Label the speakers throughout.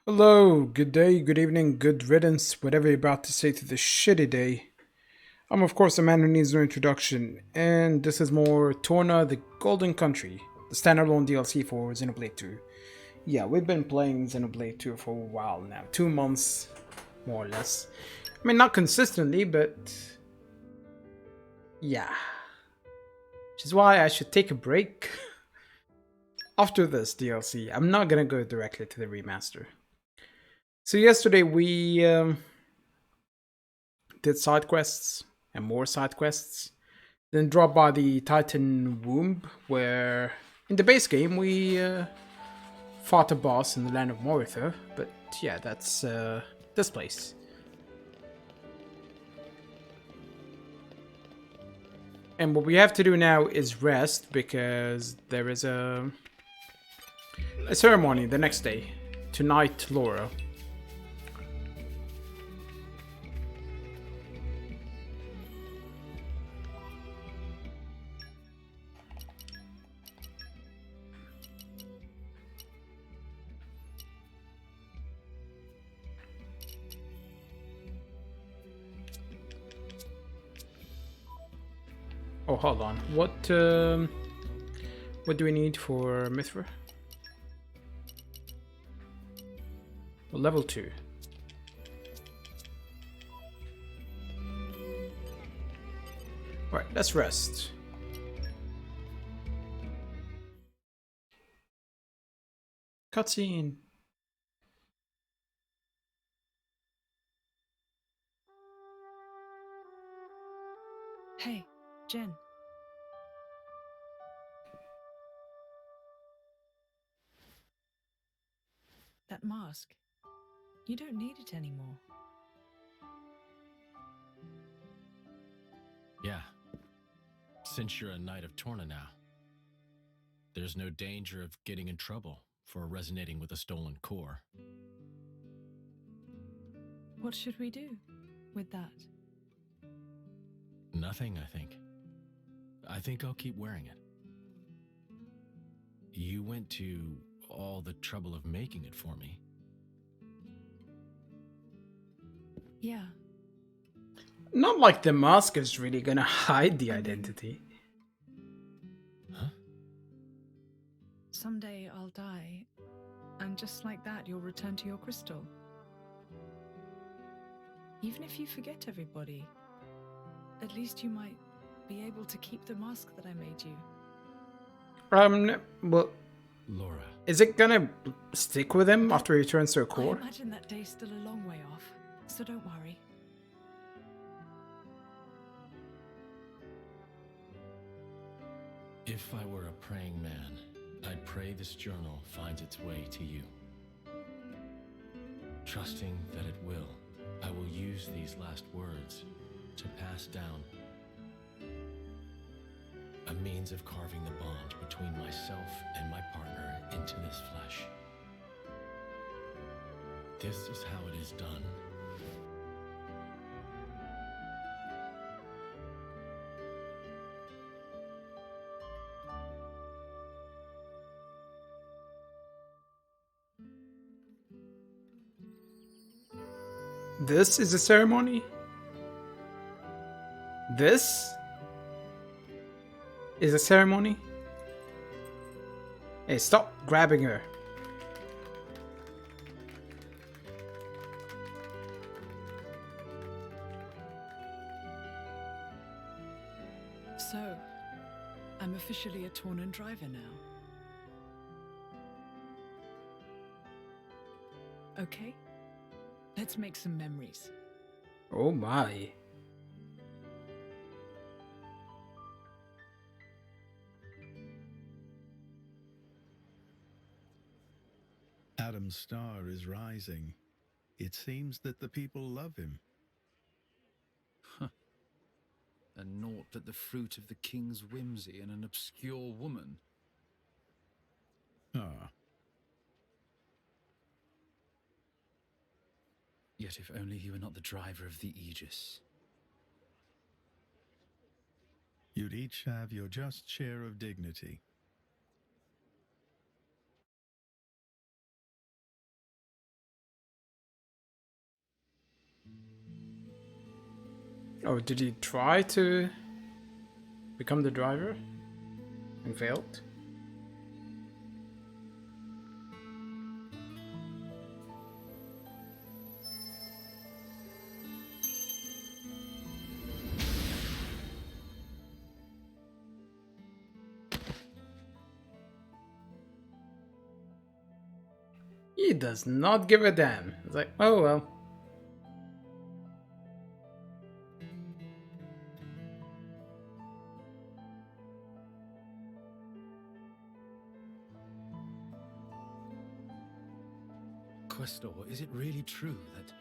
Speaker 1: Hello, good day, good evening, good riddance, whatever you're about to say to this shitty day. I'm, of course, a man who needs no introduction, and this is more Torna, the Golden Country, the standalone DLC for Xenoblade 2. Yeah, we've been playing Xenoblade 2 for a while now, 2 months, more or less. I mean, not consistently, but yeah. Which is why I should take a break after this DLC. I'm not gonna go directly to the remaster. So, yesterday we did side quests and more side quests. Then dropped by the Titan Womb, where in the base game we fought a boss in the land of Moritha. But yeah, that's this place. And what we have to do now is rest because there is a ceremony the next day to knight Laura. Oh, hold on. What do we need for Mithra? Well, level 2. Right, let's rest. Cutscene.
Speaker 2: Hey, Jen. That mask. You don't need it anymore.
Speaker 3: Yeah, since you're a knight of Torna now, there's no danger of getting in trouble for resonating with a stolen core.
Speaker 2: What should we do with that?
Speaker 3: Nothing, I think. I think I'll keep wearing it. You went to all the trouble of making it for me.
Speaker 2: Yeah,
Speaker 1: Not like the mask is really gonna hide the
Speaker 2: I mean,
Speaker 1: identity.
Speaker 3: Huh?
Speaker 2: someday I'll die, and just like that, you'll return to your crystal. Even if you forget everybody, at least you might be able to keep the mask that I made you.
Speaker 1: Well,
Speaker 3: Laura,
Speaker 1: is it gonna stick with him
Speaker 2: But
Speaker 1: after he returns to a
Speaker 2: I
Speaker 1: core?
Speaker 2: imagine that day's still a long way off, so don't worry.
Speaker 3: if I were a praying man, I'd pray this journal finds its way to you. Trusting that it will, I will use these last words to pass down a means of carving the bond between myself and my partner into this flesh. This is how it is done.
Speaker 1: This is a ceremony? This is a ceremony? Hey, stop grabbing her.
Speaker 2: So, I'm officially a Tornan driver now. Okay, let's make some memories.
Speaker 1: Oh my.
Speaker 4: Adam's star is rising. It seems that the people love him.
Speaker 5: And naught but the fruit of the king's whimsy and an obscure woman.
Speaker 4: Ah,
Speaker 5: Yet if only he were not the driver of the Aegis.
Speaker 4: you'd each have your just share of dignity.
Speaker 1: Oh, did he try to become the driver and failed? He does not give a damn. It's like, oh well.
Speaker 5: Questor, is it really true that...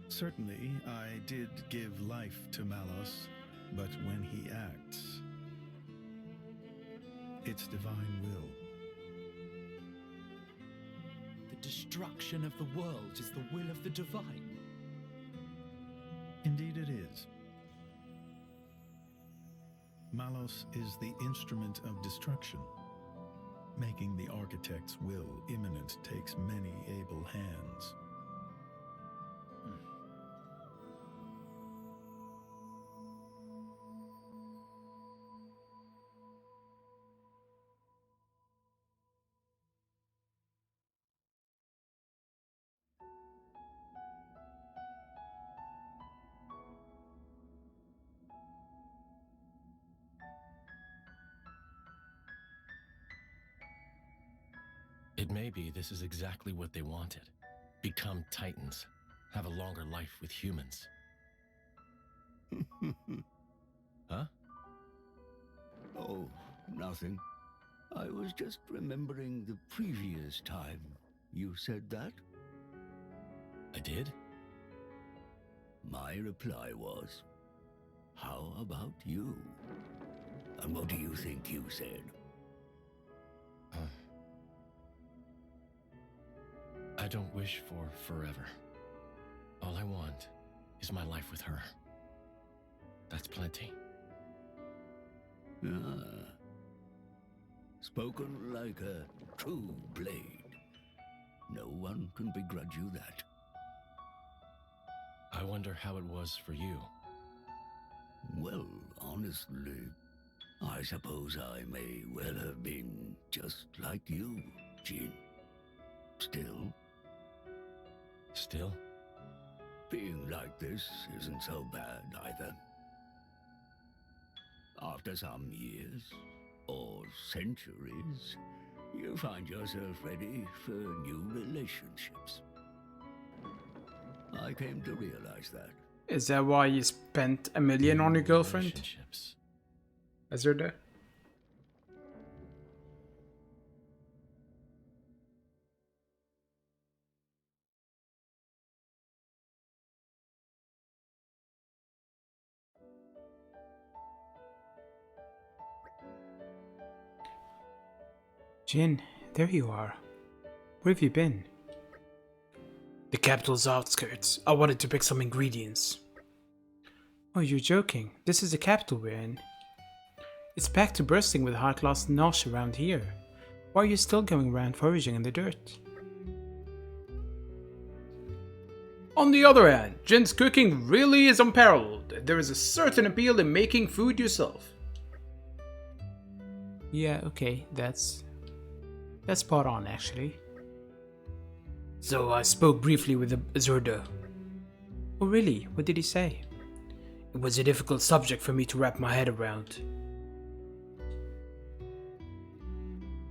Speaker 4: Certainly, I did give life to Malos, but when he acts, it's divine will.
Speaker 5: The destruction of the world is the will of the divine?
Speaker 4: Indeed it is. Malos is the instrument of destruction. Making the architect's will imminent takes many able hands.
Speaker 3: It may be this is exactly what they wanted. Become titans. Have a longer life with humans. Huh?
Speaker 6: Oh, nothing. I was just remembering the previous time you said that.
Speaker 3: I did?
Speaker 6: My reply was, how about you? And what do you think you said?
Speaker 3: I don't wish for forever. All I want is my life with her. That's plenty.
Speaker 6: Ah. Spoken like a true blade. No one can begrudge you that.
Speaker 3: I wonder how it was for you.
Speaker 6: Well, honestly, I suppose I may well have been just like you, Jin. Still,
Speaker 3: Still?
Speaker 6: being like this isn't so bad either. After some years, or centuries, you find yourself ready for new relationships. I came to realize that.
Speaker 1: Is that why you spent $1 million on your girlfriend?
Speaker 3: Relationships.
Speaker 1: Azurda? Jin, there you are. Where have you been? The capital's outskirts. I wanted to pick some ingredients. Oh, you're joking. This is the capital we're in. It's packed to bursting with high-class nosh around here. Why are you still going around foraging in the dirt? On the other hand, Jin's cooking really is unparalleled. There is a certain appeal in making food yourself. Yeah, okay, that's spot on, actually. So I spoke briefly with Azurda. Oh really? What did he say? It was a difficult subject for me to wrap my head around.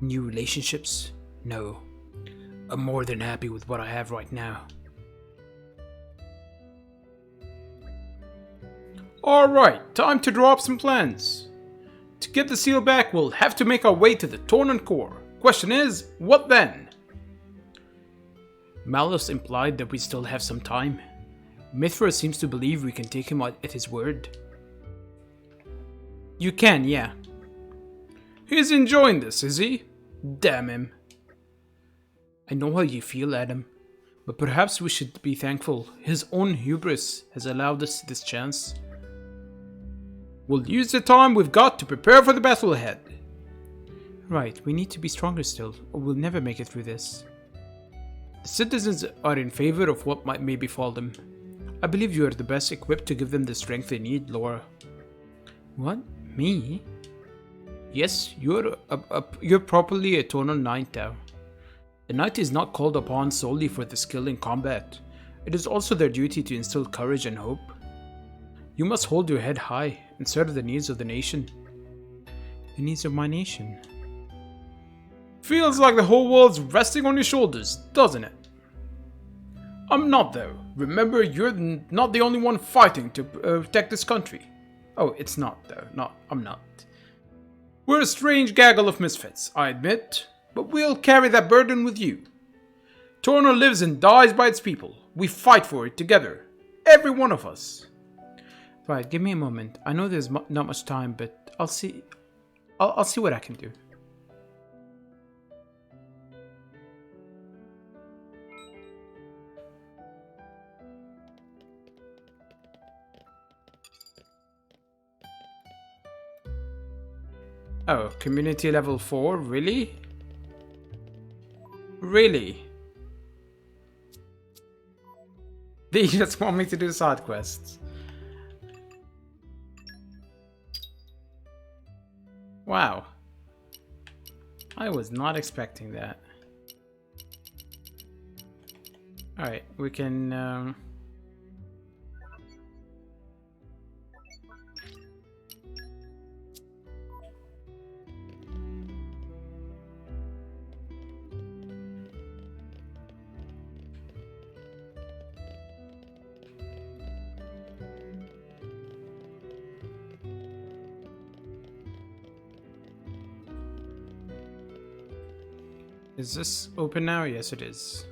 Speaker 1: New relationships? No. I'm more than happy with what I have right now. Alright, time to draw up some plans. To get the seal back, we'll have to make our way to the Torna core. Question is, what then? Malos implied that we still have some time. Mithra seems to believe we can take him at his word. You can, yeah. He's enjoying this, is he? Damn him. I know how you feel, Adam, but perhaps we should be thankful his own hubris has allowed us this chance. We'll use the time we've got to prepare for the battle ahead. Right, we need to be stronger still, or we'll never make it through this. The citizens are in favor of what may befall them. I believe you are the best equipped to give them the strength they need, Laura. What? Me? Yes, you're properly a tonal knight now. A knight is not called upon solely for the skill in combat. It is also their duty to instill courage and hope. You must hold your head high and serve the needs of the nation. The needs of my nation? Feels like the whole world's resting on your shoulders, doesn't it? I'm not though. Remember, you're not the only one fighting to protect this country. Oh, it's not though. I'm not. We're a strange gaggle of misfits, I admit, but we'll carry that burden with you. Torna lives and dies by its people. We fight for it together. Every one of us. Right, give me a moment. I know there's not much time, but I'll see. I'll see what I can do. Oh, community level 4? Really? Really? They just want me to do side quests. Wow. I was not expecting that. Alright, we can... Is this open now? Yes, it is.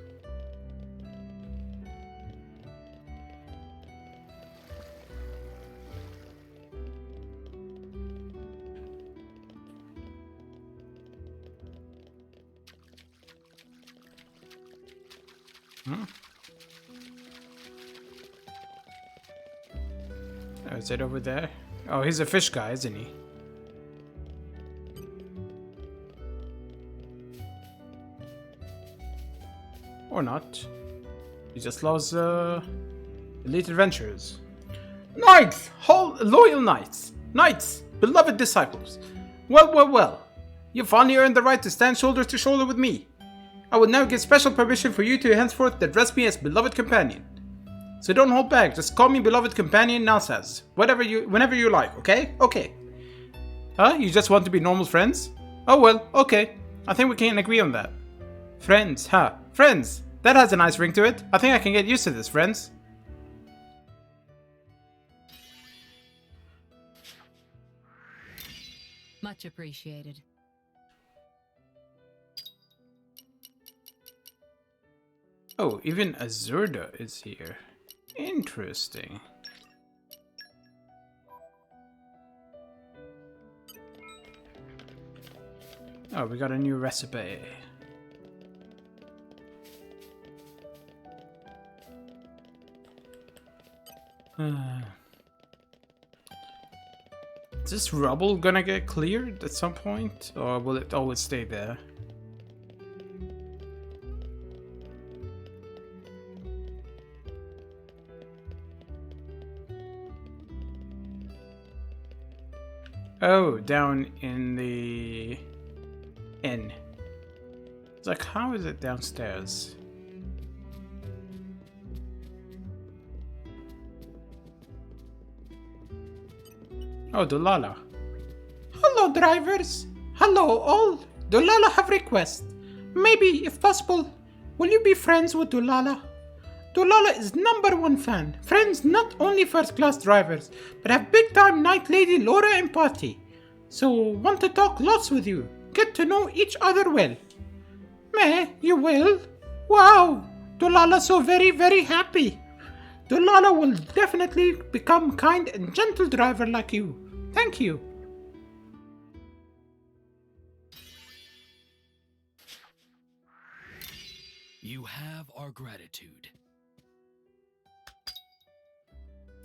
Speaker 1: Hmm? Oh, is it over there? Oh, he's a fish guy, isn't he? Or not. He just loves elite adventurers. Knights! Loyal knights! Knights! Beloved disciples! Well. You finally earned the right to stand shoulder to shoulder with me. I will now give special permission for you to henceforth address me as beloved companion. So don't hold back, just call me beloved companion Nalsaz. Whenever you like, okay? Okay. Huh? You just want to be normal friends? Oh well, okay. I think we can agree on that. Friends, huh? Friends! That has a nice ring to it. I think I can get used to this, friends.
Speaker 7: Much appreciated.
Speaker 1: Oh, even Azurda is here. Interesting. Oh, we got a new recipe. Is this rubble gonna get cleared at some point? Or will it always stay there? Oh, down in the inn. It's like, how is it downstairs? Oh, Dulala. Hello, drivers. Hello, all. Dulala have request. Maybe, if possible, will you be friends with Dulala? Dulala is #1 fan. Friends not only first-class drivers, but have big-time night lady Laura and party. So, want to talk lots with you. Get to know each other well. Meh, you will? Wow, Dulala so very, very happy. Dulala will definitely become kind and gentle driver like you. Thank you.
Speaker 3: You have our gratitude.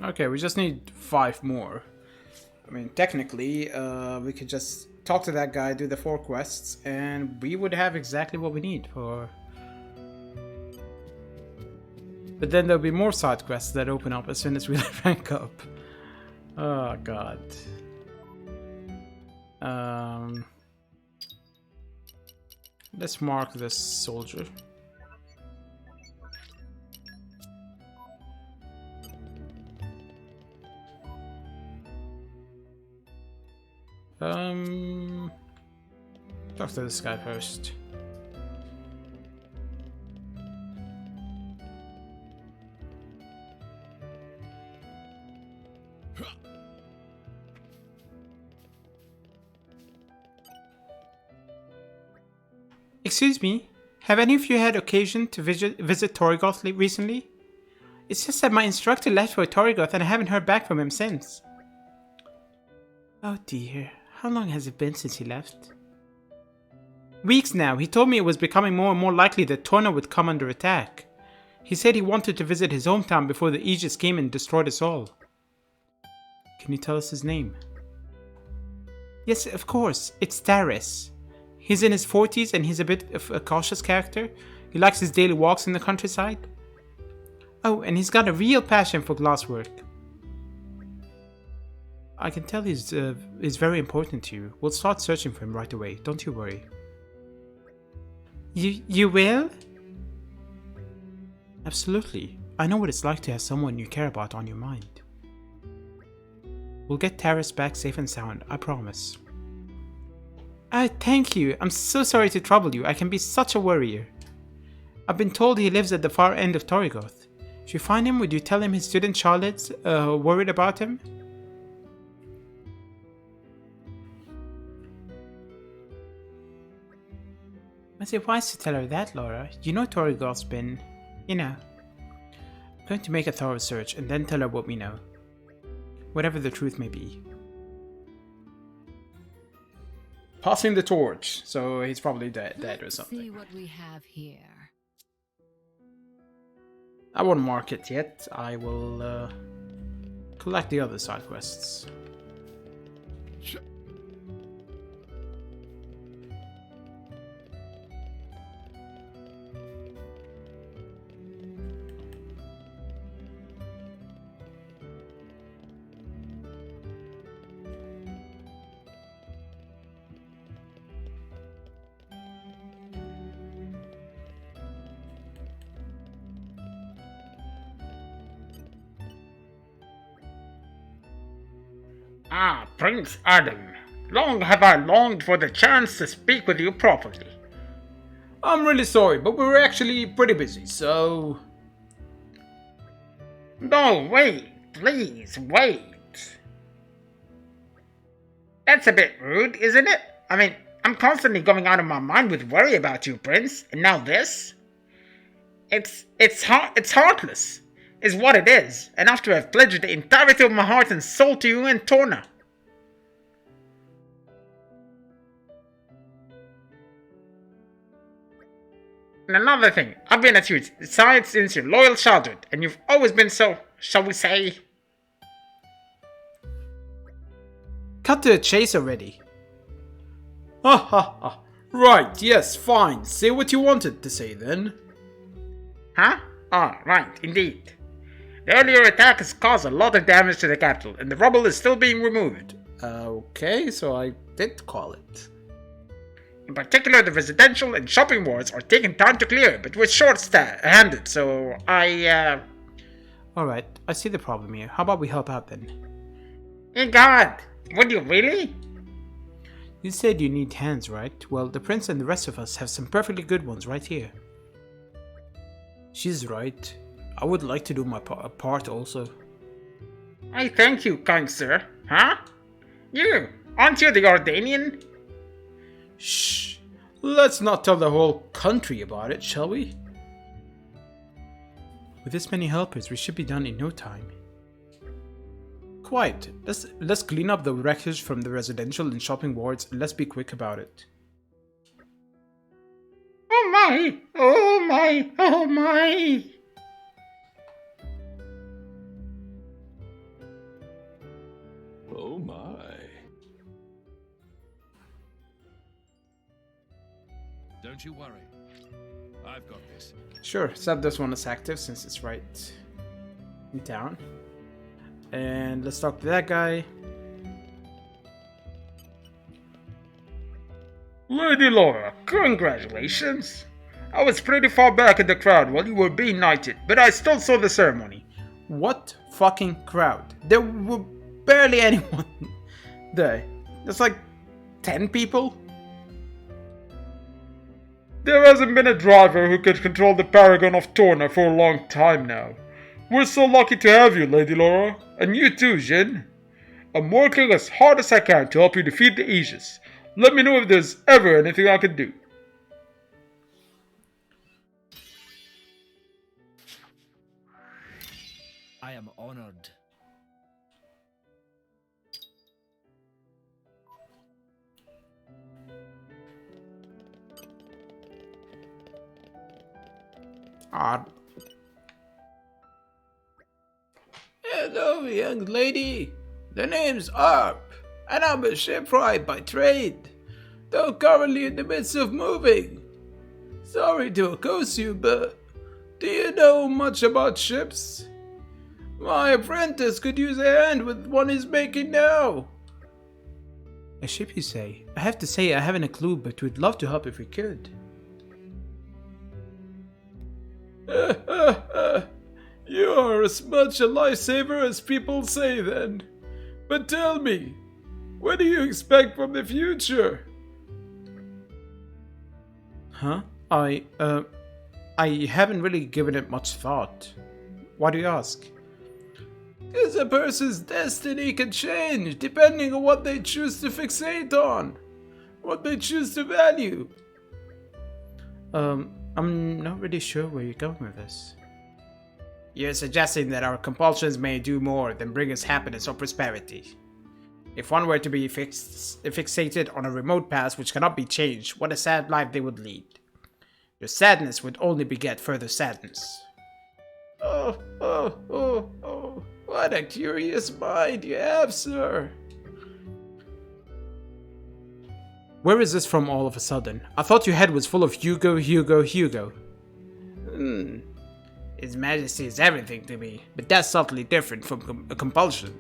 Speaker 1: Okay, we just need 5 more. I mean, technically, we could just talk to that guy, do the 4 quests, and we would have exactly what we need for... But then there'll be more side quests that open up as soon as we rank up. Oh god. Let's mark this soldier. Talk to this guy first. Excuse me, have any of you had occasion to visit Torgoth recently? It's just that my instructor left for Torgoth and I haven't heard back from him since. Oh dear, how long has it been since he left? Weeks now. He told me it was becoming more and more likely that Torna would come under attack. He said he wanted to visit his hometown before the Aegis came and destroyed us all. Can you tell us his name? Yes, of course. It's Taris. He's in his 40s and he's a bit of a cautious character. He likes his daily walks in the countryside. Oh, and he's got a real passion for glasswork. I can tell he's very important to you. We'll start searching for him right away. Don't you worry. You will? Absolutely. I know what it's like to have someone you care about on your mind. We'll get Taris back safe and sound, I promise. Thank you. I'm so sorry to trouble you. I can be such a worrier. I've been told he lives at the far end of Torgoth. If you find him, would you tell him his student Charlotte's worried about him? Must be wise to tell her that, Laura. You know Torgoth's been, I'm going to make a thorough search and then tell her what we know. Whatever the truth may be. Passing the torch, so he's probably dead or something.
Speaker 7: See what we have here.
Speaker 1: I won't mark it yet. I will collect the other side quests.
Speaker 8: Ah, Prince Adam. Long have I longed for the chance to speak with you properly.
Speaker 1: I'm really sorry, but we were actually pretty busy, so...
Speaker 8: No, wait. Please, wait. That's a bit rude, isn't it? I mean, I'm constantly going out of my mind with worry about you, Prince, and now this? It's heartless, is what it is, and after I've pledged the entirety of my heart and soul to you and Torna. And another thing, I've been at your side since your loyal childhood, and you've always been so, shall we say...
Speaker 1: Cut to the chase already. Ha ha ha. Right, yes, fine. Say what you wanted to say then.
Speaker 8: Huh? Ah, right, indeed. The earlier attack has caused a lot of damage to the capital, and the rubble is still being removed.
Speaker 1: Okay, so I did call it.
Speaker 8: In particular, the residential and shopping wards are taking time to clear, but we're short-handed, so
Speaker 1: Alright, I see the problem here. How about we help out then?
Speaker 8: Hey God! Would you really?
Speaker 1: You said you need hands, right? Well, the prince and the rest of us have some perfectly good ones right here. She's right. I would like to do my part also.
Speaker 8: I thank you, kind sir. Huh? You! Aren't you the Ordanian?
Speaker 1: Shh! Let's not tell the whole country about it, shall we? With this many helpers, we should be done in no time. Quiet. Let's clean up the wreckage from the residential and shopping wards, and let's be quick about it.
Speaker 8: Oh my! Oh my! Oh my!
Speaker 6: Oh my.
Speaker 3: Don't you worry.
Speaker 5: I've got this.
Speaker 1: Sure, set this one as active since it's right in town. And let's talk to that guy.
Speaker 8: Lady Laura, congratulations! I was pretty far back in the crowd while you were being knighted, but I still saw the ceremony.
Speaker 1: What fucking crowd? There were barely anyone there. There's like 10 people.
Speaker 8: There hasn't been a driver who could control the Paragon of Torna for a long time now. We're so lucky to have you, Lady Laura. And you too, Jin. I'm working as hard as I can to help you defeat the Aegis. Let me know if there's ever anything I can do.
Speaker 9: I am honored.
Speaker 10: Hello, young lady. The name's Arp, and I'm a shipwright by trade, though currently in the midst of moving. Sorry to accost you, but do you know much about ships? My apprentice could use a hand with one he's making now.
Speaker 1: A ship, you say? I have to say I haven't a clue, but we'd love to help if we could.
Speaker 10: You are as much a lifesaver as people say then. But tell me, what do you expect from the future?
Speaker 1: Huh? I haven't really given it much thought. Why do you ask?
Speaker 10: Because a person's destiny can change depending on what they choose to fixate on, what they choose to value.
Speaker 1: I'm not really sure where you're going with this.
Speaker 8: You're suggesting that our compulsions may do more than bring us happiness or prosperity. If one were to be fixated on a remote past which cannot be changed, what a sad life they would lead. Your sadness would only beget further sadness.
Speaker 10: Oh, what a curious mind you have, sir.
Speaker 1: Where is this from all of a sudden? I thought your head was full of Hugo.
Speaker 8: His Majesty is everything to me, but that's subtly different from a compulsion.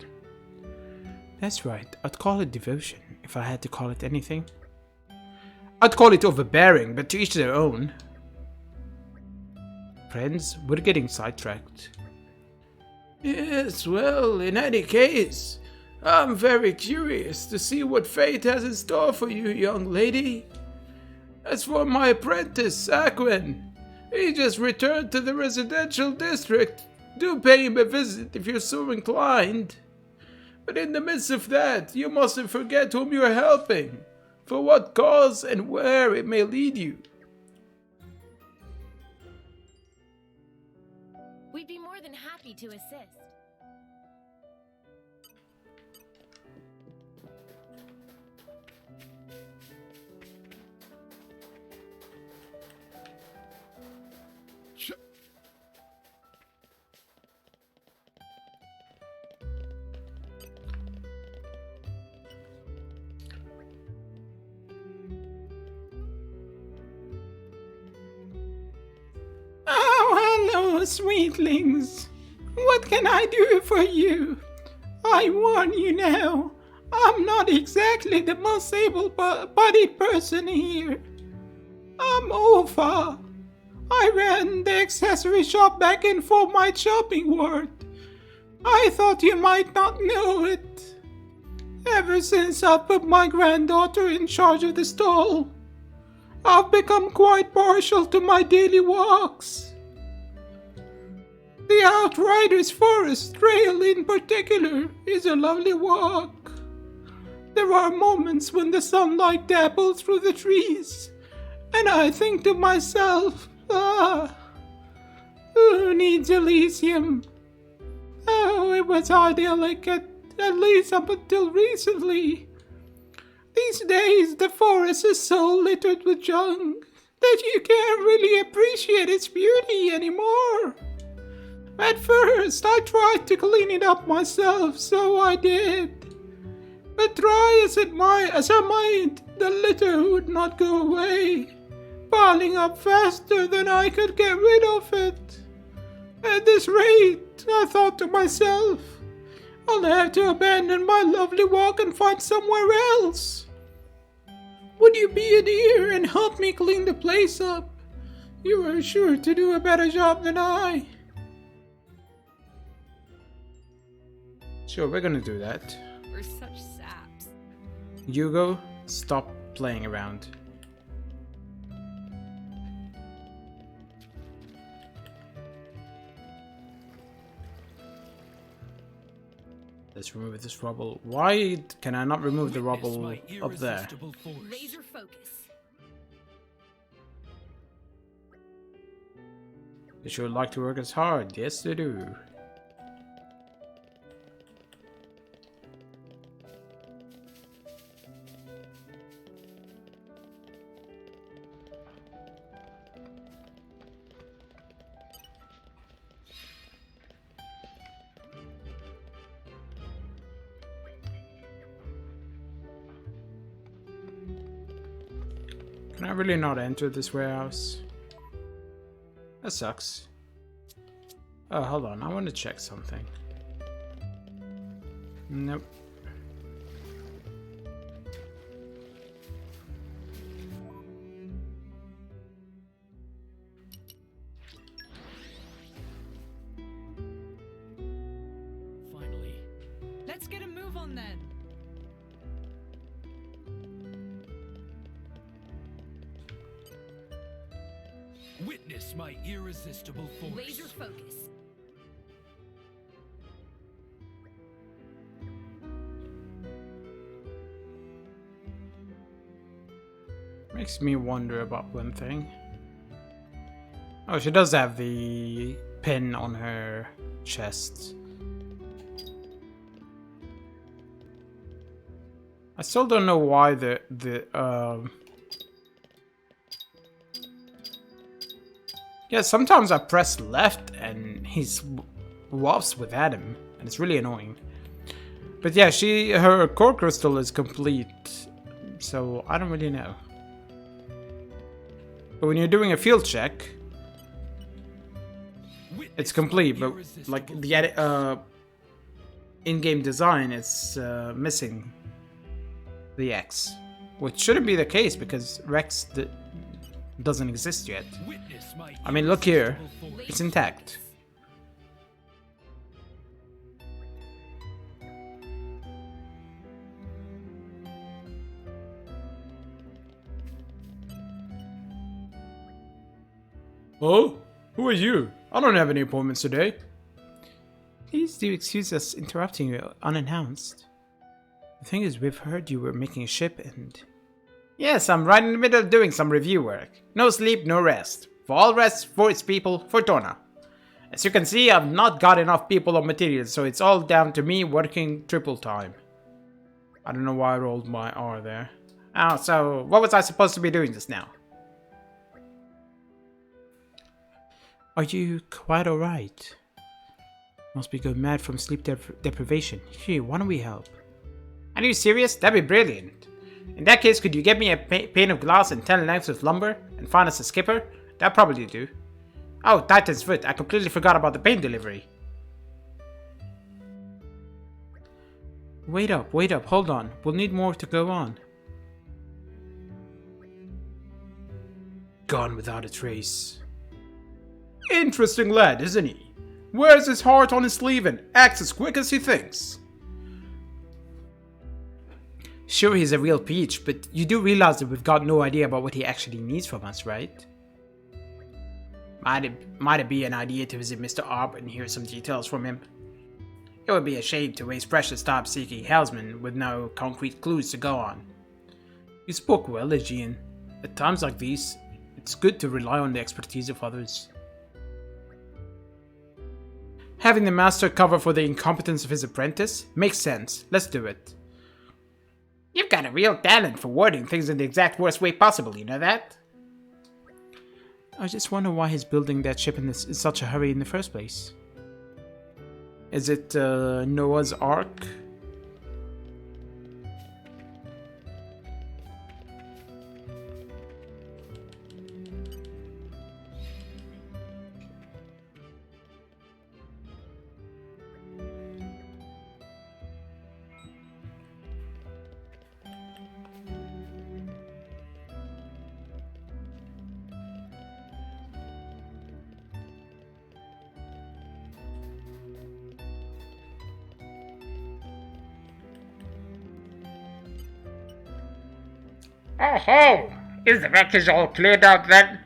Speaker 1: That's right. I'd call it devotion, if I had to call it anything. I'd call it overbearing, but to each their own. Friends, we're getting sidetracked.
Speaker 10: Yes, well, in any case, I'm very curious to see what fate has in store for you, young lady. As for my apprentice, Aquin, he just returned to the residential district. Do pay him a visit if you're so inclined. But in the midst of that, you mustn't forget whom you're helping, for what cause and where it may lead you.
Speaker 11: We'd be more than happy to assist.
Speaker 10: Oh, hello, sweetlings. What can I do for you? I warn you now, I'm not exactly the most able-bodied person here. I'm Ofa. I ran the accessory shop back in Fort Might Shopping Ward. I thought you might not know it. Ever since I put my granddaughter in charge of the stall, I've become quite partial to my daily walks. The Outriders Forest Trail in particular is a lovely walk. There are moments when the sunlight dabbles through the trees, and I think to myself, who needs Elysium? Oh, it was idyllic at least up until recently. These days, the forest is so littered with junk that you can't really appreciate its beauty anymore. At first, I tried to clean it up myself, so I did. But try as I might, the litter would not go away. piling up faster than I could get rid of it. At this rate, I thought to myself, I'll have to abandon my lovely walk and find somewhere else. Would you be a dear and help me clean the place up? You are sure to do a better job than I.
Speaker 1: Sure, we're gonna do that.
Speaker 2: We're such saps.
Speaker 1: Hugo, stop playing around. Let's remove this rubble. Why can I not remove the rubble up there?
Speaker 11: Laser focus.
Speaker 1: They sure like to work as hard. Yes, they do. Can I really not enter this warehouse? That sucks. Oh, hold on. I want to check something. Nope.
Speaker 3: Finally.
Speaker 2: Let's get a move on then.
Speaker 9: Witness my irresistible force.
Speaker 11: Laser focus.
Speaker 1: Makes me wonder about one thing. Oh, she does have the pin on her chest. I still don't know why yeah, sometimes I press left and he swaps with Adam, and it's really annoying. But yeah, her core crystal is complete, so I don't really know. But when you're doing a field check, it's complete, but like the in-game design is missing the X, which shouldn't be the case because Rex doesn't exist yet. I mean, look here, it's intact. Oh, who are you? I don't have any appointments today. Please do excuse us interrupting you unannounced. The thing is, we've heard you were making a ship and... Yes, I'm right in the middle of doing some review work. No sleep, no rest. For all rest, for its people, for Torna. As you can see, I've not got enough people or materials, so it's all down to me working triple time. I don't know why I rolled my R there. Oh, so what was I supposed to be doing just now? Are you quite alright? Must be going mad from sleep deprivation. Here, why don't we help? Are you serious? That'd be brilliant. In that case, could you get me a pane of glass and 10 lengths of lumber and find us a skipper? That'd probably do. Oh, Titan's foot. I completely forgot about the paint delivery. Wait up, hold on. We'll need more to go on. Gone without a trace. Interesting lad, isn't he? Wears his heart on his sleeve and acts as quick as he thinks. Sure, he's a real peach, but you do realize that we've got no idea about what he actually needs from us, right? Might it be an idea to visit Mr. Arp and hear some details from him? It would be a shame to waste precious time seeking Helmsman with no concrete clues to go on. You spoke well, Aegean. At times like these, it's good to rely on the expertise of others. Having the master cover for the incompetence of his apprentice makes sense. Let's do it. You've got a real talent for wording things in the exact worst way possible, you know that? I just wonder why he's building that ship in such a hurry in the first place. Is it Noah's Ark?
Speaker 8: Oh ho! Is the wreckage all cleared out then?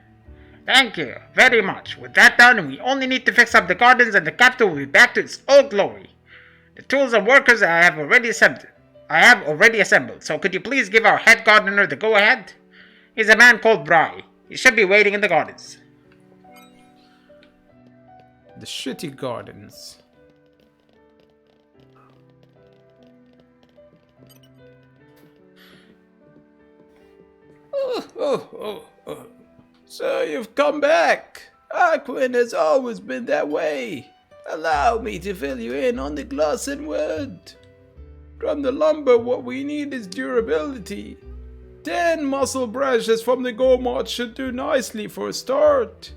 Speaker 8: Thank you very much. With that done, we only need to fix up the gardens and the capital will be back to its old glory. The tools and workers I have already assembled. So could you please give our head gardener the go-ahead? He's a man called Bry. He should be waiting in the gardens.
Speaker 1: The shitty gardens. Oh. So you've come back. Aquin has always been that way. Allow me to fill you in on the glass and wood. From the lumber, what we need is durability. 10 muscle brushes from the Gomot should do nicely for a start.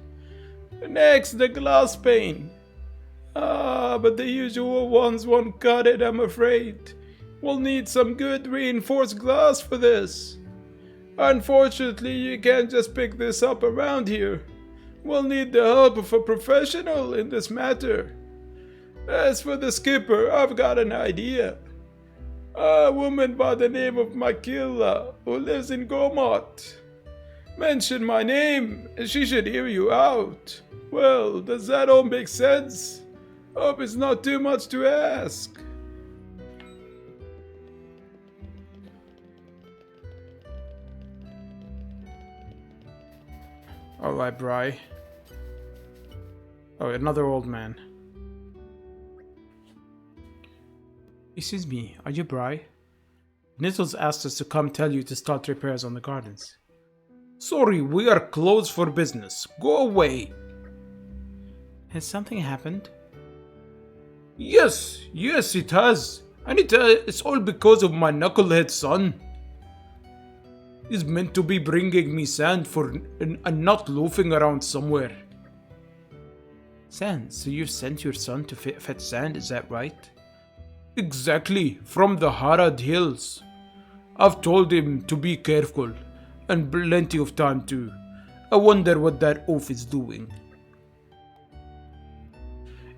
Speaker 1: Next, the glass pane. But the usual ones won't cut it, I'm afraid. We'll need some good reinforced glass for this. Unfortunately, you can't just pick this up around here. We'll need the help of a professional in this matter. As for the skipper, I've got an idea. A woman by the name of Makila, who lives in Gomot. Mention my name, and she should hear you out. Well, does that all make sense? Hope it's not too much to ask. Alright, Bry. Oh, another old man. Excuse me, are you Bry? Nittles asked us to come tell you to start repairs on the gardens. Sorry, we are closed for business. Go away. Has something happened? Yes, it has. And it's all because of my knucklehead son. He's meant to be bringing me sand and not loafing around somewhere. Sand? So you sent your son to fetch sand, is that right? Exactly, from the Harad Hills. I've told him to be careful, and plenty of time too. I wonder what that oaf is doing.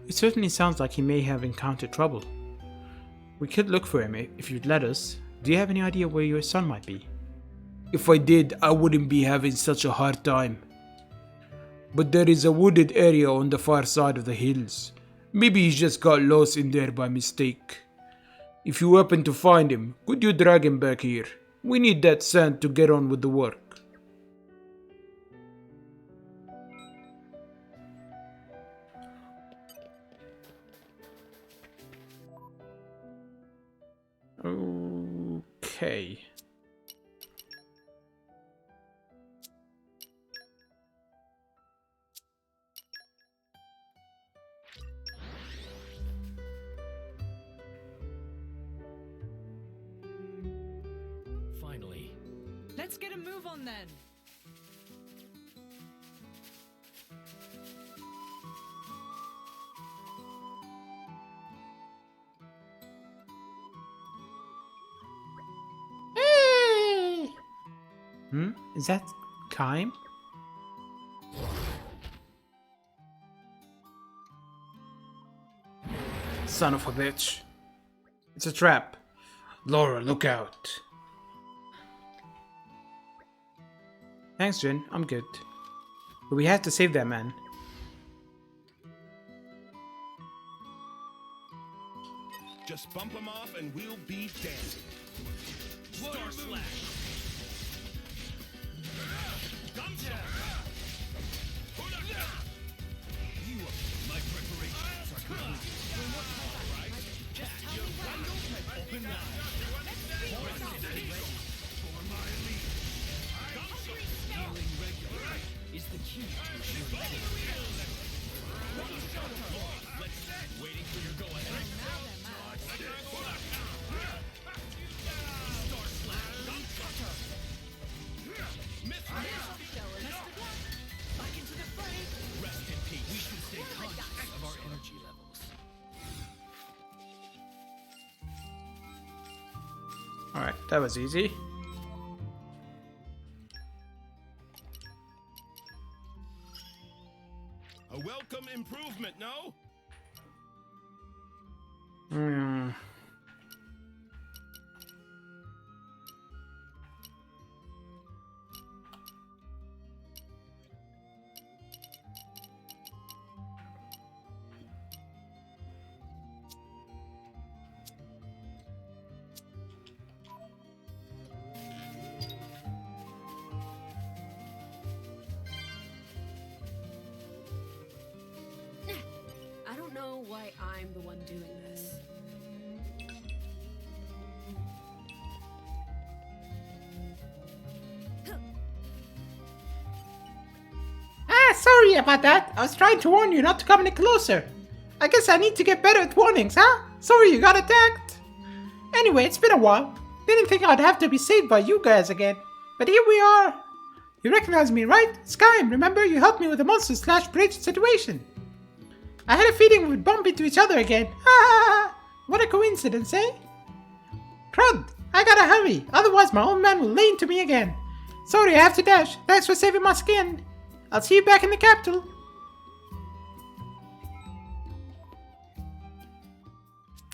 Speaker 1: It certainly sounds like he may have encountered trouble. We could look for him if you'd let us. Do you have any idea where your son might be? If I did, I wouldn't be having such a hard time. But there is a wooded area on the far side of the hills. Maybe he just got lost in there by mistake. If you happen to find him, could you drag him back here? We need that sand to get on with the work. Okay.
Speaker 3: Finally.
Speaker 2: Let's get a move on then.
Speaker 1: Is that Kime? Son of a bitch. It's a trap. Laura, look out. Thanks, Jin. I'm good. But we have to save that man.
Speaker 9: Just bump him off and we'll be dancing. Star Slash. You are my preparations are complete. Alright? Open wide. For my lead. Healing regular is the key to achieving waiting for your go-ahead. Star Slash. Back into the fray. Rest in peace. We should stay conscious of our energy levels.
Speaker 1: Alright, that was easy.
Speaker 9: A welcome improvement, no?
Speaker 11: why I'm the one doing this.
Speaker 10: Sorry about that. I was trying to warn you not to come any closer. I guess I need to get better at warnings, huh? Sorry you got attacked. Anyway, it's been a while. Didn't think I'd have to be saved by you guys again. But here we are. You recognize me, right? Skyrim, remember? You helped me with the monster/bridge situation. I had a feeling we'd bump into each other again. Ha ha ha! What a coincidence, eh? Crud! I gotta hurry, otherwise my old man will lay into me again. Sorry, I have to dash. Thanks for saving my skin. I'll see you back in the capital.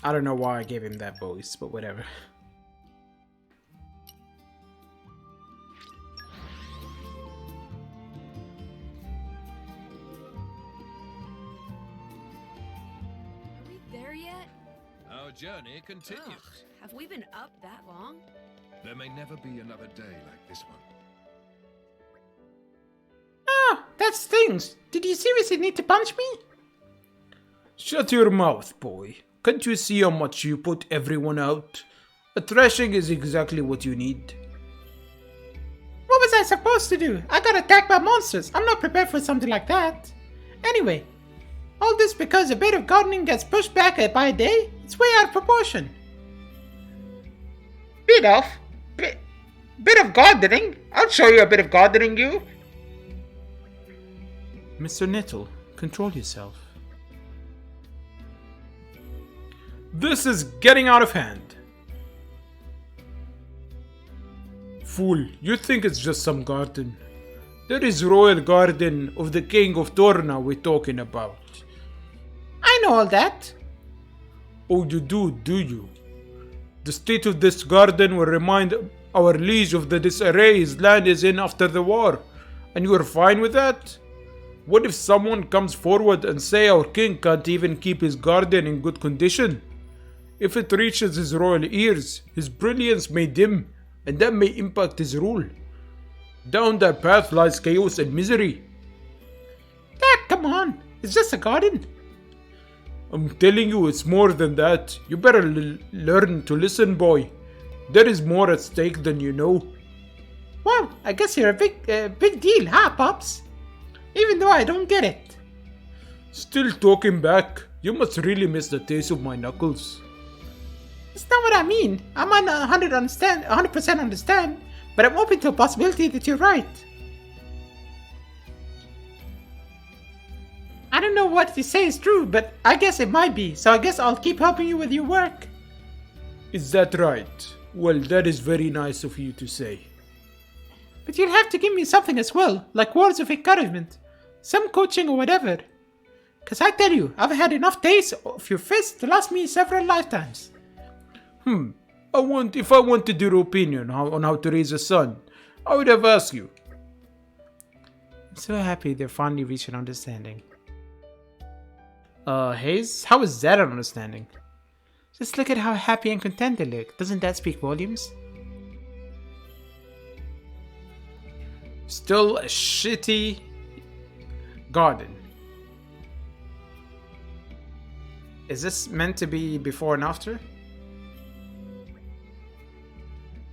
Speaker 1: I don't know why I gave him that voice, but whatever.
Speaker 11: Are we there yet?
Speaker 9: Our journey continues.
Speaker 11: Ugh, have we been up that long?
Speaker 9: There may never be another day like this one.
Speaker 10: Ah, that stings. Did you seriously need to punch me?
Speaker 1: Shut your mouth, boy. Can't you see how much you put everyone out? A thrashing is exactly what you need.
Speaker 10: What was I supposed to do? I got attacked by monsters. I'm not prepared for something like that. Anyway, all this because a bit of gardening gets pushed back by a day? It's way out of proportion.
Speaker 8: Bit of? Bit of gardening? I'll show you a bit of gardening, you.
Speaker 1: Mr. Nettle, control yourself. This is getting out of hand. Fool, you think it's just some garden. There is royal garden of the king of Torna we're talking about.
Speaker 10: I know all that.
Speaker 1: Oh, you do you? The state of this garden will remind our liege of the disarray his land is in after the war. And you are fine with that? What if someone comes forward and say our king can't even keep his garden in good condition? If it reaches his royal ears, his brilliance may dim, and that may impact his rule. Down that path lies chaos and misery.
Speaker 10: Dad, come on. It's just a garden.
Speaker 1: I'm telling you, it's more than that. You better learn to listen, boy. There is more at stake than you know.
Speaker 10: Well, I guess you're a big deal, huh, Pops? Even though I don't get it.
Speaker 1: Still talking back. You must really miss the taste of my knuckles.
Speaker 10: That's not what I mean. I might not 100% understand, but I'm open to a possibility that you're right. I don't know what you say is true, but I guess it might be, so I guess I'll keep helping you with your work.
Speaker 1: Is that right? Well, that is very nice of you to say.
Speaker 10: But you'll have to give me something as well, like words of encouragement, some coaching or whatever. Cause I tell you, I've had enough taste of your fist to last me several lifetimes.
Speaker 1: If I wanted your opinion on how to raise a son, I would have asked you.
Speaker 10: I'm so happy they're finally reaching understanding. Hayes, how is that an understanding? Just look at how happy and content they look. Doesn't that speak volumes?
Speaker 1: Still a shitty garden.
Speaker 10: Is this meant to be before and after?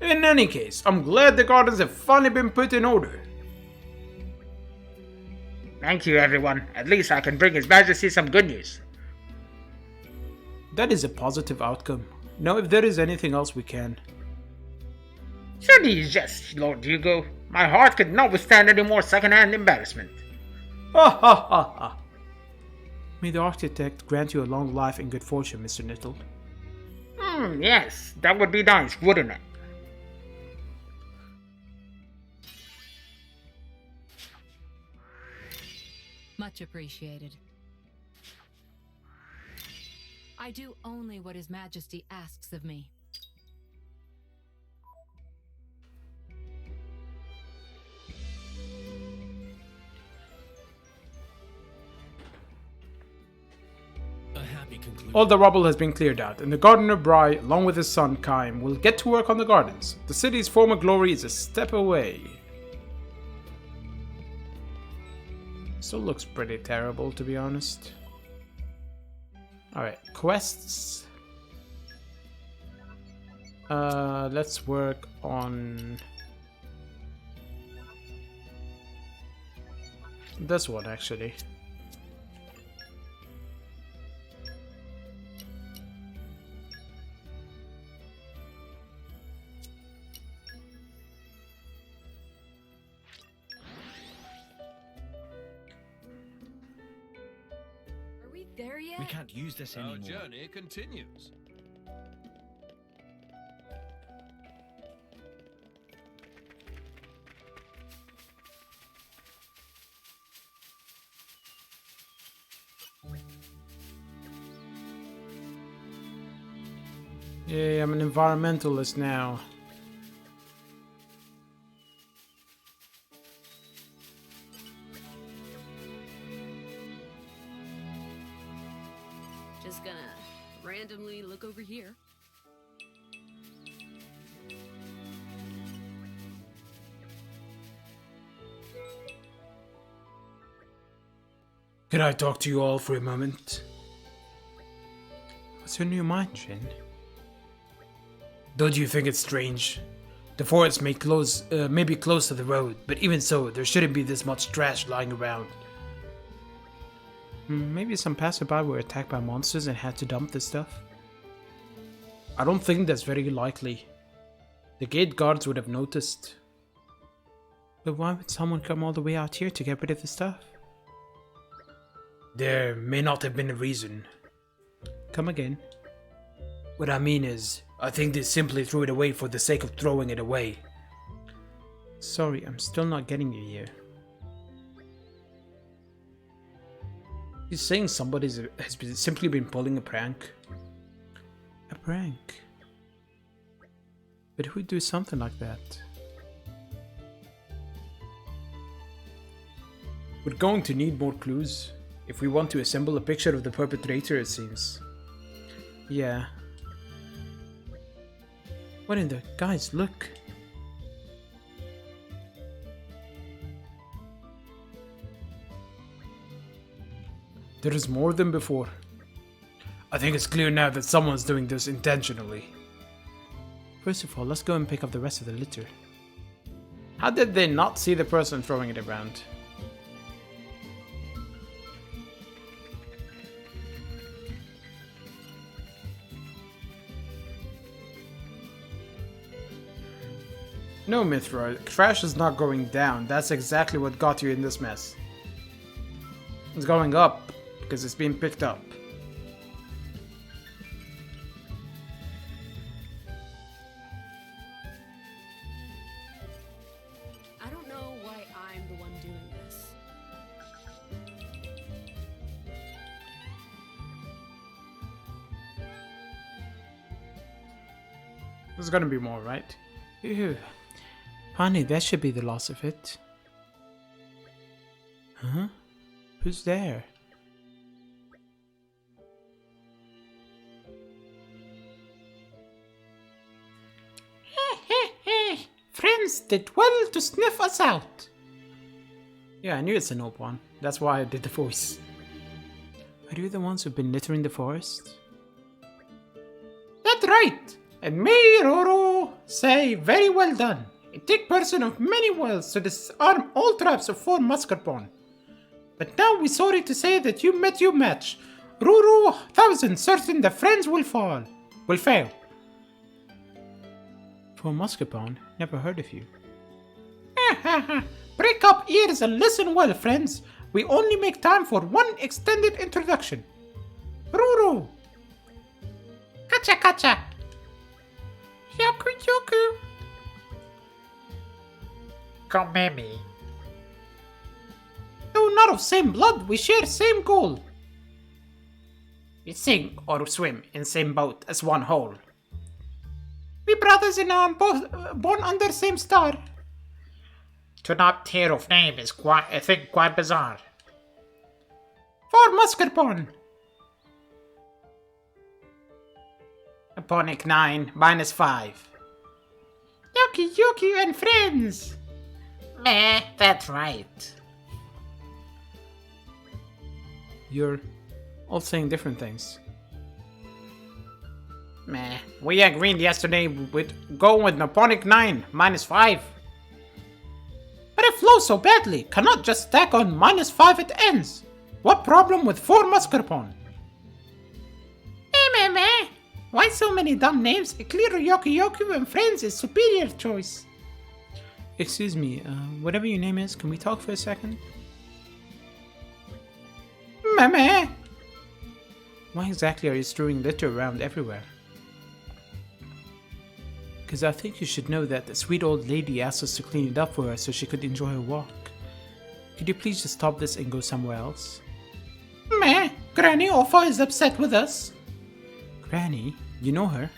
Speaker 1: In any case, I'm glad the gardens have finally been put in order.
Speaker 8: Thank you, everyone. At least I can bring His Majesty some good news.
Speaker 1: That is a positive outcome. Now, if there is anything else we can.
Speaker 8: Surely jest, Lord Hugo. My heart could not withstand any more second-hand embarrassment.
Speaker 1: Ha ha ha ha.
Speaker 10: May the architect grant you a long life and good fortune, Mr. Nettle.
Speaker 8: Yes, that would be nice, wouldn't it?
Speaker 7: Much appreciated. I do only what His Majesty asks of me.
Speaker 3: A happy conclusion.
Speaker 1: All the rubble has been cleared out, and the gardener Bry, along with his son Kaim, will get to work on the gardens. The city's former glory is a step away. Still looks pretty terrible, to be honest. Alright, quests. Let's work on this one actually.
Speaker 11: Are we there yet?
Speaker 12: We can't use this
Speaker 9: Our
Speaker 12: anymore.
Speaker 9: journey continues.
Speaker 1: Yeah, I'm an environmentalist now.
Speaker 11: Just gonna randomly look over here.
Speaker 1: Can I talk to you all for a moment? What's on your mind, Shin? Don't you think it's strange? The forest may be close to the road, but even so, there shouldn't be this much trash lying around. Maybe some passerby were attacked by monsters and had to dump this stuff? I don't think that's very likely. The gate guards would have noticed. But why would someone come all the way out here to get rid of the stuff? There may not have been a reason. Come again. What I mean is, I think they simply threw it away for the sake of throwing it away. Sorry, I'm still not getting you here. He's saying somebody has simply been pulling a prank. A prank? But who'd do something like that? We're going to need more clues if we want to assemble a picture of the perpetrator, it seems. Yeah. What in the... Guys, look! There is more than before. I think it's clear now that someone's doing this intentionally. First of all, let's go and pick up the rest of the litter. How did they not see the person throwing it around? No, Mithra, trash is not going down. That's exactly what got you in this mess. It's going up, because it's being picked up.
Speaker 11: I don't know why I'm the one doing this.
Speaker 1: There's gonna be more, right? Ew. Honey, that should be the loss of it. Huh? Who's there?
Speaker 10: Friends did well to sniff us out.
Speaker 1: Yeah, I knew it's an old one. That's why I did the voice. Are you the ones who've been littering the forest?
Speaker 10: That's right. And me, Roro, say very well done. A thick person of many wills to disarm all traps of four mascarpone. But now we're sorry to say that you met your match. Ruru, 1,000 certain the friends will fail.
Speaker 1: For mascarpone? Never heard of you.
Speaker 10: Break up ears and listen well, friends. We only make time for one extended introduction. Ruru. Kacha kacha. Yoku yoku.
Speaker 8: Komemi.
Speaker 10: Though not of same blood, we share same goal.
Speaker 8: We sing or swim in same boat as one whole.
Speaker 10: We brothers in arm, both born under same star.
Speaker 8: To not hear of name is quite a thing quite bizarre.
Speaker 10: For mascarpone.
Speaker 8: Ponic 9 minus 5.
Speaker 10: Yoki yoki and friends.
Speaker 8: Meh, that's right.
Speaker 1: You're all saying different things.
Speaker 10: Meh. We agreed yesterday we'd go with Nipponic 9, -5. But it flows so badly, cannot just stack on -5 at ends. What problem with 4 mascarpone? Meh. Why so many dumb names? A clear Yoku and Friends is superior choice.
Speaker 1: Excuse me, whatever your name is, can we talk for a second?
Speaker 10: Meh.
Speaker 1: Why exactly are you strewing litter around everywhere? Because I think you should know that the sweet old lady asked us to clean it up for her so she could enjoy her walk. Could you please just stop this and go somewhere else?
Speaker 10: Meh. Granny Ofa is upset with us.
Speaker 1: Granny, you know her?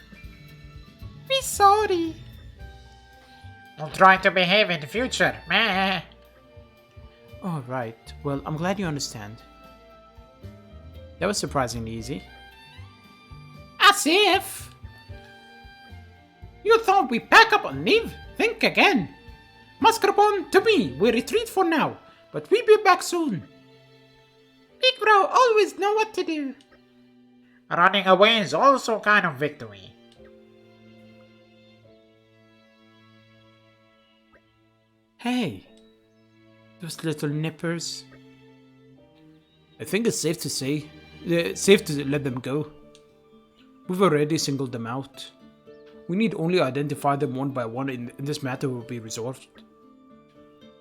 Speaker 10: We sorry.
Speaker 8: I'll try to behave in the future. Meh.
Speaker 1: Alright, well, I'm glad you understand. That was surprisingly easy.
Speaker 10: As if. You thought we pack up and leave? Think again. Mascarpone, to me, we retreat for now, but we be back soon. Big bro always know what to do.
Speaker 8: Running away is also kind of victory.
Speaker 1: Hey, those little nippers. I think it's safe to say, safe to let them go. We've already singled them out. We need only identify them one by one and this matter will be resolved.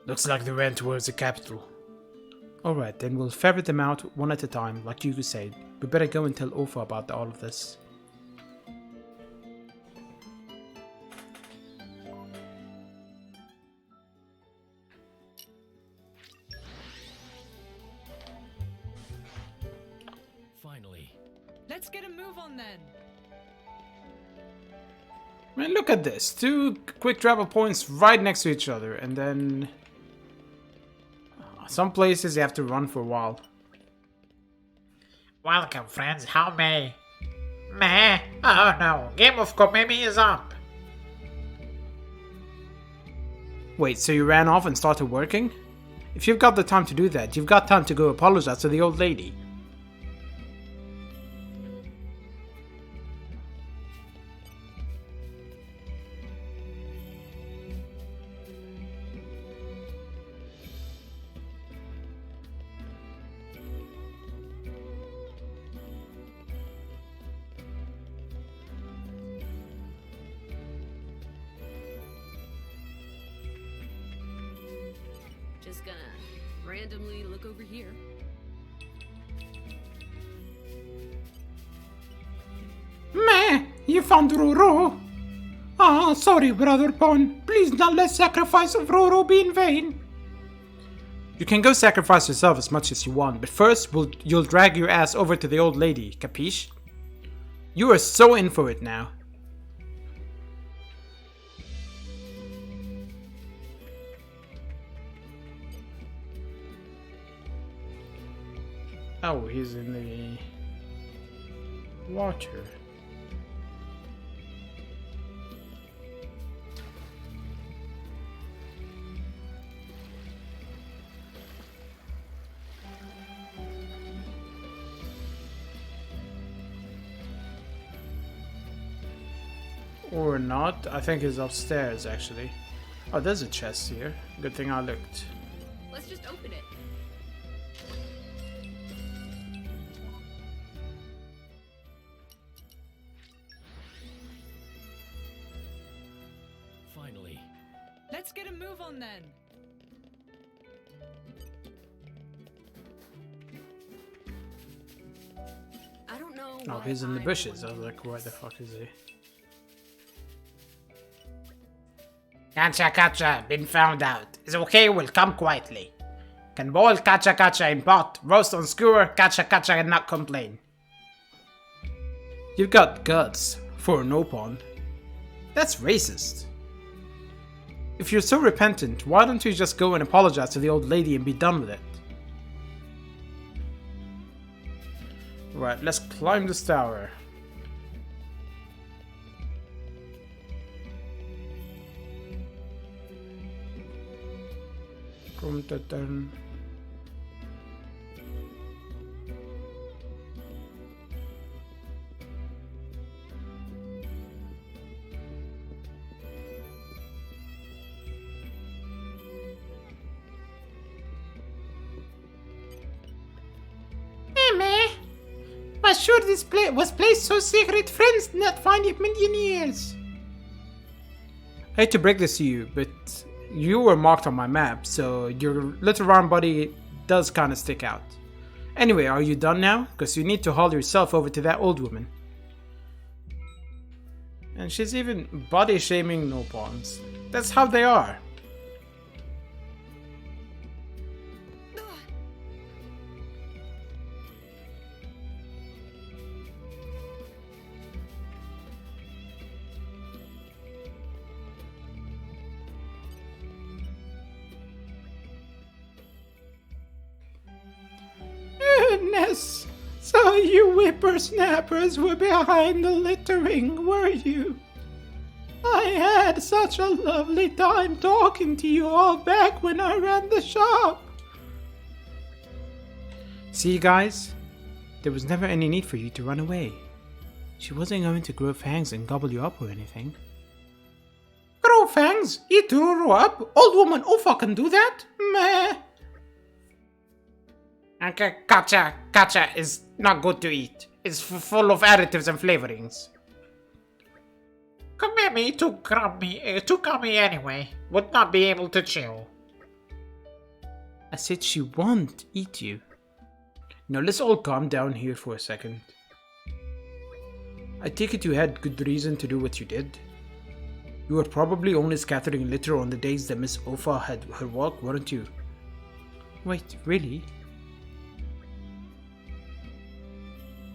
Speaker 1: Looks like they ran towards the capital. Alright, then we'll ferret them out one at a time, like you said. We better go and tell Ofa about all of this.
Speaker 3: Finally.
Speaker 2: Let's get a move on then.
Speaker 1: Man, look at this. 2 quick travel points right next to each other, and then some places you have to run for a while.
Speaker 8: Welcome, friends. How may? Meh. Oh no. Game of Komemi is up.
Speaker 1: Wait, so you ran off and started working? If you've got the time to do that, you've got time to go apologize to the old lady.
Speaker 11: Just gonna randomly look over here.
Speaker 10: Meh, you found Roro? Ah, sorry, Brother Pon. Please not let sacrifice of Roro be in vain.
Speaker 1: You can go sacrifice yourself as much as you want, but first you'll drag your ass over to the old lady, capiche? You are so in for it now. Oh, he's in the water. Or not. I think he's upstairs, actually. Oh, there's a chest here. Good thing I looked.
Speaker 11: Let's just open it.
Speaker 3: Finally.
Speaker 2: Let's get a move on then.
Speaker 11: I don't know.
Speaker 1: Oh,
Speaker 11: why
Speaker 1: he's in the
Speaker 11: I'm
Speaker 1: bushes. I
Speaker 11: one
Speaker 1: was like,
Speaker 11: doing
Speaker 1: where the
Speaker 11: this.
Speaker 1: fuck is he?
Speaker 8: Kacha, been found out. It's okay, we'll come quietly. Can boil kacha in pot, roast on skewer, kacha and not complain.
Speaker 1: You've got guts for an opon. That's racist. If you're so repentant, why don't you just go and apologize to the old lady and be done with it? Right, let's climb this tower.
Speaker 10: sure this was placed so secret friends did not find it million years.
Speaker 1: I hate to break this to you, but you were marked on my map, so your little round body does kind of stick out. Anyway, are you done now? Because you need to haul yourself over to that old woman. And she's even body shaming no pawns. That's how they are.
Speaker 10: Goodness, so you whippersnappers were behind the littering, were you? I had such a lovely time talking to you all back when I ran the shop.
Speaker 1: See, guys? There was never any need for you to run away. She wasn't going to grow fangs and gobble you up or anything.
Speaker 10: Grow fangs? Eat Ruru up? Old woman who fucking do that? Meh.
Speaker 8: Okay, kacha is not good to eat. It's full of additives and flavorings. Kamemi too gummy anyway. Would not be able to chew.
Speaker 1: I said she won't eat you. Now let's all calm down here for a second. I take it you had good reason to do what you did. You were probably only scattering litter on the days that Miss Ofa had her walk, weren't you? Wait, really?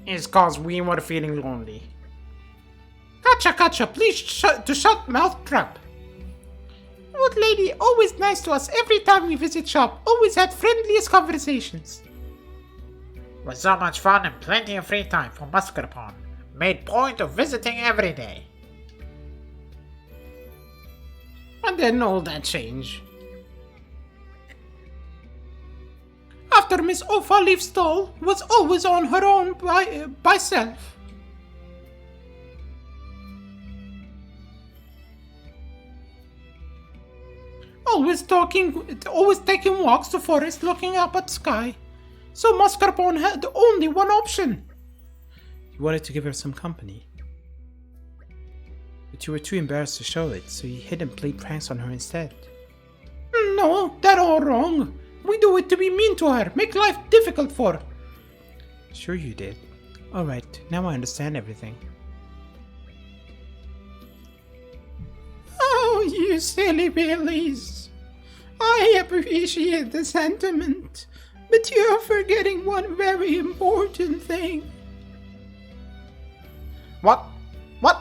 Speaker 8: It's cause we were feeling lonely.
Speaker 10: Kacha, please shut mouth trap. Old lady, always nice to us every time we visit shop. Always had friendliest conversations.
Speaker 8: Was so much fun and plenty of free time for mascarpone. Made point of visiting every day. And then all that changed.
Speaker 10: After Miss Ofa leaves stall, was always on her own by self. Always taking walks to forest looking up at sky. So mascarpone had only one option.
Speaker 1: You wanted to give her some company. But you were too embarrassed to show it, so you hid and played pranks on her instead.
Speaker 10: No, that all wrong. We do it to be mean to her, make life difficult for her.
Speaker 1: Sure you did. Alright, now I understand everything.
Speaker 10: Oh, you silly Billies. I appreciate the sentiment, but you're forgetting one very important thing.
Speaker 8: What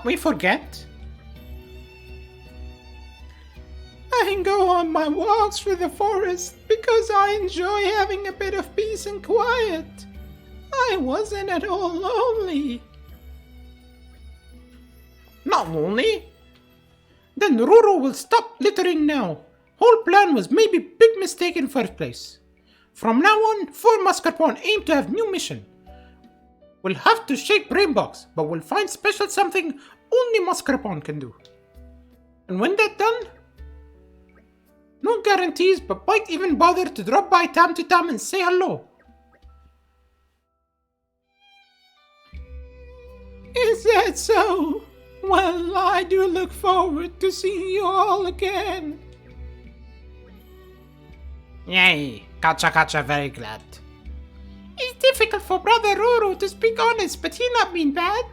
Speaker 8: we forget?
Speaker 10: I go on my walks through the forest because I enjoy having a bit of peace and quiet. I wasn't at all lonely.
Speaker 8: Not lonely?
Speaker 10: Then Ruru will stop littering now. Whole plan was maybe big mistake in first place. From now on, for mascarpone aim to have new mission. We'll have to shake brain box, but we'll find special something only mascarpone can do. And when that's done, no guarantees, but might even bother to drop by time to time and say hello. Is that so? Well, I do look forward to seeing you all again.
Speaker 8: Yay, Kacha, very glad.
Speaker 10: It's difficult for Brother Ruru to speak honest, but he not mean bad.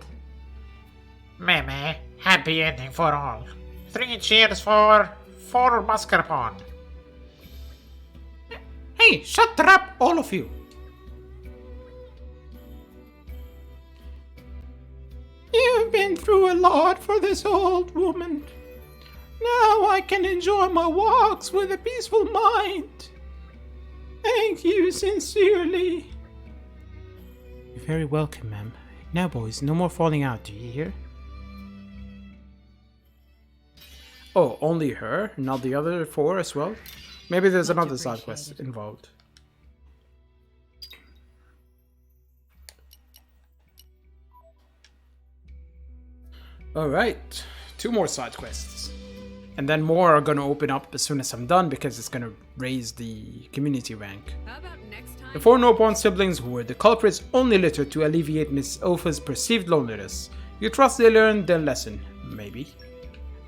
Speaker 8: Meme, happy ending for all. 3 cheers for mascarpone.
Speaker 10: Hey, shut up, all of you. You've been through a lot for this old woman. Now I can enjoy my walks with a peaceful mind. Thank you sincerely.
Speaker 1: You're very welcome, ma'am. Now, boys, no more falling out, do you hear? Oh, only her? Not the other 4 as well? Maybe there's another side quest involved. Alright, 2 more side quests. And then more are gonna open up as soon as I'm done because it's gonna raise the community rank.
Speaker 11: How about next time?
Speaker 1: The four no-born siblings were the culprit's only litter to alleviate Miss Opha's perceived loneliness. You trust they learned their lesson? Maybe.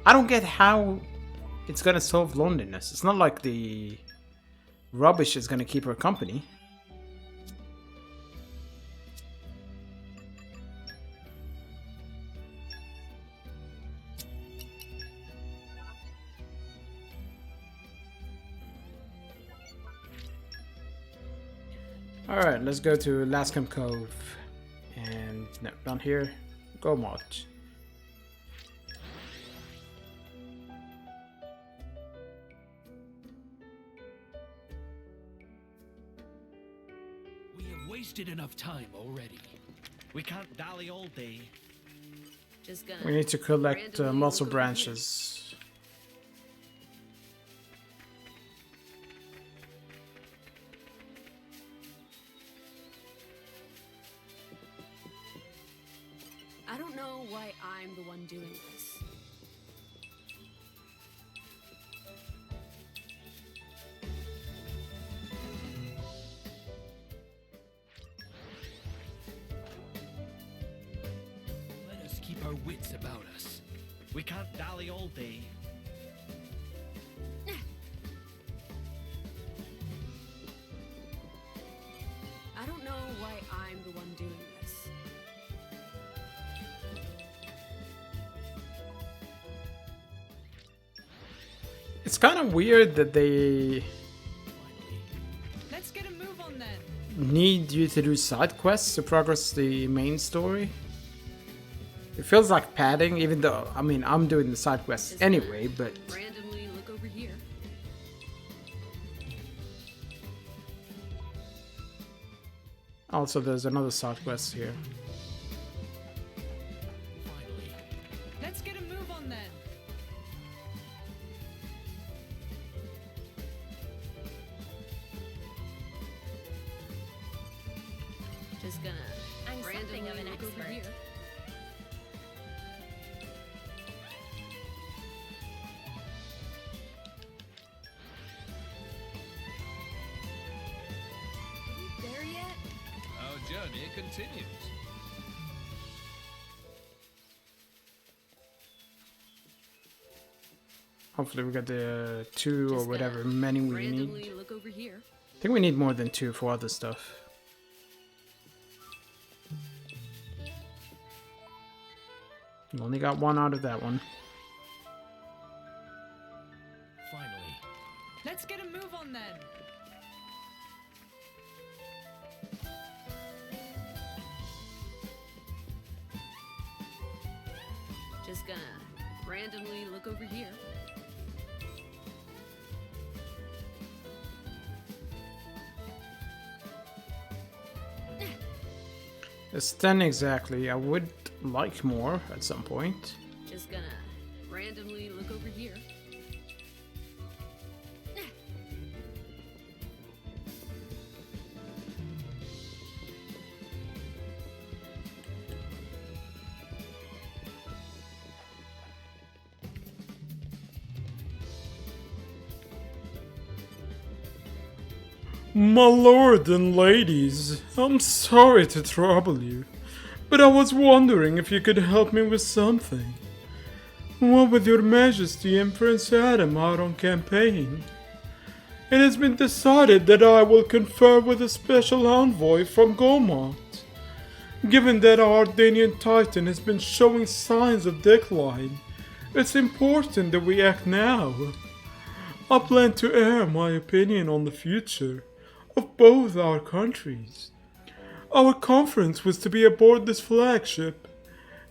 Speaker 1: I don't get how it's gonna solve loneliness. It's not like the rubbish is gonna keep her company. Alright, let's go to Lascombe Cove. And no, down here. Go March.
Speaker 12: We have wasted enough time already. We can't dally all day.
Speaker 11: Just gonna
Speaker 1: We need to collect
Speaker 11: randomly
Speaker 1: muscle
Speaker 11: look over here.
Speaker 1: branches.
Speaker 11: I don't know why I'm the one doing this.
Speaker 12: Let us keep our wits about us. We can't dally all day.
Speaker 11: I don't know why I'm the one doing this.
Speaker 1: It's kind of weird that they
Speaker 2: Let's get a move on then.
Speaker 1: need you to do side quests to progress the main story. It feels like padding, even though, I mean, I'm doing the side quests anyway, but
Speaker 11: Randomly look over here.
Speaker 1: also there's another side quest here.
Speaker 12: Finally.
Speaker 2: Let's get a move on then.
Speaker 11: Just gonna
Speaker 7: I'm something of an
Speaker 11: look over
Speaker 7: expert.
Speaker 11: here. There yet?
Speaker 9: Our journey continues.
Speaker 1: Hopefully we get the two or
Speaker 11: Just
Speaker 1: whatever
Speaker 11: gonna
Speaker 1: many we
Speaker 11: randomly
Speaker 1: need.
Speaker 11: look over here.
Speaker 1: I think we need more than two for other stuff. We only got one out of that one.
Speaker 12: Finally.
Speaker 2: Let's get a move on then.
Speaker 11: Just gonna randomly look over here.
Speaker 1: It's 10 exactly. I would like more at some point.
Speaker 11: Just gonna randomly look over here.
Speaker 10: My lord and ladies, I'm sorry to trouble you, but I was wondering if you could help me with something. What with your majesty and Prince Adam out on campaign? It has been decided that I will confer with a special envoy from Gomart. Given that our Ardanian Titan has been showing signs of decline, it's important that we act now. I plan to air my opinion on the future of both our countries. Our conference was to be aboard this flagship,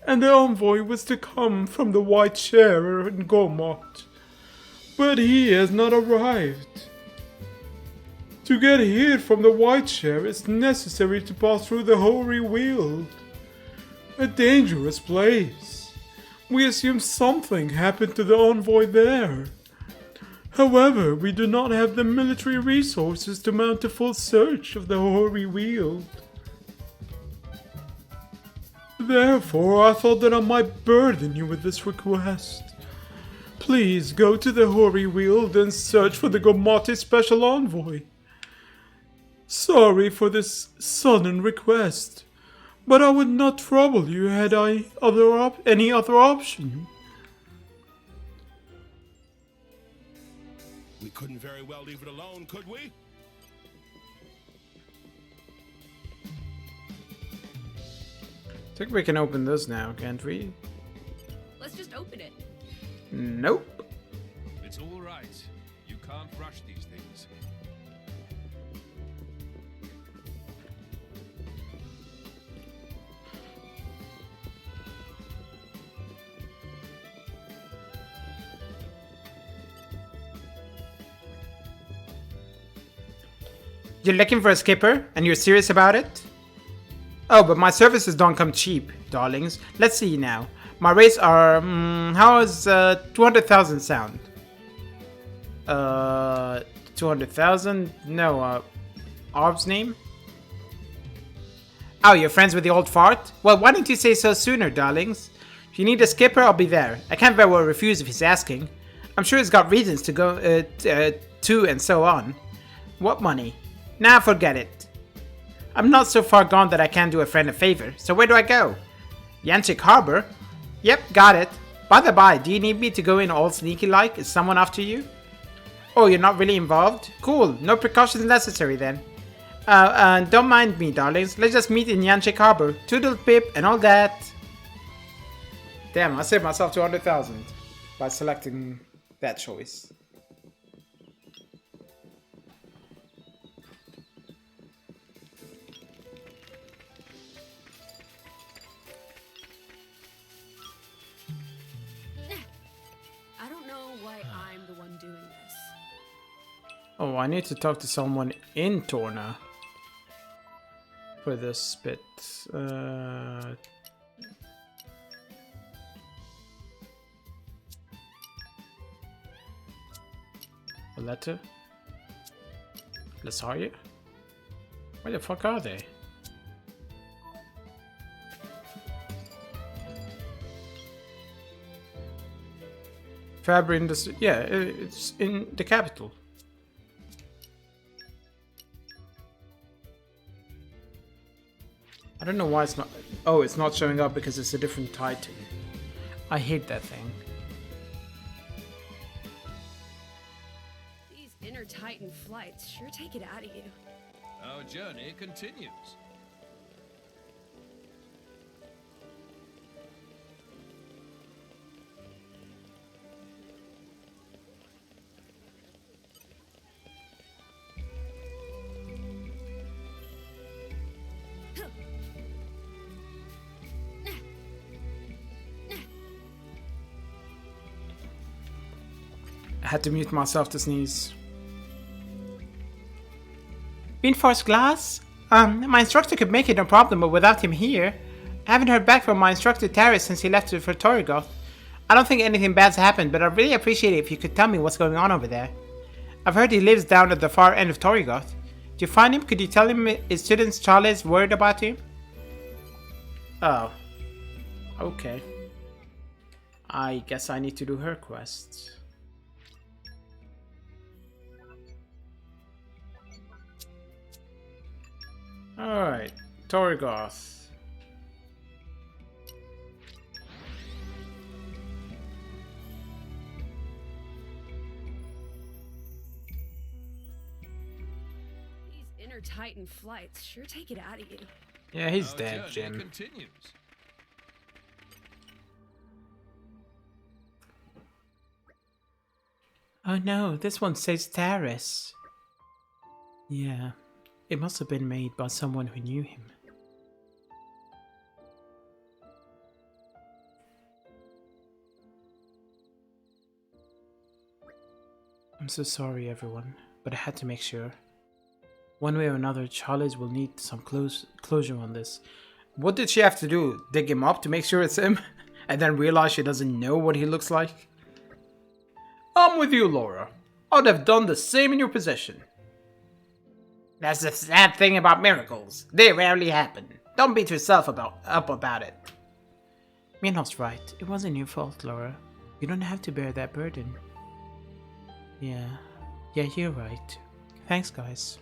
Speaker 10: and the envoy was to come from the White Chair in Gomart. But he has not arrived. To get here from the White Chair, it's necessary to pass through the Hoary Weald. A dangerous place. We assume something happened to the envoy there. However, we do not have the military resources to mount a full search of the Hoary Weald. Therefore, I thought that I might burden you with this request. Please go to the Hoary Wheel, then search for the Gomati Special Envoy. Sorry for this sudden request, but I would not trouble you had I any other option.
Speaker 9: We couldn't very well leave it alone, could we?
Speaker 1: I think we can open this now, can't we?
Speaker 11: Let's just open it.
Speaker 1: Nope.
Speaker 9: It's all right. You can't rush these things.
Speaker 8: You're looking for a skipper, and you're serious about it? Oh, but my services don't come cheap, darlings. Let's see now. My rates are, how is 200,000 sound? 200,000? No, Arb's name? Oh, you're friends with the old fart? Well, why didn't you say so sooner, darlings? If you need a skipper, I'll be there. I can't very well refuse if he's asking. I'm sure he's got reasons to go, to and so on. What money? Nah, forget it. I'm not so far gone that I can't do a friend a favor, so where do I go? Yanchik Harbor? Yep, got it. By the by, do you need me to go in all sneaky like? Is someone after you? Oh, you're not really involved? Cool, no precautions necessary then. Don't mind me, darlings. Let's just meet in Yanchik Harbor. Toodle pip and all that. Damn, I saved myself 200,000 by selecting that choice.
Speaker 11: I don't know why I'm the one doing this.
Speaker 1: Oh, I need to talk to someone in Torna for this bit. A letter? Lasaria? Where the fuck are they? Fabric Industry. Yeah, it's in the capital. I don't know why it's not. Oh, it's not showing up because it's a different title. I hate that thing.
Speaker 11: These inner Titan flights sure take it out of you.
Speaker 9: Our journey continues.
Speaker 1: I had to mute myself to sneeze.
Speaker 8: Reinforced glass? My instructor could make it no problem, but without him here... I haven't heard back from my instructor Taris since he left for Torrigoth. I don't think anything bad's happened, but I'd really appreciate it if you could tell me what's going on over there. I've heard he lives down at the far end of Torrigoth. Do you find him? Could you tell him his students Charlie's worried about him?
Speaker 1: Oh. Okay. I guess I need to do her quest. Alright, Torrigoth.
Speaker 11: These inner Titan flights sure take it out of you.
Speaker 1: Yeah, he's
Speaker 9: Our
Speaker 1: dead,
Speaker 9: journey
Speaker 1: Jim.
Speaker 9: continues.
Speaker 8: Oh no, this one says Taris.
Speaker 1: Yeah, it must have been made by someone who knew him. I'm so sorry, everyone, but I had to make sure. One way or another, Charlie's will need some closure on this. What did she have to do? Dig him up to make sure it's him? And then realize she doesn't know what he looks like? I'm with you, Laura. I'd have done the same in your position.
Speaker 8: That's the sad thing about miracles. They rarely happen. Don't beat yourself up about it.
Speaker 1: Minho's right. It wasn't your fault, Laura.
Speaker 10: You don't have to bear that burden. Yeah, you're right. Thanks, guys.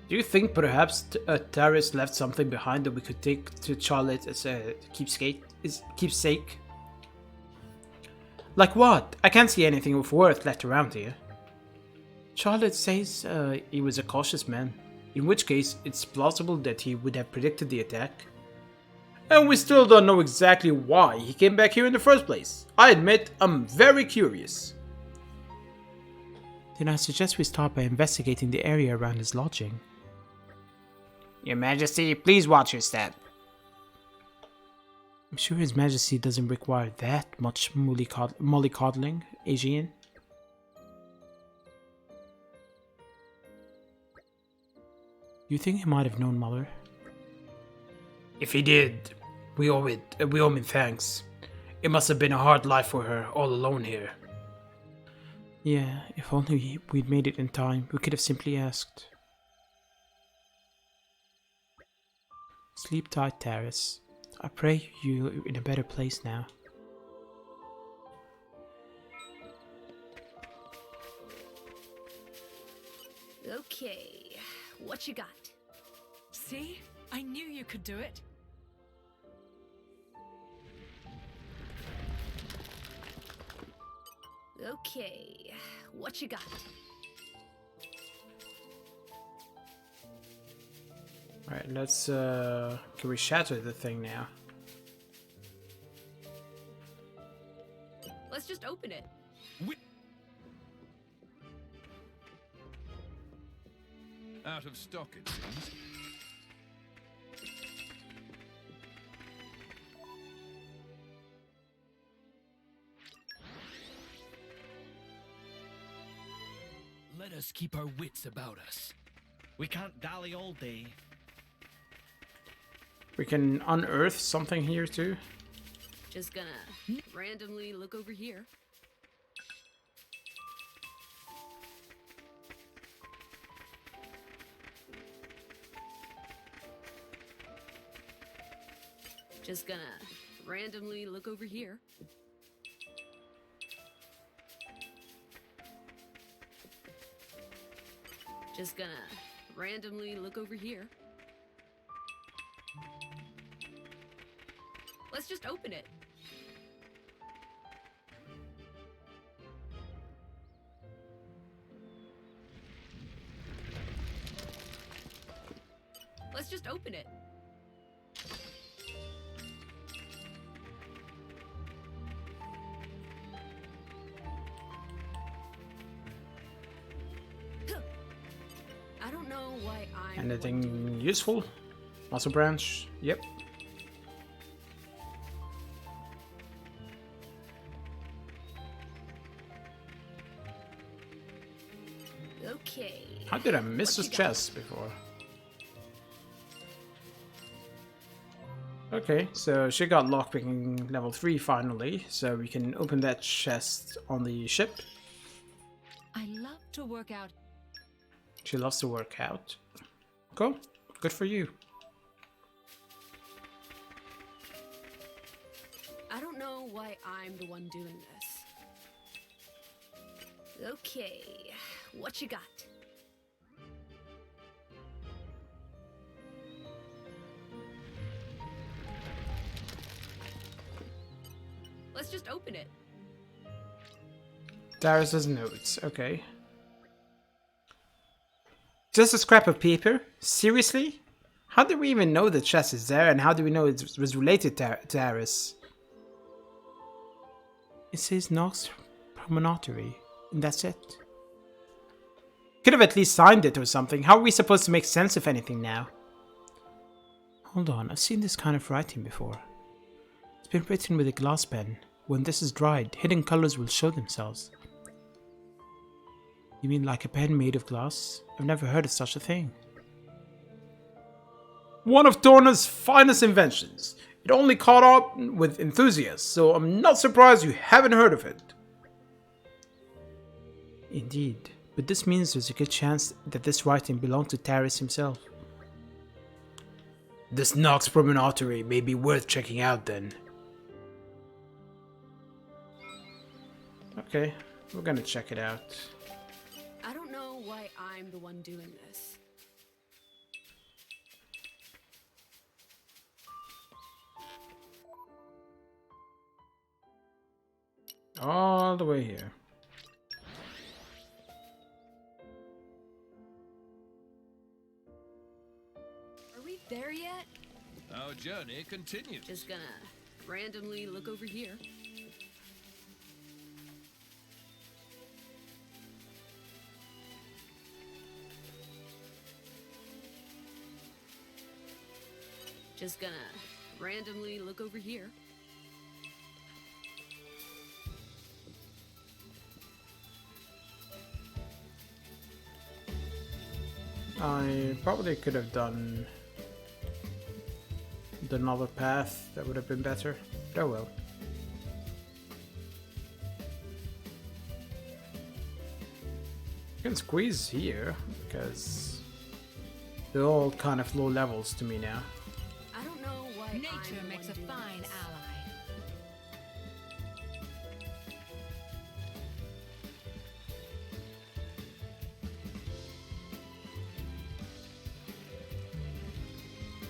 Speaker 1: Do you think perhaps Taris left something behind that we could take to Charlotte as a keepsake? Like what? I can't see anything of worth left around here.
Speaker 10: Charlotte says
Speaker 1: He was a cautious man, in which case it's plausible that he would have predicted the attack. And we still don't know exactly why he came back here in the first place. I admit, I'm very curious.
Speaker 10: Then I suggest we start by investigating the area around his lodging.
Speaker 8: Your Majesty, please watch your step.
Speaker 10: I'm sure His Majesty doesn't require that much mollycoddling, Aegean. You think he might have known Mother?
Speaker 1: If he did, we owe him thanks. It must have been a hard life for her, all alone here.
Speaker 10: Yeah, if only we'd made it in time, we could have simply asked. Sleep tight, Taris. I pray you're in a better place now.
Speaker 11: Okay, what you got?
Speaker 2: See? I knew you could do it.
Speaker 11: Okay, what you got?
Speaker 1: Alright, let's can we shatter the thing now?
Speaker 11: Let's just open it.
Speaker 9: Out of stock, it seems.
Speaker 12: Let us keep our wits about us. We can't dally all day.
Speaker 1: We can unearth something here too.
Speaker 11: Just gonna randomly look over here. Just gonna randomly look over here. Just gonna randomly look over here. Let's just open it. Let's just open it. I don't know why I'm
Speaker 1: Anything useful? Muscle branch? Yep.
Speaker 11: Okay.
Speaker 1: How did I miss this chest before? Okay, so she got lockpicking level 3 finally, so we can open that chest on the ship.
Speaker 7: I love to work out.
Speaker 1: She loves to work out. Cool. Good for you.
Speaker 11: I don't know why I'm the one doing this. Okay, what you got? Let's just open it.
Speaker 1: Darius's notes. Okay. Just a scrap of paper? Seriously? How do we even know the chest is there, and how do we know it was related to Darius?
Speaker 10: It says Nox Promontory, and that's it.
Speaker 1: Could have at least signed it or something. How are we supposed to make sense of anything now?
Speaker 10: Hold on, I've seen this kind of writing before. It's been written with a glass pen. When this is dried, hidden colors will show themselves. You mean like a pen made of glass? I've never heard of such a thing.
Speaker 1: One of Torna's finest inventions. It only caught on with enthusiasts, so I'm not surprised you haven't heard of it.
Speaker 10: Indeed, but this means there's a good chance that this writing belonged to Taris himself.
Speaker 1: This Nox Promontory may be worth checking out then. Okay, we're gonna check it out.
Speaker 11: I don't know why I'm the one doing this.
Speaker 1: All the way here.
Speaker 11: Are we there yet?
Speaker 9: Our journey continues.
Speaker 11: Just gonna randomly look over here. Just gonna randomly look over here.
Speaker 1: I probably could have done another path that would have been better, but oh well. I can squeeze here because they're all kind of low levels to me now.
Speaker 11: I don't know why
Speaker 7: Nature makes a fine ally.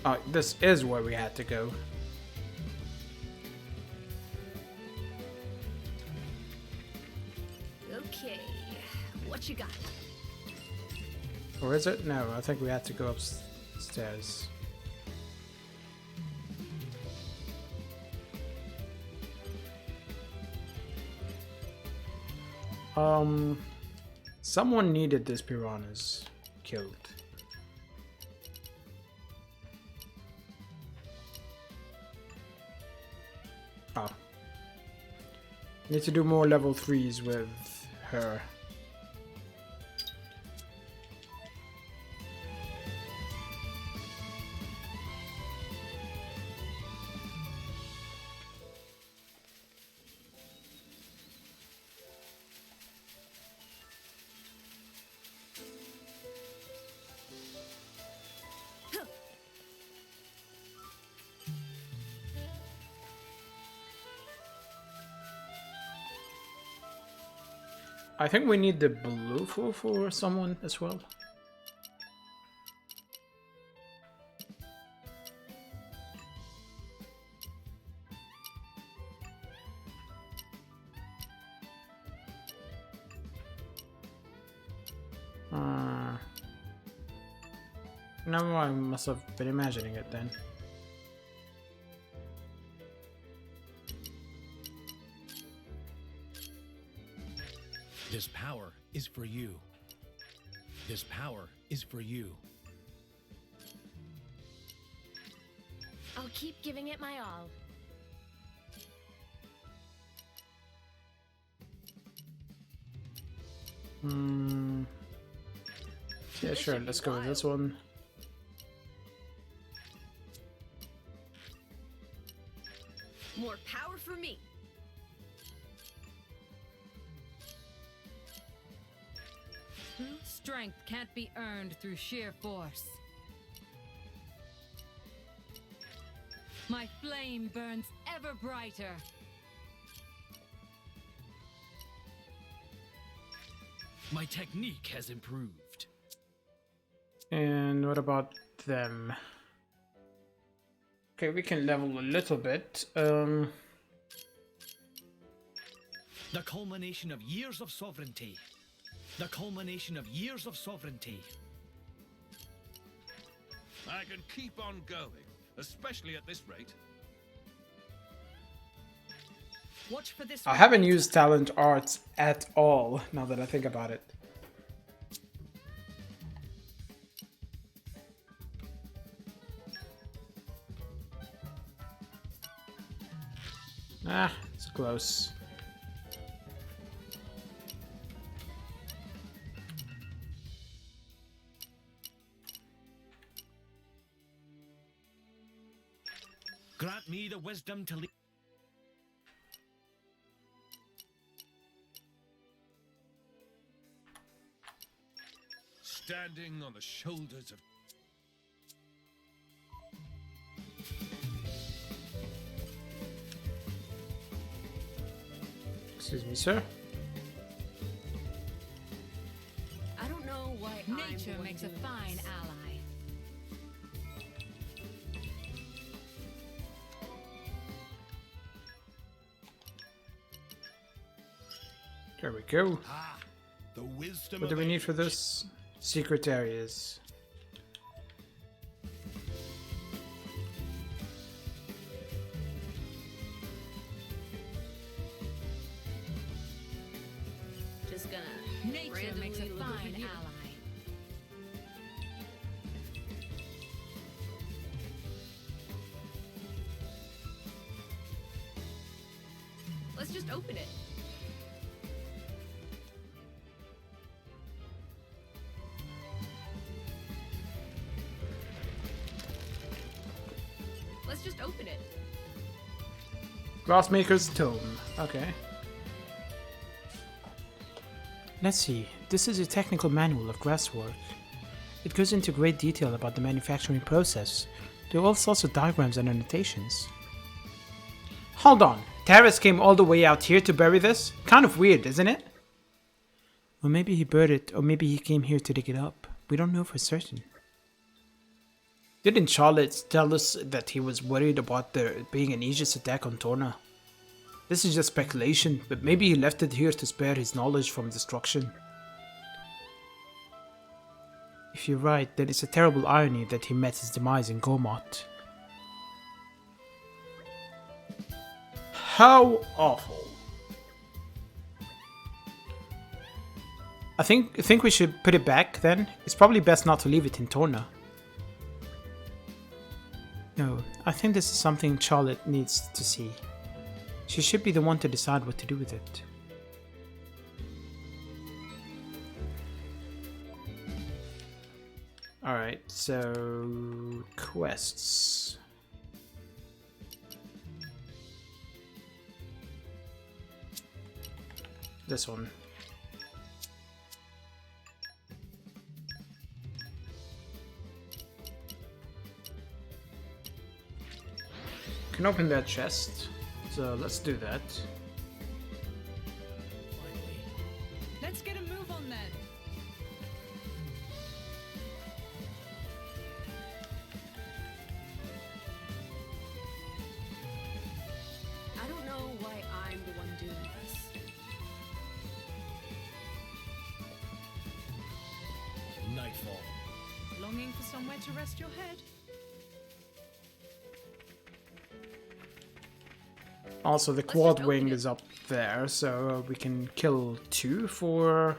Speaker 1: Oh, this is where we had to go.
Speaker 11: Okay, what you got?
Speaker 1: Or is it? No, I think we had to go upstairs. Someone needed these piranhas killed. Oh. Need to do more level 3s with her. I think we need the blue for someone as well. No, I must have been imagining it then.
Speaker 3: This power is for you. This power is for you.
Speaker 13: I'll keep giving it my all.
Speaker 1: Yeah, sure, let's go with this one.
Speaker 11: More power for me.
Speaker 7: Strength can't be earned through sheer force. My flame burns ever brighter.
Speaker 12: My technique has improved.
Speaker 1: And what about them? Okay, we can level a little bit.
Speaker 12: The culmination of years of sovereignty. The culmination of years of sovereignty.
Speaker 9: I can keep on going, especially at this rate.
Speaker 12: Watch for this.
Speaker 1: I haven't used talent arts at all, now that I think about it. Ah, it's close.
Speaker 12: Grant me the wisdom to lead.
Speaker 9: Standing on the shoulders of...
Speaker 1: Excuse me, sir.
Speaker 11: why
Speaker 7: Nature makes a fine ally.
Speaker 1: There we go.
Speaker 9: The wisdom
Speaker 1: What do
Speaker 9: of
Speaker 1: we need for
Speaker 9: age.
Speaker 1: this? Secret areas.
Speaker 11: Just gonna
Speaker 7: Nature makes a
Speaker 11: randomly look over
Speaker 7: fine
Speaker 11: here.
Speaker 7: ally.
Speaker 11: Let's just open it. Let's just open it.
Speaker 1: Glassmaker's Tome. Okay.
Speaker 10: Let's see, this is a technical manual of glasswork. It goes into great detail about the manufacturing process. There are all sorts of diagrams and annotations.
Speaker 1: Hold on. Taris came all the way out here to bury this? Kind of weird, isn't it?
Speaker 10: Well, maybe he buried it, or maybe he came here to dig it up. We don't know for certain.
Speaker 1: Didn't Charlotte tell us that he was worried about there being an Aegis attack on Torna? This is just speculation, but maybe he left it here to spare his knowledge from destruction.
Speaker 10: If you're right, then it's a terrible irony that he met his demise in Gormott.
Speaker 1: How awful. I think we should put it back then. It's probably best not to leave it in Torna.
Speaker 10: No, I think this is something Charlotte needs to see. She should be the one to decide what to do with it.
Speaker 1: Alright, so quests. This one. Can open that chest, so let's do that.
Speaker 2: Let's get a move on then.
Speaker 11: I don't know why I'm the one doing this.
Speaker 3: Nightfall.
Speaker 2: Longing for somewhere to rest your head?
Speaker 1: Also, the quad wing is up there, so we can kill 2 for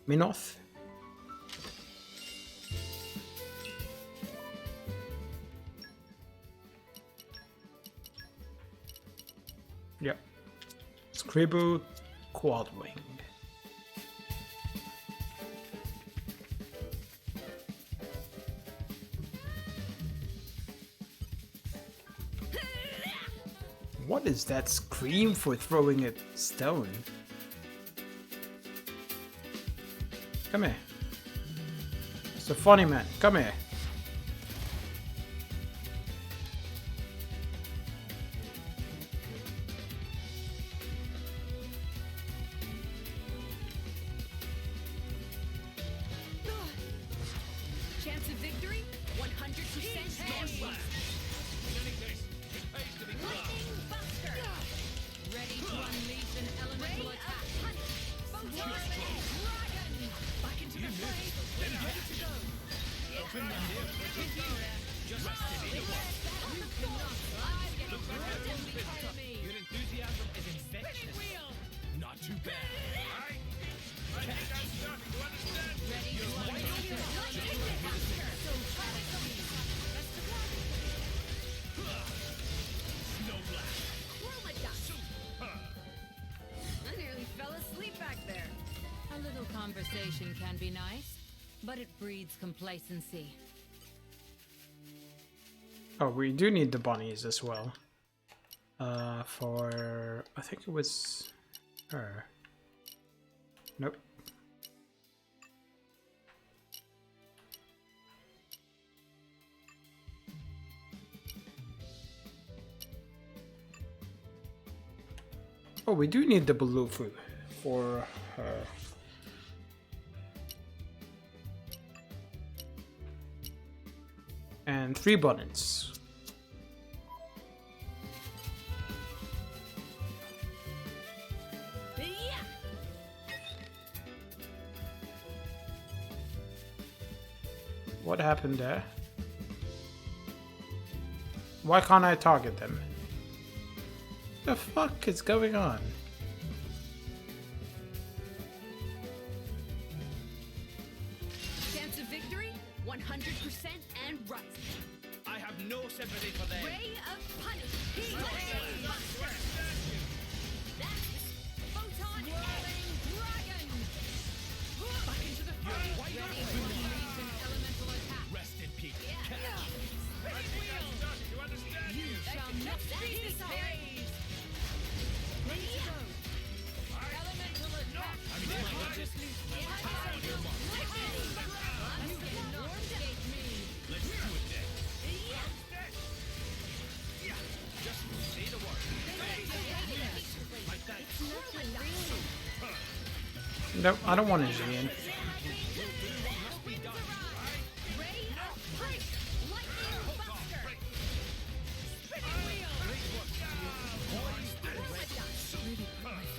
Speaker 1: Minoth. Yep. Scribble quad wing. What is that scream for throwing a stone? Come here. It's a funny man. Come here.
Speaker 11: Chance of victory? 100% Lightning Buster!
Speaker 7: Ready to unleash an elemental attack.
Speaker 11: Back into the fray. Ready to go.
Speaker 9: Open the door. Just
Speaker 11: You cannot fly.
Speaker 12: Your enthusiasm is infectious.
Speaker 3: Not too bad.
Speaker 7: Ready to unleash an elemental attack.
Speaker 11: I nearly fell asleep back there.
Speaker 7: A little conversation can be nice, but it breeds complacency.
Speaker 1: Oh, we do need the bunnies as well. For... I think it was her. Nope. Oh, we do need the Balufu for her. And 3 buttons. What happened there? Why can't I target them? The fuck is going on?
Speaker 11: Chance of victory, 100% and rising.
Speaker 12: I have no sympathy for them.
Speaker 11: Ray of punish. Photon Whirling Dragon. Back into the fray. Ready for an elemental attack.
Speaker 12: Rest in peace.
Speaker 11: Spinning wheel. You shall not be disgraced. Ready to go. Elemental attack.
Speaker 12: Let's do it then. Just say the word. Like that.
Speaker 1: No, I don't want to G in.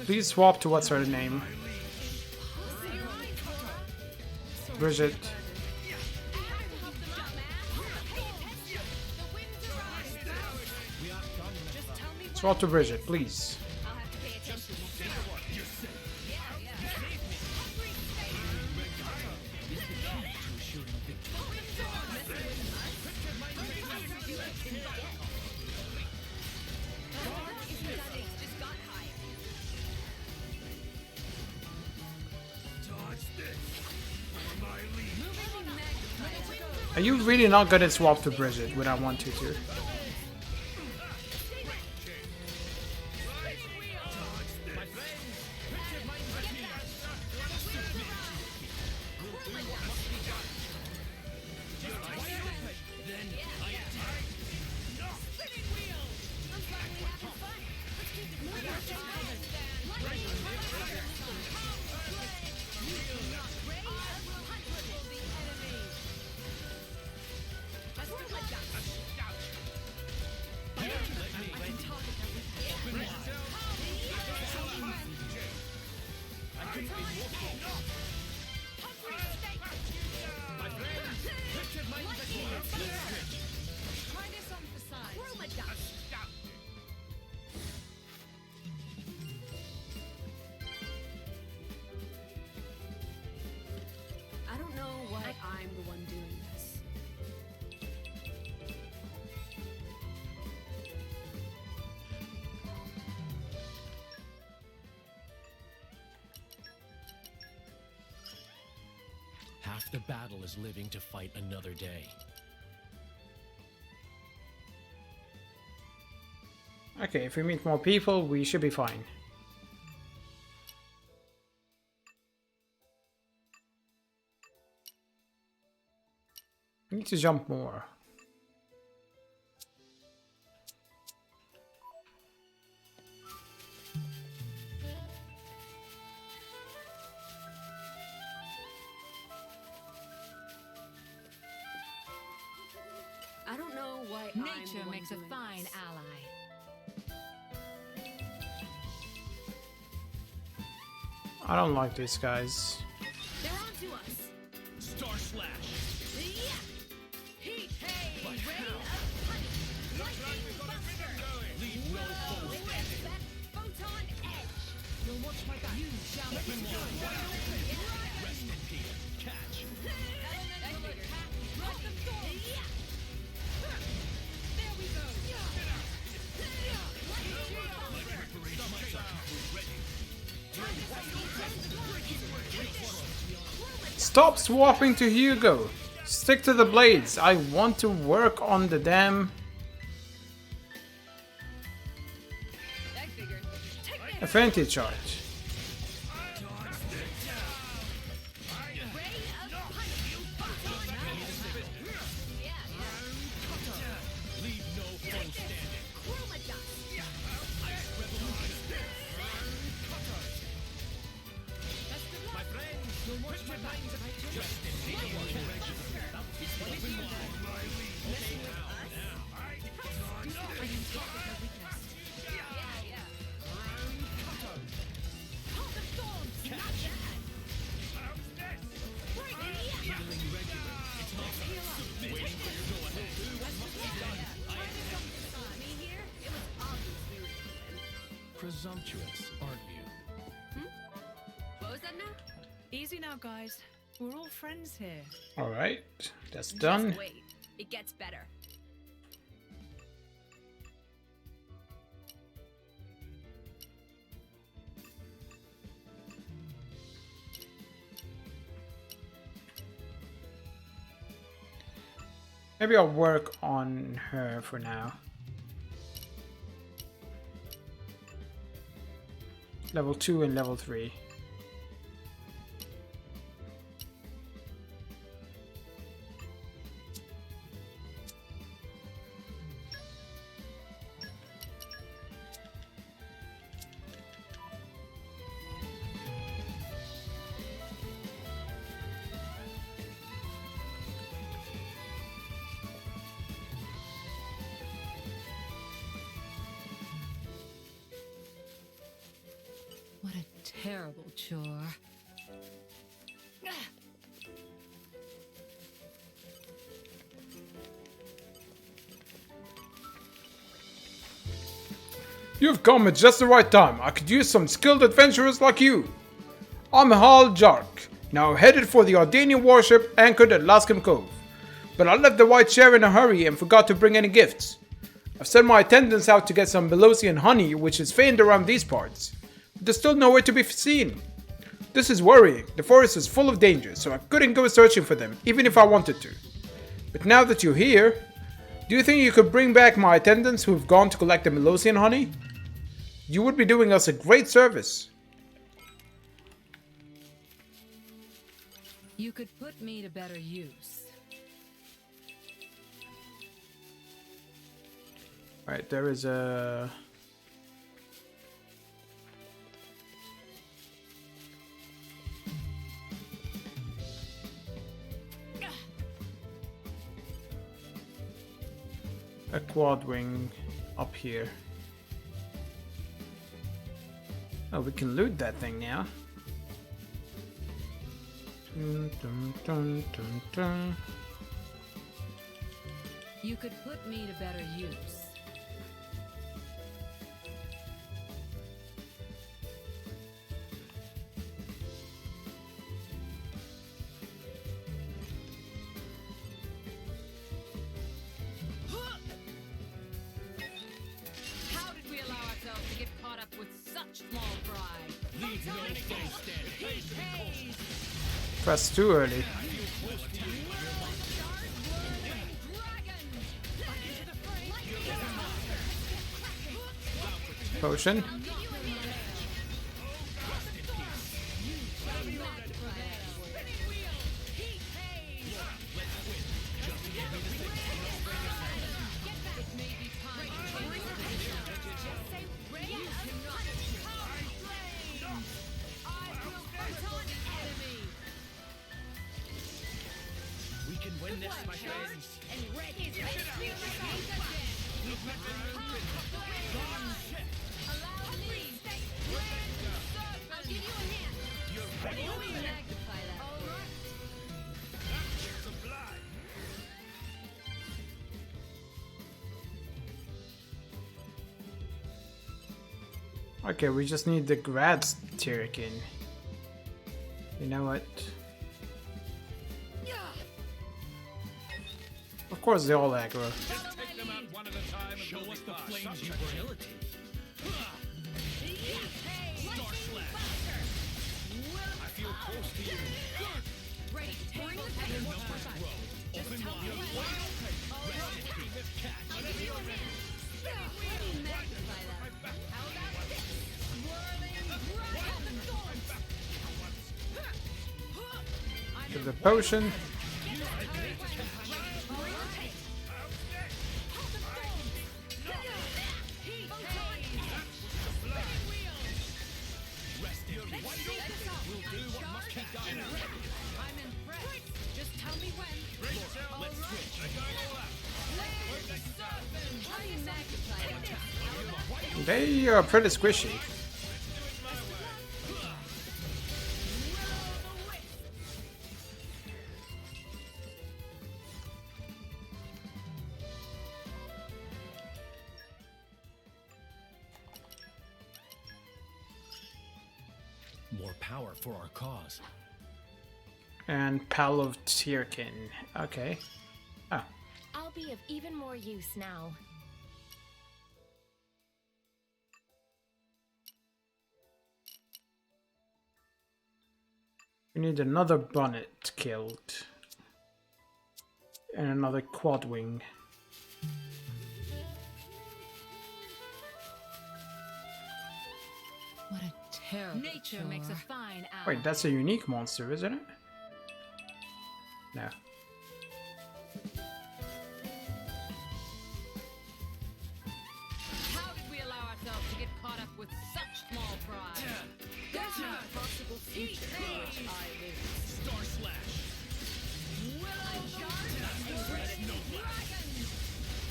Speaker 1: Please swap to what's her name? Bridget. Swap to Bridget, please. Are you really not gonna swap to Bridget when I want to?
Speaker 11: I don't know why I'm the one doing this.
Speaker 3: Half the battle is living to fight another day.
Speaker 1: Okay, if we meet more people, we should be fine. I need to jump more.
Speaker 11: I don't know why I'm the
Speaker 7: Nature
Speaker 11: one
Speaker 7: makes a
Speaker 11: doing
Speaker 7: fine
Speaker 11: this.
Speaker 7: ally.
Speaker 1: I don't like these guys.
Speaker 11: They're on to us.
Speaker 12: Star Slash.
Speaker 11: Heat, hey, ray of punish. Lightning buster.
Speaker 12: Leave no foe standing.
Speaker 11: Photon edge.
Speaker 12: You'll watch my back.
Speaker 11: You shall not be disgraced.
Speaker 12: Rest in peace. Catch.
Speaker 11: Elemental attack. Drop the thorn. There we go.
Speaker 1: Stop swapping to Hugo. Stick to the blades. I want to work on the damn affinity chart.
Speaker 12: Leave no foe standing. My friends, you'll watch my back. Just in peace. Open wide.
Speaker 3: tumultuous, aren't you?
Speaker 13: What was that now?
Speaker 2: Easy now, guys. We're all friends here.
Speaker 1: Alright, that's done.
Speaker 13: Just wait. It gets better.
Speaker 1: Maybe I'll work on her for now. Level 2 and level 3.
Speaker 7: What a terrible chore.
Speaker 1: You've come at just the right time. I could use some skilled adventurers like you. I'm Hal Jark, now headed for the Ardanian warship anchored at Lascum Cove. But I left the White Chair in a hurry and forgot to bring any gifts. I've sent my attendants out to get some Belosian honey, which is famed around these parts. But there's still nowhere to be seen. This is worrying. The forest is full of dangers, so I couldn't go searching for them, even if I wanted to. But now that you're here, do you think you could bring back my attendants who've gone to collect the Belosian honey? You would be doing us a great service.
Speaker 7: You could put me to better use.
Speaker 1: Right, there is a... a quad wing up here. Oh, we can loot that thing now. Dun, dun, dun, dun, dun.
Speaker 7: You could put me to better use.
Speaker 11: How did we allow ourselves to get caught up with such small pride?
Speaker 12: Leave no foe standing.
Speaker 1: Press too early. Potion.
Speaker 12: We can win this, my friends.
Speaker 11: I'll give you a hand.
Speaker 12: You're ready.
Speaker 11: Magnify that. All right.
Speaker 1: Okay, we just need the Grads Tirikin. You know what? Of course they all aggro.
Speaker 9: Take them out one at a time and
Speaker 12: Show
Speaker 9: we'll
Speaker 12: us
Speaker 9: be
Speaker 12: the
Speaker 9: fine.
Speaker 12: flames you
Speaker 9: Subject.
Speaker 12: bring. Star Slash. I feel close to you.
Speaker 11: Ready. Bring the pain.
Speaker 12: Open wide. Rest in peace. Catch.
Speaker 11: I'll give you a hand. Magnify that. How about this? Whirling dragon.
Speaker 1: Give the potion.
Speaker 11: I'm impressed. Just tell me when. All right. How do you magnify that?
Speaker 1: They are pretty squishy.
Speaker 3: more power for our cause.
Speaker 1: And Pal of Tierkin. Okay. Oh.
Speaker 13: I'll be of even more use now.
Speaker 1: We need another bonnet killed. And another quad wing.
Speaker 7: What a terrible Nature makes a fine ally.
Speaker 1: Wait, that's a unique monster, isn't it? No.
Speaker 7: How did we allow ourselves to get caught up with such small pride? There's no possible future for which I live.
Speaker 9: Star Slash.
Speaker 7: Willow charge and red no dragon.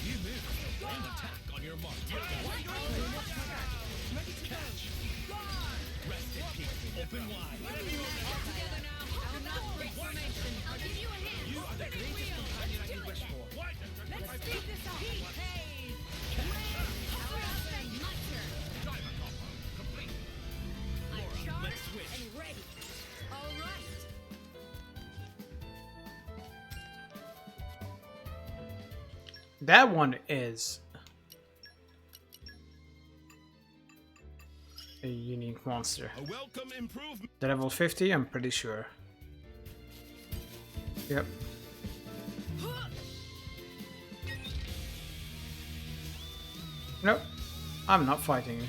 Speaker 3: You move. And attack on your mark.
Speaker 9: Ready to catch. Rest in peace. Open wide.
Speaker 7: All together now. I will not break formation. I'll give you a hand.
Speaker 9: You are the greatest companion I can wish for. What?
Speaker 7: Let's speed this up. Hey.
Speaker 9: Complete.
Speaker 7: I'm
Speaker 9: Laura,
Speaker 7: charged
Speaker 9: let's switch.
Speaker 7: and ready. All right.
Speaker 1: That one is a unique monster.
Speaker 9: A welcome improvement.
Speaker 1: The level 50, I'm pretty sure. Yep. Nope. I'm not fighting you.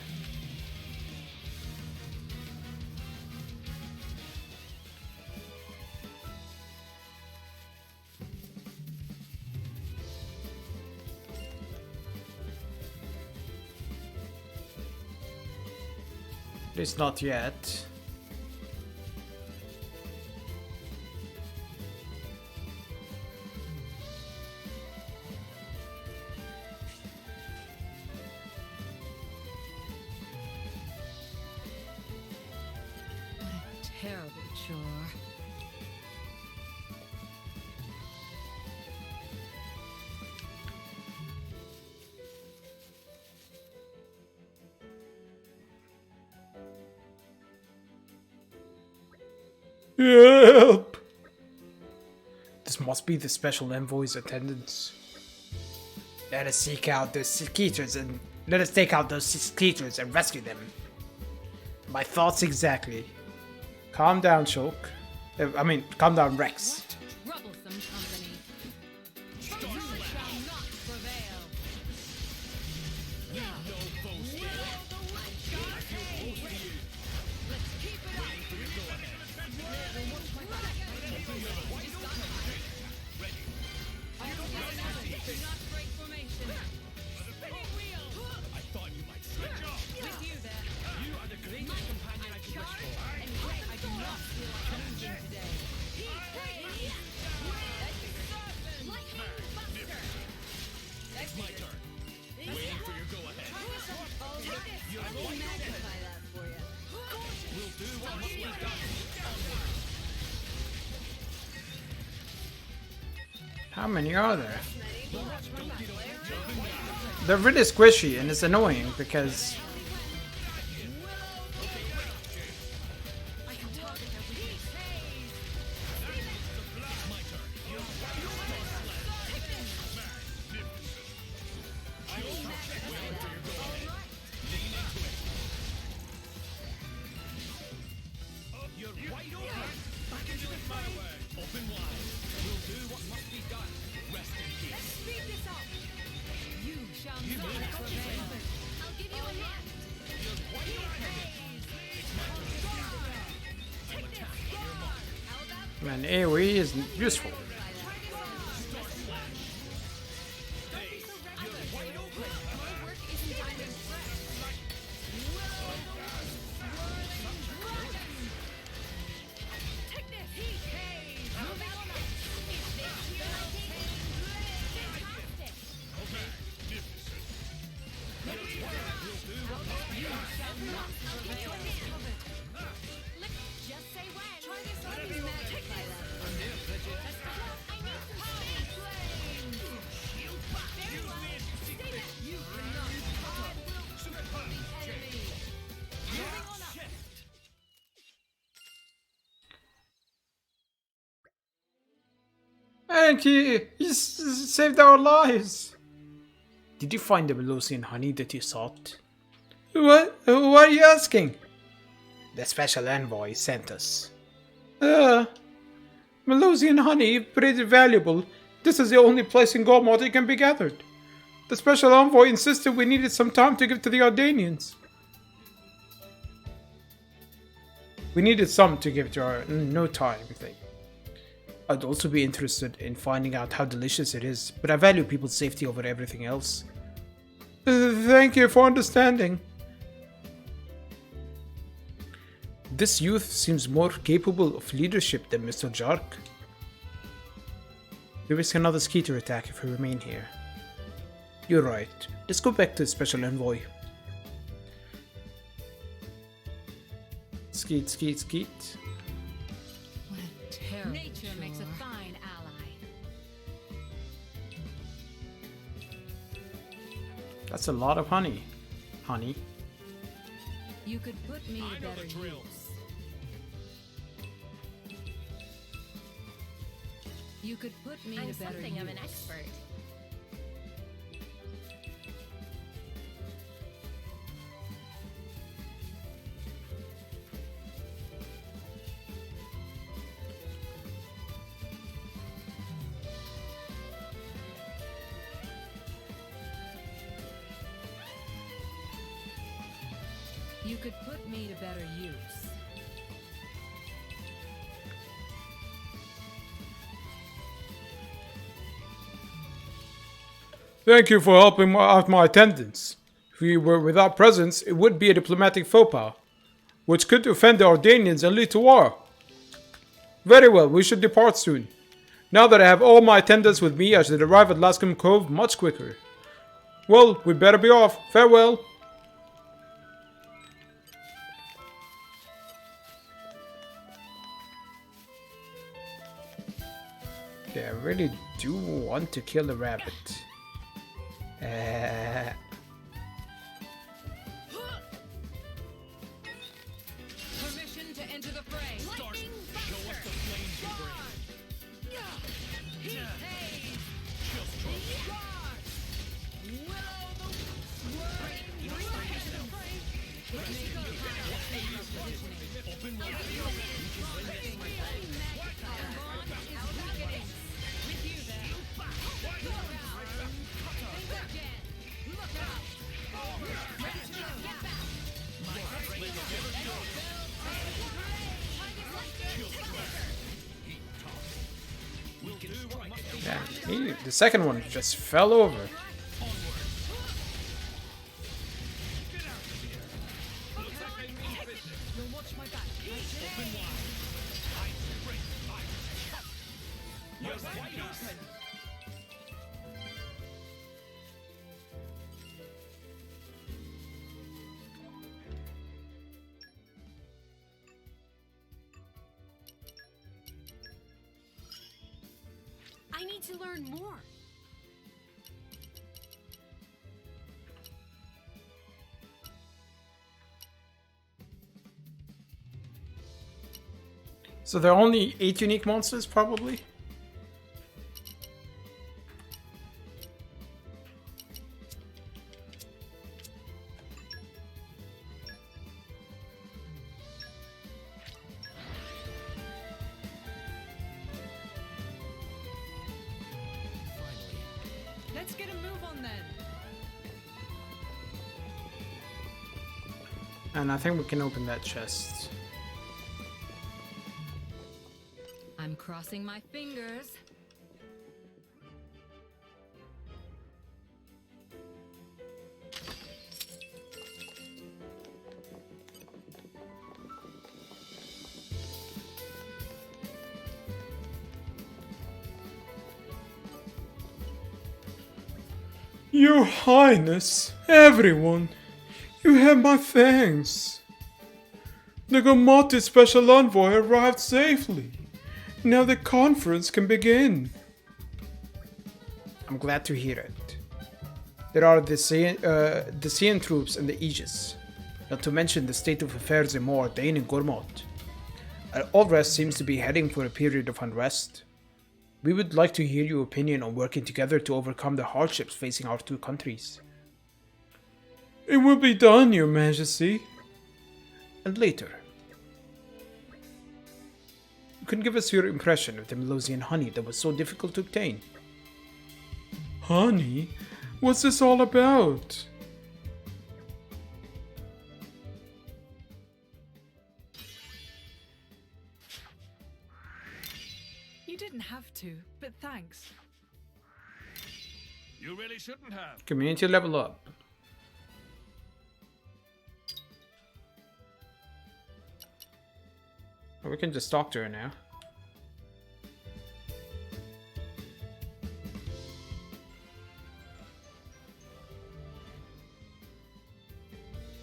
Speaker 1: At least not yet.
Speaker 7: What a terrible chore.
Speaker 1: Help! This must be the special envoy's attendants. Let us seek out those Skeeters and let us take out those Skeeters and rescue them. My thoughts exactly. Calm down, Shulk. Calm down, Rex.
Speaker 7: Troublesome company. Shall not prevail. Let's keep it up. Do not break formation.
Speaker 9: I thought you might switch off.
Speaker 7: With you there.
Speaker 9: You are the greatest companion I can wish for.
Speaker 7: And wait, I do not feel like changing today.
Speaker 9: It's my turn. Waiting for your go-ahead.
Speaker 7: Let me magnify that for you.
Speaker 9: We'll do what must be done.
Speaker 1: How many are there? They're really squishy and it's annoying because
Speaker 9: You're wide open. Back into the firework. Open wide. We'll do what must be done. Rest in peace.
Speaker 7: Speed this up. You shall not prevail. I'll give you a hand.
Speaker 9: You're wide open. It's my turn. I'll attack on your mark.
Speaker 1: man, AoE is useful.
Speaker 7: Just say when. Try this on. Let me magnify that.
Speaker 10: And he saved our lives.
Speaker 1: Did you find the Melosian honey that you sought?
Speaker 10: What are you asking?
Speaker 1: The special envoy sent us.
Speaker 10: Melosian honey, pretty valuable. This is the only place in Gormott it can be gathered. The special envoy insisted we needed some time to give to the Ardanians.
Speaker 1: We needed some to give to our no time thing. I'd also be interested in finding out how delicious it is, but I value people's safety over everything else.
Speaker 10: Thank you for understanding.
Speaker 1: This youth seems more capable of leadership than Mr. Jark. We risk another Skeeter attack if we remain here. You're right. Let's go back to the special envoy. Skeet, skeet, skeet.
Speaker 7: What a terrible Nature makes a fine ally.
Speaker 1: That's a lot of honey. Honey.
Speaker 7: You could put me to better use. You could put me
Speaker 13: I'm
Speaker 7: to better
Speaker 13: something
Speaker 7: use.
Speaker 13: of an expert.
Speaker 7: You could put me to better use.
Speaker 10: Thank you for helping out my attendants. If we were without presence, it would be a diplomatic faux pas, which could offend the Ardanians and lead to war. Very well, we should depart soon. Now that I have all my attendants with me, I should arrive at Lascombe Cove much quicker. Well, we'd better be off. Farewell.
Speaker 1: Okay, I really do want to kill the rabbit.
Speaker 7: Permission to enter the fray.
Speaker 9: Start. Show us the flames you bring. Open wide.
Speaker 1: Yeah, the second one just fell over.
Speaker 13: I need to learn more.
Speaker 1: So there are only 8 unique monsters, probably?
Speaker 2: Let's get a move on then.
Speaker 1: And I think we can open that chest.
Speaker 7: I'm crossing my fingers.
Speaker 10: Your Highness, everyone, you have my thanks. The Gormati Special Envoy arrived safely. Now the conference can begin.
Speaker 1: I'm glad to hear it. There are the Cian troops and the Aegis, not to mention the state of affairs in Moordain and Gormott. All rest seems to be heading for a period of unrest. We would like to hear your opinion on working together to overcome the hardships facing our two countries. It will be done, Your Majesty. And later, you can give us your impression of the Melosian honey that was so difficult to obtain. Honey? What's this all about?
Speaker 2: You didn't have to, but thanks.
Speaker 9: You really shouldn't have.
Speaker 1: Community level up. Or we can just talk to her now.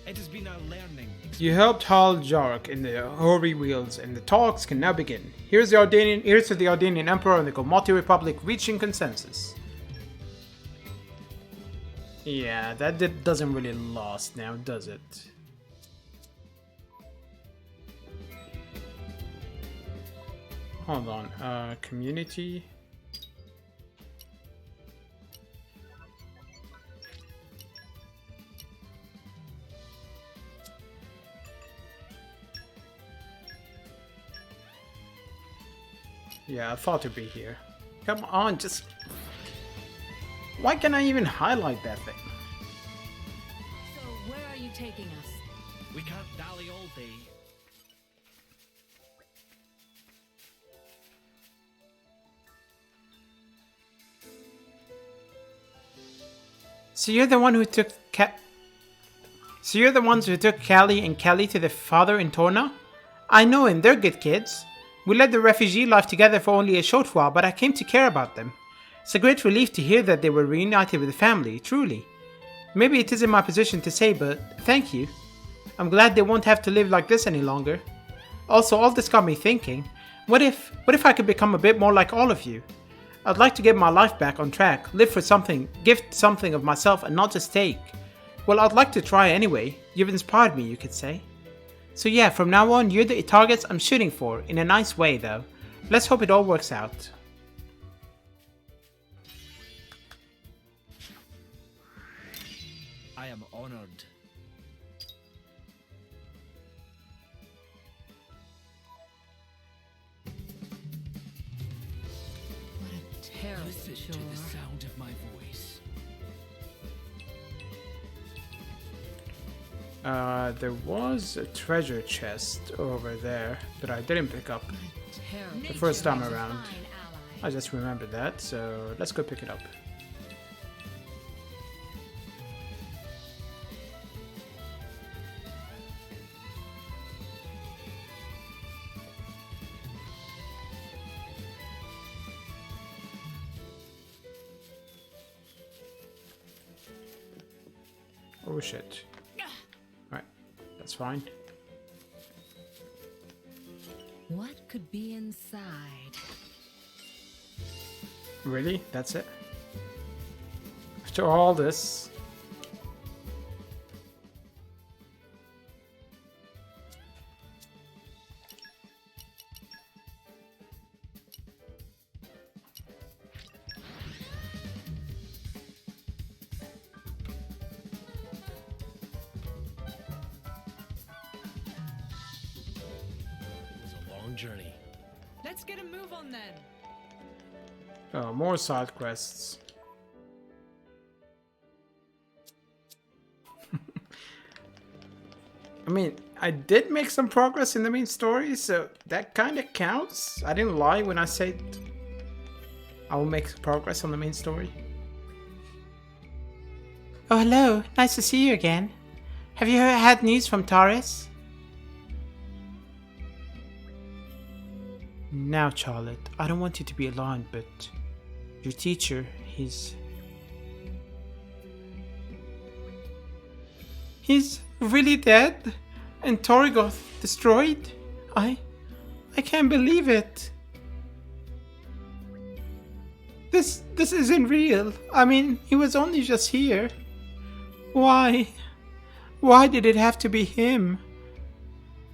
Speaker 12: It has been a learning experience.
Speaker 1: You helped Hal Jark in the Hoary Wheels, and the talks can now begin. Here's to the Ardanian Emperor and the Gomati Republic reaching consensus. Yeah, that doesn't really last now, does it? Hold on, community. Yeah, I thought it'd be here. Come on, just... Why can't I even highlight that thing?
Speaker 7: So, where are you taking us?
Speaker 12: We can't dally all day.
Speaker 10: So you're the one who took So you're the ones who took Callie and Kelly to the father in Torna? I know him, they're good kids. We led the refugee life together for only a short while, but I came to care about them. It's a great relief to hear that they were reunited with the family, truly. Maybe it isn't my position to say, but thank you. I'm glad they won't have to live like this any longer. Also, all this got me thinking, what if I could become a bit more like all of you? I'd like to get my life back on track, live for something, give something of myself and not just take. Well, I'd like to try anyway. You've inspired me, you could say. So yeah, from now on, you're the targets I'm shooting for, in a nice way though. Let's hope it all works out.
Speaker 12: I am honored.
Speaker 7: What a terrible
Speaker 12: Listen
Speaker 7: chore.
Speaker 12: to the sound of my voice.
Speaker 1: There was a treasure chest over there that I didn't pick up
Speaker 7: Terrible.
Speaker 1: the first time
Speaker 7: Nature is a
Speaker 1: around.
Speaker 7: fine ally.
Speaker 1: I just remembered that, so let's go pick it up. Oh shit. Alright, that's fine.
Speaker 7: What could be inside?
Speaker 1: Really? That's it? After all this...
Speaker 3: It was a long journey.
Speaker 2: Let's get a move on then.
Speaker 1: Oh, more side quests. I mean, I did make some progress in the main story, so that kind of counts. I didn't lie when I said I will make progress on the main story.
Speaker 10: Oh hello, nice to see you again. Have you had news from Taurus? Now Charlotte, I don't want you to be alarmed, but your teacher, he's really dead? And Torgoth destroyed? I can't believe it. This isn't real. I mean, he was only just here. Why? Why did it have to be him?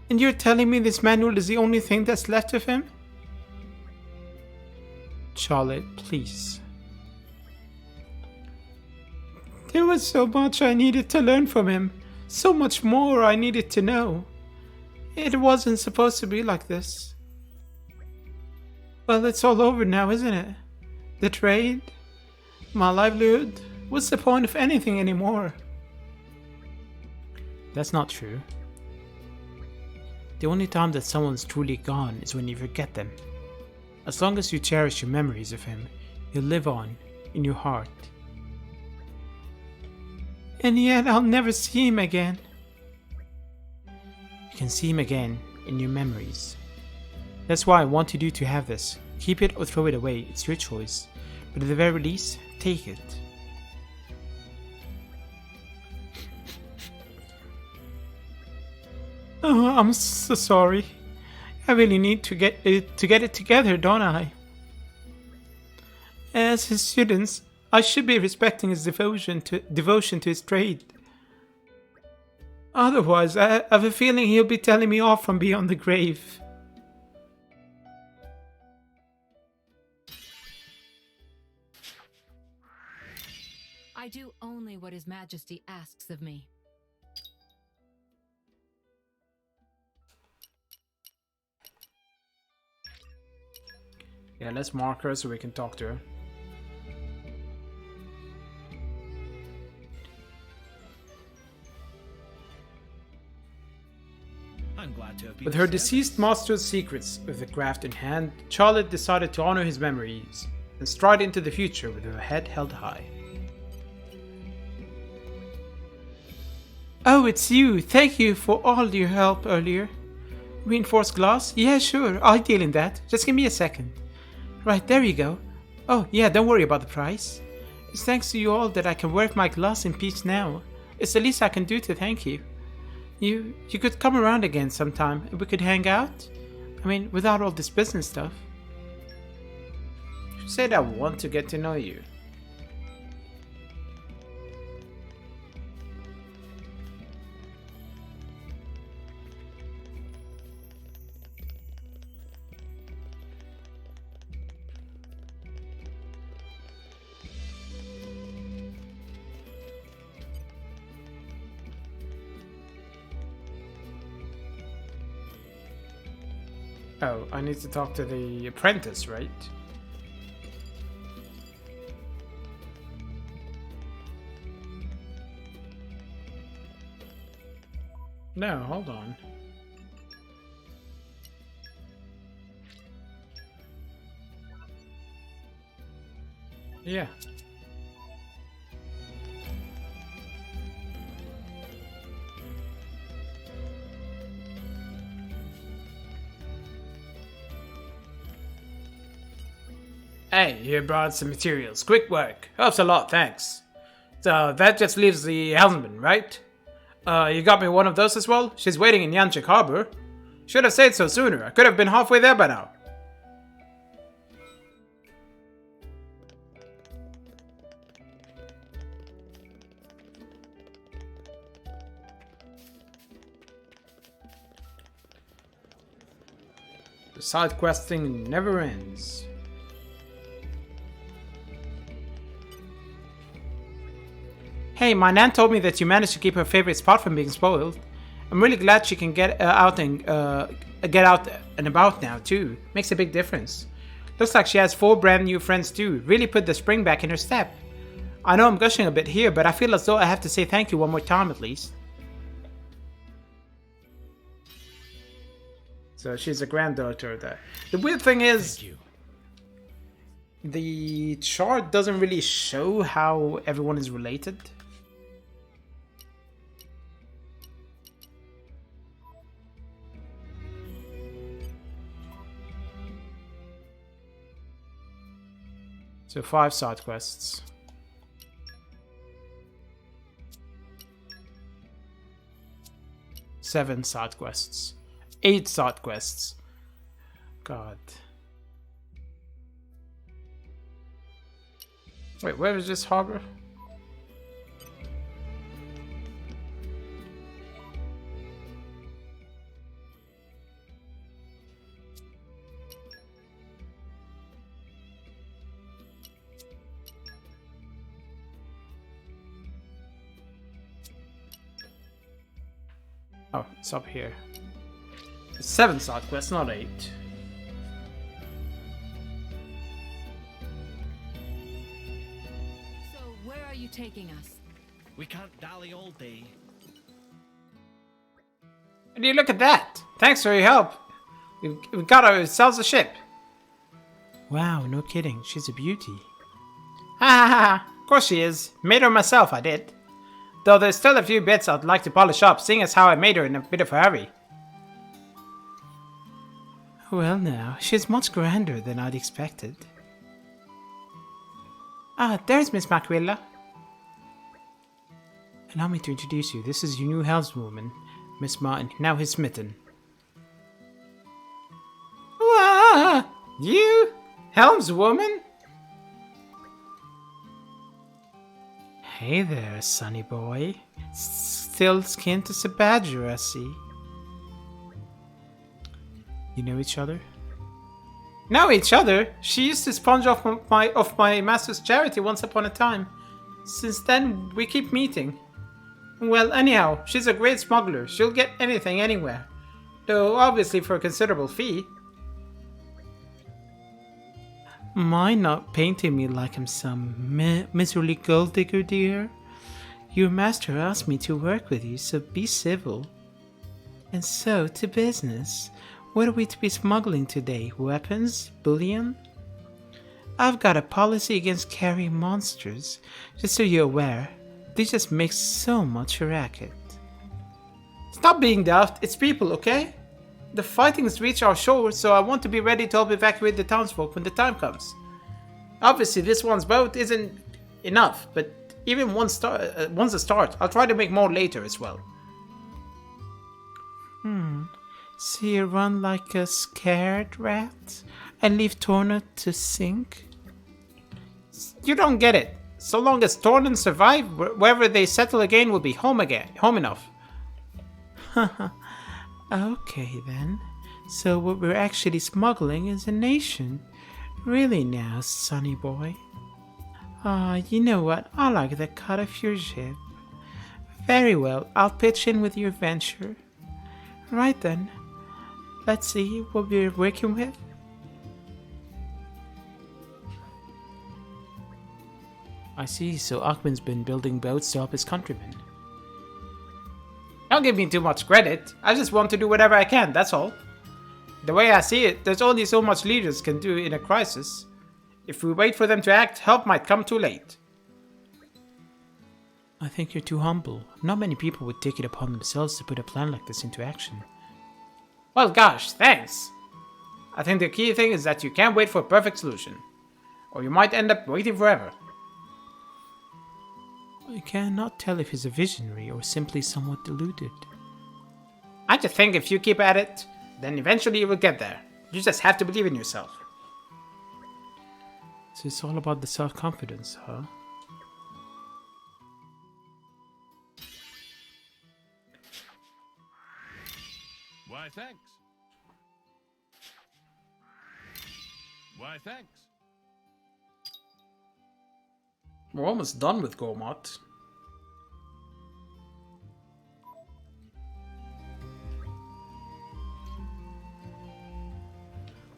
Speaker 10: And you're telling me this manual is the only thing that's left of him? Charlotte, please. There was so much I needed to learn from him. So much more I needed to know. It wasn't supposed to be like this. Well, it's all over now, isn't it? The trade, my livelihood. What's the point of anything anymore? That's not true. The only time that someone's truly gone is when you forget them. As long as you cherish your memories of him, he'll live on in your heart. And yet I'll never see him again. You can see him again in your memories. That's why I wanted you to have this. Keep it or throw it away, it's your choice. But at the very least, take it. Oh, I'm so sorry. I really need to get it together, don't I? As his students, I should be respecting his devotion to his trade. Otherwise, I have a feeling he'll be telling me off from beyond the grave.
Speaker 7: I do only what His Majesty asks of me.
Speaker 1: Yeah, let's mark her so we can talk to her.
Speaker 12: I'm glad to have been
Speaker 1: With her
Speaker 12: of service.
Speaker 1: deceased master's secrets of the craft in hand, Charlotte decided to honor his memories and stride into the future with her head held high.
Speaker 10: Oh, it's you. Thank you for all your help earlier. Reinforced glass? Yeah, sure. I'll deal in that. Just give me a second. Right, there you go. Oh, yeah, don't worry about the price. It's thanks to you all that I can work my glass in peace now. It's the least I can do to thank you. You could come around again sometime and we could hang out? I mean, without all this business stuff.
Speaker 1: She said I want to get to know you. Oh, I need to talk to the apprentice, right? No, hold on. Yeah. Hey, you brought some materials. Quick work. Helps a lot, thanks. So that just leaves the helmsman, right? You got me one of those as well? She's waiting in Yanchik Harbor. Should have said so sooner. I could have been halfway there by now. The side questing never ends.
Speaker 10: Hey, my nan told me that you managed to keep her favorite spot from being spoiled. I'm really glad she can get out and about now too. Makes a big difference. Looks like she has 4 brand new friends too. Really put the spring back in her step. I know I'm gushing a bit here, but I feel as though I have to say thank you one more time at least.
Speaker 1: So she's a granddaughter there. The weird thing is, the chart doesn't really show how everyone is related. So 5 side quests. Seven side quests. 8 side quests. God. Wait, where is this harbor?
Speaker 10: Oh, it's up here. It's 7 side quest, not 8.
Speaker 7: So, where are you taking us?
Speaker 12: We can't dally all day.
Speaker 10: And you look at that! Thanks for your help! We've got ourselves a ship! Wow, no kidding. She's a beauty. Ha ha ha! Of course she is. Made her myself, I did. Though there's still a few bits I'd like to polish up, seeing as how I made her in a bit of a hurry. Well now, she's much grander than I'd expected. Ah, there's Miss Macquilla. Allow me to introduce you. This is your new helmswoman, Miss Martin, now his smitten. Wah! You? Helmswoman? Hey there, sonny boy. Still kin to a badger, I see. You know each other? Know each other? She used to sponge off my master's charity once upon a time. Since then, we keep meeting. Well, anyhow, she's a great smuggler. She'll get anything anywhere. Though, obviously for a considerable fee. Mind not painting me like I'm some miserly gold digger, dear? Your master asked me to work with you, so be civil. And so, to business. What are we to be smuggling today? Weapons? Bullion? I've got a policy against carrying monsters. Just so you're aware, they just make so much racket. Stop being daft, it's people, okay? The fighting's reached our shores, so I want to be ready to help evacuate the townsfolk when the time comes. Obviously, this one's boat isn't enough, but even once a start, I'll try to make more later as well. So you run like a scared rat and leave Torna to sink? You don't get it. So long as Tornans survive, wherever they settle again will be home enough. Okay then. So what we're actually smuggling is a nation. Really now, sonny boy? You know what? I like the cut of your ship. Very well, I'll pitch in with your venture. Right then. Let's see what we're working with. I see, so Achman's been building boats to help his countrymen. Don't give me too much credit. I just want to do whatever I can, that's all. The way I see it, there's only so much leaders can do in a crisis. If we wait for them to act, help might come too late. I think you're too humble. Not many people would take it upon themselves to put a plan like this into action. Well, gosh, thanks. I think the key thing is that you can't wait for a perfect solution. Or you might end up waiting forever. I cannot tell if he's a visionary or simply somewhat deluded. I just think if you keep at it, then eventually you will get there. You just have to believe in yourself. So it's all about the self-confidence, huh?
Speaker 9: Why, thanks. Why, thanks.
Speaker 10: We're almost done with Gormott.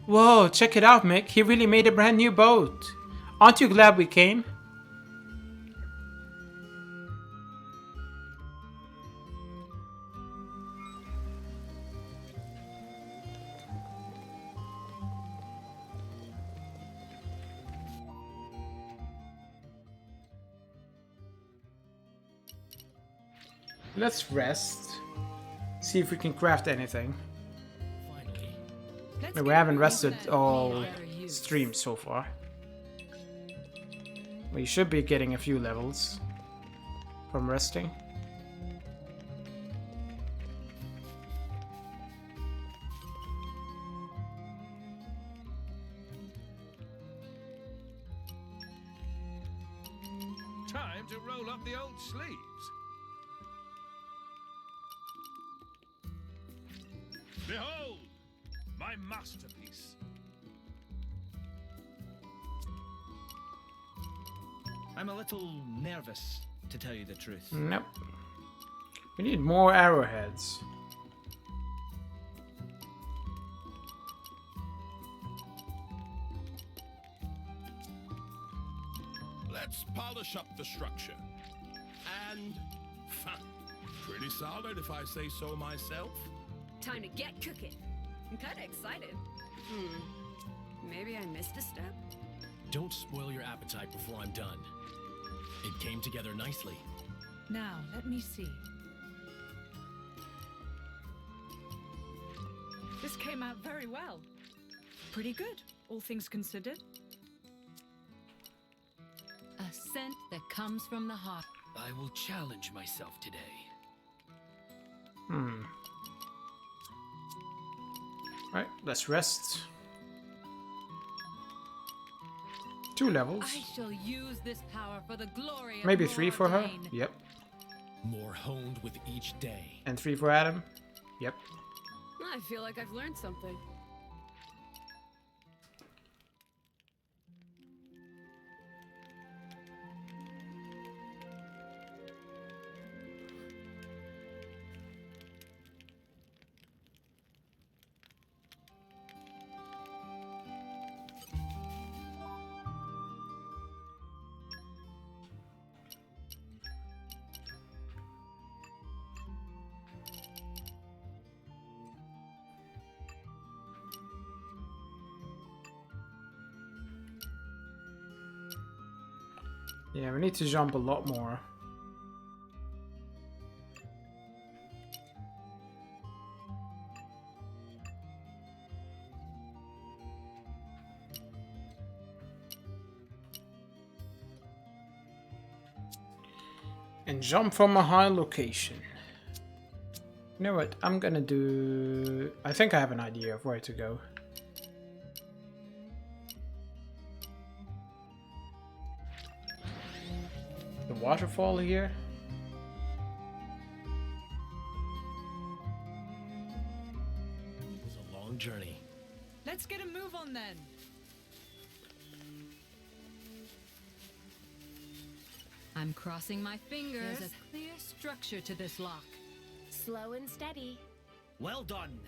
Speaker 10: Whoa, check it out, Mick. He really made a brand new boat. Aren't you glad we came? Let's rest. See if we can craft anything. We haven't rested all stream so far. We should be getting a few levels from resting.
Speaker 9: Time to roll up the old sleeves. Behold, my masterpiece.
Speaker 12: I'm a little nervous, to tell you the truth.
Speaker 10: Nope. We need more arrowheads.
Speaker 9: let's polish up the structure. And, pretty solid if I say so myself.
Speaker 11: Time to get cooking. I'm kind of excited. Maybe I missed a step?
Speaker 3: Don't spoil your appetite before I'm done. It came together nicely.
Speaker 2: Now, let me see. This came out very well. Pretty good, all things considered.
Speaker 7: A scent that comes from the heart.
Speaker 12: I will challenge myself today.
Speaker 1: Right, let's rest. 2 levels.
Speaker 7: I shall use this power for the glory of
Speaker 1: Maybe 3 for her.
Speaker 7: Morgaine.
Speaker 1: Yep.
Speaker 3: More honed with each day.
Speaker 1: And 3 for Adam. Yep.
Speaker 11: I feel like I've learned something.
Speaker 1: Yeah, we need to jump a lot more. And jump from a high location. You know what? I'm gonna do... I think I have an idea of where to go. The waterfall here.
Speaker 3: It was a long journey.
Speaker 2: Let's get a move on then.
Speaker 7: I'm crossing my fingers. There's a clear structure to this lock.
Speaker 13: Slow and steady.
Speaker 12: Well done.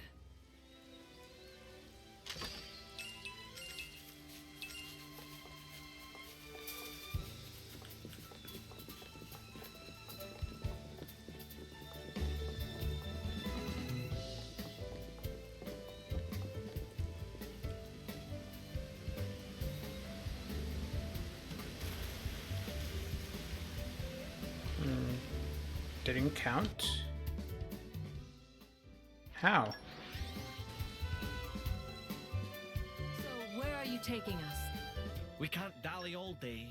Speaker 1: Didn't count. How?
Speaker 7: So where are you taking us?
Speaker 12: We can't dally all day.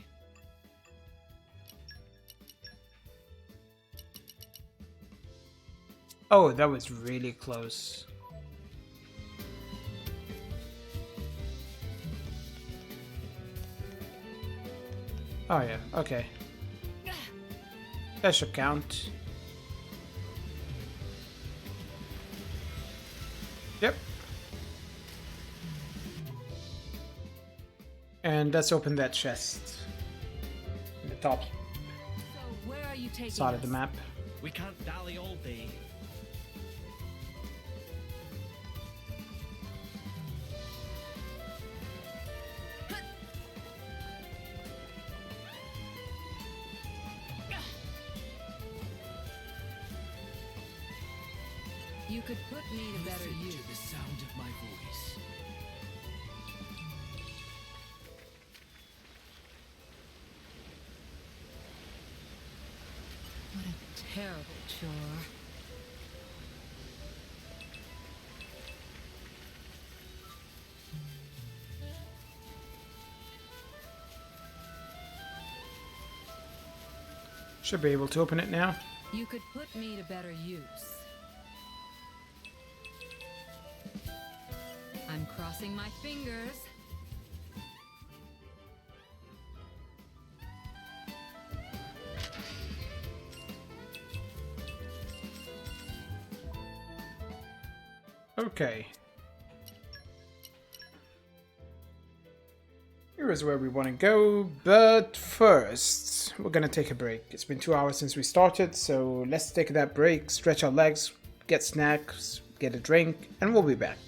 Speaker 1: Oh, that was really close. Oh yeah, okay. That should count. Yep. And let's open that chest. In the top
Speaker 7: So where are you taking
Speaker 1: side
Speaker 7: us?
Speaker 1: of the map.
Speaker 12: We can't dally all day.
Speaker 7: You could put me to better
Speaker 12: Listen
Speaker 7: use.
Speaker 12: to the sound of my voice.
Speaker 7: What a terrible chore.
Speaker 1: Should be able to open it now.
Speaker 7: You could put me to better use. I'm crossing my fingers.
Speaker 1: Okay. Here is where we want to go, but first, we're gonna take a break. It's been 2 hours since we started, so let's take that break, stretch our legs, get snacks, get a drink, and we'll be back.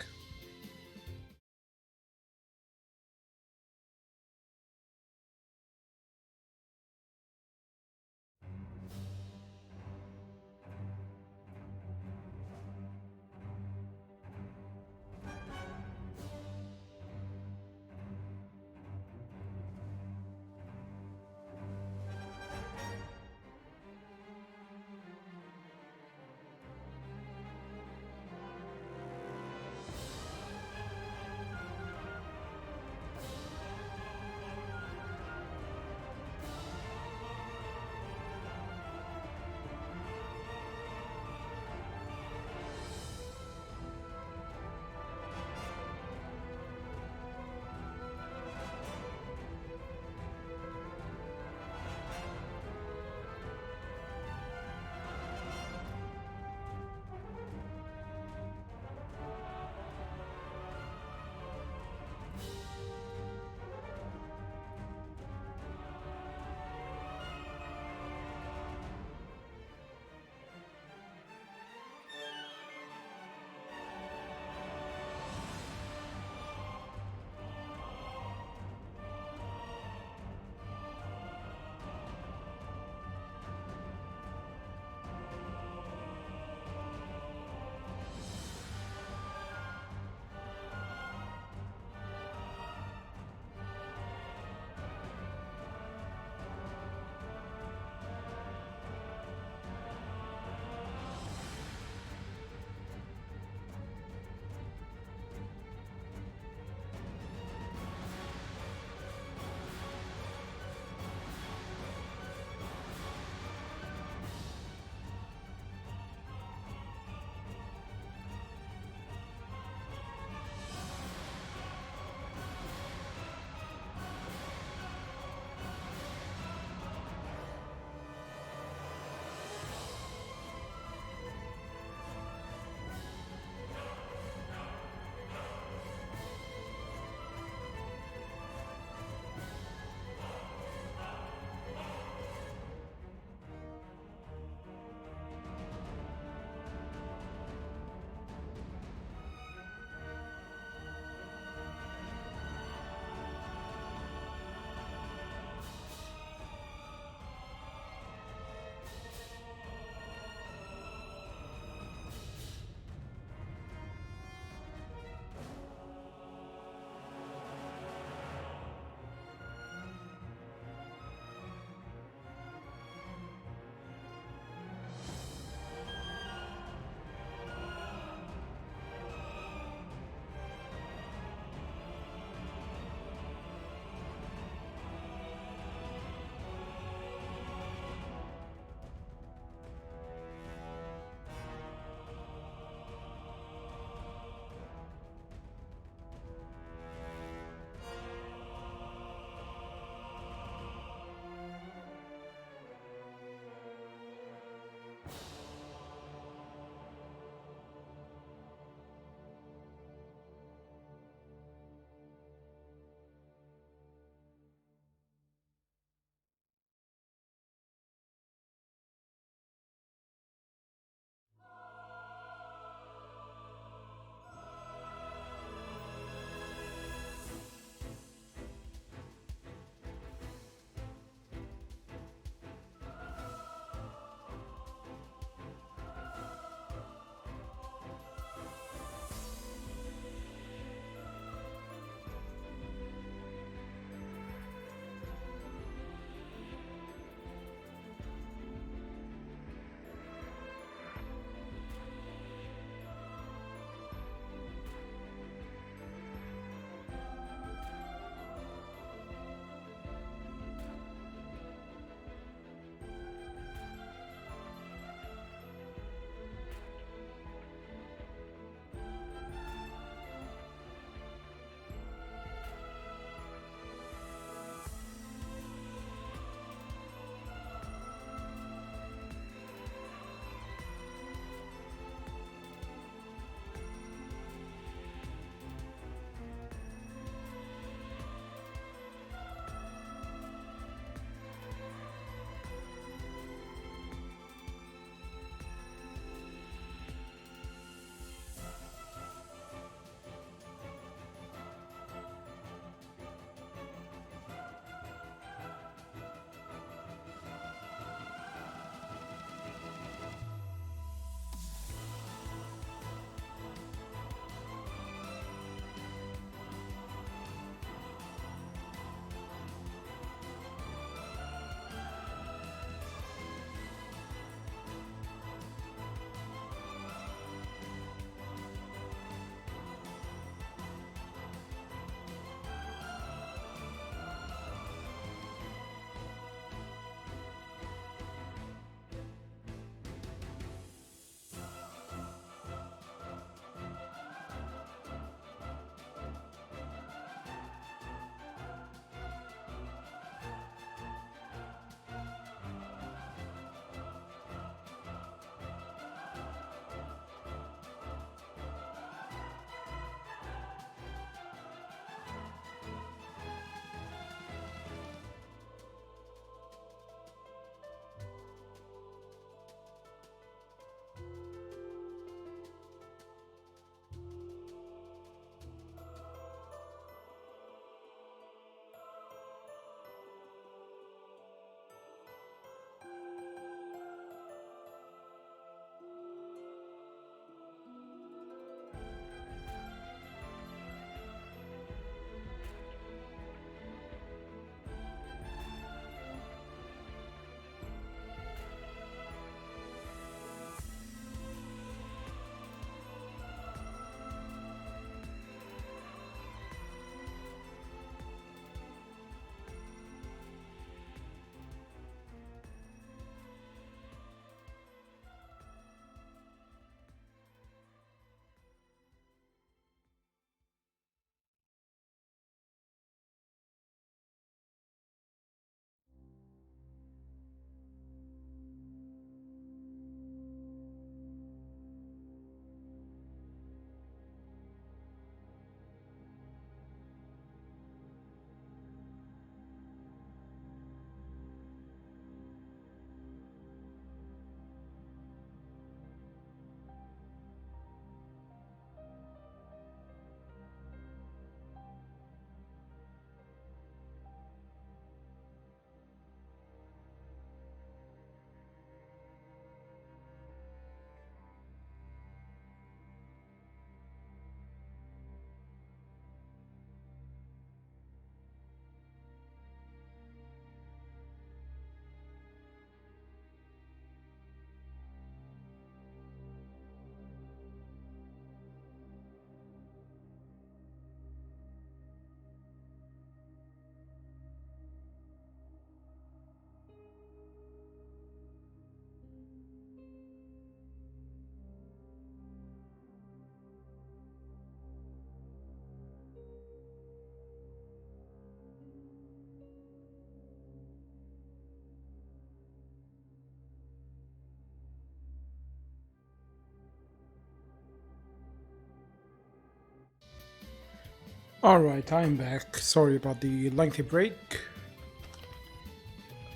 Speaker 1: Alright, I'm back. Sorry about the lengthy break.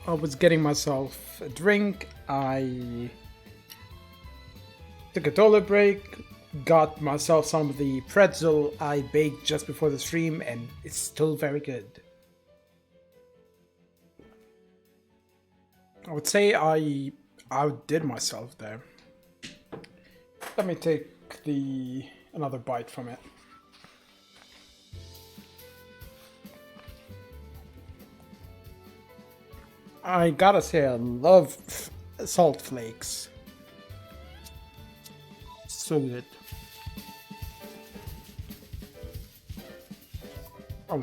Speaker 1: I was getting myself a drink. I took a toilet break, got myself some of the pretzel I baked just before the stream, and it's still very good. I would say I outdid myself there. Let me take another bite from it. I gotta say, I love salt flakes. So good. Oh.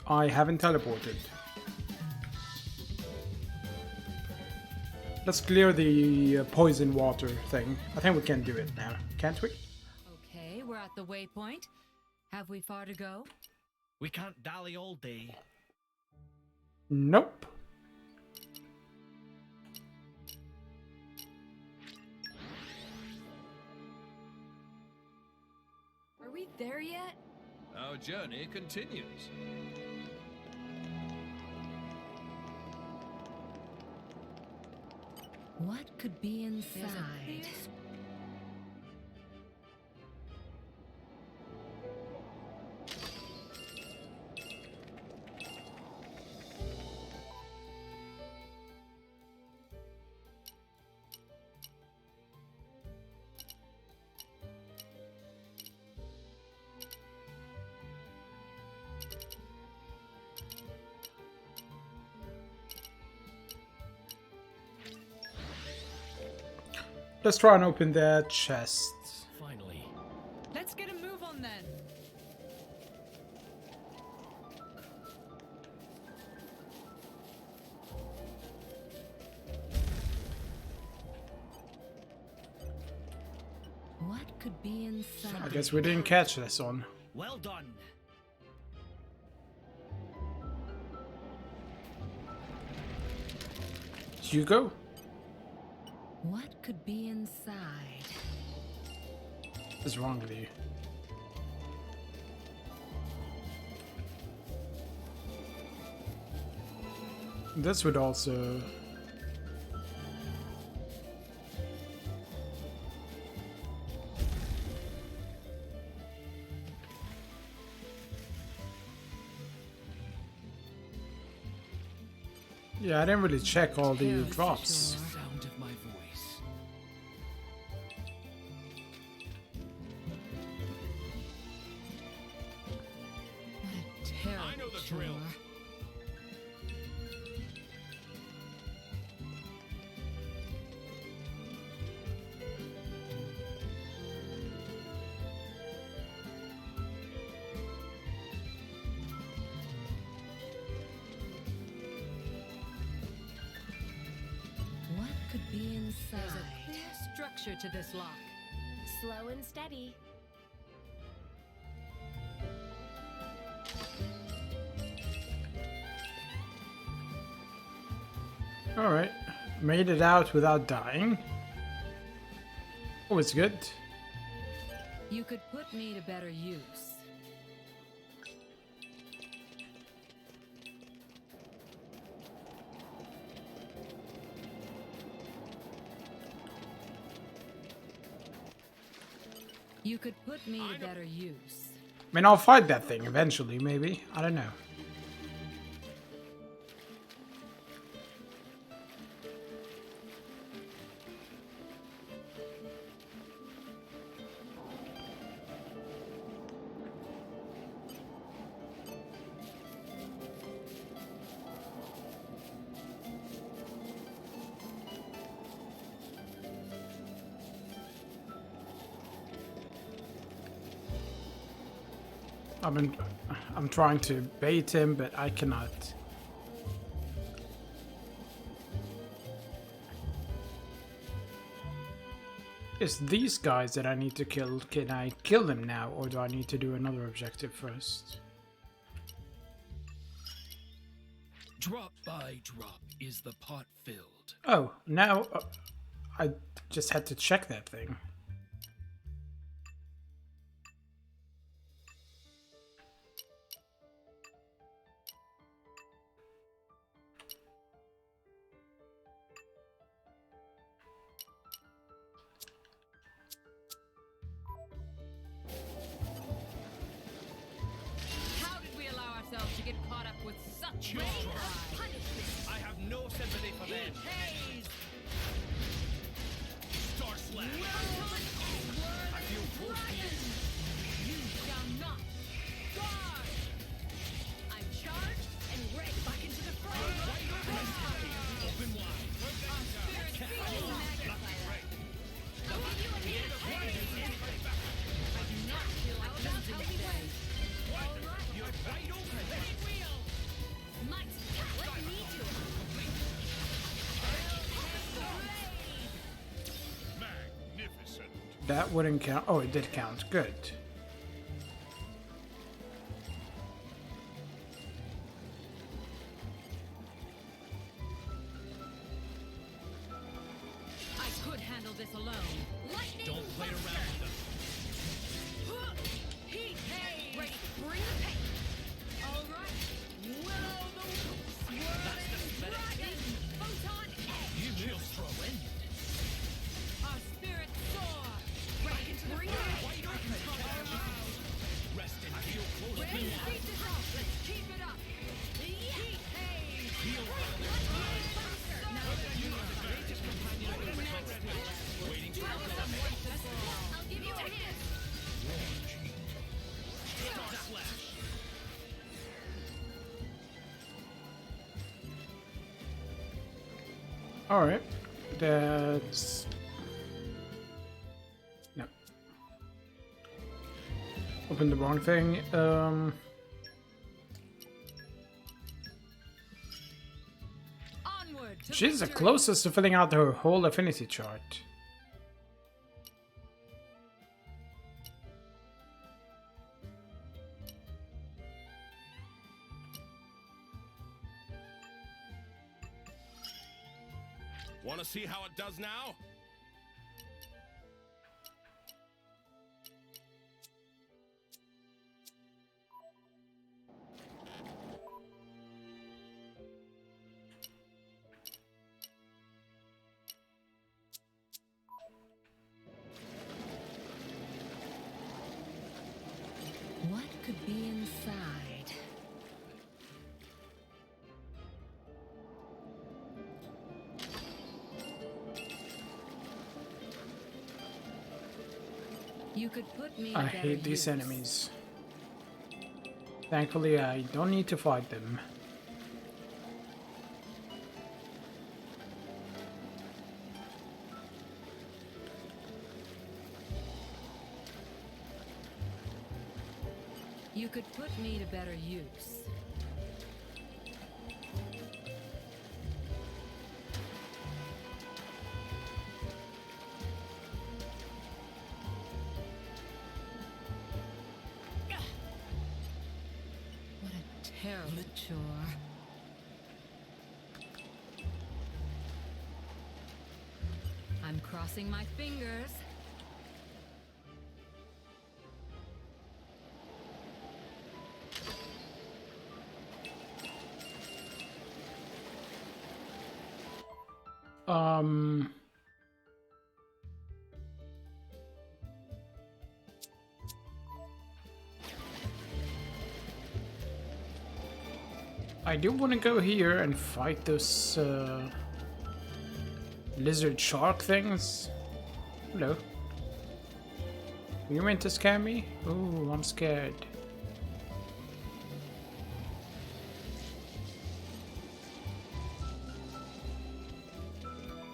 Speaker 1: I haven't teleported. Let's clear the poison water thing. I think we can do it now, can't we?
Speaker 7: Okay, we're at the waypoint. Have we far to go?
Speaker 12: We can't dally all day.
Speaker 1: Nope.
Speaker 7: Are we there yet?
Speaker 9: Our journey continues.
Speaker 7: What could be inside?
Speaker 1: Let's try and open that chest.
Speaker 3: Finally.
Speaker 2: Let's get a move on then.
Speaker 7: What could be inside?
Speaker 1: I guess we didn't catch this one.
Speaker 12: Well done.
Speaker 1: Hugo?
Speaker 7: What could be inside?
Speaker 1: What's wrong with you? This would also... Yeah, I didn't really check all the drops.
Speaker 12: Sound of my voice.
Speaker 7: Terrible
Speaker 9: I know the
Speaker 7: chore.
Speaker 9: drill.
Speaker 7: What could be
Speaker 13: There's
Speaker 7: inside?
Speaker 13: a
Speaker 7: Clear structure to this lock.
Speaker 13: slow and steady.
Speaker 1: Alright, made it out without dying. Always good.
Speaker 7: You could put me to better use. You could put me to better use.
Speaker 1: I mean, I'll fight that thing eventually, maybe. I don't know. I'm trying to bait him, but I cannot. It's these guys that I need to kill. Can I kill them now, or do I need to do another objective first?
Speaker 12: Drop by drop is the pot filled.
Speaker 1: Oh, now I just had to check that thing.
Speaker 7: How did we allow ourselves to get caught up with such
Speaker 9: Just
Speaker 7: pride?
Speaker 9: try.
Speaker 7: Punishment.
Speaker 9: I have no sympathy for them.
Speaker 7: Haze.
Speaker 9: Star Slash. I feel close to you.
Speaker 7: You shall not. Guard. I'm charged and ready. Back into the fray.
Speaker 9: Open wide.
Speaker 7: Our spirits feel magnified. I'll give you a hand. I do not feel like losing today. All right.
Speaker 9: You're wide open.
Speaker 7: Wheel. Might. Let me do it.
Speaker 9: Magnificent.
Speaker 1: That wouldn't count. Oh, it did count. Good.
Speaker 7: I could handle this alone. Lightning.
Speaker 9: Don't play around with them.
Speaker 7: Heat. Hey. Ready. Bring the pain. All right. Willow the swirling dragon. Photon edge.
Speaker 9: You just throw in.
Speaker 7: Our spirits soar. Ready to bring it.
Speaker 9: Wide open. Rest in feel close to
Speaker 7: Ready.
Speaker 9: you.
Speaker 7: Beat this off. Let's keep it up. Heat. Hey.
Speaker 9: Feel waiting for
Speaker 7: I'll give you a hand.
Speaker 9: Star Slash.
Speaker 1: All right. That's no. Open the wrong thing.
Speaker 7: Onward to
Speaker 1: She's the
Speaker 7: victory.
Speaker 1: closest to filling out her whole affinity chart.
Speaker 9: Want to see how it does now?
Speaker 7: What could be inside? You could put me.
Speaker 1: I
Speaker 7: to better
Speaker 1: hate these
Speaker 7: use.
Speaker 1: enemies. Thankfully, I don't need to fight them.
Speaker 7: You could put me to better use. What a terrible chore. I'm crossing my fingers.
Speaker 1: I do want to go here and fight those lizard shark things. Hello. You meant to scare me? Ooh, I'm scared.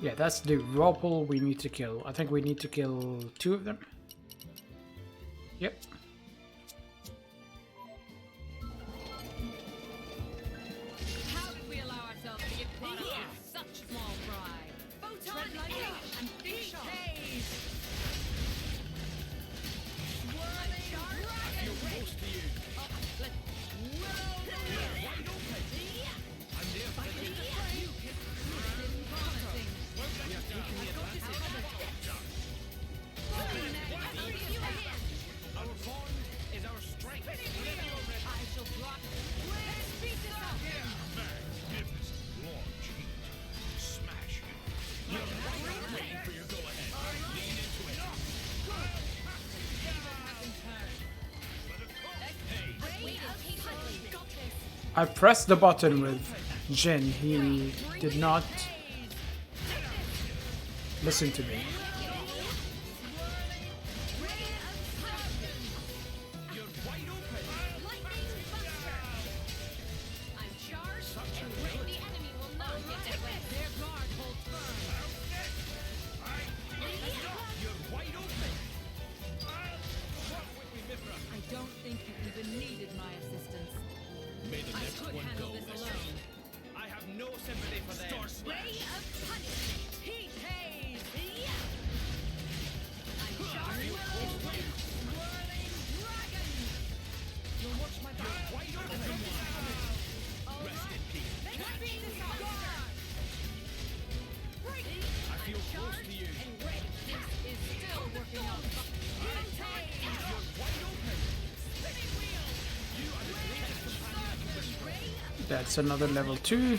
Speaker 1: Yeah, that's the Whirlpool we need to kill. I think we need to kill 2 of them. Yep.
Speaker 7: How did we allow ourselves to get caught up with such small pride? Photon lightning and big haze. Whirling dragon.
Speaker 9: Close to you.
Speaker 7: Let's willow the wind.
Speaker 9: Wide open.
Speaker 7: I'm there. You can promising.
Speaker 9: We are taking the advantage.
Speaker 1: I pressed the button with Jin. He did not listen to me.
Speaker 11: I don't think you even needed my assistance.
Speaker 9: May the
Speaker 11: I
Speaker 9: next
Speaker 11: could
Speaker 9: one
Speaker 11: handle
Speaker 9: go.
Speaker 11: this alone.
Speaker 9: I have no sympathy for them. Star Slash.
Speaker 11: Ray of punishment. Heat haze. I'm charged with swirling dragon.
Speaker 9: You'll watch my back. You're wide open. Rest in peace.
Speaker 11: Let's beat this up.
Speaker 9: I feel close to you.
Speaker 11: And Ray, this is still working out. Heat haze.
Speaker 9: You're wide open.
Speaker 11: Spinning wheel.
Speaker 9: You are the greatest companion I can wish for.
Speaker 1: That's another level 2.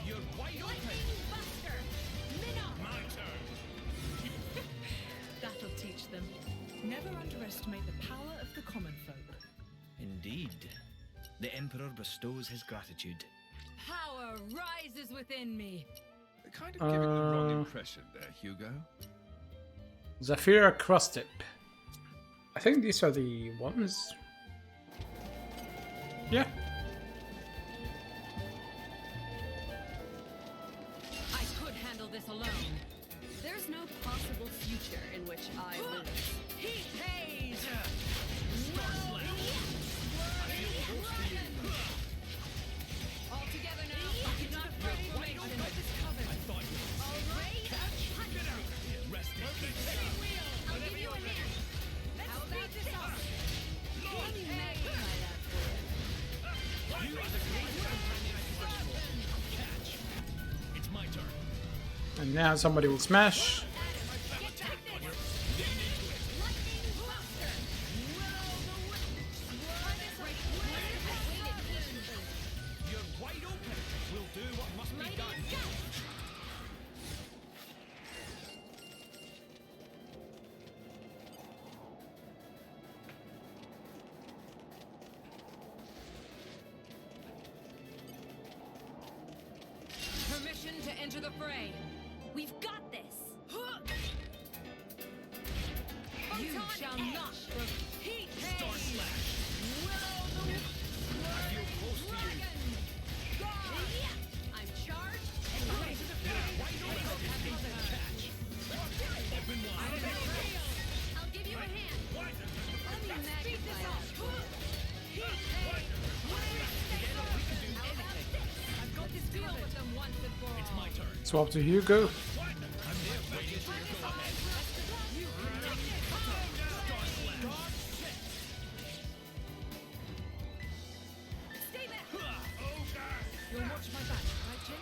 Speaker 9: You're wide open.
Speaker 11: My
Speaker 9: turn.
Speaker 2: That'll teach them. Never underestimate the power of the common folk.
Speaker 12: Indeed. The Emperor bestows his gratitude.
Speaker 11: Power rises within me.
Speaker 14: Kind of giving the wrong impression there, Hugo.
Speaker 1: Zafira Crustip. I think these are the ones. Yeah.
Speaker 11: I could handle this alone. There's no possible future in which I lose. Heat haze! All together now. I'm not ready to make this covered.
Speaker 9: Rest in peace.
Speaker 11: I'll give you a hand. How about this? Let me magnify that for you.
Speaker 9: You are the greatest companion I can wish for. Catch. It's my turn.
Speaker 1: And now somebody will smash.
Speaker 9: You're wide open. We'll do what must be done.
Speaker 11: Permission to enter the fray. We've got this. You shall not. Heat
Speaker 9: Star
Speaker 11: haze.
Speaker 9: Slash. I feel close to you.
Speaker 11: I'm charged and ready to the fray.
Speaker 9: Open wide.
Speaker 11: I'll give you a hand. Let me magnify that. Heat haze. How about this? I've got this deal with them once and for all.
Speaker 9: It's my turn.
Speaker 1: Swap to Hugo.
Speaker 9: I'm there waiting for your go ahead.
Speaker 11: You can take this.
Speaker 9: Star Slash.
Speaker 11: Stay back.
Speaker 2: You'll watch my back, right, Jin?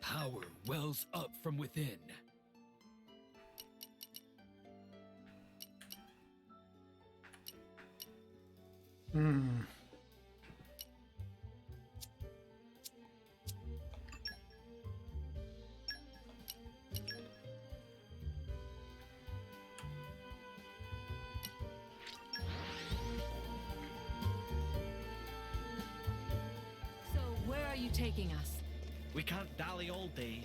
Speaker 12: Power wells up from within.
Speaker 1: Hmm.
Speaker 11: So, where are you taking us?
Speaker 12: We can't dally all day.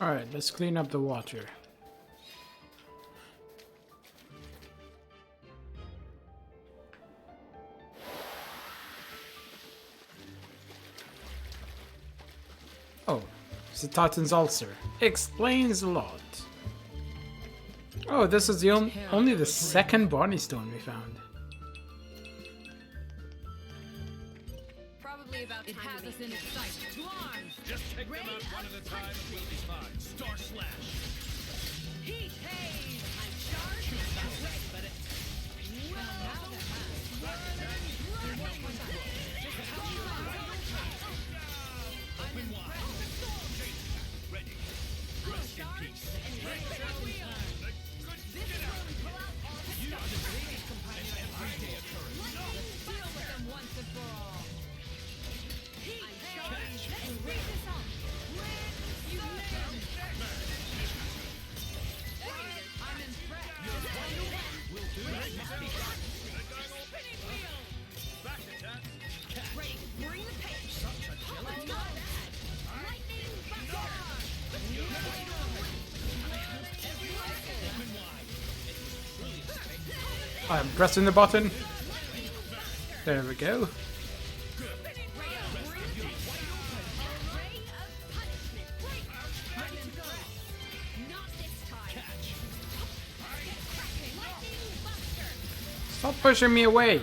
Speaker 1: Alright, let's clean up the water. Oh, it's a Titan's ulcer. Explains a lot. Oh, this is the only the second Barney stone we found.
Speaker 11: Probably about it has us in its sight. To arms!
Speaker 9: Just take them out one at a time and we'll be fine. Star Slash.
Speaker 11: Heat haze!
Speaker 1: I'm pressing the button. There we go. Stop pushing me away.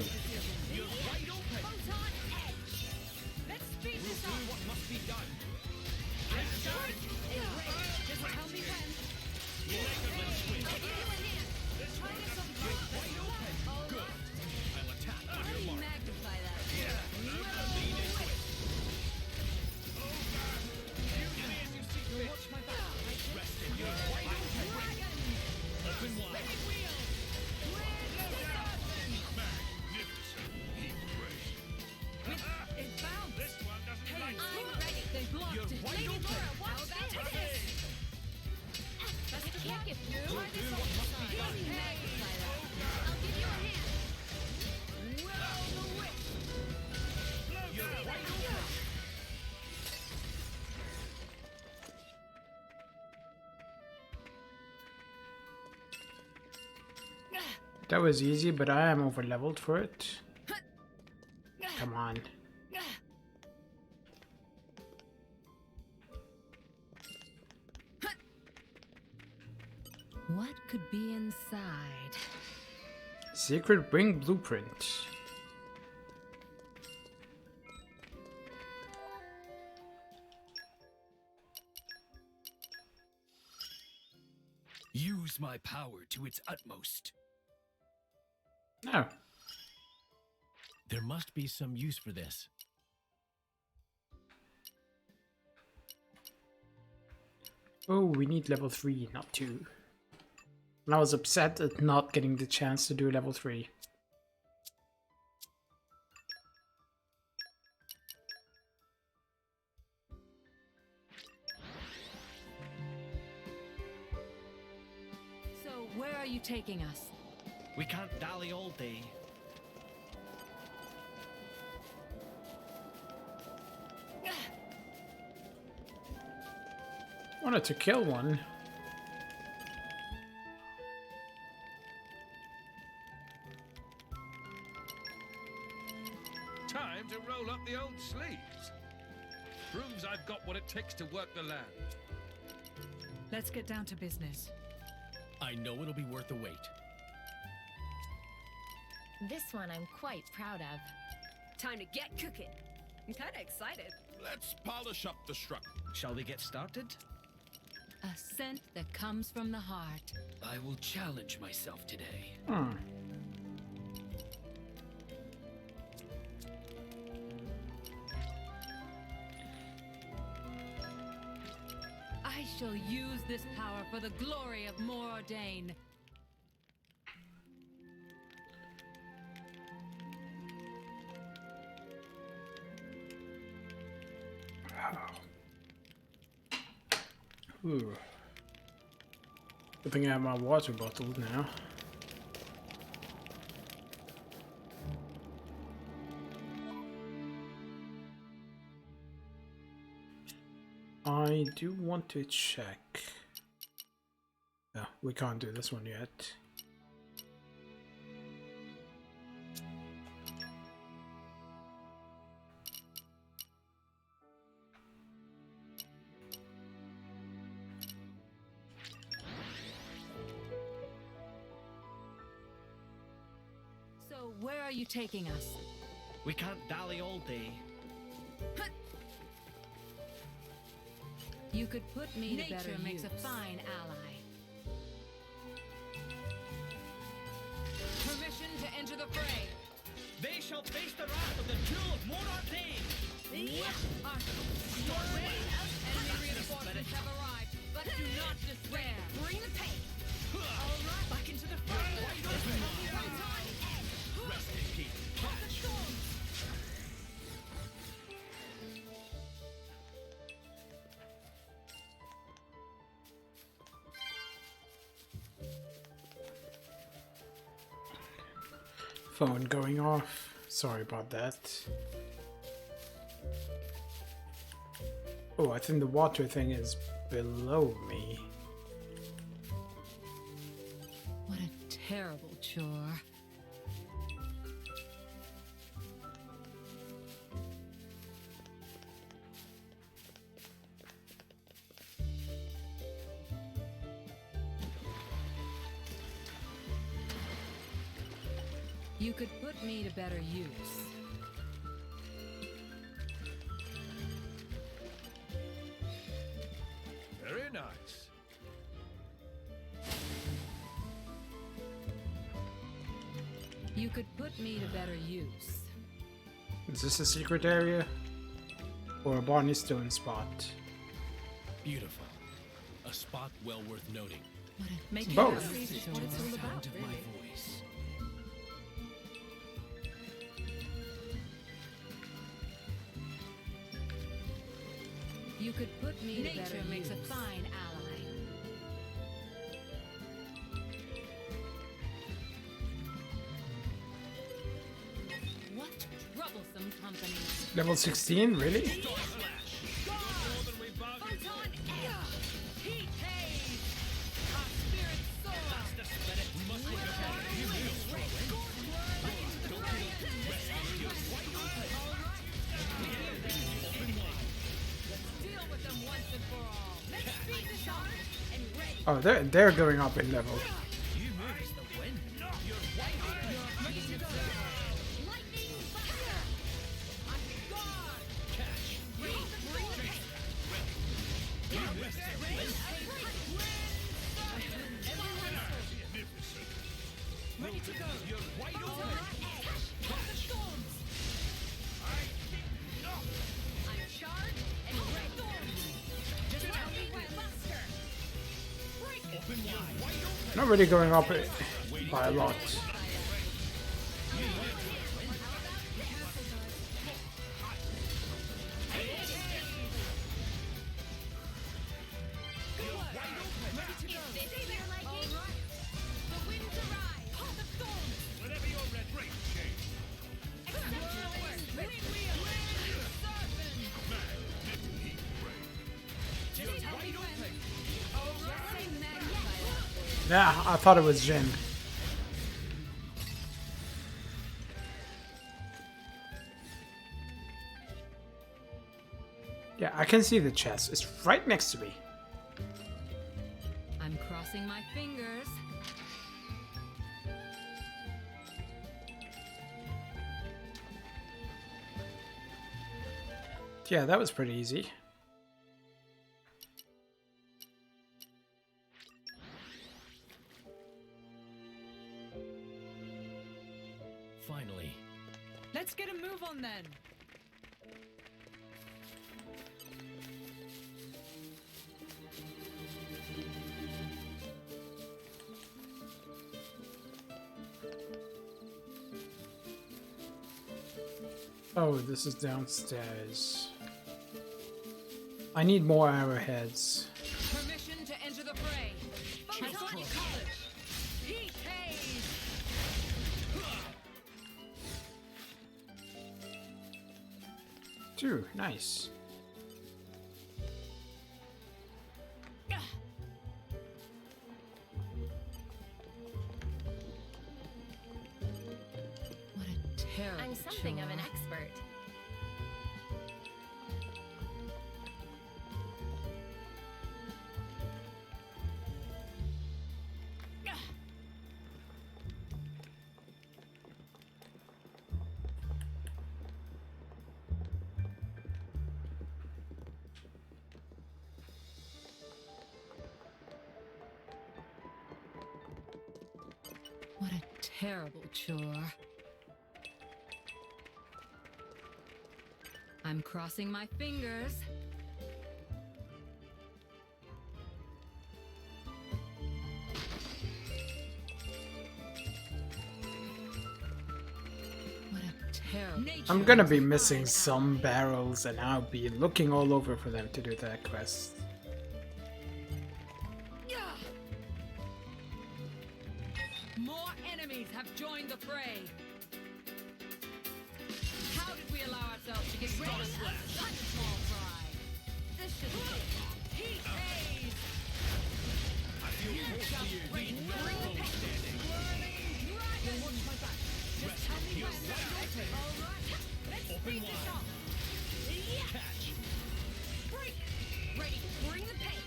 Speaker 1: That was easy, but I am over leveled for it. Come on.
Speaker 11: What could be inside?
Speaker 1: Secret ring blueprint.
Speaker 12: Use my power to its utmost.
Speaker 1: Oh.
Speaker 3: There must be some use for this.
Speaker 1: Oh, we need level 3, not 2. And I was upset at not getting the chance to do level 3.
Speaker 11: So, where are you taking us?
Speaker 12: We can't dally all day.
Speaker 1: Wanted to kill one.
Speaker 9: Time to roll up the old sleeves. Proves I've got what it takes to work the land.
Speaker 2: Let's get down to business.
Speaker 3: I know it'll be worth the wait.
Speaker 13: This one I'm quite proud of.
Speaker 7: Time to get cooking. I'm kind of excited.
Speaker 14: Let's polish up the structure.
Speaker 12: Shall we get started?
Speaker 11: A scent that comes from the heart.
Speaker 12: I will challenge myself today.
Speaker 11: I shall use this power for the glory of Mordain.
Speaker 1: Ooh. Good thing I have my water bottle now. I do want to check. No, we can't do this one yet.
Speaker 11: So, where are you taking us?
Speaker 12: We can't dally all day.
Speaker 11: You could put me to
Speaker 2: Nature
Speaker 11: better
Speaker 2: makes
Speaker 11: use.
Speaker 2: a
Speaker 11: Fine ally.
Speaker 2: Permission to enter the fray.
Speaker 12: They shall face the wrath of the Jewel of Mordain!
Speaker 11: Enemy reinforcements have arrived, but do not despair.
Speaker 7: Bring the pain.
Speaker 12: Back into the fray! Rest in peace.
Speaker 1: Phone going off. Sorry about that. Oh, I think the water thing is below me.
Speaker 11: What a terrible chore.
Speaker 2: You could put me to better use.
Speaker 9: Very nice.
Speaker 2: You could put me to better use.
Speaker 1: Is this a secret area? Or a Barney Stone spot?
Speaker 3: Beautiful. A spot well worth noting.
Speaker 2: Make
Speaker 1: Both.
Speaker 2: This is what it's all about,
Speaker 3: Sound of my
Speaker 2: really.
Speaker 3: voice.
Speaker 2: You could put me to
Speaker 13: Nature
Speaker 2: better
Speaker 13: makes a
Speaker 2: use.
Speaker 13: fine ally. What troublesome company.
Speaker 1: Level 16? Really?
Speaker 13: Photon air. Heat haze. Our spirit soars.
Speaker 9: The spirit. We must look at you.
Speaker 13: Deal with them once and for all. Let's speed this on and ready.
Speaker 1: Oh, they're going up in level.
Speaker 12: You move is the wind.
Speaker 13: Lightning fire. On guard.
Speaker 9: Ready to go. You're wide open.
Speaker 13: I'm charged and ready. Buster.
Speaker 9: Open wide.
Speaker 1: Not really going up by a lot.
Speaker 9: Whenever you're ready. Great change.
Speaker 1: Yeah, I thought it was Jin. Yeah, I can see the chest. It's right next to me.
Speaker 2: I'm crossing my fingers.
Speaker 1: Yeah, that was pretty easy.
Speaker 3: Finally.
Speaker 2: Let's get a move on then.
Speaker 1: Oh, this is downstairs. I need more arrowheads.
Speaker 2: Permission to enter the fray. Photon college. Heat haze.
Speaker 1: Two, nice.
Speaker 2: What a terrible
Speaker 13: I'm something of an
Speaker 2: chore.
Speaker 13: expert.
Speaker 2: What a terrible chore. I'm crossing my fingers. What a terrible.
Speaker 1: I'm gonna be missing some barrels and I'll be looking all over for them to do that quest.
Speaker 2: More enemies have joined the fray. How did we allow ourselves to get rid of such a small fry? This should be heat haze.
Speaker 9: I feel close to you. Need no understanding.
Speaker 2: Then watch my back. Just tell me when that's open. All right. Let's
Speaker 9: Open
Speaker 2: speed this
Speaker 9: wide.
Speaker 2: up.
Speaker 9: Catch.
Speaker 13: Break. Ready. Bring the pain.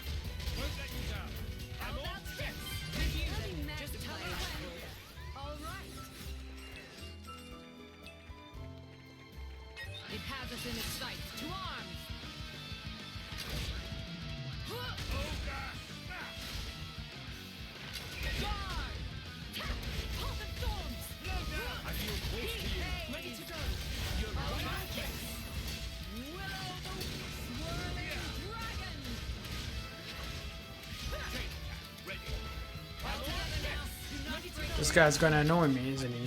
Speaker 9: Won't let you down.
Speaker 13: How
Speaker 9: I'm on
Speaker 13: about
Speaker 9: this.
Speaker 13: this?
Speaker 2: Good
Speaker 13: Let me
Speaker 2: music. Just tell me
Speaker 13: magnify
Speaker 2: when.
Speaker 13: it. All right. in its sights. To arms! Guard! Pulse and storms!
Speaker 9: I feel close to you.
Speaker 12: Ready to go.
Speaker 9: You're right.
Speaker 13: Willow the swirling dragon!
Speaker 9: Ready.
Speaker 13: All together now. Do not break.
Speaker 1: This guy's gonna annoy me, isn't he?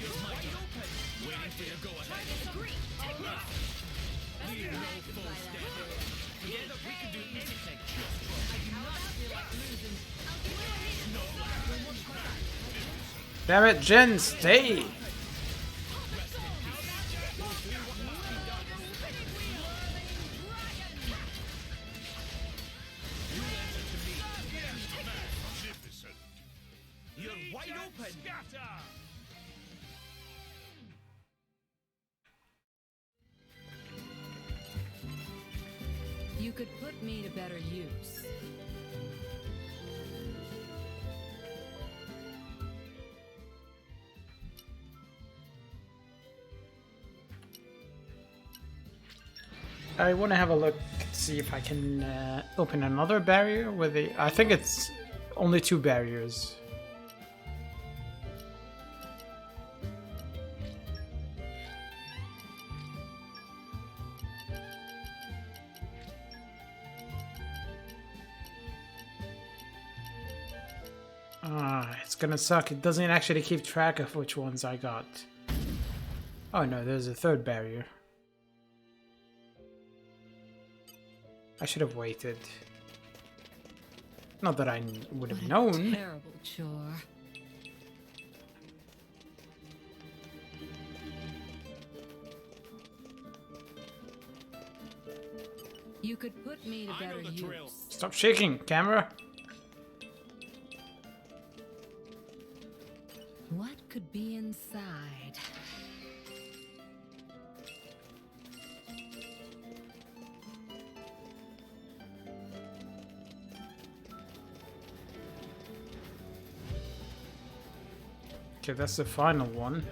Speaker 9: Waiting for your go ahead.
Speaker 13: Agree. Take this.
Speaker 9: Leave no full standing.
Speaker 12: Together we can do anything.
Speaker 13: I do not feel like losing. I'll give you a hand.
Speaker 1: Damn it, Jen, stay!
Speaker 9: Magnificent.
Speaker 12: You're wide open.
Speaker 9: Scatter.
Speaker 13: You could put me to better use.
Speaker 1: I want to have a look, see if I can open another barrier with the. I think it's only 2 barriers. It's gonna suck. It doesn't actually keep track of which ones I got. Oh no, there's a 3rd barrier. I should have waited. Not that I would have known.
Speaker 13: Terrible chore. You could put me to
Speaker 9: I know
Speaker 13: better
Speaker 9: the
Speaker 13: use.
Speaker 9: drill.
Speaker 1: Stop shaking, camera.
Speaker 13: What could be inside?
Speaker 1: Okay, that's the final one.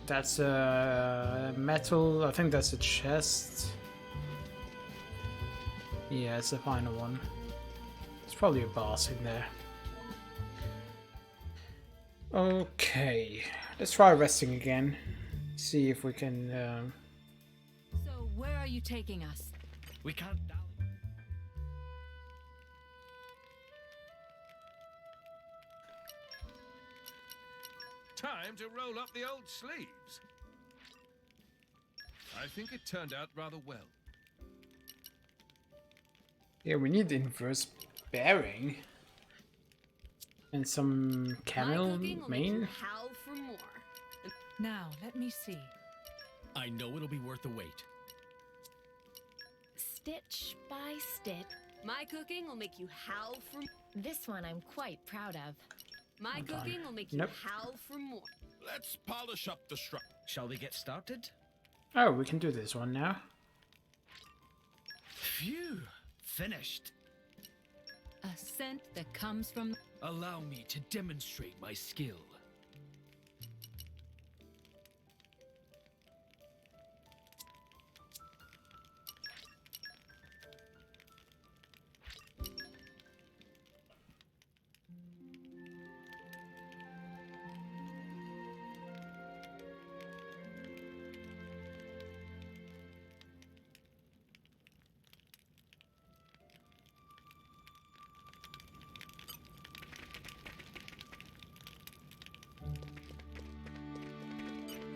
Speaker 1: That's a metal. I think that's a chest. Yeah, it's the final one. It's probably a boss in there. Okay, let's try resting again. See if we can.
Speaker 13: So where are you taking us?
Speaker 12: We can't dally.
Speaker 9: Time to roll up the old sleeves. I think it turned out rather well.
Speaker 1: Yeah, we need the inverse bearing and some camel mane.
Speaker 11: Howl for more.
Speaker 2: Now, let me see.
Speaker 3: I know it'll be worth the wait.
Speaker 11: Stitch by stitch. My cooking will make you howl for. This one I'm quite proud of. My
Speaker 1: Hold on.
Speaker 11: cooking will make you
Speaker 1: Nope.
Speaker 11: howl for more.
Speaker 14: Let's polish up the structure.
Speaker 12: Shall we get started?
Speaker 1: Oh, we can do this one now.
Speaker 12: Phew. Finished.
Speaker 13: A scent that comes from.
Speaker 12: Allow me to demonstrate my skill.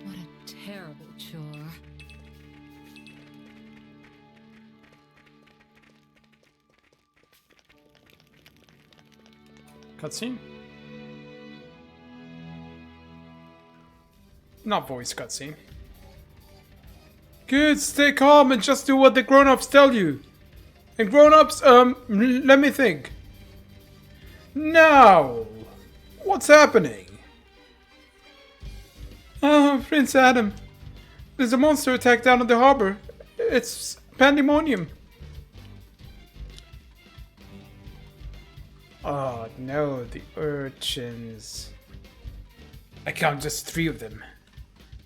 Speaker 13: What a terrible chore.
Speaker 1: Cutscene? Not voice cutscene. Kids, stay calm and just do what the grown-ups tell you. And grown-ups, let me think. Now, what's happening? Oh, Prince Adam. There's a monster attack down at the harbor. It's pandemonium. Oh no, the urchins. I count just 3 of them.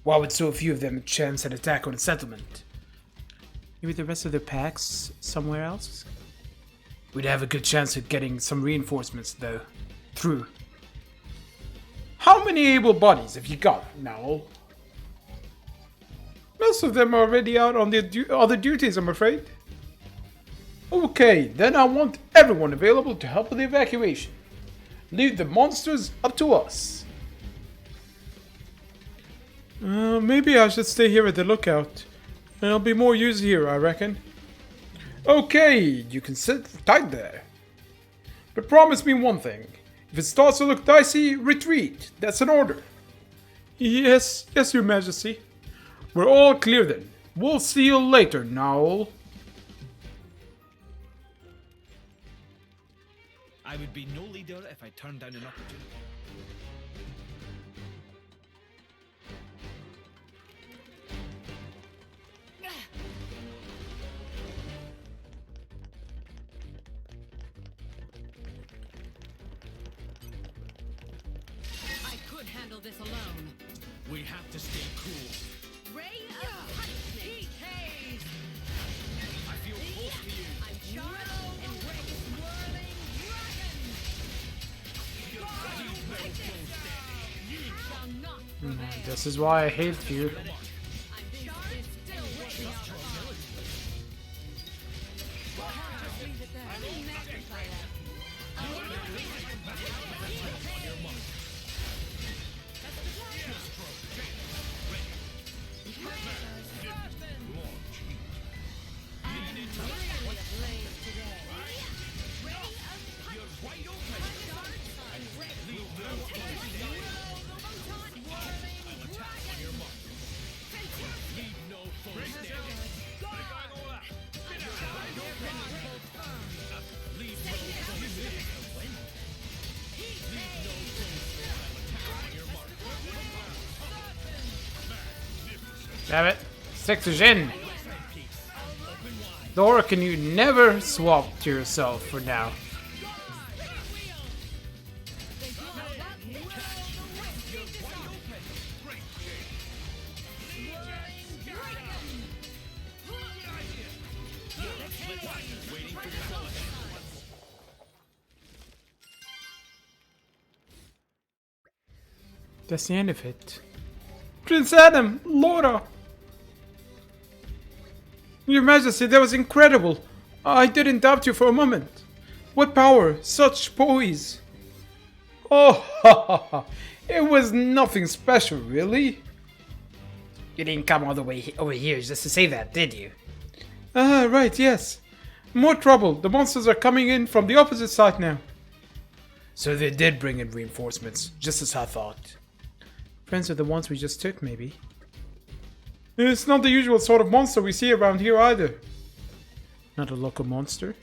Speaker 1: Why would so few of them chance an attack on a settlement?
Speaker 10: Maybe the rest of the pack's somewhere else?
Speaker 1: We'd have a good chance of getting some reinforcements, though. Through. How many able bodies have you got, Noel? Most of them are already out on their other duties, I'm afraid. Okay, then I want everyone available to help with the evacuation. Leave the monsters up to us.
Speaker 10: Maybe I should stay here at the lookout. There'll be more use here, I reckon.
Speaker 1: Okay, you can sit tight there. But promise me one thing. If it starts to look dicey, retreat. That's an order.
Speaker 10: Yes, your majesty.
Speaker 1: We're all clear then. We'll see you later, Noel.
Speaker 12: I would be no leader if I turned down an opportunity.
Speaker 11: I could handle this alone.
Speaker 3: We have to stay cool.
Speaker 11: Ray of punishment. Haze.
Speaker 3: I feel close to you.
Speaker 11: I'm charged and Ray swirling dragon. You shall not prevail.
Speaker 1: This is why I hate you.
Speaker 11: I'm charged, still working on the line. Just leave it there. Let me magnify that.
Speaker 1: Damn it. Six is in. Or can you never swap to yourself for now?
Speaker 10: That's the end of it. Prince Adam, Laura! Your Majesty, that was incredible. I didn't doubt you for a moment. What power, such poise.
Speaker 1: Oh, it was nothing special, really.
Speaker 8: You didn't come all the way over here just to say that, did you?
Speaker 10: Ah, right, yes. More trouble. The monsters are coming in from the opposite side now.
Speaker 1: So they did bring in reinforcements, just as I thought.
Speaker 10: Friends of the ones we just took, maybe. It's not the usual sort of monster we see around here either.
Speaker 1: Not a local monster?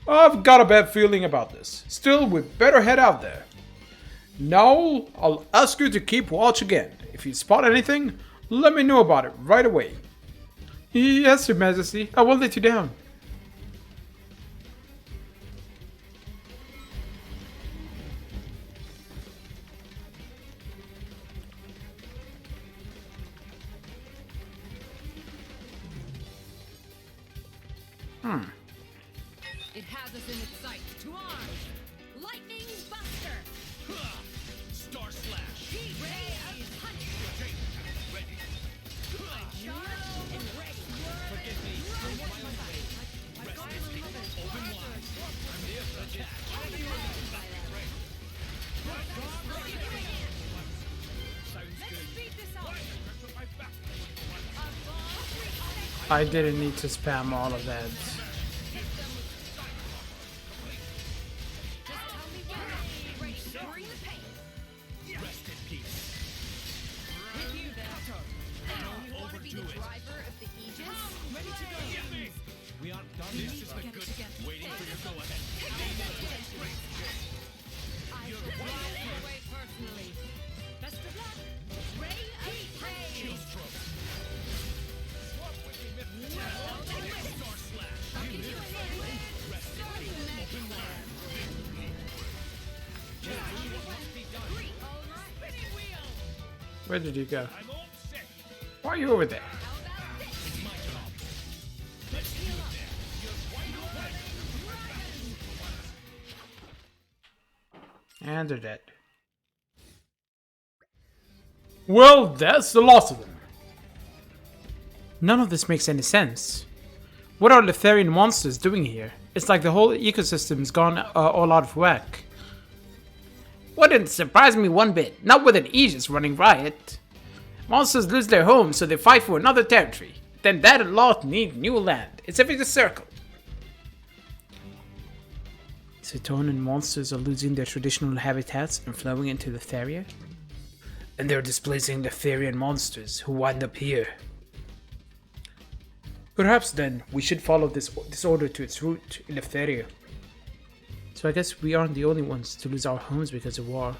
Speaker 10: I've got a bad feeling about this. Still, we'd better head out there.
Speaker 1: Now, I'll ask you to keep watch again. If you spot anything, let me know about it right away.
Speaker 10: Yes, Your Majesty. I won't let you down.
Speaker 11: It has us in its sights. To arms! Lightning Buster!
Speaker 9: Star Slash.
Speaker 11: Ray of Punch!
Speaker 9: Ready.
Speaker 11: Charge and Ray
Speaker 12: Forgive me. I'm on my own way. Rest in peace. Open wide. I'm here for attack. Sounds good.
Speaker 11: Speed this up!
Speaker 1: I didn't need to spam all of that.
Speaker 9: Rest in peace.
Speaker 12: We aren't done
Speaker 9: This
Speaker 12: yet,
Speaker 9: is
Speaker 12: though.
Speaker 9: the good. Waiting for your go ahead.
Speaker 11: Personally. Best of luck. Ray of Punch.
Speaker 9: Shield stroke. Swap with me, Star Slash.
Speaker 1: Where did you go?
Speaker 9: I'm all set.
Speaker 1: Why are you over there?
Speaker 9: It's my job. Let's do it there. You're wide open.
Speaker 1: And they're dead. Well, that's the loss of them. None of this makes any sense. What are Letherian monsters doing here? It's like the whole ecosystem's gone all out of whack.
Speaker 10: Wouldn't surprise me one bit, not with an Aegis running riot. Monsters lose their homes, so they fight for another territory. Then that lot need new land. It's a vicious circle.
Speaker 1: So Tornan monsters are losing their traditional habitats and flowing into Letheria? And they're displacing Letherian monsters who wind up here. Perhaps then we should follow this disorder to its root in Letheria. So I guess we aren't the only ones to lose our homes because of war.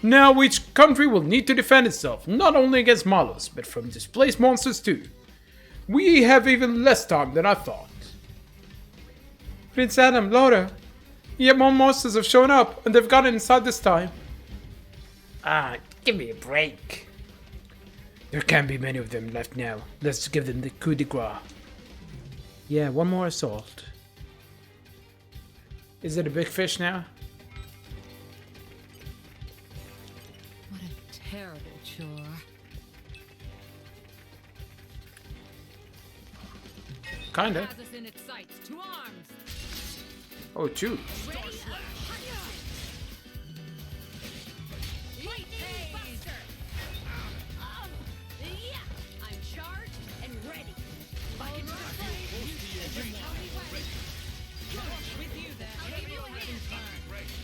Speaker 1: Now each country will need to defend itself, not only against Malos, but from displaced monsters too. We have even less time than I thought. Prince Adam, Laura, yet more monsters have shown up, and they've gotten inside this time.
Speaker 10: Ah, give me a break.
Speaker 1: There can't be many of them left now. Let's give them the coup de grace. Yeah, one more assault. Is it a big fish now?
Speaker 13: What a terrible chore.
Speaker 1: Kinda.
Speaker 13: Has us in its sights. To arms.
Speaker 1: Oh, two.
Speaker 13: Ready? Lightning Buster. Yeah, I'm charged and ready. Back into the fray. Tell me when. With you then. Give you a hand. I'm impressed.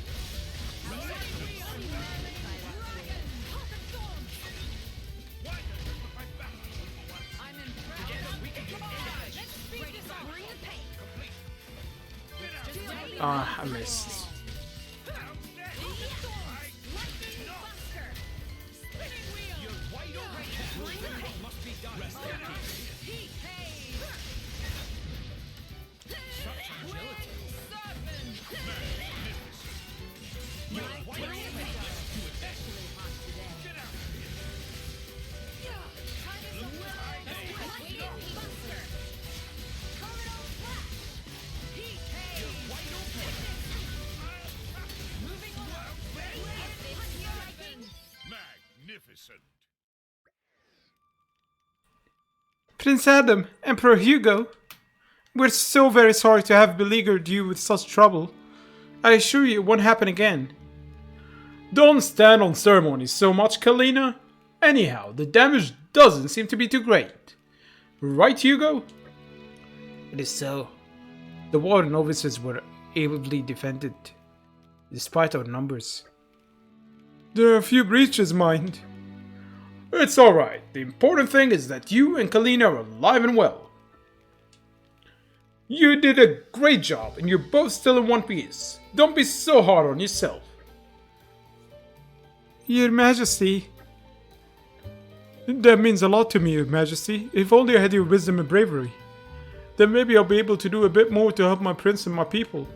Speaker 13: Let's speed this up. Bring the pain.
Speaker 1: Ah, I missed.
Speaker 14: Magnificent.
Speaker 1: Prince Adam, Emperor Hugo, we're so very sorry to have beleaguered you with such trouble. I assure you it won't happen again. Don't stand on ceremonies so much, Kalina. Anyhow, the damage doesn't seem to be too great. Right, Hugo?
Speaker 10: It is so.
Speaker 1: The war novices were ably defended, despite our numbers. There are a few breaches, mind. It's alright. The important thing is that you and Kalina are alive and well. You did a great job, and you're both still in one piece. Don't be so hard on yourself. Your Majesty. That means a lot to me, Your Majesty. If only I had your wisdom and bravery. Then maybe I'll be able to do a bit more to help my prince and my people.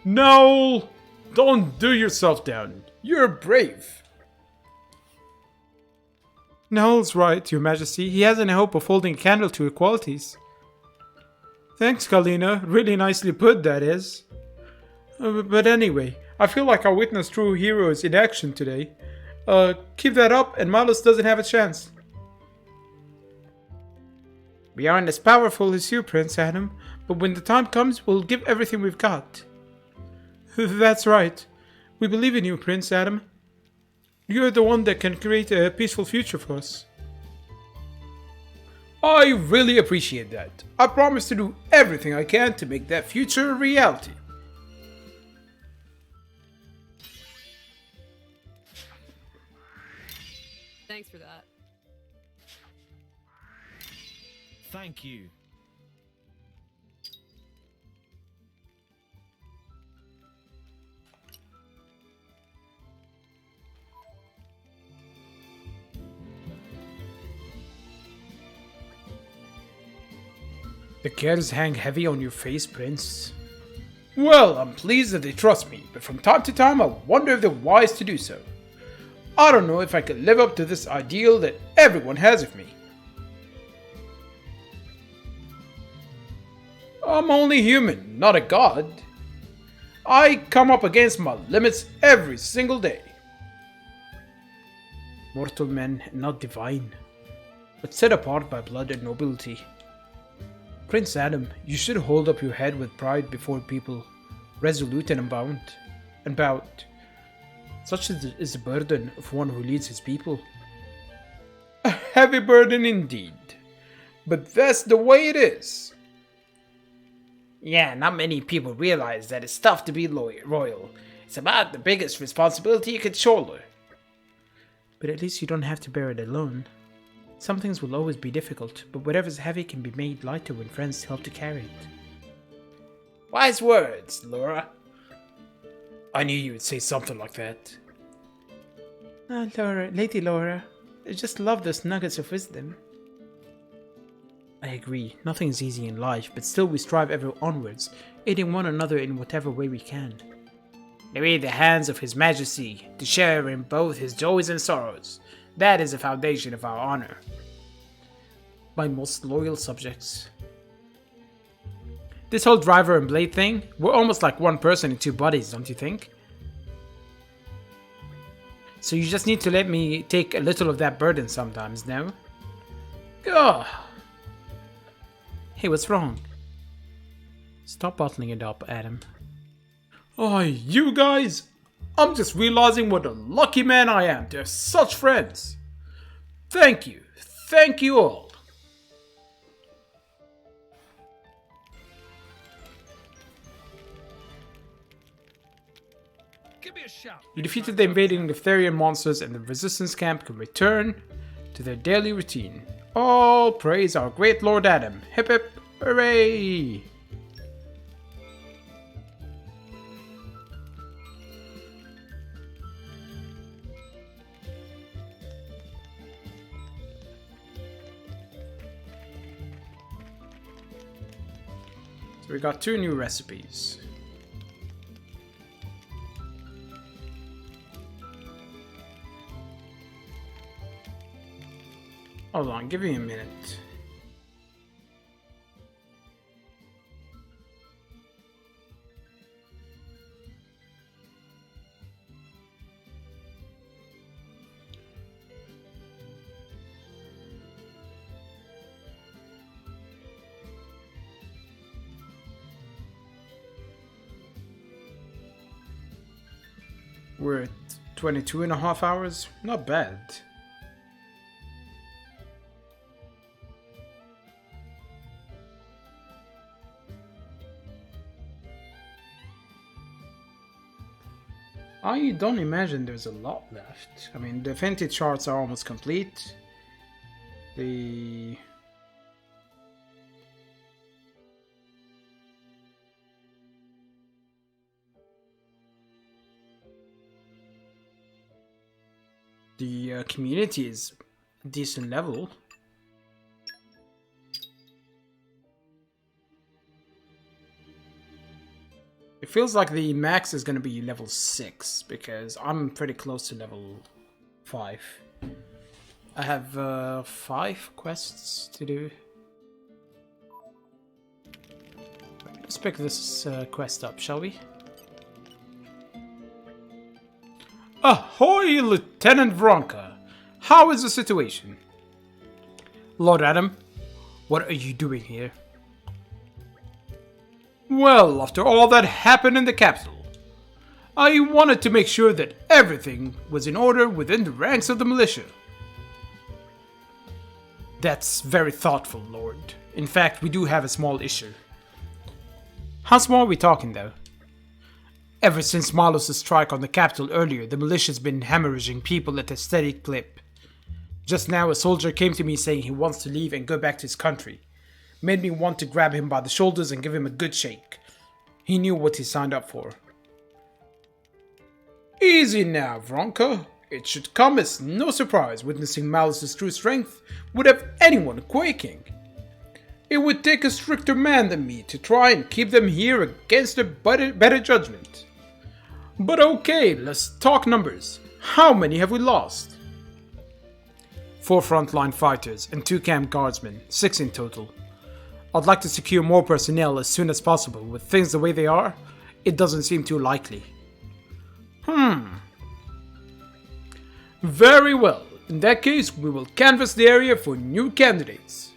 Speaker 1: No! Don't do yourself down. You're brave. Noel's right, Your Majesty. He hasn't a hope of holding a candle to your qualities. Thanks, Kalina. Really nicely put, that is. But anyway, I feel like I witnessed true heroes in action today. Keep that up and Malus doesn't have a chance. We aren't as powerful as you, Prince Adam, but when the time comes, we'll give everything we've got. That's right. We believe in you, Prince Adam. You're the one that can create a peaceful future for us. I really appreciate that. I promise to do everything I can to make that future a reality.
Speaker 13: Thanks for that.
Speaker 3: Thank you.
Speaker 1: The cares hang heavy on your face, Prince. Well, I'm pleased that they trust me, but from time to time I wonder if they're wise to do so. I don't know if I could live up to this ideal that everyone has of me. I'm only human, not a god. I come up against my limits every single day. Mortal men, not divine, but set apart by blood and nobility. Prince Adam, you should hold up your head with pride before people, resolute and unbound. Such is the burden of one who leads his people. A heavy burden indeed, but that's the way it is.
Speaker 8: Yeah, not many people realize that it's tough to be royal. It's about the biggest responsibility you could shoulder.
Speaker 10: But at least you don't have to bear it alone. Some things will always be difficult, but whatever's heavy can be made lighter when friends help to carry it.
Speaker 8: Wise words, Laura.
Speaker 1: I knew you would say something like that.
Speaker 10: Ah, Laura, Lady Laura, I just love those nuggets of wisdom. I agree, nothing is easy in life, but still we strive ever onwards, aiding one another in whatever way we can.
Speaker 8: They are the hands of His Majesty, to share in both his joys and sorrows. That is the foundation of our honor.
Speaker 10: My most loyal subjects.
Speaker 1: This whole driver and blade thing, we're almost like one person in two bodies, don't you think? So you just need to let me take a little of that burden sometimes, no? Ugh.
Speaker 10: Hey, what's wrong? Stop bottling it up, Adam.
Speaker 1: Oh, you guys! I'm just realizing what a lucky man I am to have such friends. Thank you. Thank you all.
Speaker 9: Give me a shout.
Speaker 1: You defeated the invading Neftharian monsters and the resistance camp can return to their daily routine. All praise our great Lord Adam. Hip hip hooray! So we got 2 new recipes. Hold on, give me a minute. We're at 22 and a half hours. Not bad. I don't imagine there's a lot left. I mean, the affinity charts are almost complete. The community is decent level. It feels like the max is going to be level 6 because I'm pretty close to level 5. I have 5 quests to do. Let's pick this quest up, shall we? Ahoy, Lieutenant Vronka! How is the situation? Lord Adam, what are you doing here? Well, after all that happened in the capital, I wanted to make sure that everything was in order within the ranks of the militia. That's very thoughtful, Lord. In fact, we do have a small issue. How small are we talking, though? Ever since Malos' strike on the capital earlier, the militia's been hemorrhaging people at a steady clip. Just now, a soldier came to me saying he wants to leave and go back to his country. Made me want to grab him by the shoulders and give him a good shake. He knew what he signed up for. Easy now, Vronka. It should come as no surprise witnessing Malice's true strength would have anyone quaking. It would take a stricter man than me to try and keep them here against a better judgment. But okay, let's talk numbers. How many have we lost? 4 frontline fighters and 2 camp guardsmen, 6 in total. I'd like to secure more personnel as soon as possible. With things the way they are, it doesn't seem too likely. Very well. In that case, we will canvass the area for new candidates.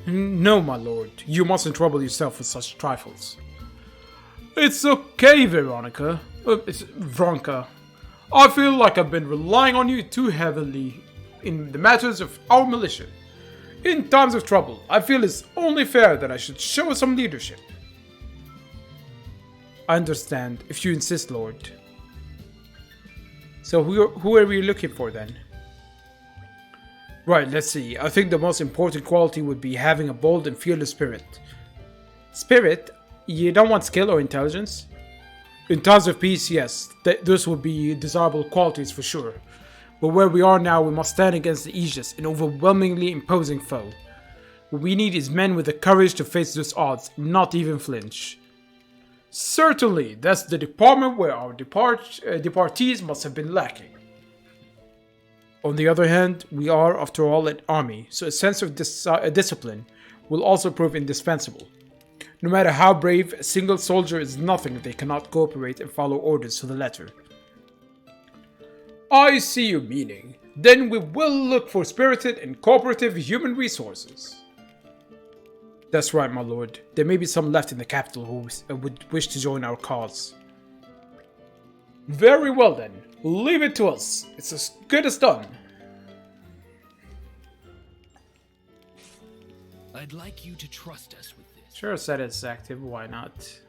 Speaker 1: No, my lord. You mustn't trouble yourself with such trifles. It's okay, Veronica. It's Vronka. I feel like I've been relying on you too heavily in the matters of our militia. In times of trouble, I feel it's only fair that I should show some leadership. I understand, if you insist, Lord. So who are we looking for then? Right, let's see. I think the most important quality would be having a bold and fearless spirit. Spirit? You don't want skill or intelligence? In times of peace, yes, those would be desirable qualities for sure. But where we are now, we must stand against the Aegis, an overwhelmingly imposing foe. What we need is men with the courage to face those odds, not even flinch. Certainly, that's the department where our departees must have been lacking. On the other hand, we are, after all, an army, so a sense of discipline will also prove indispensable. No matter how brave, a single soldier is nothing if they cannot cooperate and follow orders to the letter. I see your meaning. Then we will look for spirited and cooperative human resources. That's right, my lord. There may be some left in the capital who would wish to join our cause. Very well then. Leave it to us. It's as good as done.
Speaker 3: I'd like you to trust us with this.
Speaker 1: Sure, set it's active. Why not?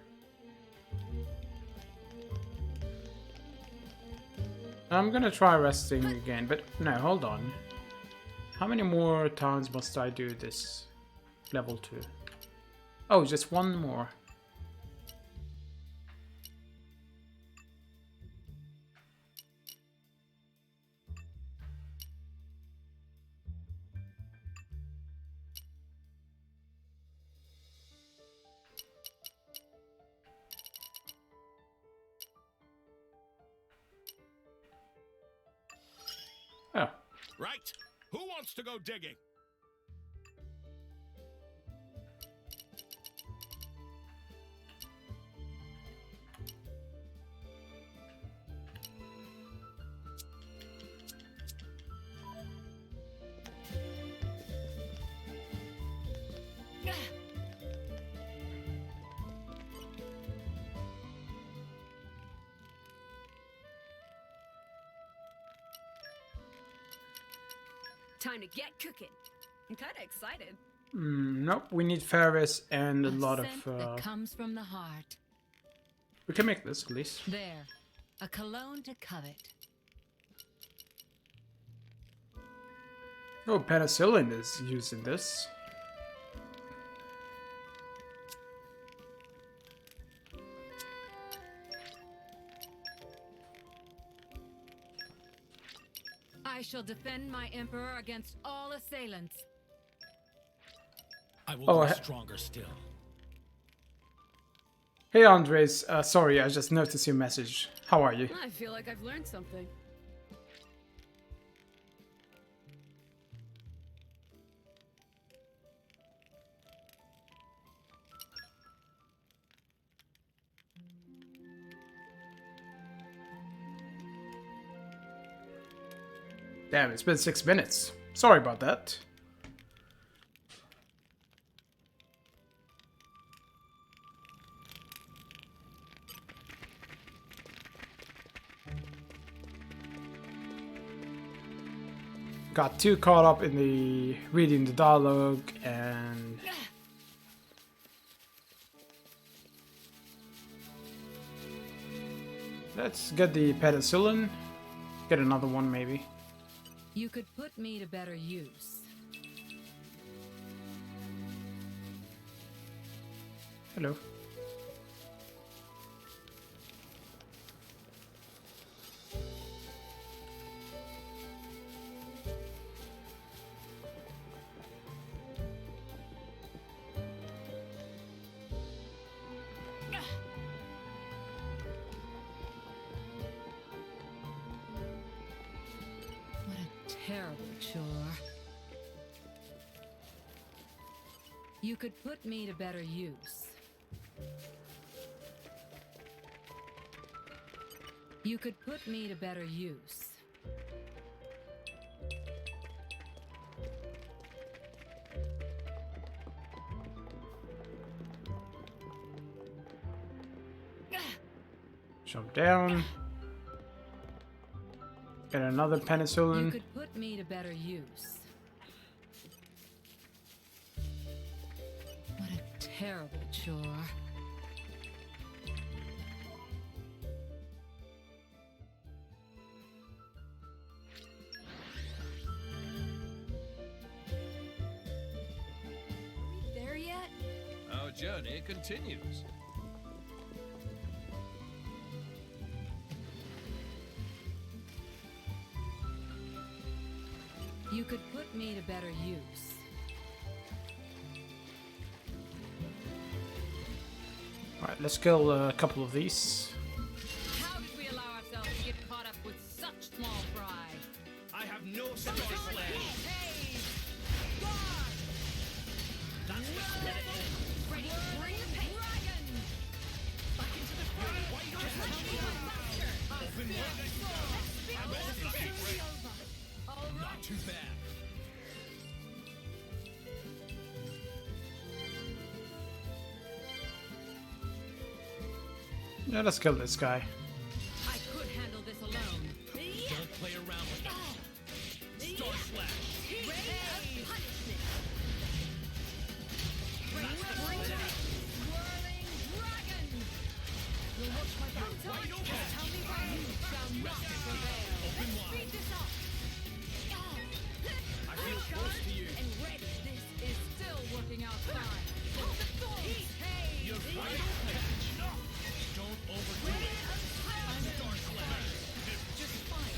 Speaker 1: I'm gonna try resting again, but no, hold on. How many more times must I do this? Level 2. Oh, just one more. Oh.
Speaker 14: Right. Who wants to go digging?
Speaker 13: Time to get cooking. I'm kind of excited.
Speaker 1: Nope, we need Ferris and a lot of...
Speaker 11: Scent that comes from the heart.
Speaker 1: We can make this, at least.
Speaker 11: There, a cologne to covet.
Speaker 1: Oh, penicillin is used in this.
Speaker 11: I shall defend my emperor against all assailants.
Speaker 3: I will grow stronger still.
Speaker 1: Hey Andres, sorry, I just noticed your message. How are you?
Speaker 13: I feel like I've learned something.
Speaker 1: Damn, it's been 6 minutes. Sorry about that. Got too caught up in the reading the dialogue and let's get the penicillin. Get another one maybe.
Speaker 11: You could put me to better use.
Speaker 1: Hello.
Speaker 13: terrible chore. You could put me to better use. You could put me to better use.
Speaker 1: Jump down. Get another
Speaker 13: You
Speaker 1: penicillin.
Speaker 13: could put me to better use. What a terrible chore.
Speaker 11: There yet?
Speaker 9: Our journey continues.
Speaker 13: You could put me to better use.
Speaker 1: Alright, let's kill a couple of these.
Speaker 13: How did we allow ourselves to get caught up with such small fry?
Speaker 9: I have no star slash. That's the spirit.
Speaker 13: Ready, bring the dragon! Back into the fray! Just tell me how
Speaker 9: Open wide. Not too bad.
Speaker 1: Yeah, let's kill this guy.
Speaker 13: I could handle this alone.
Speaker 9: Don't play around with that. Star slash.
Speaker 13: Ready! Punishment!
Speaker 9: Swirling
Speaker 13: dragon! You'll watch my back.
Speaker 9: wide open.
Speaker 13: Tell me why you shall not prevail.
Speaker 9: Open
Speaker 13: Let's
Speaker 9: wide.
Speaker 13: speed this up.
Speaker 9: I feel close to you.
Speaker 13: And ready. This is still working out fine. Hold the thorns. Hey!
Speaker 9: You're wide open. Don't overdo it. Star slash.
Speaker 13: Just fight.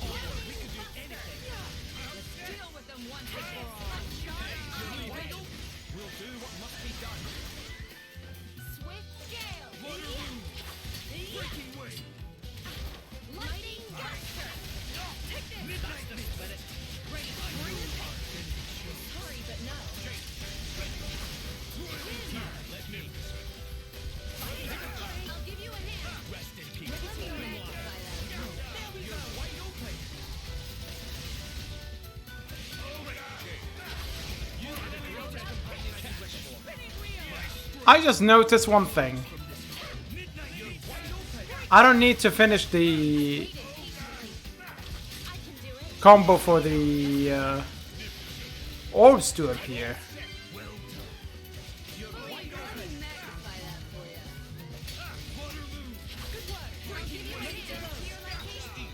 Speaker 9: We can do anything.
Speaker 13: Let's deal with them once and for all.
Speaker 9: You're wide open. We'll do what must be done.
Speaker 11: Swift gale.
Speaker 9: Breaking wave.
Speaker 11: Lightning duster.
Speaker 13: Take this.
Speaker 9: That's the spirit.
Speaker 13: Ready. Bring the pain. Hurry, but no.
Speaker 9: Let me.
Speaker 11: I'll give you a hand.
Speaker 9: Rest in peace.
Speaker 11: Let me magnify that.
Speaker 9: You're wide open. You are the greatest companion I could wish for.
Speaker 1: I just noticed one thing. I don't need to finish the
Speaker 11: I can do it.
Speaker 1: combo for the orbs to appear.
Speaker 13: Magnify that for you.
Speaker 11: I'll give you a hand. You're like me.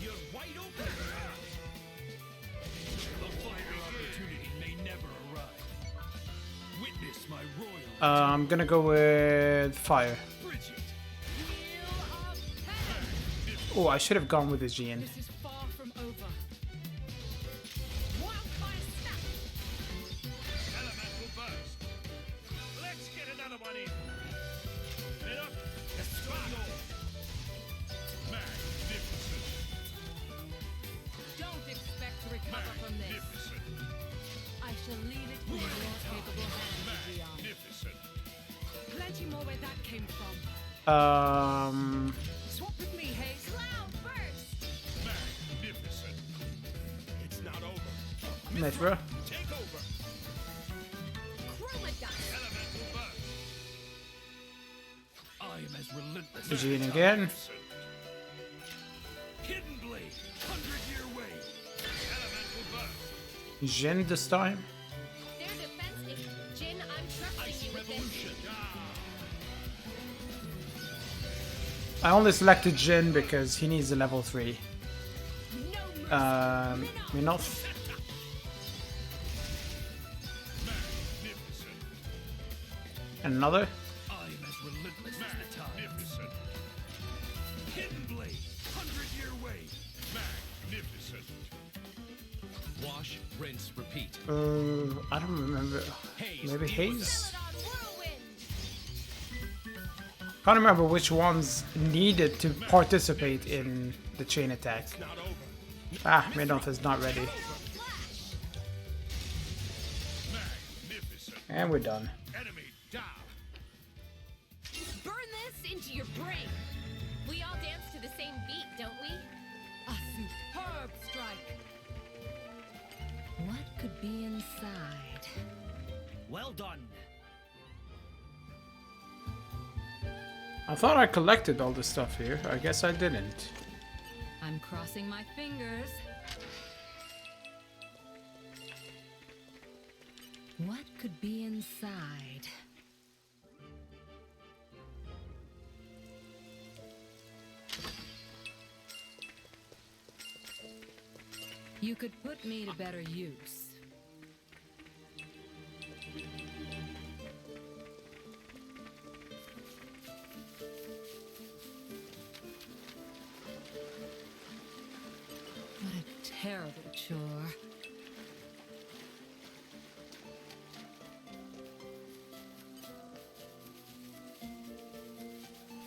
Speaker 9: You're wide open. The final opportunity may never arrive. Witness my royal
Speaker 1: I'm gonna go with fire.
Speaker 9: Bridget.
Speaker 1: Oh, I should have gone with the Jean.
Speaker 13: This is far from over.
Speaker 11: Wildfire snap.
Speaker 14: Elemental burst. Let's get another one in. Get up. Espada. Magnificent.
Speaker 13: Don't expect to recover from this.
Speaker 14: Magnificent.
Speaker 13: I shall leave it in your capable hands, Leon.
Speaker 14: Magnificent.
Speaker 13: Plenty more where that came from. Swap with me, Hayes.
Speaker 11: Cloud burst.
Speaker 14: Magnificent. It's not over.
Speaker 1: Mithra.
Speaker 14: Take over.
Speaker 11: Chroma dust.
Speaker 14: Elemental burst.
Speaker 9: I am as relentless
Speaker 1: The
Speaker 9: as
Speaker 1: Jean
Speaker 9: time.
Speaker 1: again.
Speaker 9: Hidden blade. 100-year wave.
Speaker 14: Elemental burst.
Speaker 1: Jin this time.
Speaker 11: Their defense is Jin. I'm trusting
Speaker 9: Ice
Speaker 11: you with this.
Speaker 9: revolution.
Speaker 1: I only selected Jin because he needs a level 3.
Speaker 11: No
Speaker 1: Minoth.
Speaker 14: Magnificent.
Speaker 1: Another.
Speaker 9: I am as relentless as the time.
Speaker 14: Magnificent.
Speaker 9: Hidden blade. 100-year wave.
Speaker 14: Magnificent.
Speaker 3: Wash, rinse, repeat.
Speaker 1: I don't remember.
Speaker 3: Haze.
Speaker 1: Maybe Haze?
Speaker 11: Celadon whirlwind.
Speaker 1: Can't remember which ones needed to participate in the chain attack. Ah, Midnoth is not ready. And we're done.
Speaker 14: Enemy down.
Speaker 11: Burn this into your brain. We all dance to the same beat, don't we?
Speaker 13: A superb strike. What could be inside?
Speaker 9: Well done.
Speaker 1: I thought I collected all the stuff here. I guess I didn't.
Speaker 13: I'm crossing my fingers. What could be inside? You could put me to better use. What a terrible chore.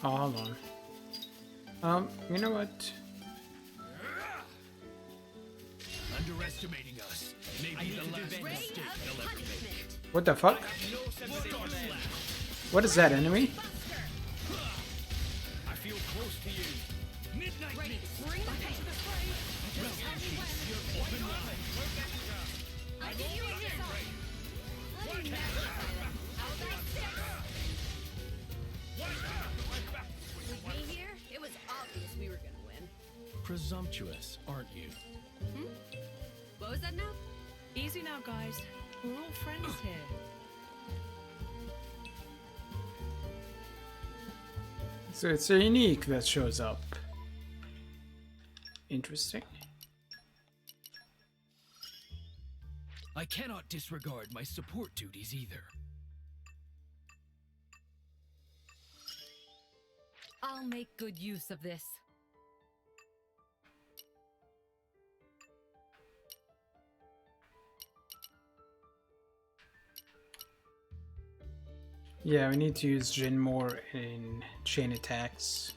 Speaker 1: Oh, hold on. You know what?
Speaker 9: Underestimating us may be the last mistake they'll ever make.
Speaker 1: What the fuck?
Speaker 9: No sense of left.
Speaker 1: What is that, enemy?
Speaker 9: I feel close to you. Midnight
Speaker 11: Ready,
Speaker 9: Mist.
Speaker 11: bring back into the fray. Just tell me when.
Speaker 9: Open wide.
Speaker 11: I'll give you a hint. Let me magnify. How about six? With me here, it was obvious we were gonna win.
Speaker 3: Presumptuous, aren't you?
Speaker 11: What was that now?
Speaker 2: Easy now, guys. We're all friends here.
Speaker 1: So it's a unique that shows up. Interesting.
Speaker 9: I cannot disregard my support duties either.
Speaker 13: I'll make good use of this.
Speaker 1: Yeah, we need to use Jin more in chain attacks.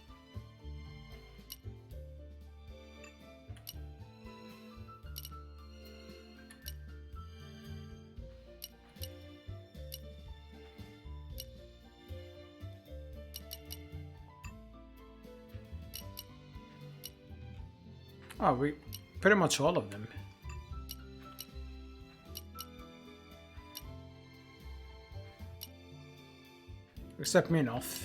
Speaker 1: Oh, we pretty much all of them. Except Minoth.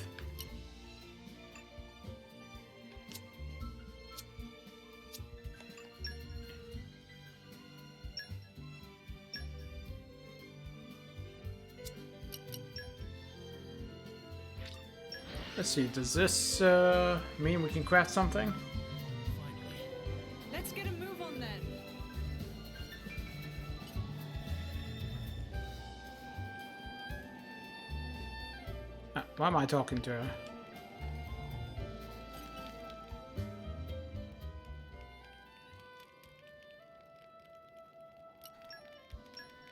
Speaker 1: Let's see, does this mean we can craft something?
Speaker 2: Let's get a move on then.
Speaker 1: Why am I talking to her?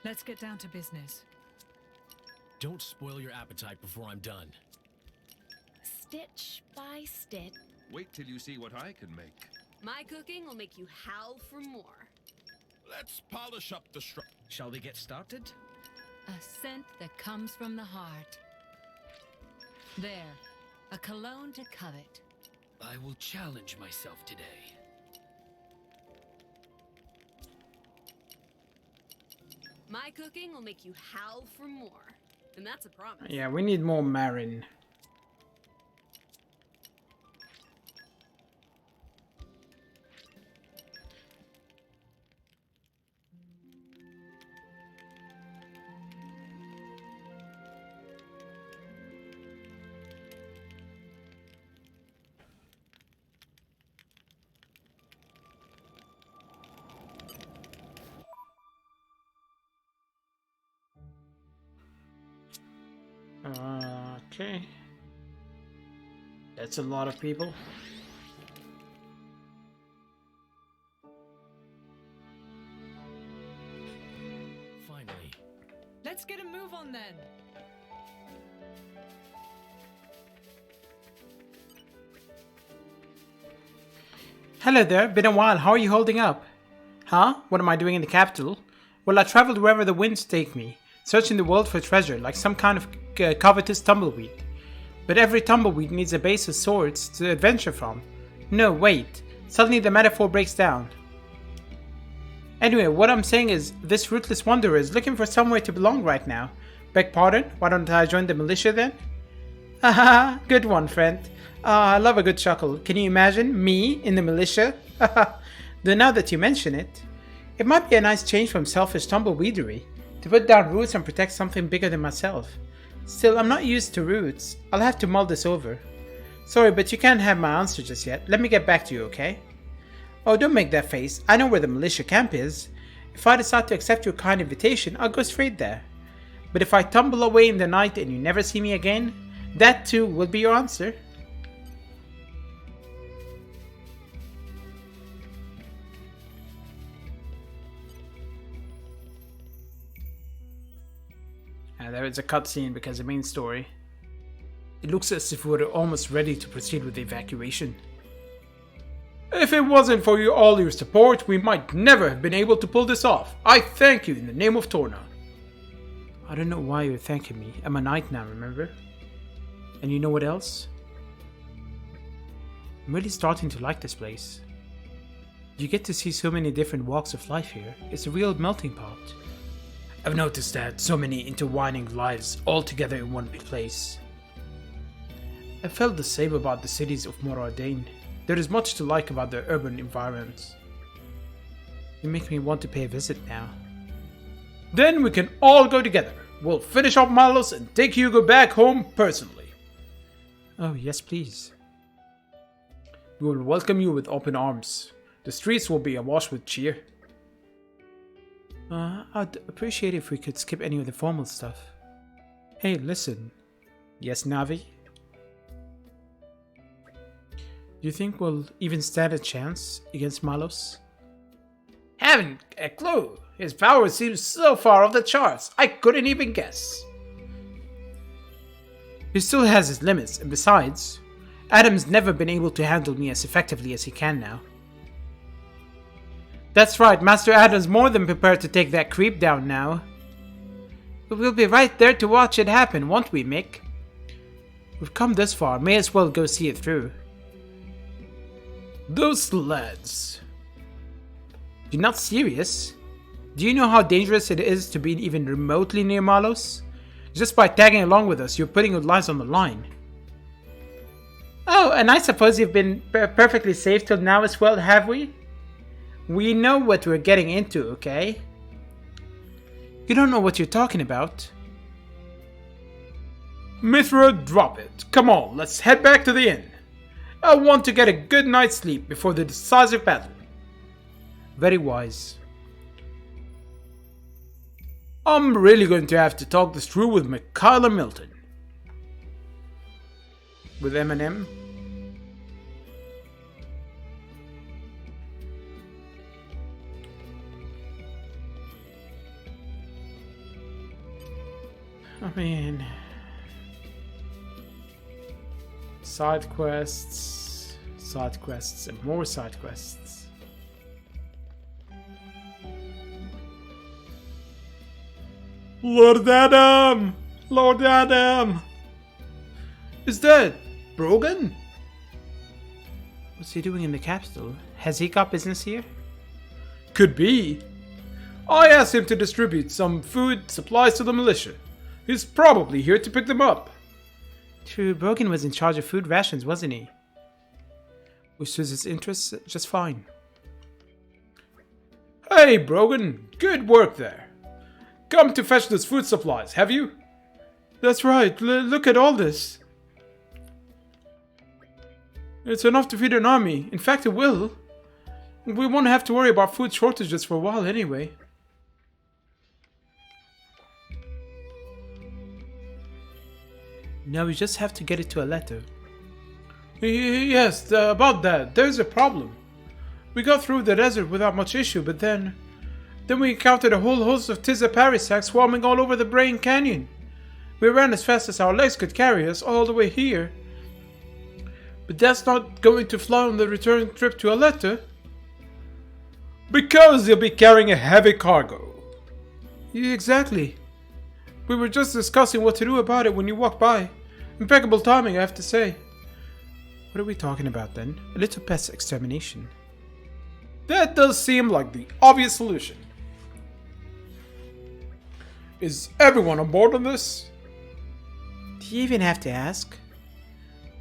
Speaker 2: Let's get down to business.
Speaker 3: Don't spoil your appetite before I'm done.
Speaker 11: Stitch by stitch.
Speaker 14: Wait till you see what I can make.
Speaker 11: My cooking will make you howl for more.
Speaker 14: Let's polish up the
Speaker 9: Shall we get started?
Speaker 13: A scent that comes from the heart. There, a cologne to covet.
Speaker 9: I will challenge myself today.
Speaker 11: My cooking will make you howl for more. And that's a promise.
Speaker 1: Yeah, we need more Marin. Okay. That's a lot of people.
Speaker 3: Finally.
Speaker 2: Let's get a move on then.
Speaker 10: Hello there, been a while. How are you holding up? Huh? What am I doing in the capital? Well, I traveled wherever the winds take me, searching the world for treasure like some kind of covetous tumbleweed. But every tumbleweed needs a base of swords to adventure from. No, wait. Suddenly the metaphor breaks down. Anyway, what I'm saying is, this ruthless wanderer is looking for somewhere to belong right now. Beg pardon? Why don't I join the militia then? Haha, good one, friend. I love a good chuckle. Can you imagine me in the militia? Though now that you mention it, it might be a nice change from selfish tumbleweedery to put down roots and protect something bigger than myself. Still, I'm not used to roots. I'll have to mull this over. Sorry, but you can't have my answer just yet. Let me get back to you, okay? Oh, don't make that face. I know where the militia camp is. If I decide to accept your kind invitation, I'll go straight there. But if I tumble away in the night and you never see me again, that too will be your answer. There is a cutscene because the main story. It looks as if we're almost ready to proceed with the evacuation. If it wasn't for all your support, we might never have been able to pull this off. I thank you in the name of Torna. I don't know why you're thanking me. I'm a knight now, remember? And you know what else? I'm really starting to like this place. You get to see so many different walks of life here. It's a real melting pot. I've noticed that so many intertwining lives all together in one place. I felt the same about the cities of Moradin. There is much to like about their urban environments. You make me want to pay a visit now. Then we can all go together. We'll finish off Malos and take Hugo back home personally. Oh, yes, please. We will welcome you with open arms. The streets will be awash with cheer. I'd appreciate if we could skip any of the formal stuff. Hey, listen. Yes, Navi? Do you think we'll even stand a chance against Malos? Haven't a clue. His power seems so far off the charts, I couldn't even guess.
Speaker 1: He still has his limits, and besides, Adam's never been able to handle me as effectively as he can now. That's right, Master Adam's more than prepared to take that creep down now. But we'll be right there to watch it happen, won't we, Mick? We've come this far, may as well go see it through. Those lads. You're not serious? Do you know how dangerous it is to be even remotely near Malos? Just by tagging along with us, you're putting your lives on the line. Oh, and I suppose you've been perfectly safe till now as well, have we? We know what we're getting into, okay? You don't know what you're talking about. Mithra, drop it. Come on, let's head back to the inn. I want to get a good night's sleep before the decisive battle. Very wise. I'm really going to have to talk this through with Michaela Milton. With Eminem? I mean... side quests, and more side quests. Lord Adam! Lord Adam! Is that Brogan? What's he doing in the capital? Has he got business here? Could be. I asked him to distribute some food supplies to the militia. He's probably here to pick them up. True, Brogan was in charge of food rations, wasn't he? Which suits his interests just fine. Hey, Brogan! Good work there! Come to fetch those food supplies, have you? That's right, look at all this. It's enough to feed an army. In fact, it will. We won't have to worry about food shortages for a while anyway. Now we just have to get it to a letter. Yes, about that. There's a problem. We got through the desert without much issue, but then we encountered a whole host of Tizaparisacs swarming all over the Brain Canyon. We ran as fast as our legs could carry us all the way here. But that's not going to fly on the return trip to Aletta. Because you'll be carrying a heavy cargo. Yeah, exactly. We were just discussing what to do about it when you walked by. Impeccable timing, I have to say. What are we talking about then? A little pest extermination. That does seem like the obvious solution. Is everyone on board on this?
Speaker 10: Do you even have to ask?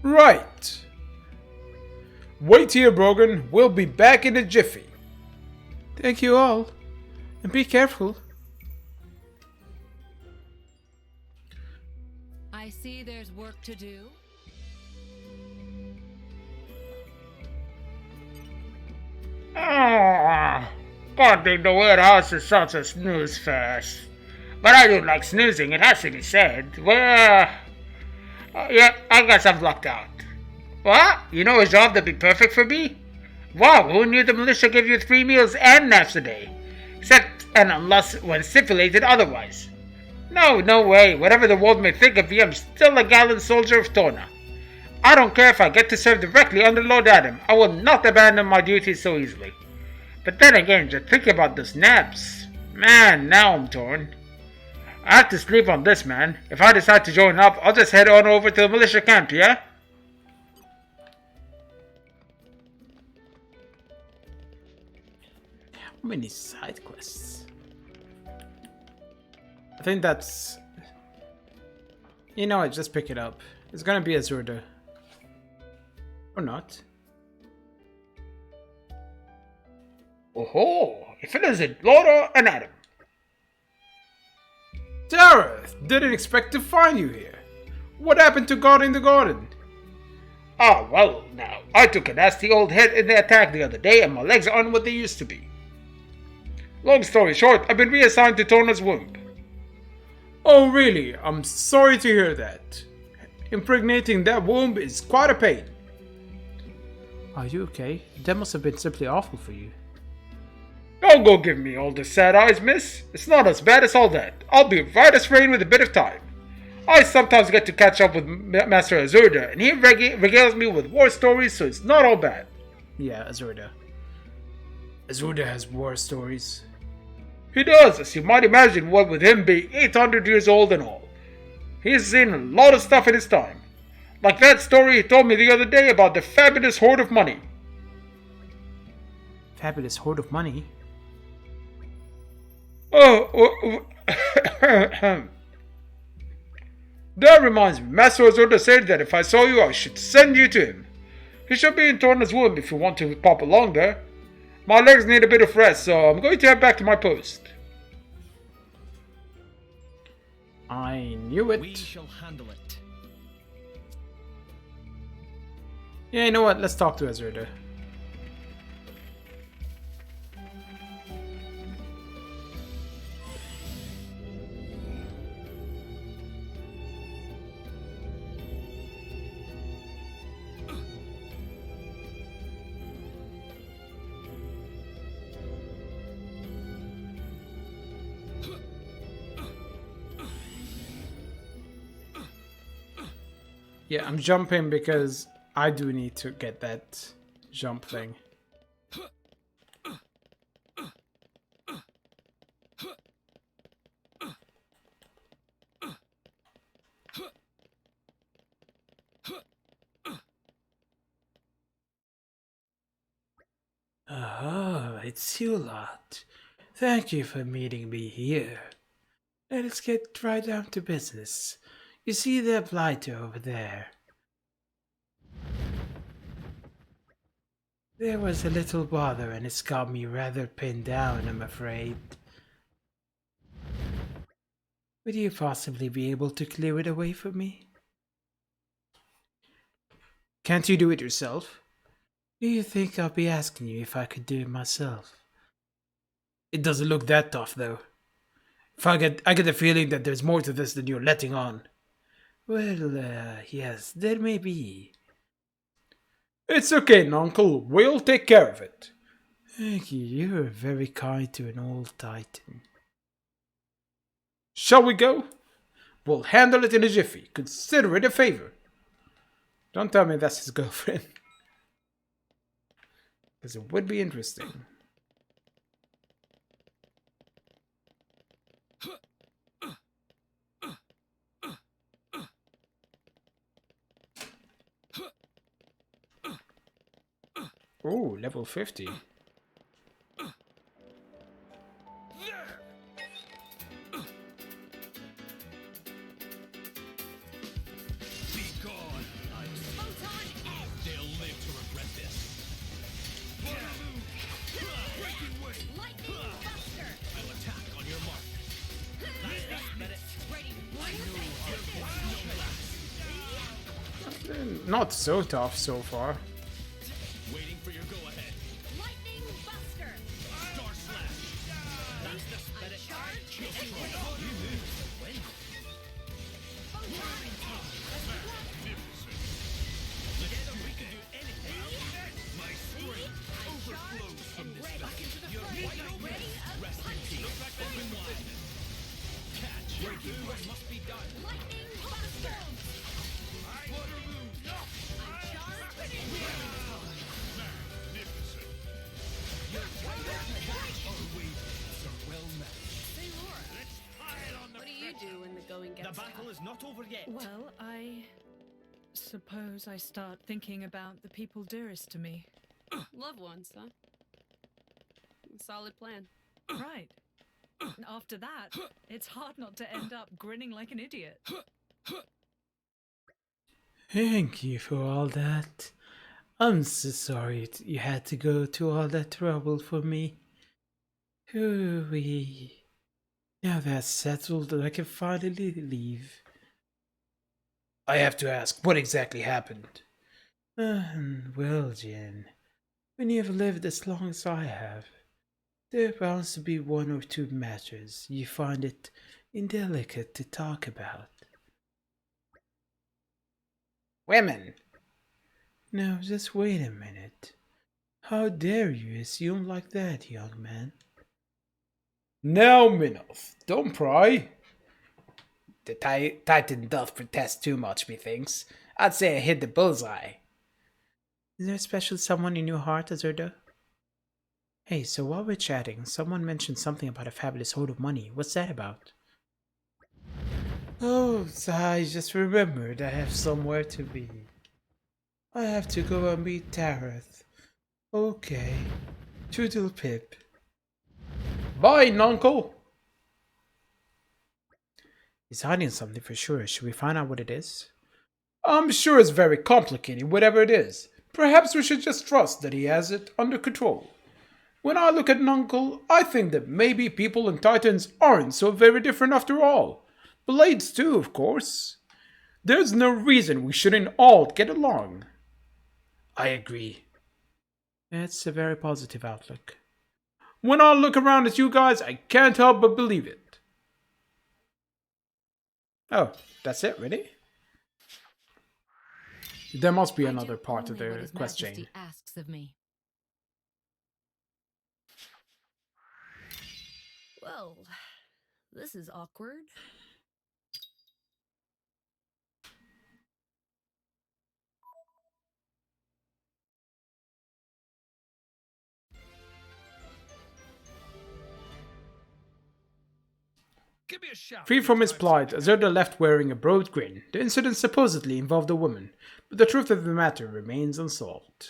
Speaker 1: Right. Wait here, Brogan. We'll be back in a jiffy.
Speaker 10: Thank you all. And be careful.
Speaker 13: I see there's work to do.
Speaker 8: Guarding the warehouse is such a snooze fest. But I don't like snoozing, it has to be said. Well, yeah, I guess I've lucked out. What? You know a job that'd be perfect for me? Wow, who knew the militia gave you 3 meals and naps a day? Except and unless when stipulated otherwise. No way. Whatever the world may think of me, I'm still a gallant soldier of Torna. I don't care if I get to serve directly under Lord Adam. I will not abandon my duties so easily. But then again, just think about those naps. Man, now I'm torn. I have to sleep on this, man. If I decide to join up, I'll just head on over to the militia camp, yeah?
Speaker 10: How many side quests?
Speaker 1: I think that's... You know what, just pick it up. It's gonna be Azurda. Or not.
Speaker 8: Oh, if it isn't Laura and Adam.
Speaker 1: Dareth, didn't expect to find you here. What happened to guarding the garden?
Speaker 8: Ah, well, now, I took a nasty old hit in the attack the other day and my legs aren't what they used to be. Long story short, I've been reassigned to Torna's womb.
Speaker 1: Oh really? I'm sorry to hear that. Impregnating that womb is quite a pain.
Speaker 10: Are you okay? That must have been simply awful for you.
Speaker 8: Don't go give me all the sad eyes, miss. It's not as bad as all that. I'll be right as rain with a bit of time. I sometimes get to catch up with Master Azurda, and he regales me with war stories, so it's not all bad.
Speaker 1: Yeah, Azurda. Azurda has war stories.
Speaker 8: He does, as you might imagine, what with him being 800 years old and all. He's seen a lot of stuff in his time. Like that story he told me the other day about the fabulous hoard of money.
Speaker 10: Fabulous hoard of money?
Speaker 8: Oh, that reminds me, Master Azurda said that if I saw you, I should send you to him. He should be in Torna's womb if you want to pop along there. My legs need a bit of rest, so I'm going to head back to my post.
Speaker 1: I knew it.
Speaker 3: We shall handle it.
Speaker 1: Yeah, you know what? Let's talk to Azurda. Yeah, I'm jumping because I do need to get that jump thing.
Speaker 10: Oh, it's you lot. Thank you for meeting me here. Let's get right down to business. You see that blighter over there? There was a little bother and it's got me rather pinned down, I'm afraid. Would you possibly be able to clear it away for me?
Speaker 1: Can't you do it yourself?
Speaker 10: Do you think I'll be asking you if I could do it myself?
Speaker 1: It doesn't look that tough, though. I get the feeling that there's more to this than you're letting on.
Speaker 10: Well, yes, there may be.
Speaker 1: It's okay, Nuncle. We'll take care of it.
Speaker 10: Thank you. You're very kind to an old titan.
Speaker 1: Shall we go? We'll handle it in a jiffy. Consider it a favor. Don't tell me that's his girlfriend. Because it would be interesting. Ooh, level 50.
Speaker 9: Be gone. They'll live to regret this. Breaking wave.
Speaker 13: Lightning Buster!
Speaker 9: I'll attack on your mark.
Speaker 13: Ready,
Speaker 1: Not so tough so far.
Speaker 9: Waiting for your go-ahead.
Speaker 13: Lightning Buster!
Speaker 9: Star Slash. That's the spirit.
Speaker 13: Charge and
Speaker 9: Together we can do anything. My strength overflows from this vessel. You're wide open. Rest in peace. Open wide. Catch. Your duty must be done.
Speaker 13: Lightning Buster!
Speaker 9: Water moon. Magnificent. Your our wavelengths are well matched.
Speaker 13: Say, Laura,
Speaker 9: Let's pile on the
Speaker 13: what do you do when the going gets
Speaker 9: The battle
Speaker 13: tough?
Speaker 9: is not over yet.
Speaker 2: Well, I suppose I start thinking about the people dearest to me.
Speaker 13: Loved ones, huh? Solid plan.
Speaker 2: Right. And after that, it's hard not to end up grinning like an idiot.
Speaker 10: Thank you for all that. I'm so sorry you had to go to all that trouble for me. Hooey. Now that's settled, I can finally leave.
Speaker 1: I have to ask, what exactly happened?
Speaker 10: Well, Jen, when you have lived as long as I have, there bounds to be one or two matters you find it indelicate to talk about.
Speaker 1: Women.
Speaker 10: Now, just wait a minute. How dare you assume like that, young man?
Speaker 1: Now, Minoth, don't pry. The Titan doth protest too much, methinks. I'd say I hit the bullseye.
Speaker 10: Is there a special someone in your heart, Azurda? Hey, so while we're chatting, someone mentioned something about a fabulous hoard of money. What's that about? Oh, I just remembered I have somewhere to be. I have to go and meet Tarath. Okay. Toodle pip.
Speaker 1: Bye, Nuncle.
Speaker 10: He's hiding something for sure. Should we find out what it is?
Speaker 1: I'm sure it's very complicated, whatever it is. Perhaps we should just trust that he has it under control. When I look at Nuncle, I think that maybe people and Titans aren't so very different after all. Blades too, of course. There's no reason we shouldn't all get along. I agree.
Speaker 10: It's a very positive outlook.
Speaker 1: When I look around at you guys, I can't help but believe it. Oh, that's it, really? There must be another part of the quest chain.
Speaker 13: Asks of me. Well, this is awkward.
Speaker 9: Give me a shout.
Speaker 1: Free from his plight, Azurda left wearing a broad grin. The incident supposedly involved a woman, but the truth of the matter remains unsolved.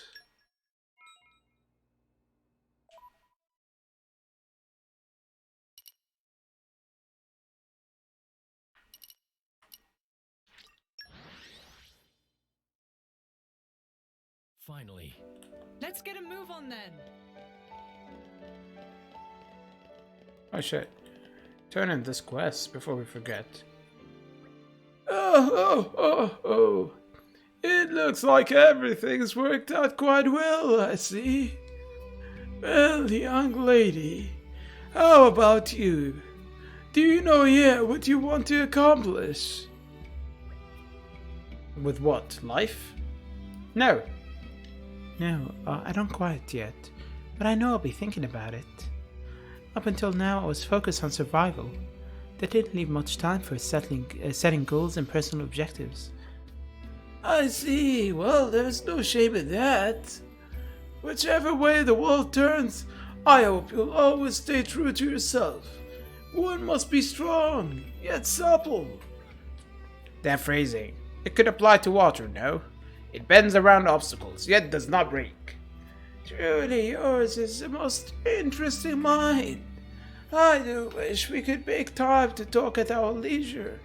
Speaker 3: Finally.
Speaker 2: Let's get a move on then.
Speaker 1: Oh shit. Turn in this quest before we forget. Oh. It looks like everything's worked out quite well, I see. Well, young lady, how about you? Do you know yet what you want to accomplish? With what? Life? No.
Speaker 10: No, I don't quite yet, but I know I'll be thinking about it. Up until now, I was focused on survival. That didn't leave much time for setting goals and personal objectives. I see. Well, there's no shame in that. Whichever way the world turns, I hope you'll always stay true to yourself. One must be strong, yet supple.
Speaker 8: That phrasing. It could apply to water, no? It bends around obstacles, yet does not break.
Speaker 10: Truly, yours is the most interesting mind. I do wish we could make time to talk at our leisure.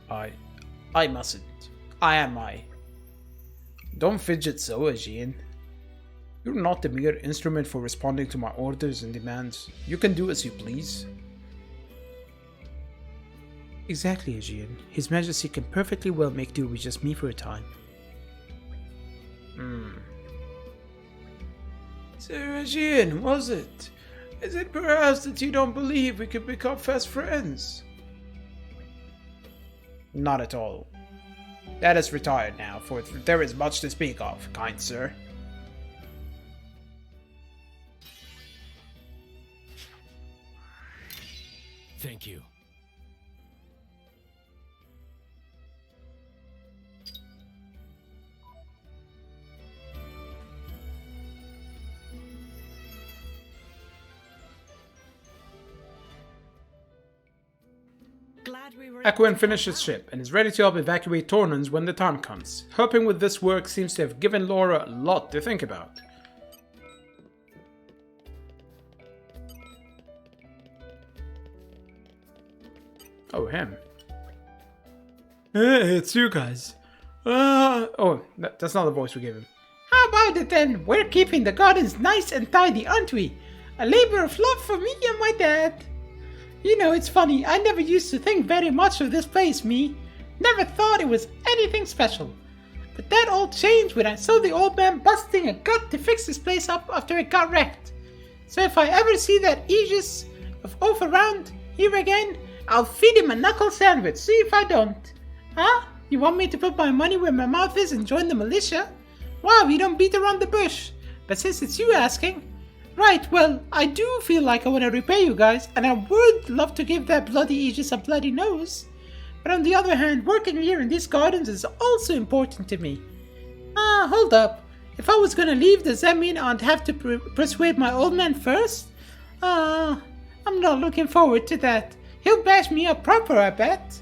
Speaker 8: I mustn't. I am I. Don't fidget so, Aegean. You're not the mere instrument for responding to my orders and demands. You can do as you please.
Speaker 10: Exactly, Aegean. His Majesty can perfectly well make do with just me for a time. Sir Aegean, was it? Is it perhaps that you don't believe we could become fast friends?
Speaker 8: Not at all. That is retired now, for there is much to speak of, kind sir.
Speaker 3: Thank you.
Speaker 2: Glad we were.
Speaker 1: Aquin finished his ship and is ready to help evacuate Tornans when the time comes. Helping with this work seems to have given Laura a lot to think about. Oh, him. Hey, it's you guys. That's not the voice we gave him.
Speaker 10: How about it then? We're keeping the gardens nice and tidy, aren't we? A labor of love for me and my dad. You know, it's funny, I never used to think very much of this place, me. Never thought it was anything special. But that all changed when I saw the old man busting a gut to fix this place up after it got wrecked. So if I ever see that Aegis of Oath around here again, I'll feed him a knuckle sandwich, see if I don't. Huh? You want me to put my money where my mouth is and join the militia? Wow, you don't beat around the bush. But since it's you asking... Right, well, I do feel like I want to repay you guys, and I would love to give that bloody Aegis a bloody nose. But on the other hand, working here in these gardens is also important to me. Hold up. If I was gonna leave, does that mean I'd have to persuade my old man first? I'm not looking forward to that. He'll bash me up proper, I bet.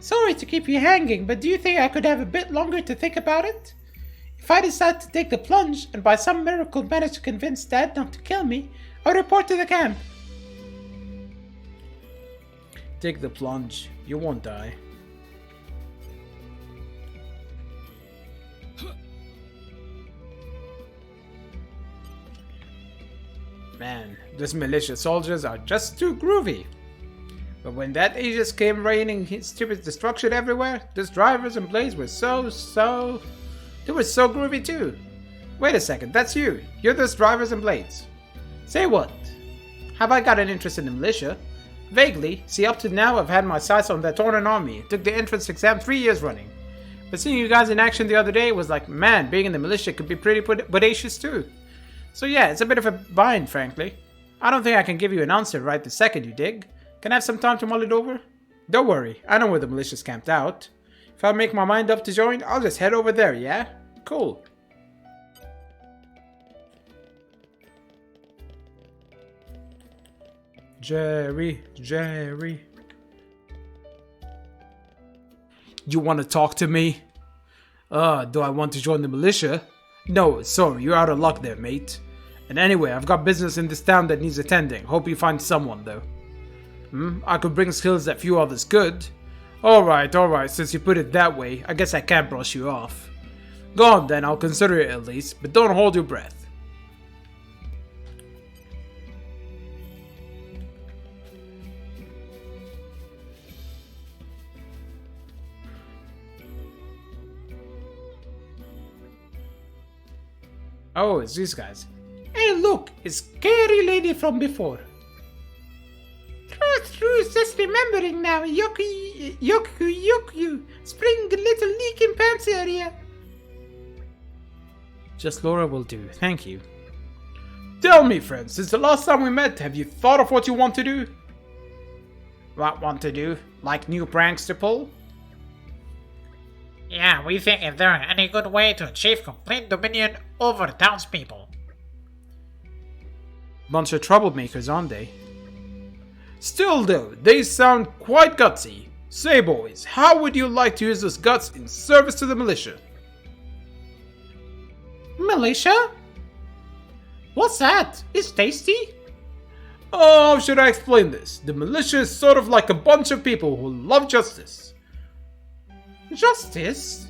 Speaker 10: Sorry to keep you hanging, but do you think I could have a bit longer to think about it? If I decide to take the plunge and by some miracle manage to convince Dad not to kill me, I'll report to the camp.
Speaker 1: Take the plunge. You won't die. Man, these militia soldiers are just too groovy. But when that Aegis came raining his stupid destruction everywhere, these drivers and blades were they were so groovy too. Wait a second, that's you. You're those drivers and blades. Say what? Have I got an interest in the militia? Vaguely. See, up to now I've had my sights on that Torna army. Took the entrance exam 3 years running. But seeing you guys in action the other day was like, man, being in the militia could be pretty bodacious too. So yeah, it's a bit of a bind, frankly. I don't think I can give you an answer right this second, you dig? Can I have some time to mull it over? Don't worry, I know where the militia's camped out. If I make my mind up to join, I'll just head over there, yeah? Cool. Jerry. You want to talk to me? Do I want to join the militia? No, sorry, you're out of luck there, mate. And anyway, I've got business in this town that needs attending. Hope you find someone, though. I could bring skills that few others could. Alright, since you put it that way, I guess I can't brush you off. Go on then, I'll consider it at least, but don't hold your breath. Oh, it's these guys.
Speaker 10: Hey look, it's scary lady from before. True, just remembering now. Yoku, spring little leak in pants area.
Speaker 1: Just Laura will do, thank you. Tell me, friend, since the last time we met, have you thought of what you want to do?
Speaker 8: What want to do? Like new pranks to pull? Yeah, we think if there are any good way to achieve complete dominion over townspeople.
Speaker 1: Bunch of troublemakers, aren't they? Still though, they sound quite gutsy. Say boys, how would you like to use those guts in service to the militia?
Speaker 10: Militia? What's that? It's tasty?
Speaker 1: Oh, how should I explain this? The militia is sort of like a bunch of people who love justice.
Speaker 10: Justice?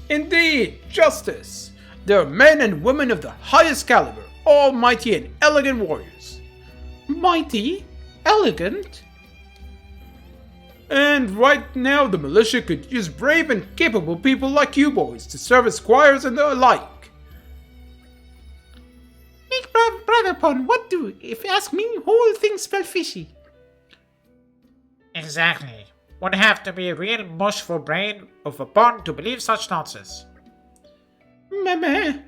Speaker 1: Indeed, justice. They are men and women of the highest caliber, all mighty and elegant warriors.
Speaker 10: Mighty? Elegant?
Speaker 1: And right now the militia could use brave and capable people like you boys to serve as squires and the like.
Speaker 10: Brother Pon, what do? If you ask me, whole thing smell fishy.
Speaker 8: Exactly. Would have to be a real mushful brain of a pond to believe such nonsense.
Speaker 10: Meh.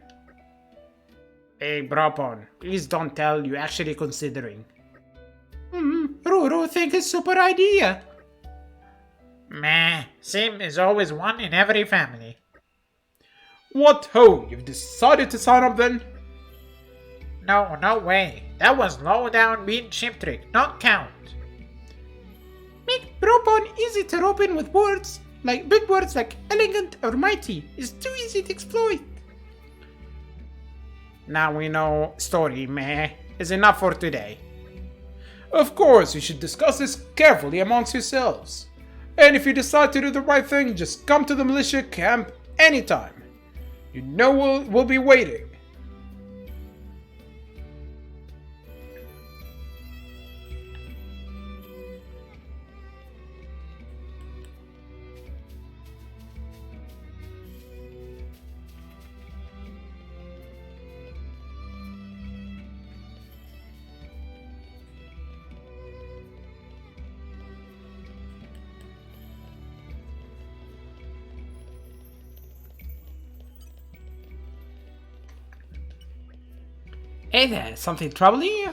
Speaker 1: Hey Brapon, please don't tell you actually considering.
Speaker 10: Roro think it's super idea.
Speaker 8: Meh, Sim is always one in every family.
Speaker 1: What ho, you've decided to sign up then?
Speaker 8: No, no way. That was low down mean chimp trick, not count.
Speaker 10: Make Bropon easy to open with words, like big words like elegant or mighty. It's too easy to exploit.
Speaker 1: Now we know story, meh, is enough for today. Of course, you should discuss this carefully amongst yourselves. And if you decide to do the right thing, just come to the militia camp anytime. You know we'll be waiting.
Speaker 10: Hey there, something troubling you?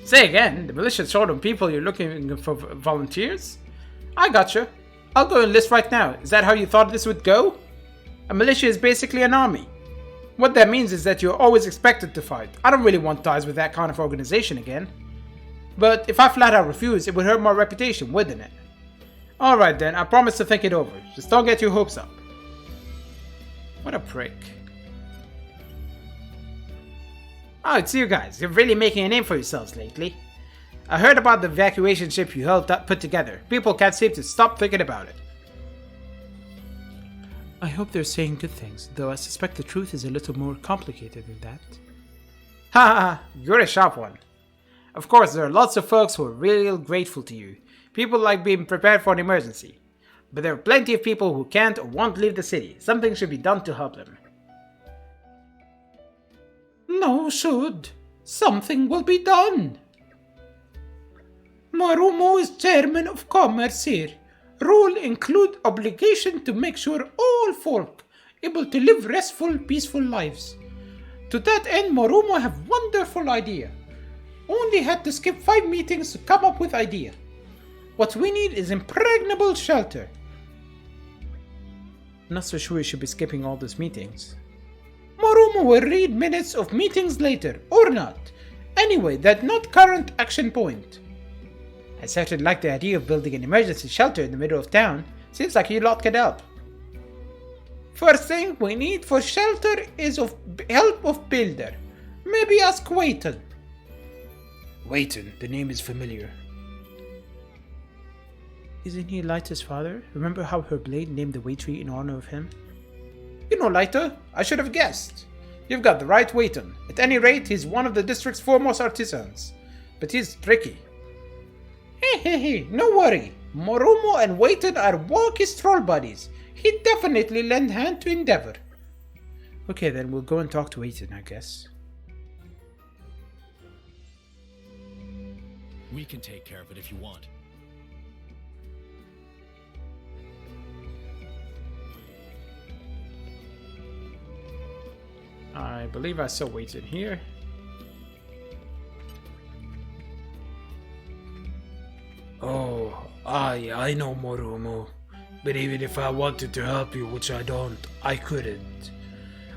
Speaker 1: Say again, the militia short on people, you're looking for volunteers? I gotcha. I'll go enlist right now. Is that how you thought this would go? A militia is basically an army. What that means is that you're always expected to fight. I don't really want ties with that kind of organization again. But if I flat out refuse, it would hurt my reputation, wouldn't it? Alright then, I promise to think it over. Just don't get your hopes up. What a prick. Oh, it's you guys. You're really making a name for yourselves lately. I heard about the evacuation ship you helped put together. People can't seem to stop thinking about it.
Speaker 10: I hope they're saying good things, though I suspect the truth is a little more complicated than that.
Speaker 1: Ha ha, you're a sharp one. Of course, there are lots of folks who are real grateful to you. People like being prepared for an emergency. But there are plenty of people who can't or won't leave the city. Something should be done to help them.
Speaker 10: No should. Something will be done. Marumo is chairman of commerce here. Rule include obligation to make sure all folk able to live restful, peaceful lives. To that end, Marumo have wonderful idea. Only had to skip 5 meetings to come up with idea. What we need is impregnable shelter.
Speaker 1: Not so sure you should be skipping all those meetings.
Speaker 10: Marumo will read minutes of meetings later, or not. Anyway, that's not current action point.
Speaker 1: I certainly like the idea of building an emergency shelter in the middle of town. Seems like you lot could help.
Speaker 10: First thing we need for shelter is of help of builder. Maybe ask Wayton.
Speaker 1: Wayton, the name is familiar.
Speaker 10: Isn't he Lyta's father? Remember how her blade named the way tree in honor of him?
Speaker 1: You know Lyta, I should have guessed. You've got the right Wayton. At any rate, he's one of the district's foremost artisans. But he's tricky.
Speaker 10: Hey, no worry. Marumo and Wayton are walkie stroll buddies. He'd definitely lend hand to endeavor.
Speaker 1: Okay then, we'll go and talk to Wayton, I guess.
Speaker 3: We can take care of it if you want.
Speaker 1: I believe I saw Wayton here. Oh, I know Morumo. But even if I wanted to help you, which I don't, I couldn't.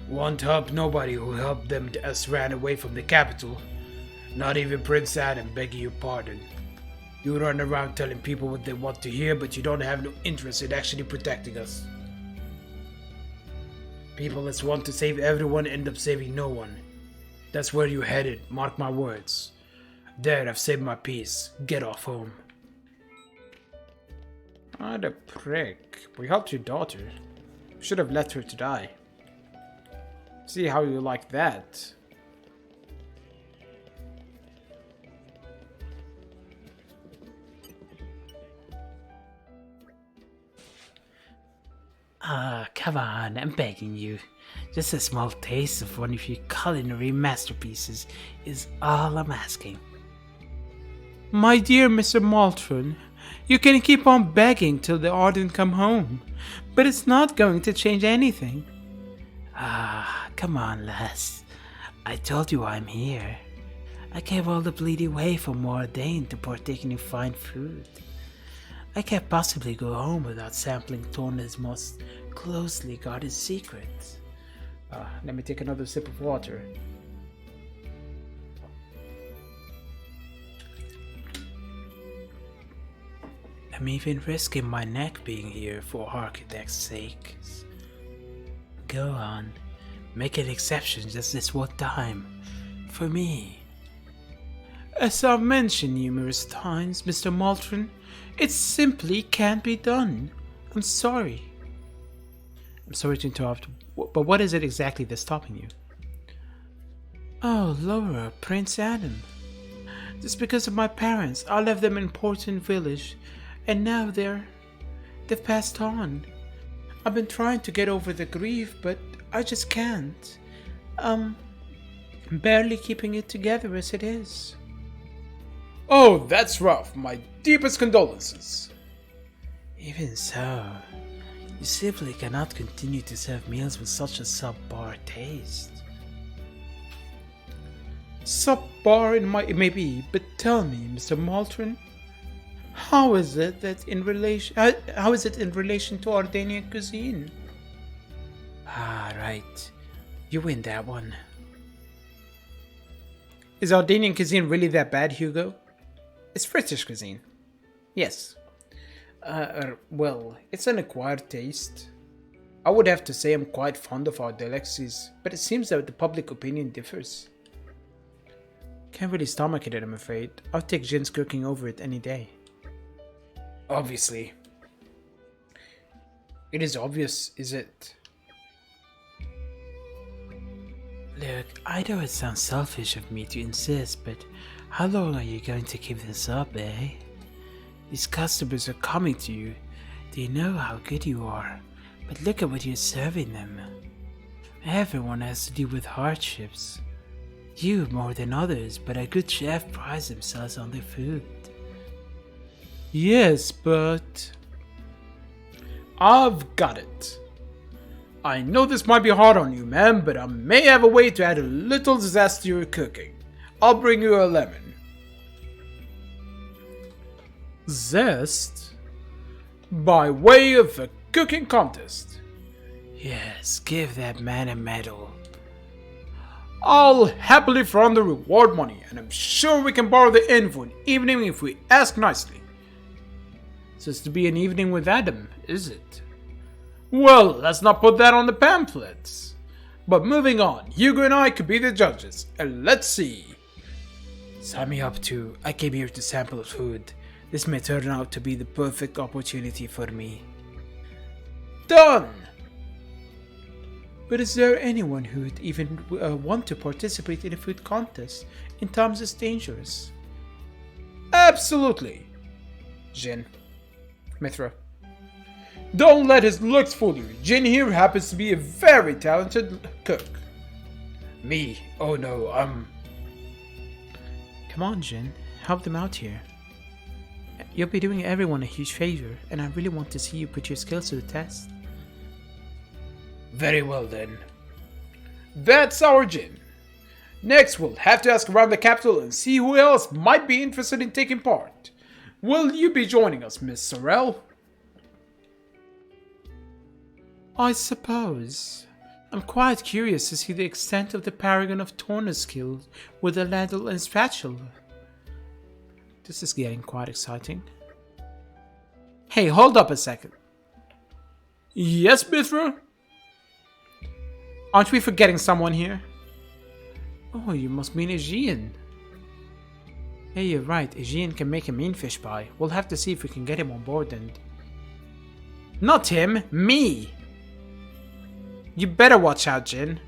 Speaker 1: Won't help nobody who helped them as ran away from the capital. Not even Prince Adam, begging your pardon. You run around telling people what they want to hear, but you don't have no interest in actually protecting us. People that want to save everyone end up saving no one. That's where you're headed, mark my words. There, I've saved my peace. Get off home. Ah, the prick. We helped your daughter. Should have left her to die. See how you like that.
Speaker 10: Ah, come on, I'm begging you. Just a small taste of one of your culinary masterpieces is all I'm asking. My dear Mr. Maltron, you can keep on begging till the Arden come home, but it's not going to change anything. Ah, come on, lass. I told you I'm here. I came all the bleedy way from Mordain to partake in your fine food. I can't possibly go home without sampling Torna's most closely guarded secrets.
Speaker 1: Let me take another sip of water.
Speaker 10: I'm even risking my neck being here for architect's sake. Go on, make an exception just this one time. For me. As I've mentioned numerous times, Mr. Maltron, it simply can't be done. I'm sorry. I'm sorry to interrupt, but what is it exactly that's stopping you? Oh, Laura, Prince Adam. Just because of my parents, I left them in an important village, and now they've passed on. I've been trying to get over the grief, but I just can't. I'm barely keeping it together as it is.
Speaker 1: Oh, that's rough. My deepest condolences.
Speaker 10: Even so, you simply cannot continue to serve meals with such a subpar taste.
Speaker 1: Subpar it may be, but tell me, Mr. Maltron, how is it in relation to Ardenian cuisine?
Speaker 10: Ah, right. You win that one.
Speaker 1: Is Ardenian cuisine really that bad, Hugo? It's British cuisine. Yes. Well, it's an acquired taste. I would have to say I'm quite fond of our delicacies, but it seems that the public opinion differs. Can't really stomach it, I'm afraid. I'll take Jin's cooking over it any day. Obviously. It is obvious, is it?
Speaker 10: Look, I know it sounds selfish of me to insist, but how long are you going to keep this up, eh? These customers are coming to you. They know how good you are, but look at what you're serving them. Everyone has to deal with hardships. You more than others, but a good chef prides themselves on their food.
Speaker 1: Yes, but I've got it. I know this might be hard on you, man, but I may have a way to add a little zest to your cooking. I'll bring you a lemon. Zest? By way of a cooking contest.
Speaker 10: Yes, give that man a medal.
Speaker 1: I'll happily front the reward money, and I'm sure we can borrow the inn for an evening if we ask nicely. So it's to be an evening with Adam, is it? Well, let's not put that on the pamphlets. But moving on, Hugo and I could be the judges, and let's see.
Speaker 10: Sign me up too. I came here to sample food. This may turn out to be the perfect opportunity for me.
Speaker 1: Done!
Speaker 10: But is there anyone who would even want to participate in a food contest in times as dangerous?
Speaker 1: Absolutely. Jin. Mithra. Don't let his looks fool you. Jin here happens to be a very talented cook. Me? Oh no,
Speaker 10: Come on, Jin. Help them out here. You'll be doing everyone a huge favor, and I really want to see you put your skills to the test.
Speaker 1: Very well then. That's our Jin. Next, we'll have to ask around the capital and see who else might be interested in taking part. Will you be joining us, Miss Sorrel?
Speaker 10: I suppose. I'm quite curious to see the extent of the Paragon of Torna's skill with the ladle and spatula. This is getting quite exciting. Hey, hold up a second. Yes, Bithra? Aren't we forgetting someone here? Oh, you must mean Aegean. Hey, you're right. Aegean can make a mean fish pie. We'll have to see if we can get him on board and... Not him, me! You better watch out, Jin.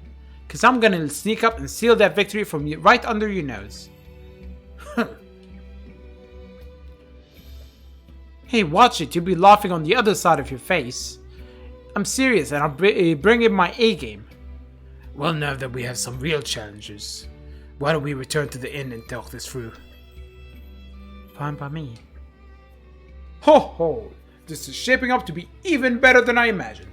Speaker 10: Cause I'm gonna sneak up and steal that victory from you right under your nose. Hey, watch it. You'll be laughing on the other side of your face. I'm serious and I'll bring in my A game. Well, now that we have some real challenges, why don't we return to the inn and talk this through? Fine by me.
Speaker 1: Ho ho! This is shaping up to be even better than I imagined.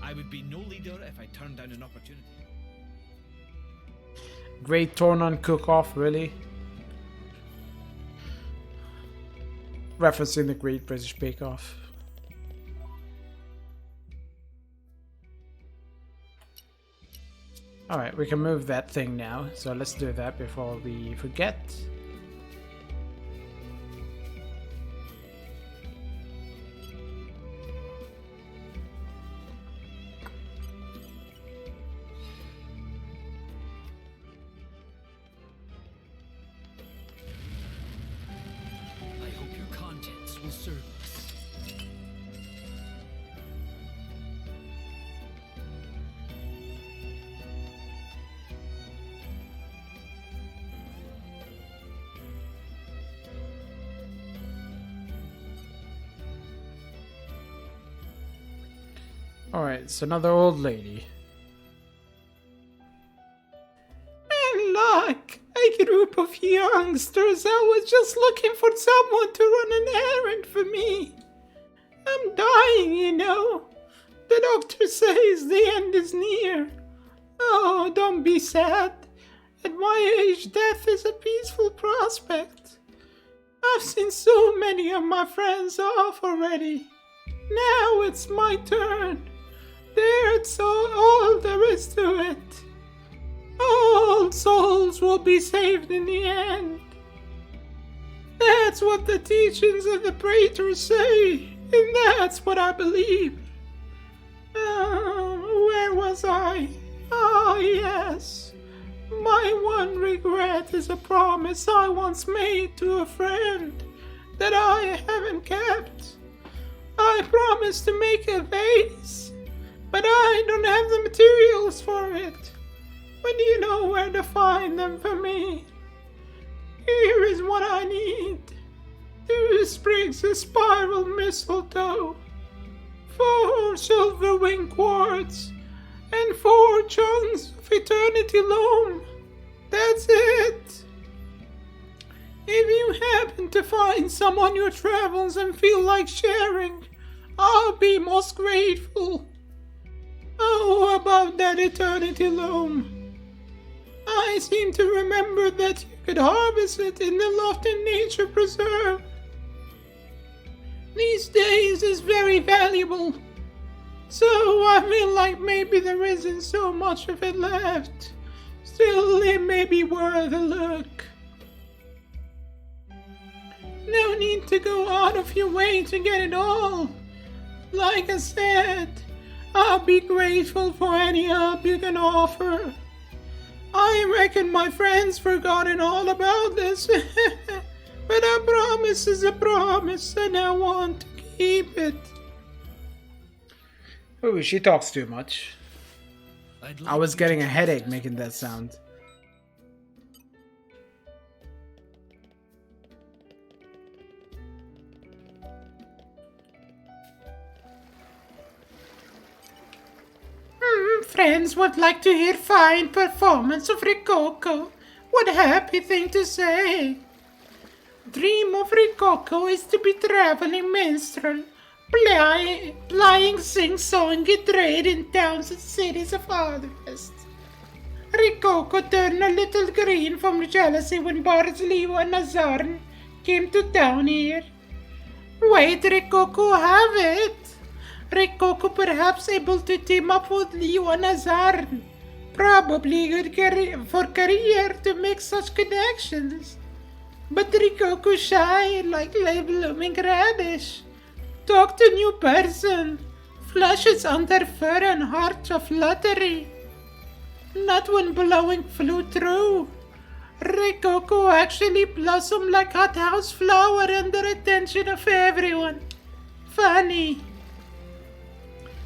Speaker 9: I would be no leader if I turned down an opportunity.
Speaker 1: Great Torna cook-off, really? Referencing the Great British Bake Off. Alright, we can move that thing now, so let's do that before we forget.
Speaker 3: I hope your contents will serve us.
Speaker 1: Alright, it's another old lady.
Speaker 10: And look, a group of youngsters. I was just looking for someone to run an errand for me. I'm dying, you know. The doctor says the end is near. Oh, don't be sad. At my age, death is a peaceful prospect. I've seen so many of my friends off already. Now it's my turn. That's all there is to it. All souls will be saved in the end. That's what the teachings of the Praetors say, and that's what I believe. Where was I? Oh, yes. My one regret is a promise I once made to a friend that I haven't kept. I promised to make a vase, but I don't have the materials for it. But do you know where to find them for me? Here is what I need. 2 sprigs of spiral mistletoe, 4 silver wing quartz, and 4 chunks of eternity loam. That's it. If you happen to find some on your travels and feel like sharing, I'll be most grateful. Oh, about that eternity loam. I seem to remember that you could harvest it in the Lofton Nature Preserve. These days is very valuable, so I feel like maybe there isn't so much of it left. Still, it may be worth a look. No need to go out of your way to get it all. Like I said, I'll be grateful for any help you can offer. I reckon my friends forgotten all about this, but a promise is a promise and I want to keep it.
Speaker 1: Ooh, she talks too much. I was getting a headache making that sound.
Speaker 10: Friends would like to hear fine performance of Ricocco. What a happy thing to say. Dream of Ricocco is to be traveling minstrel, plying sing-songy trade in towns and cities of harvest. Ricocco turned a little green from jealousy when Boris, Leo, and Nazarn came to town here. Wait, Rikoku have it. Rikoku perhaps able to team up with Liu and Azarn. Probably good for career to make such connections. But Rikoku shy like blooming radish. Talk to new person. Flashes under fur and hearts of flattery. Not when blowing flew through. Rikoku actually blossomed like hothouse flower under attention of everyone. Funny.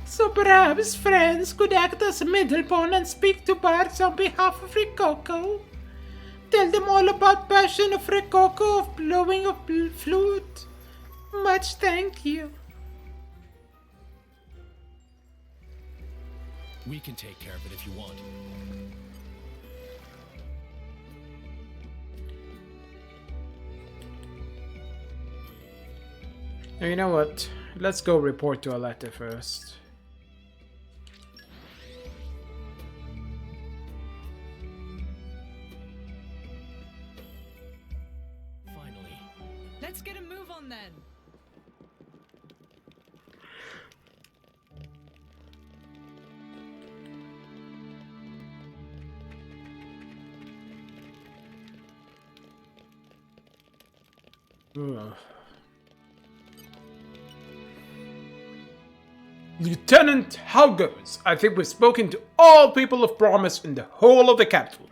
Speaker 10: So perhaps friends could act as middle pawn and speak to bards on behalf of Rikoku. Tell them all about passion of Rikoku of blowing of flute. Much thank you.
Speaker 3: We can take care of it if you want.
Speaker 1: You know what? Let's go report to Aletta first.
Speaker 3: Finally.
Speaker 2: Let's get a move on then.
Speaker 1: Ugh. Lieutenant, how goes? I think we've spoken to all people of promise in the whole of the capital.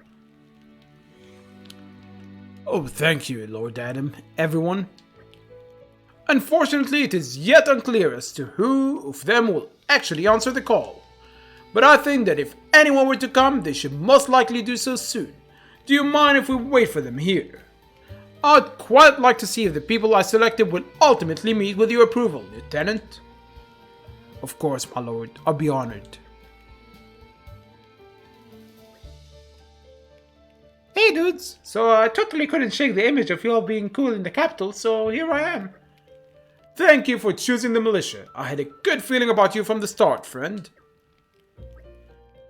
Speaker 1: Oh, thank you, Lord Adam. Everyone. Unfortunately, it is yet unclear as to who of them will actually answer the call. But I think that if anyone were to come, they should most likely do so soon. Do you mind if we wait for them here? I'd quite like to see if the people I selected will ultimately meet with your approval, Lieutenant. Of course, my lord. I'll be honored.
Speaker 10: Hey dudes, so I totally couldn't shake the image of you all being cool in the capital, so here I am.
Speaker 1: Thank you for choosing the militia. I had a good feeling about you from the start, friend.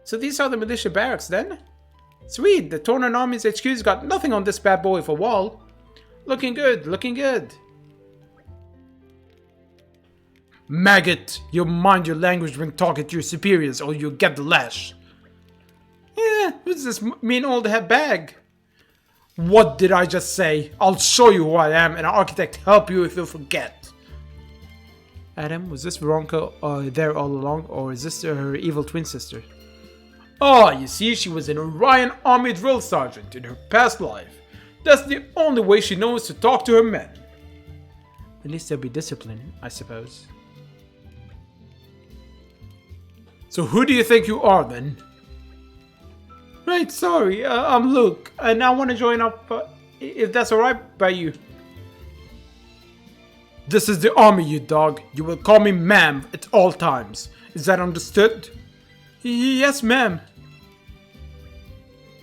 Speaker 10: So these are the militia barracks then? Sweet, the Torna Army's HQ's got nothing on this bad boy for wall. Looking good, looking good.
Speaker 1: Maggot, you mind your language when talking to your superiors or you'll get the lash.
Speaker 10: Yeah, what does this mean all the bag?
Speaker 1: What did I just say? I'll show you who I am and architect help you if you forget.
Speaker 10: Adam, was this Veronica there all along, or is this her evil twin sister?
Speaker 1: Ah, you see, she was an Orion Army drill sergeant in her past life. That's the only way she knows to talk to her men.
Speaker 10: At least there'll be discipline, I suppose.
Speaker 1: So who do you think you are then?
Speaker 10: Right, sorry, I'm Luke, and I want to join up, if that's alright by you.
Speaker 1: This is the army, you dog. You will call me ma'am at all times. Is that understood?
Speaker 10: Yes, ma'am.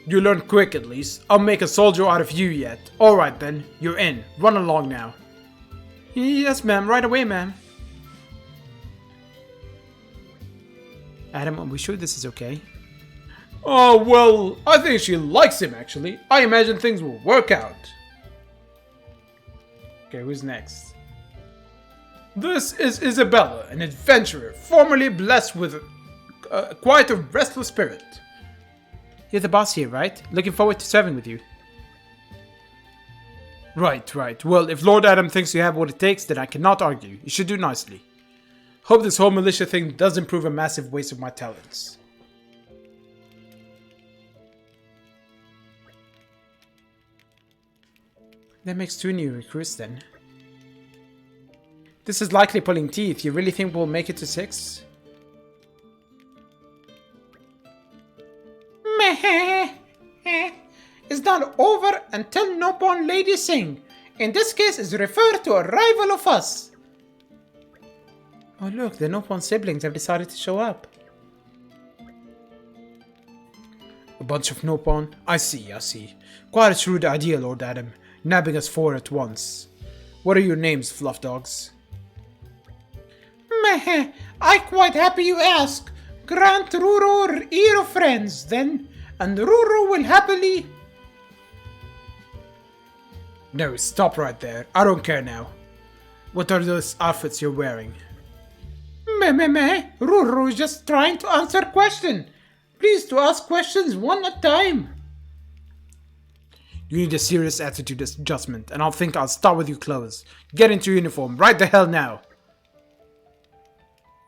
Speaker 1: You learn quick at least. I'll make a soldier out of you yet. Alright then, you're in. Run along now.
Speaker 10: Yes, ma'am. Right away, ma'am. Adam, are we sure this is okay?
Speaker 1: Oh, well, I think she likes him actually. I imagine things will work out.
Speaker 10: Okay, who's next?
Speaker 1: This is Isabella, an adventurer, formerly blessed with quite a restless spirit.
Speaker 10: You're the boss here, right? Looking forward to serving with you.
Speaker 1: Right. Well, if Lord Adam thinks you have what it takes, then I cannot argue. You should do nicely. Hope this whole militia thing doesn't prove a massive waste of my talents.
Speaker 10: That makes 2 new recruits then. This is likely pulling teeth. You really think we'll make it to 6? Meh. It's not over until Nopon Lady Sing. In this case, is referred to a rival of us. Oh look, the Nopon siblings have decided to show up.
Speaker 1: A bunch of Nopon? I see. Quite a shrewd idea, Lord Adam. Nabbing us 4 at once. What are your names, fluff dogs?
Speaker 10: Meh, I quite happy you ask. Grant Ruru ear of friends, then, and Ruru will happily...
Speaker 1: No, stop right there. I don't care now. What are those outfits you're wearing?
Speaker 10: Meh. Ruru is just trying to answer question. Please to ask questions one at a time.
Speaker 1: You need a serious attitude adjustment, and I'll start with your clothes. Get into uniform, right the hell now.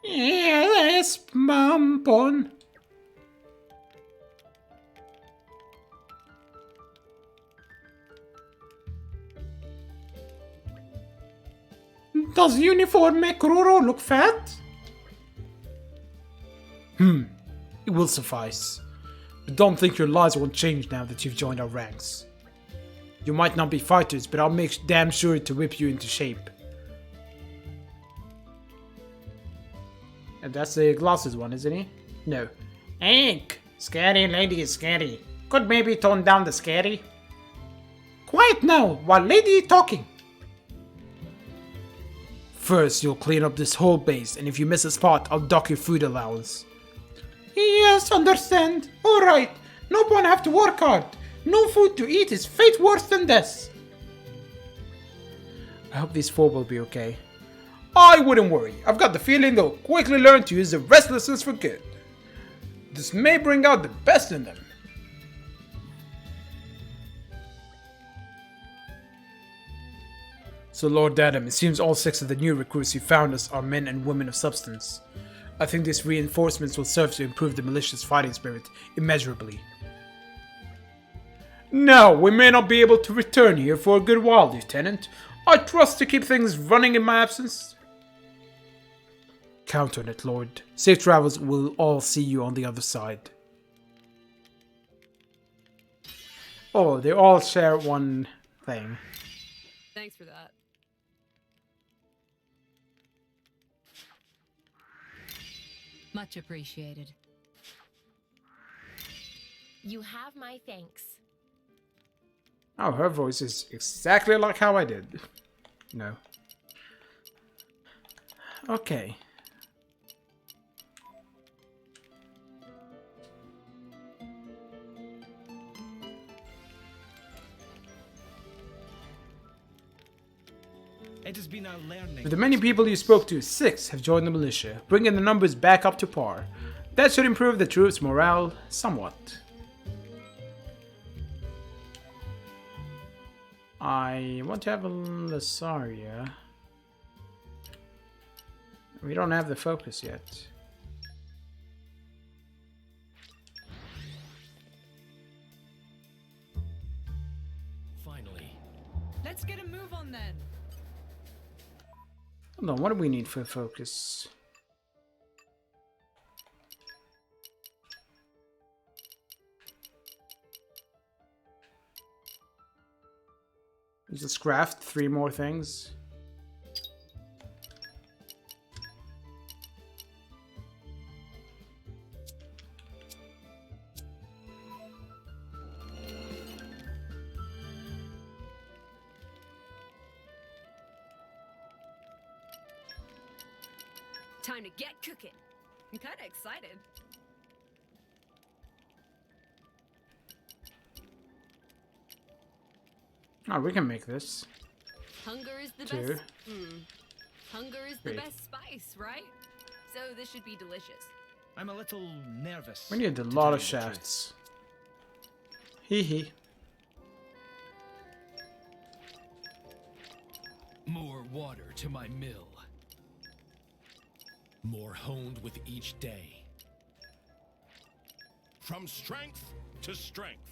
Speaker 10: Yes, Mampon. Does uniform make Roro look fat?
Speaker 1: It will suffice. But don't think your lives won't change now that you've joined our ranks. You might not be fighters, but I'll make damn sure to whip you into shape. And that's the glasses one, isn't he? No.
Speaker 10: Hank, scary lady is scary. Could maybe tone down the scary? Quiet now, while lady talking.
Speaker 1: First, you'll clean up this whole base, and if you miss a spot, I'll dock your food allowance.
Speaker 10: Yes, understand. Alright, no one have to work hard. No food to eat is fate worse than this.
Speaker 1: I hope these four will be okay. I wouldn't worry. I've got the feeling they'll quickly learn to use their restlessness for good. This may bring out the best in them. So Lord Adam, it seems all 6 of the new recruits you found us are men and women of substance. I think these reinforcements will serve to improve the militia's fighting spirit immeasurably. Now, we may not be able to return here for a good while, Lieutenant. I trust to keep things running in my absence. Count on it, Lord. Safe travels, we'll all see you on the other side. Oh, they all share one thing.
Speaker 13: Thanks for that.
Speaker 11: Much appreciated.
Speaker 7: You have my thanks.
Speaker 1: Oh, her voice is exactly like how I did. No. Okay.
Speaker 9: It has been our learning.
Speaker 1: With the many people you spoke to, 6 have joined the militia, bringing the numbers back up to par. That should improve the troops' morale somewhat. I want to have a Lasaria. We don't have the focus yet.
Speaker 3: Finally.
Speaker 2: Let's get a move on then.
Speaker 1: Hold on, what do we need for focus? Just craft 3 more things.
Speaker 13: Time to get cooking. I'm kind of excited.
Speaker 1: Oh, we can make this.
Speaker 13: Hunger is the
Speaker 1: 2.
Speaker 13: best. Hunger is the
Speaker 1: 3.
Speaker 13: best spice, right? So this should be delicious.
Speaker 9: I'm a little nervous.
Speaker 1: We need a
Speaker 9: to
Speaker 1: lot
Speaker 9: tell
Speaker 1: of
Speaker 9: you the truth.
Speaker 1: shafts. Hee hee.
Speaker 3: More water to my mill. More honed with each day.
Speaker 14: From strength to strength.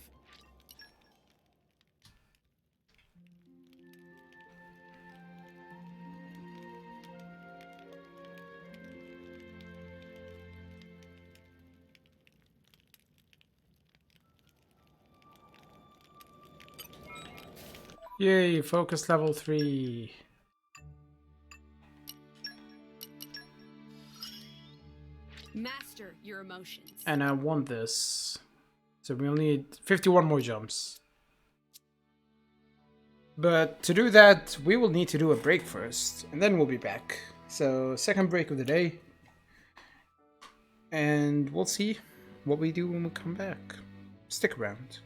Speaker 1: Yay, focus level 3.
Speaker 13: Master your emotions.
Speaker 1: And I want this. So we'll need 51 more jumps. But to do that, we will need to do a break first, and then we'll be back. So, second break of the day. And we'll see what we do when we come back. Stick around.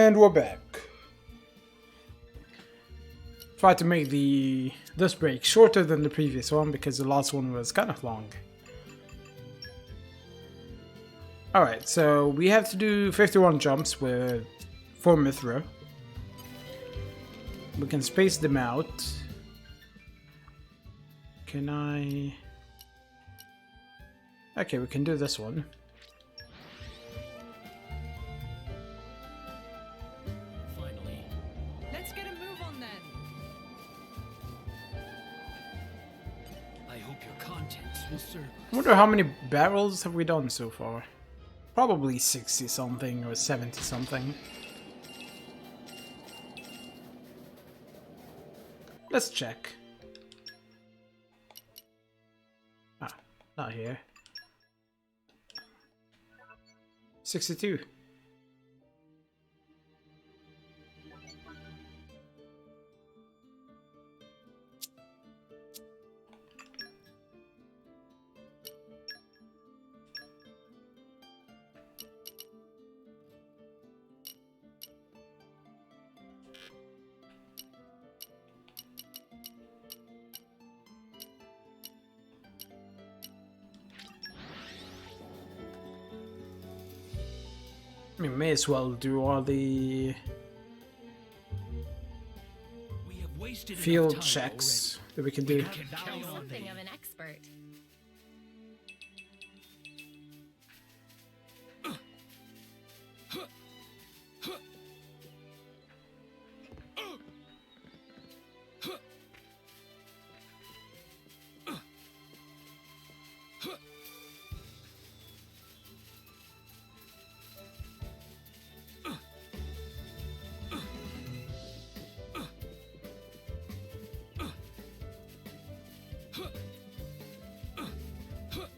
Speaker 1: And we're back. Tried to make this break shorter than the previous one because the last one was kind of long. Alright, so we have to do 51 jumps with 4 Mithra. We can space them out. Can I... Okay, we can do this one.
Speaker 3: Finally.
Speaker 2: Let's get a move on then.
Speaker 3: I hope your contents will serve us.
Speaker 1: I wonder how many barrels have we done so far? Probably 60 something or 70 something. Let's check. Ah, not here. 62. We may as well do all the field checks that we can do.
Speaker 11: I'm something of an expert.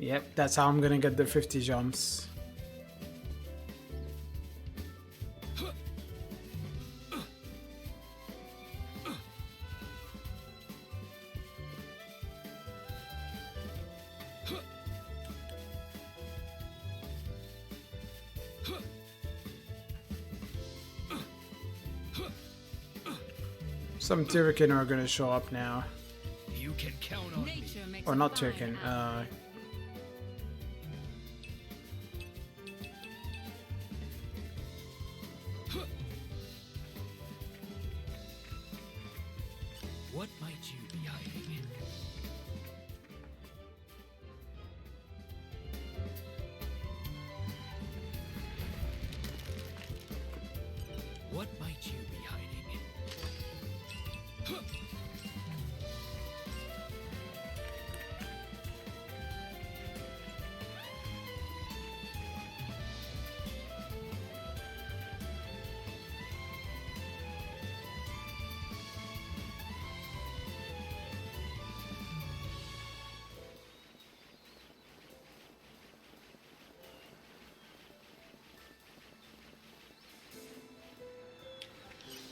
Speaker 1: Yep, that's how I'm gonna get the 50 jumps. Some Turrican are gonna show up now.
Speaker 3: You can count on me.
Speaker 1: Or not Turrican,
Speaker 3: What might you be hiding? What might you be hiding?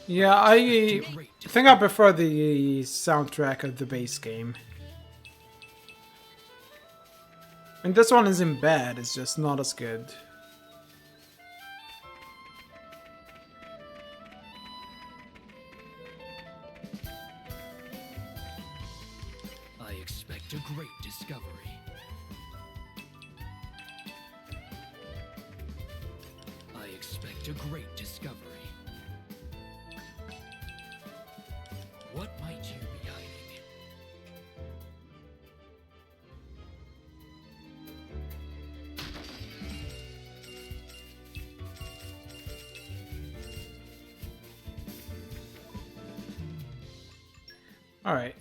Speaker 1: yeah, I think I prefer the soundtrack of the base game. And this one isn't bad, it's just not as good.
Speaker 3: I expect a great discovery. I expect a great discovery. What might you be hiding?
Speaker 1: Alright,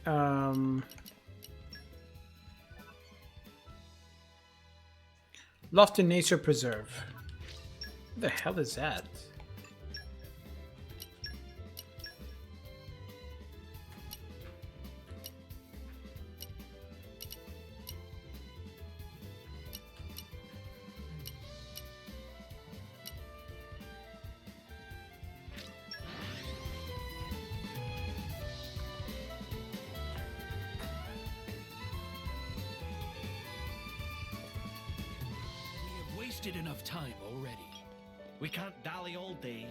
Speaker 1: Lofty Nature Preserve. What the hell is that?
Speaker 3: We have wasted enough time already.
Speaker 14: We can't dally all day.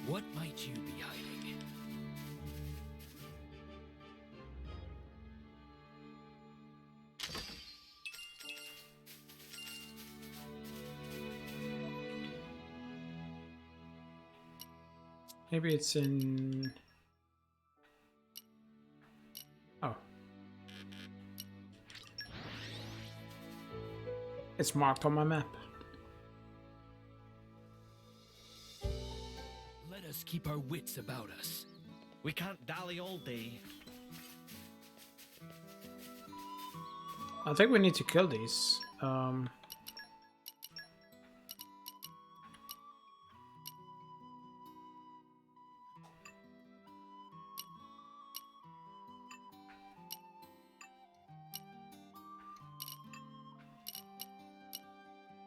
Speaker 9: What might you be hiding?
Speaker 10: Maybe it's in... Oh. It's marked on my map.
Speaker 9: Let us keep our wits about us.
Speaker 12: We can't dally all day.
Speaker 10: I think we need to kill these.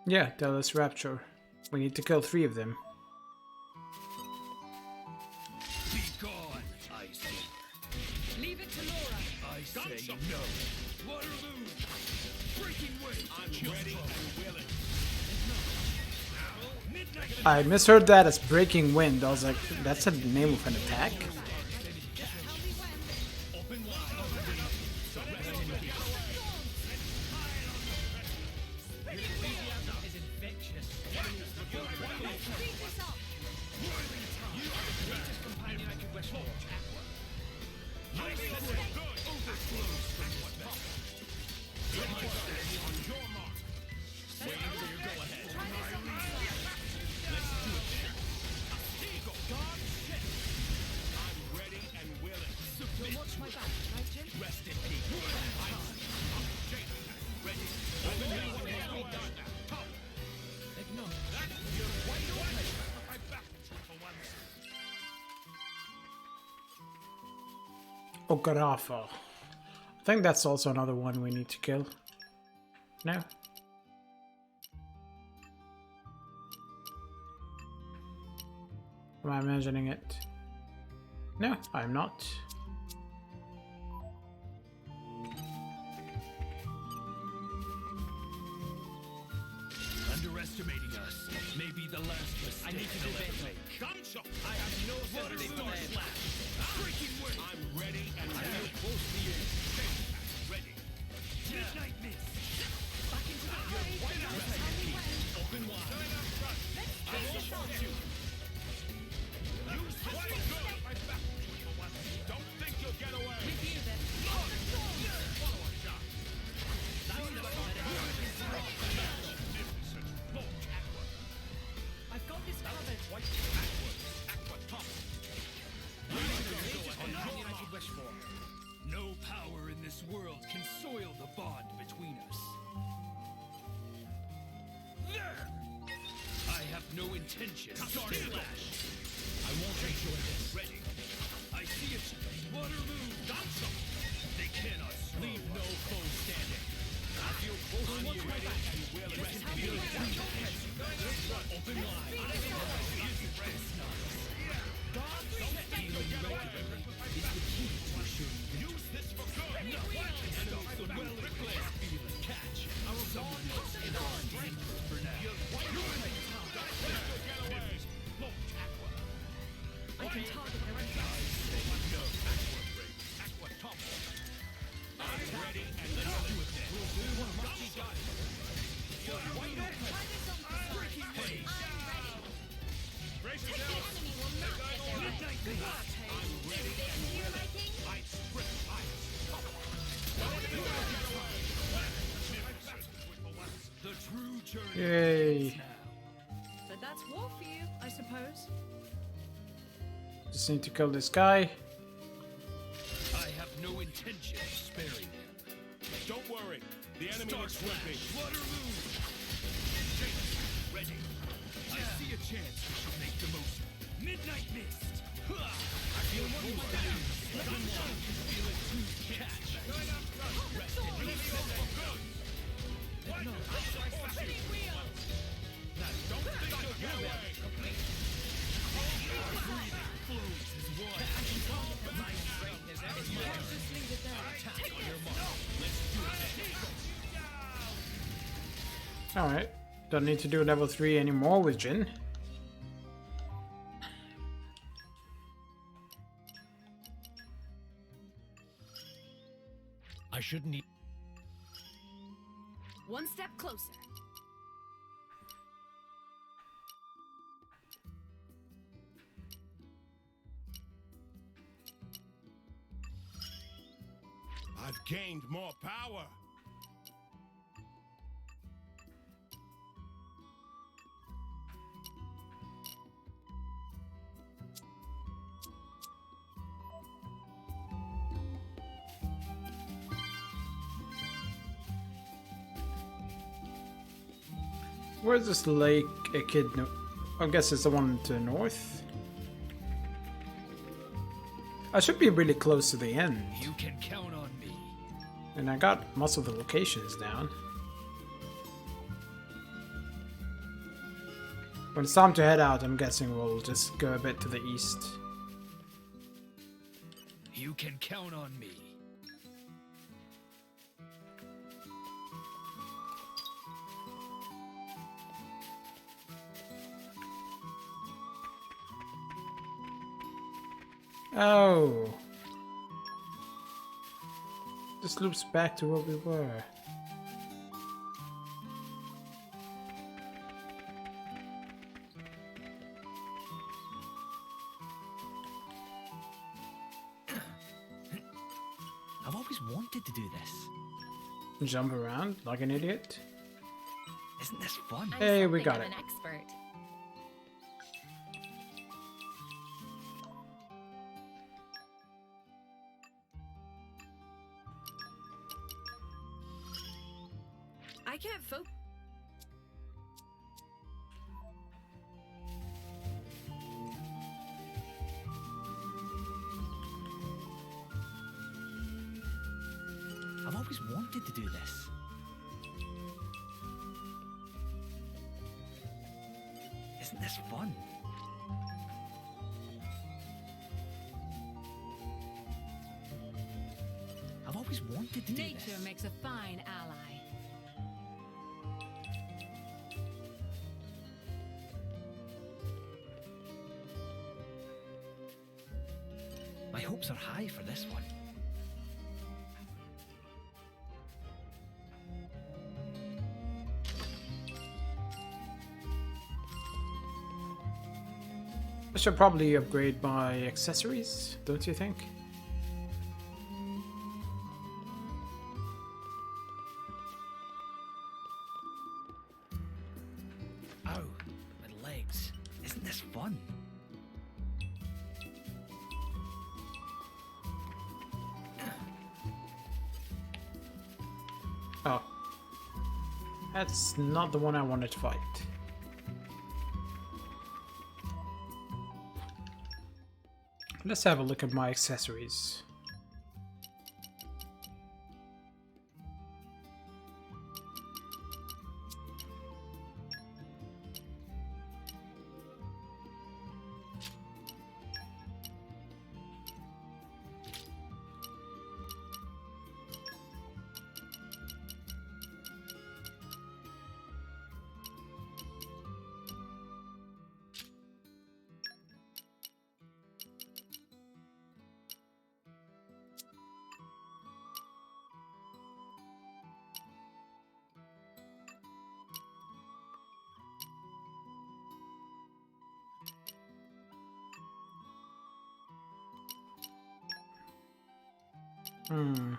Speaker 10: Yeah, Dallas Rapture. We need to kill 3 of them.
Speaker 9: Be gone, I say.
Speaker 13: Leave it to Laura.
Speaker 9: I say no. Waterloo! Breaking wave! I'm ready and willing. Midnight
Speaker 10: I misheard that as Breaking Wind. I was like, that's the name of an attack?
Speaker 9: open wide.
Speaker 12: Is infectious. Greatest companion I could wish for.
Speaker 2: You'll watch my back, right, Jin?
Speaker 9: Rest in peace.
Speaker 10: Okarafa. I think that's also another one we need to kill. No? Am I imagining it? No, I'm not.
Speaker 9: Underestimating us may be the last mistake.
Speaker 12: I need to do better.
Speaker 9: Gunshot!
Speaker 12: I have no sympathy for
Speaker 9: Waterloo
Speaker 12: them.
Speaker 9: slash. Breaking wave! I'm ready and
Speaker 12: I
Speaker 9: ready.
Speaker 12: feel close to you.
Speaker 9: Ready. Midnight mist.
Speaker 13: Back into the fray.
Speaker 9: Open wide. I won't hurt you. Use the white good. My back. Don't think you'll get away.
Speaker 13: With you then.
Speaker 9: Follow a shot.
Speaker 2: I've got this covered.
Speaker 9: Aqua top.
Speaker 12: Greatest companion I could wish for.
Speaker 9: No power in this world can soil the bond between us. There! I have no intention. Start slash. I won't enjoy this. Ready. I see it. Waterloo. Gunshot. They cannot leave no foe standing. I feel close to you. Ready and willing. Rest in peace. Open wide. Healing regularly is the key to assuring victory. Use this for good. No. Enemies the well-placed feeling. Catch. Our bond is on. For now.
Speaker 2: I can target their
Speaker 9: No. Aqua top. I'm ready and let's do it then. We'll do what must be done. Breaking wave. Brace yourself. Midnight mist. I'm ready and willing. I strip ice. The true journey
Speaker 10: Yay.
Speaker 9: begins now.
Speaker 2: But that's war for you, I suppose.
Speaker 10: Just need to kill this guy.
Speaker 9: I have no intention of sparing them. Don't worry, the enemy is swimming. Waterloo! Ready. I see a chance we should make the most. Midnight mist. I feel one more down. Gunshot can feel it too. Catch. Rest in peace. No, spinning wheel. Now don't think you'll get away. Breathing flows as one. My strength is everywhere.
Speaker 2: Just leave it there.
Speaker 9: Attack on your mark. Let's do it.
Speaker 10: Alright. Don't need to do level 3 anymore with Jin.
Speaker 3: I shouldn't eat.
Speaker 13: One step closer.
Speaker 9: I've gained more power.
Speaker 1: Where's this lake Echidna? I guess it's the one to the north. I should be really close to the end.
Speaker 6: You can count on me.
Speaker 1: And I got most of the locations down. When it's time to head out, I'm guessing we'll just go a bit to the east.
Speaker 6: You can count on me.
Speaker 1: Oh. This loops back to where we were.
Speaker 6: I've always wanted to do this.
Speaker 1: Jump around like an idiot.
Speaker 6: Isn't this fun?
Speaker 1: Hey, we got it.
Speaker 11: An expert.
Speaker 13: I can't focus.
Speaker 6: I've always wanted to do this. Isn't this fun? I've always wanted to do
Speaker 13: Nature
Speaker 6: this.
Speaker 13: makes a fine ally.
Speaker 6: My hopes are high for this one.
Speaker 1: I should probably upgrade my accessories, don't you think?
Speaker 6: Ow, my legs. Isn't this fun?
Speaker 1: Oh. That's not the one I wanted to fight. Let's have a look at my accessories. Hmm.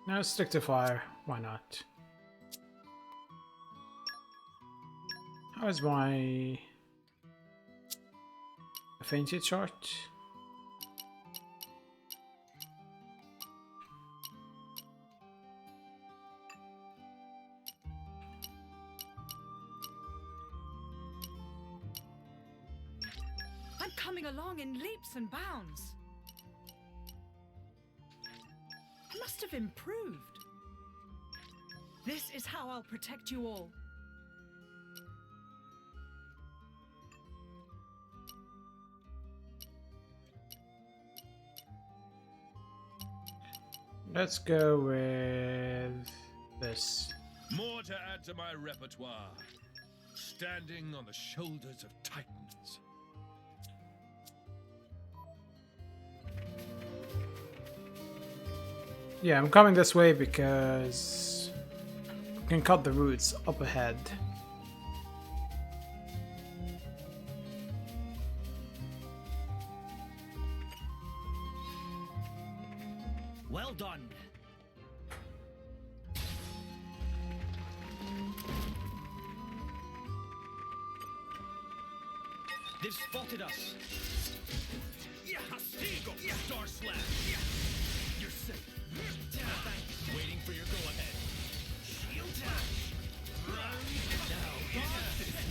Speaker 1: Now stick to fire. Why not? How is my affinity chart?
Speaker 2: I'm coming along in leaps and bounds. I must have improved. This is how I'll protect you all.
Speaker 1: Let's go with this.
Speaker 14: More to add to my repertoire. Standing on the shoulders of titans.
Speaker 1: Yeah, I'm coming this way because we can cut the roots up ahead.
Speaker 9: Well done. They've spotted us.
Speaker 14: Yeah, Stigo. Yeah, Star Slash. Yeah. You're safe. Thanks.
Speaker 3: Waiting for your go-ahead.
Speaker 14: Shield dash.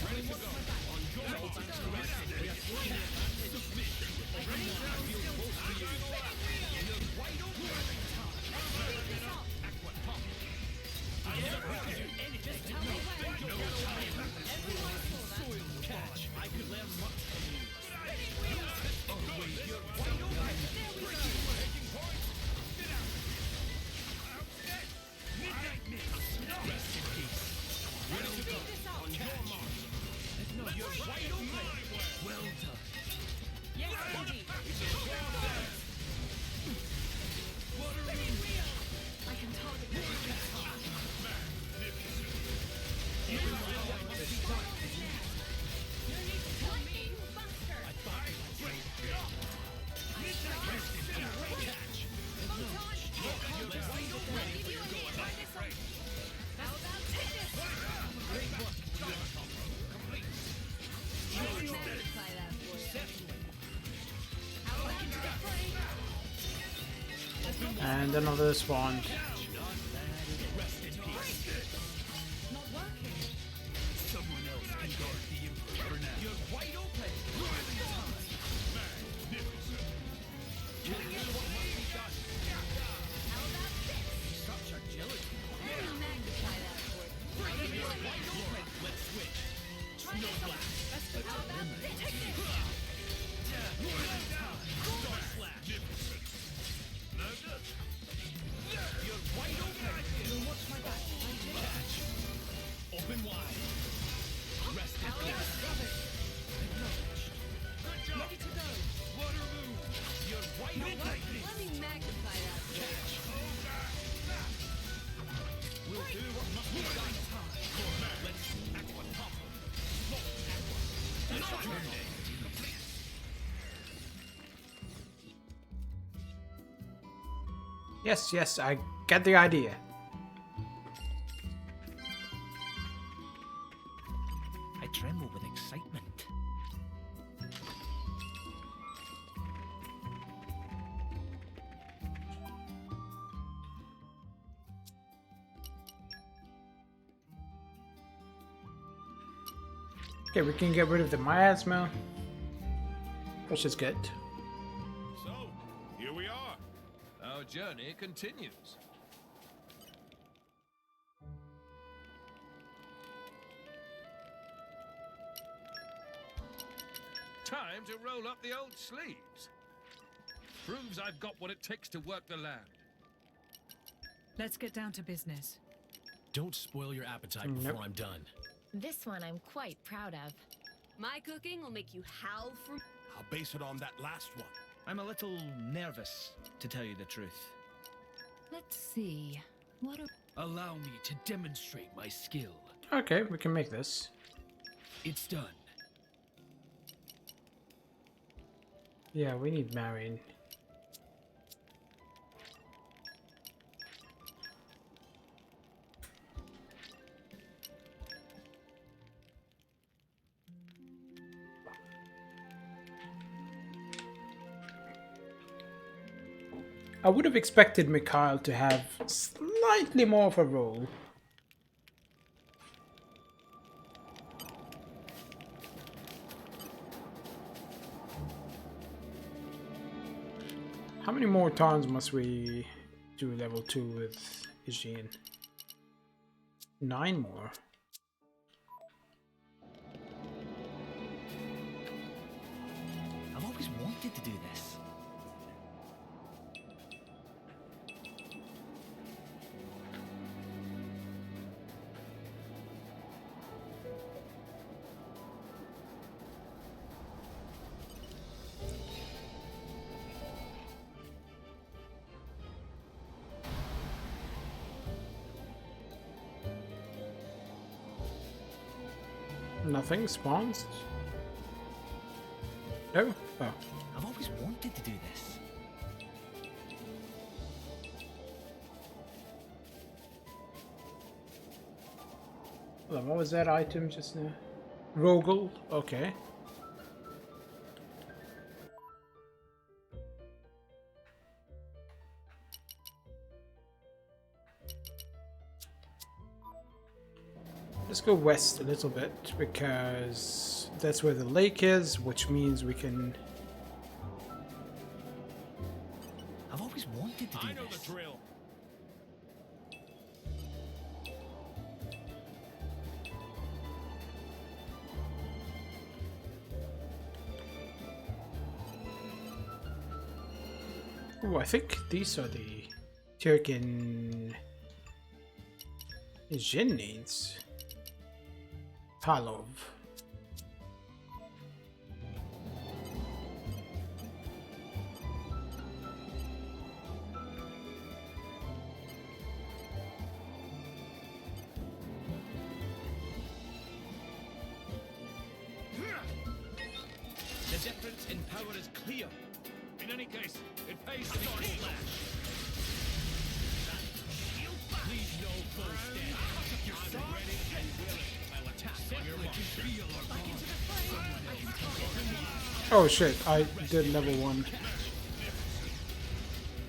Speaker 3: Ready to go. On your mark. Submit. Ready now. Feel close to you. You're wide open. Aqua pop. I never can do anything. No time. Soil catch. I could learn much from you. Oh wait, you're wide open. Taking points. Get out. Midnight mix. Rest in peace. Ready to go. On your mark. No, you're wide open. Well done.
Speaker 13: Yes, indeed.
Speaker 11: I can target them.
Speaker 13: Lightning Buster. How about take this? Magnify that for you. How about the frame?
Speaker 1: And another spawn.
Speaker 13: Not working.
Speaker 9: Someone else can guard the Emperor for now. You're wide open.
Speaker 13: How about this?
Speaker 9: Such agility.
Speaker 13: Let me magnify that for you.
Speaker 9: Let's switch. Snow blast.
Speaker 13: How about this? Take this.
Speaker 9: Star slash. You're wide open.
Speaker 13: Watch my back.
Speaker 9: Catch. Open wide. Rest in
Speaker 13: How
Speaker 9: peace.
Speaker 13: about
Speaker 9: Acknowledged.
Speaker 14: Good job.
Speaker 13: ready to go?
Speaker 14: Water move.
Speaker 9: You're wide open.
Speaker 13: Let me magnify that for you.
Speaker 9: Catch. We'll do what must be done. Let's aqua top. Let's turn it.
Speaker 1: Yes, yes, I get the idea.
Speaker 9: I tremble with excitement.
Speaker 1: Okay, we can get rid of the miasma, which is good.
Speaker 14: So, here we are. Our journey continues. Time to roll up the old sleeves. Proves I've got what it takes to work the land.
Speaker 2: Let's get down to business.
Speaker 3: Don't spoil your appetite before I'm done.
Speaker 11: This one I'm quite proud of. My cooking will make you howl for.
Speaker 9: I'll base it on that last one. I'm a little nervous, to tell you the truth.
Speaker 11: Let's see. What a.
Speaker 9: Allow me to demonstrate my skill.
Speaker 1: Okay, we can make this.
Speaker 9: It's done.
Speaker 1: Yeah, we need Marion. I would have expected Mikhail to have slightly more of a role. How many more times must we do level 2 with Eugene? 9 more.
Speaker 9: I've always wanted to do this.
Speaker 1: Nothing spawns? No? Oh.
Speaker 3: I've always wanted to do this.
Speaker 1: Hold on, what was that item just now? Rogel? Okay. Let's go west a little bit because that's where the lake is, which means we can.
Speaker 3: I've always wanted to do
Speaker 14: I know
Speaker 3: this.
Speaker 14: the drill.
Speaker 1: Oh, I think these are the Turkin Jin needs. Palov.
Speaker 9: The difference in power is clear. In any case, it pays to be slash. Please no full stand. I'm ready and willing. I'll attack on your mark. Feel our bond.
Speaker 1: Oh shit, I did level 1.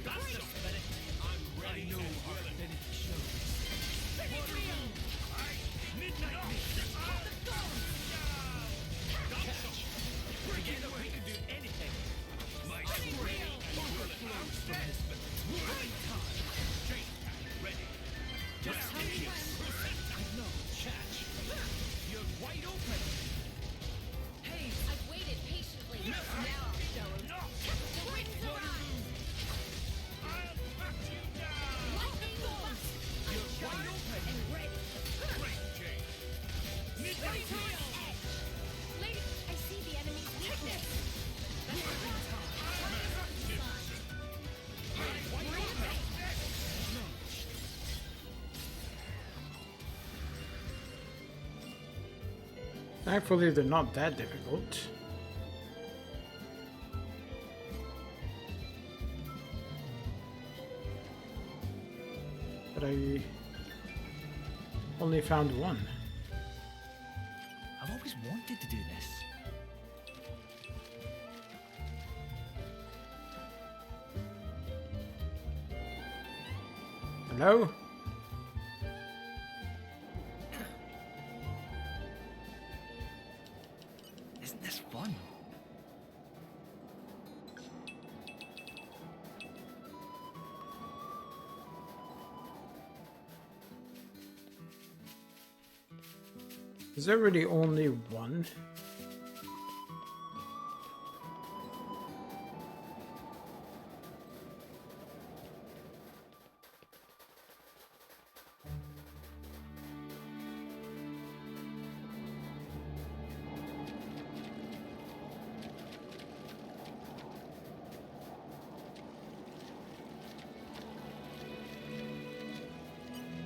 Speaker 9: That's the spirit. I'm ready and willing. Midnight mission. Together we can do anything. My strength overflows from this time. Straight, ready. Just no catch. You're wide open.
Speaker 13: Hey, I've waited patiently. Now I'll show him. The rings are on.
Speaker 14: I'll cut you down.
Speaker 13: Lightning bolt. I'm charged and ready.
Speaker 14: Great, Jane. Midnight mission.
Speaker 13: Lady, I see the enemy's weakness.
Speaker 1: Thankfully, they're not that difficult. But I only found one.
Speaker 3: I've always wanted to do this.
Speaker 1: Hello?
Speaker 3: Isn't this fun?
Speaker 1: Is there really only one?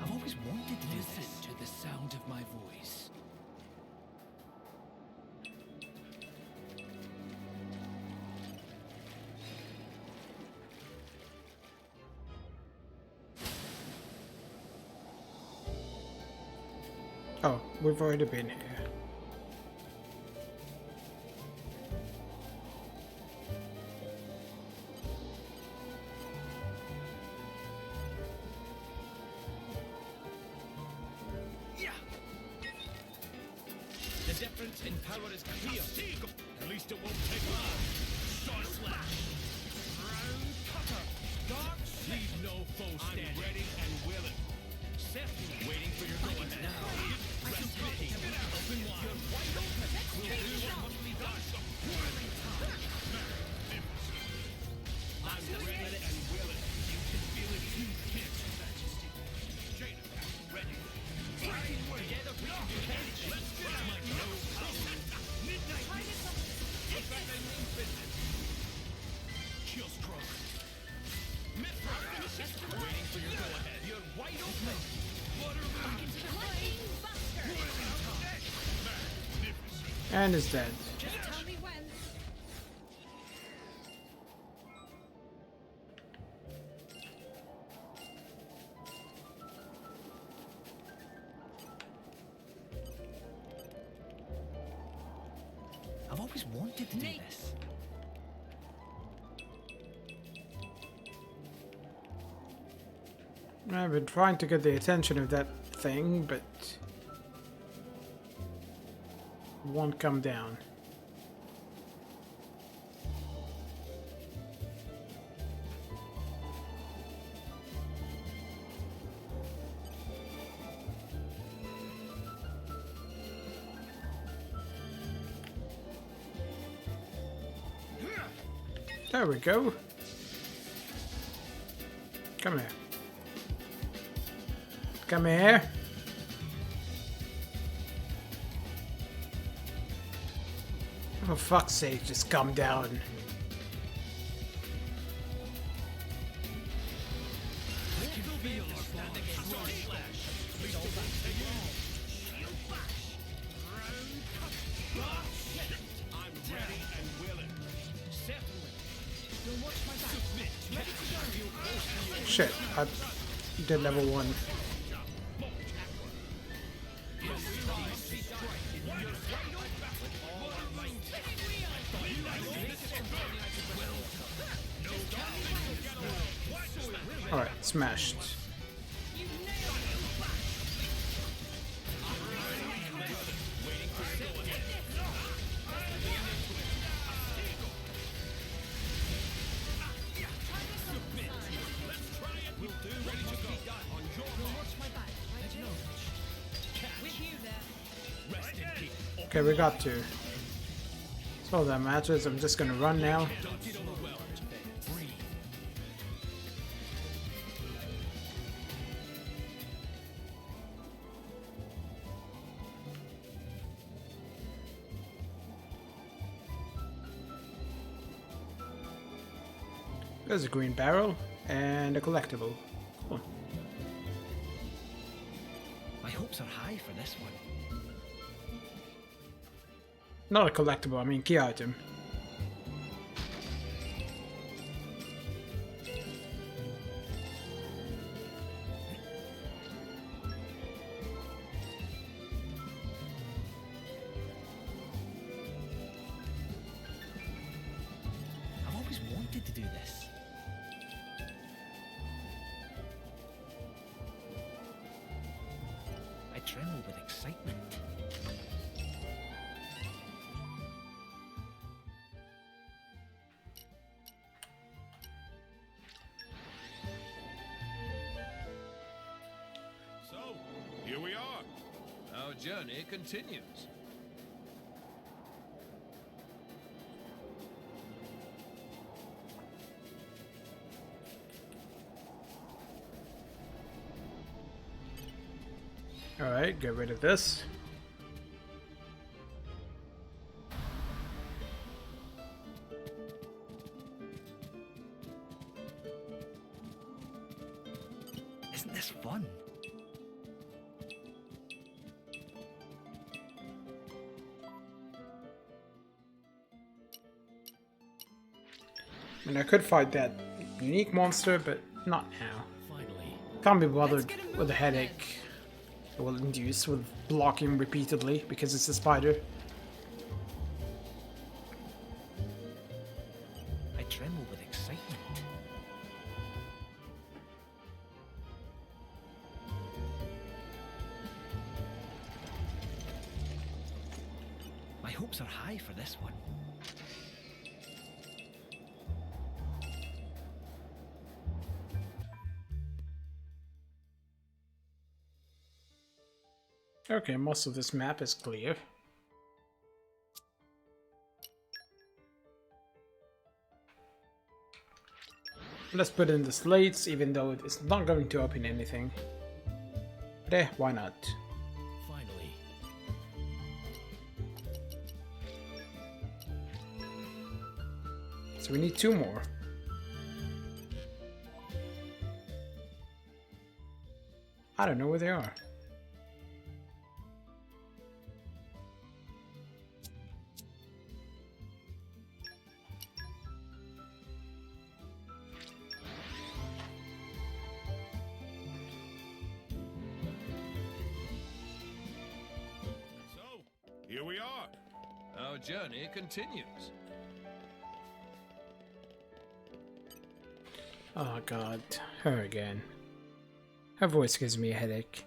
Speaker 3: I've always wanted to do
Speaker 9: Listen
Speaker 3: this.
Speaker 9: to the sound of my voice.
Speaker 1: Oh, we've already been here.
Speaker 9: The difference in power is clear. At least it won't take long. Short slash. Round cutter. Dark leave no foe standing. I'm ready and willing. Certainly waiting for your go ahead. Now, rest pity. Open wide. You're wide open. We'll do what must be done. I'm ready and willing. You can feel it. You can't, Your Majesty. Jaina, ready. Together we can do anything. Let's get it. Midnight.
Speaker 1: And is dead.
Speaker 13: Just tell me when.
Speaker 3: I've always wanted to do this.
Speaker 1: I've been trying to get the attention of that thing, but it won't come down. There we go. Come here. Come here. For fuck's sake, just come down.
Speaker 14: I'm ready and willing.
Speaker 3: Certainly. You'll watch my back. Ready to go.
Speaker 1: Shit, I did level 1. Alright, smashed. Okay, we got to. So that matters. I'm just gonna run now. There's a green barrel and a collectible. Cool.
Speaker 3: My hopes are high for this one.
Speaker 1: Not a collectible, I mean key item.
Speaker 3: I've always wanted to do this. I tremble with excitement.
Speaker 14: So, here we are.
Speaker 5: Our journey continues.
Speaker 1: Alright, get rid of this.
Speaker 3: Isn't this fun?
Speaker 1: I mean, I could fight that unique monster, but not now.
Speaker 3: Finally.
Speaker 1: Can't be bothered with the headache it will induce with blocking repeatedly because it's a spider.
Speaker 3: I tremble with excitement. My hopes are high for this one.
Speaker 1: Okay, most of this map is clear. Let's put in the slates, even though it's not going to open anything. But why not?
Speaker 3: Finally.
Speaker 1: So we need 2 more. I don't know where they are.
Speaker 14: here we are.
Speaker 3: Our journey continues.
Speaker 1: Oh god, her again. Her voice gives me a headache.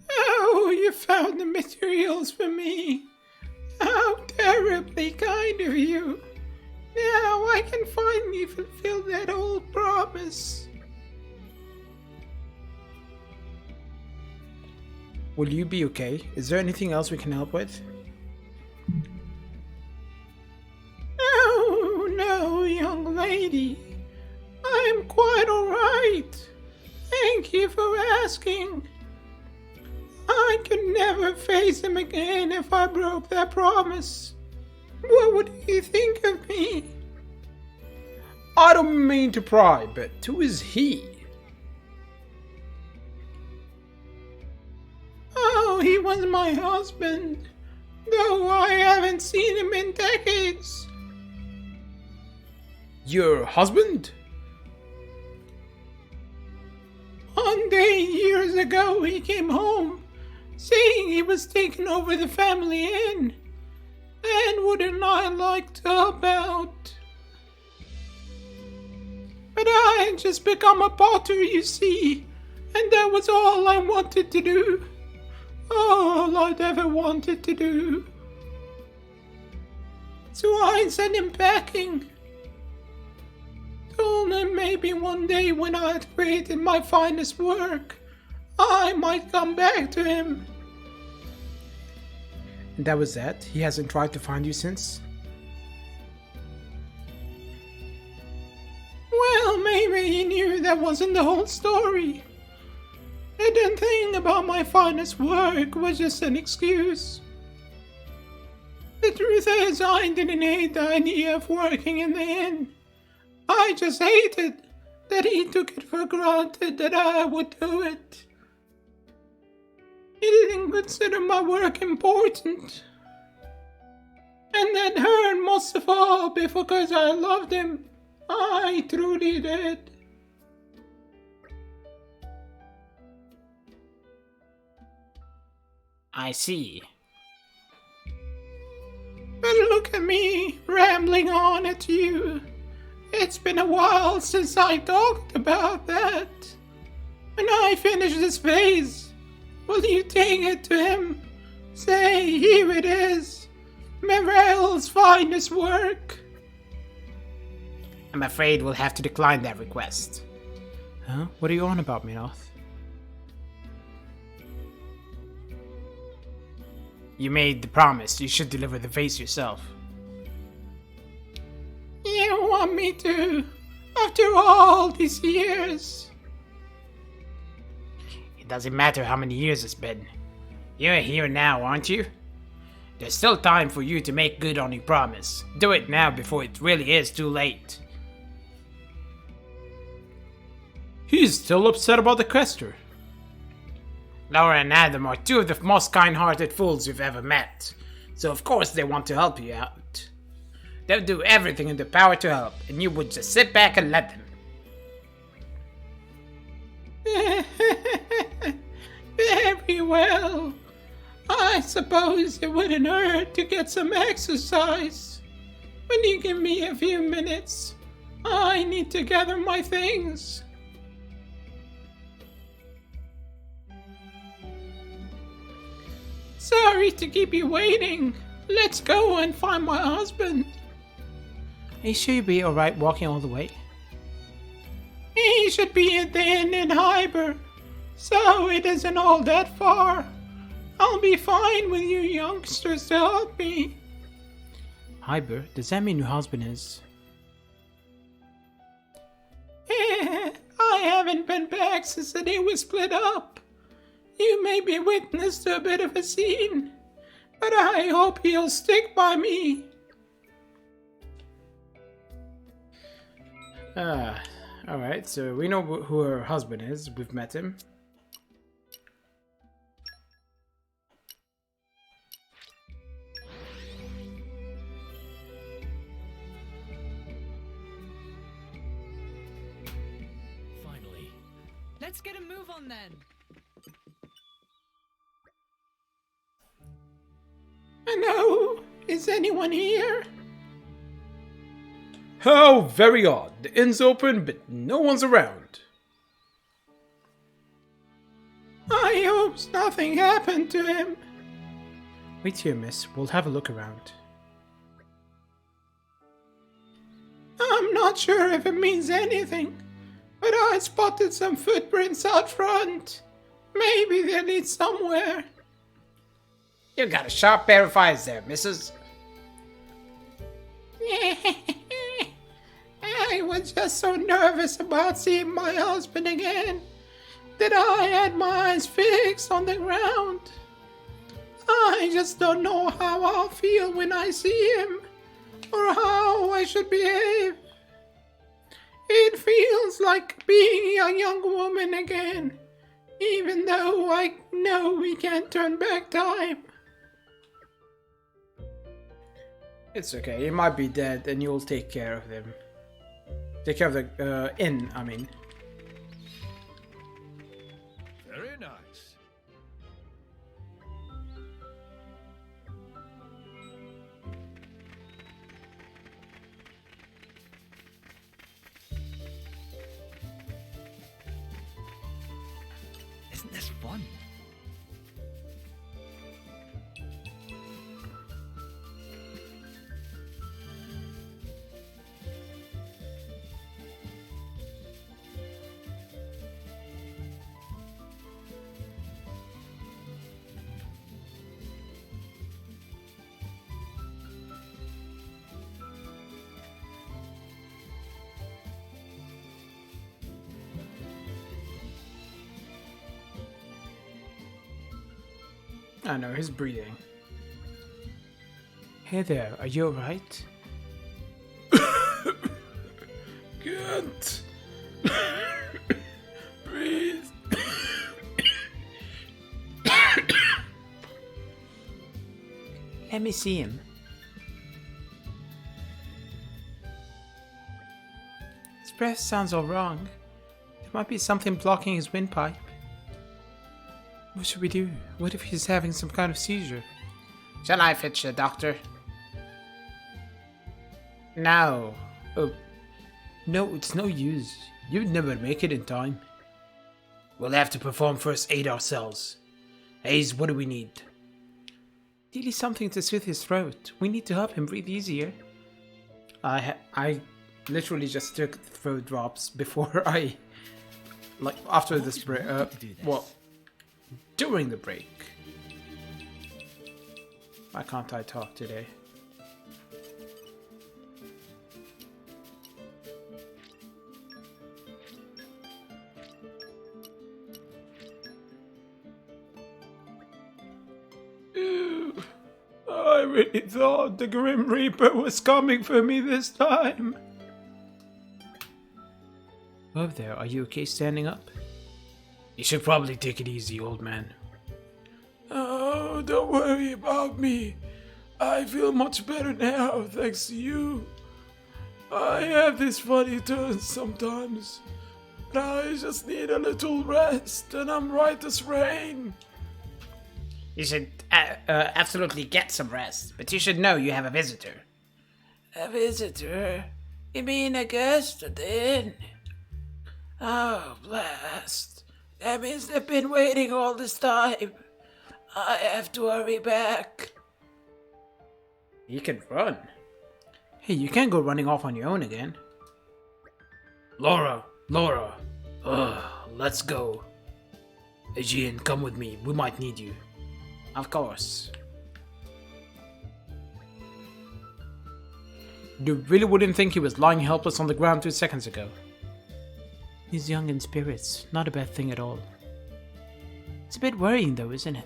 Speaker 10: Oh, you found the materials for me. How terribly kind of you. Now I can finally fulfill that old promise.
Speaker 1: Will you be okay? Is there anything else we can help with?
Speaker 10: No, no, young lady. I'm quite alright. Thank you for asking. I could never face him again if I broke that promise. What would he think of me?
Speaker 1: I don't mean to pry, but who is he?
Speaker 10: Oh, he was my husband, though I haven't seen him in decades.
Speaker 1: Your husband?
Speaker 10: One day years ago he came home, saying he was taking over the family inn. And wouldn't I like to help out? But I had just become a potter, you see, and that was all I wanted to do. All I'd ever wanted to do. So I sent him packing. Told him maybe one day when I had created my finest work, I might come back to him.
Speaker 1: And that was that? He hasn't tried to find you since?
Speaker 10: Well, maybe he knew that wasn't the whole story. The thing about my finest work was just an excuse. The truth is, I didn't hate the idea of working in the inn. I just hated that he took it for granted that I would do it. He didn't consider my work important. And that hurt most of all because I loved him. I truly did.
Speaker 1: I see.
Speaker 10: But look at me, rambling on at you. It's been a while since I talked about that. When I finish this phase, will you take it to him? Say, here it is. Mirel's finest work.
Speaker 1: I'm afraid we'll have to decline that request. Huh? What are you on about, Minoth? You made the promise. You should deliver the vase yourself.
Speaker 10: You want me to? After all these years?
Speaker 1: It doesn't matter how many years it's been. You're here now, aren't you? There's still time for you to make good on your promise. Do it now before it really is too late. He's still upset about the quester. Laura and Adam are two of the most kind-hearted fools you've ever met, so of course they want to help you out. They'll do everything in their power to help, and you would just sit back and let them.
Speaker 10: Very well. I suppose it wouldn't hurt to get some exercise. When you give me a few minutes, I need to gather my things. Sorry to keep you waiting. Let's go and find my husband.
Speaker 1: Are you sure you'll be alright walking all the way?
Speaker 10: He should be at the inn in Hyber, so it isn't all that far. I'll be fine with you youngsters to help me.
Speaker 1: Hyber? Does that mean your husband is?
Speaker 10: I haven't been back since the day we split up. You may be witness to a bit of a scene, but I hope he'll stick by me.
Speaker 1: Alright, so we know who her husband is. We've met him.
Speaker 2: Finally. Let's get a move on then.
Speaker 10: Is anyone here?
Speaker 1: How very odd. The inn's open, but no one's around.
Speaker 10: I hope nothing happened to him.
Speaker 1: Wait here, miss. We'll have a look around.
Speaker 10: I'm not sure if it means anything, but I spotted some footprints out front. Maybe they lead somewhere.
Speaker 8: You got a sharp pair of eyes there, missus.
Speaker 10: I was just so nervous about seeing my husband again that I had my eyes fixed on the ground. I just don't know how I'll feel when I see him, or how I should behave. It feels like being a young woman again, even though I know we can't turn back time.
Speaker 1: It's okay. He might be dead, and you'll take care of him. Take care of the inn, I mean.
Speaker 14: Very nice.
Speaker 3: Isn't this fun?
Speaker 1: I know, he's breathing. Hey there, are you alright? Can't breathe.
Speaker 10: Let me see him. His breath sounds all wrong. There might be something blocking his windpipe. What should we do? What if he's having some kind of seizure?
Speaker 8: Shall I fetch a doctor?
Speaker 1: No. Oh. No, it's no use. You'd never make it in time. We'll have to perform first aid ourselves. Hayes, what do we need?
Speaker 10: Ideally something to soothe his throat. We need to help him breathe easier.
Speaker 1: I literally just took throat drops before I... Like, after this break. Well, during the break. Why can't I talk today?
Speaker 10: I really thought the Grim Reaper was coming for me this time.
Speaker 1: Oh there, are you okay standing up? You should probably take it easy, old man.
Speaker 10: Oh, don't worry about me. I feel much better now, thanks to you. I have this funny turn sometimes, but I just need a little rest, and I'm right as rain.
Speaker 8: You should absolutely get some rest, but you should know you have a visitor.
Speaker 10: A visitor? You mean a guest at the inn? Oh, blast. That means they've been waiting all this time. I have to hurry back.
Speaker 1: You can run. Hey, you can't go running off on your own again. Laura! Let's go. Aegean, come with me. We might need you.
Speaker 8: Of course.
Speaker 1: You really wouldn't think he was lying helpless on the ground 2 seconds ago.
Speaker 10: He's young in spirits, not a bad thing at all. It's a bit worrying though, isn't it?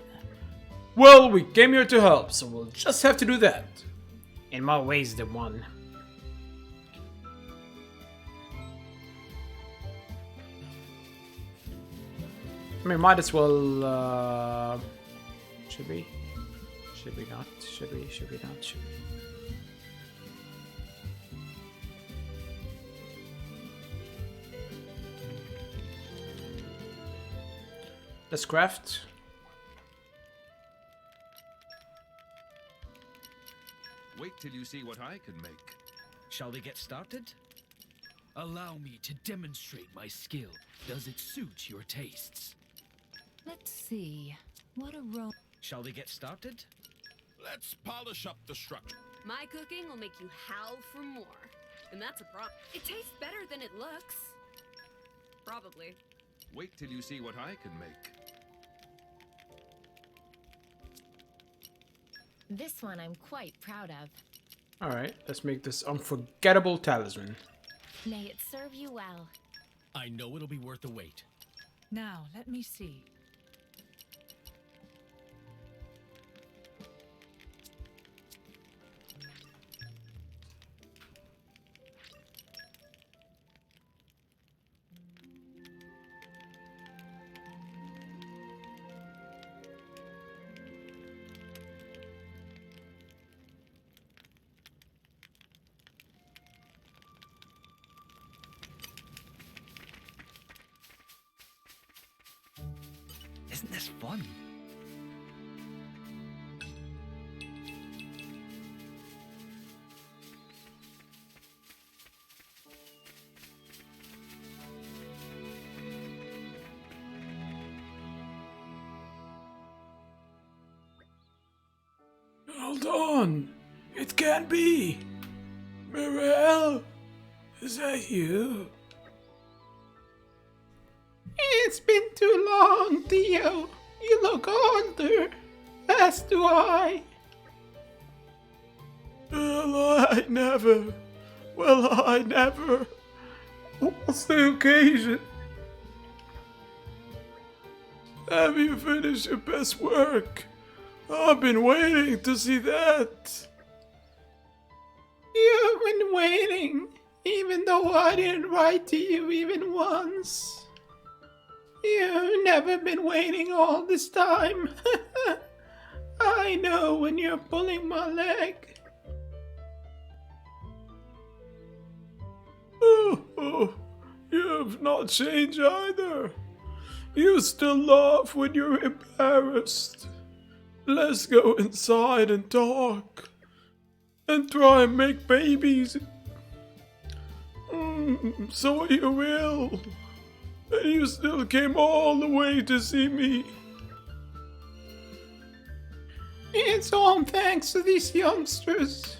Speaker 1: Well, we came here to help, so we'll just have to do that.
Speaker 8: In more ways than one.
Speaker 1: I mean, might as well, should we? Should we not? Should we? Should we not? Should we? Let's craft.
Speaker 15: till you see what I can make.
Speaker 3: Shall we get started? Allow me to demonstrate my skill. Does it suit your tastes?
Speaker 13: Let's see. What aroma?
Speaker 3: Shall we get started?
Speaker 9: Let's polish up the structure.
Speaker 7: My cooking will make you howl for more. And that's a problem. It tastes better than it looks. Probably.
Speaker 15: Wait till you see what I can make.
Speaker 11: This one I'm quite proud of.
Speaker 1: Alright, let's make this unforgettable talisman.
Speaker 11: May it serve you well.
Speaker 3: I know it'll be worth the wait.
Speaker 2: Now, let me see.
Speaker 3: Isn't this fun?
Speaker 10: Hold on. It can't be. Mirel, is that you? It's been too long, Theo. You look older. As do I. Well, I never. What's the occasion? Have you finished your best work? I've been waiting to see that. You've been waiting, even though I didn't write to you even once. You've never been waiting all this time. I know when you're pulling my leg. Oh, you have not changed either. You still laugh when you're embarrassed. Let's go inside and talk. And try and make babies. So you will. And you still came all the way to see me. It's all thanks to these youngsters.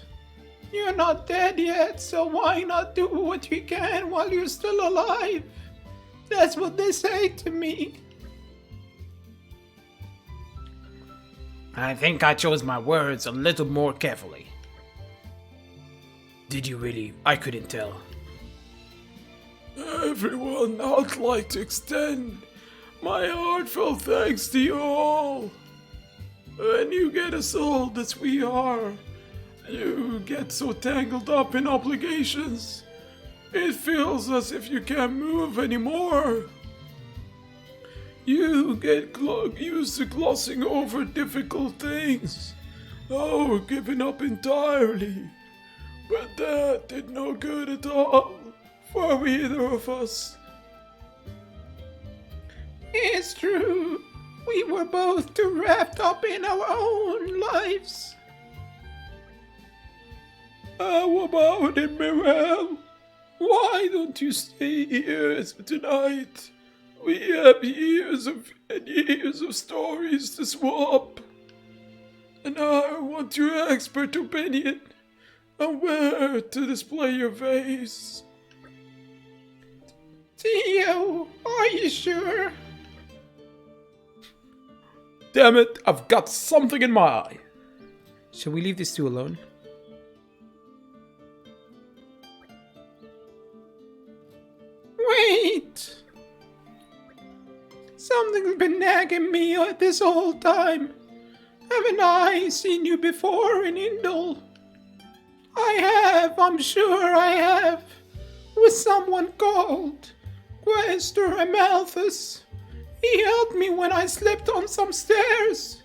Speaker 10: You're not dead yet, so why not do what you can while you're still alive? That's what they say to me.
Speaker 1: I think I chose my words a little more carefully. Did you really? I couldn't tell.
Speaker 10: Everyone, I'd like to extend my heartfelt thanks to you all. When you get as old as we are, you get so tangled up in obligations. It feels as if you can't move anymore. You get used to glossing over difficult things, or giving up entirely. But that did no good at all for either of us. It's true. We were both too wrapped up in our own lives. How about it, Mirel? Why don't you stay here tonight? We have years and years of stories to swap. And I want your expert opinion on where to display your vase. Theo, are you sure?
Speaker 1: Damn it, I've got something in my eye. Shall we leave these two alone?
Speaker 10: Wait! Something's been nagging me this whole time. Haven't I seen you before in Indol? I have, I'm sure I have. With someone called Questor Amalthus. He helped me when I slipped on some stairs.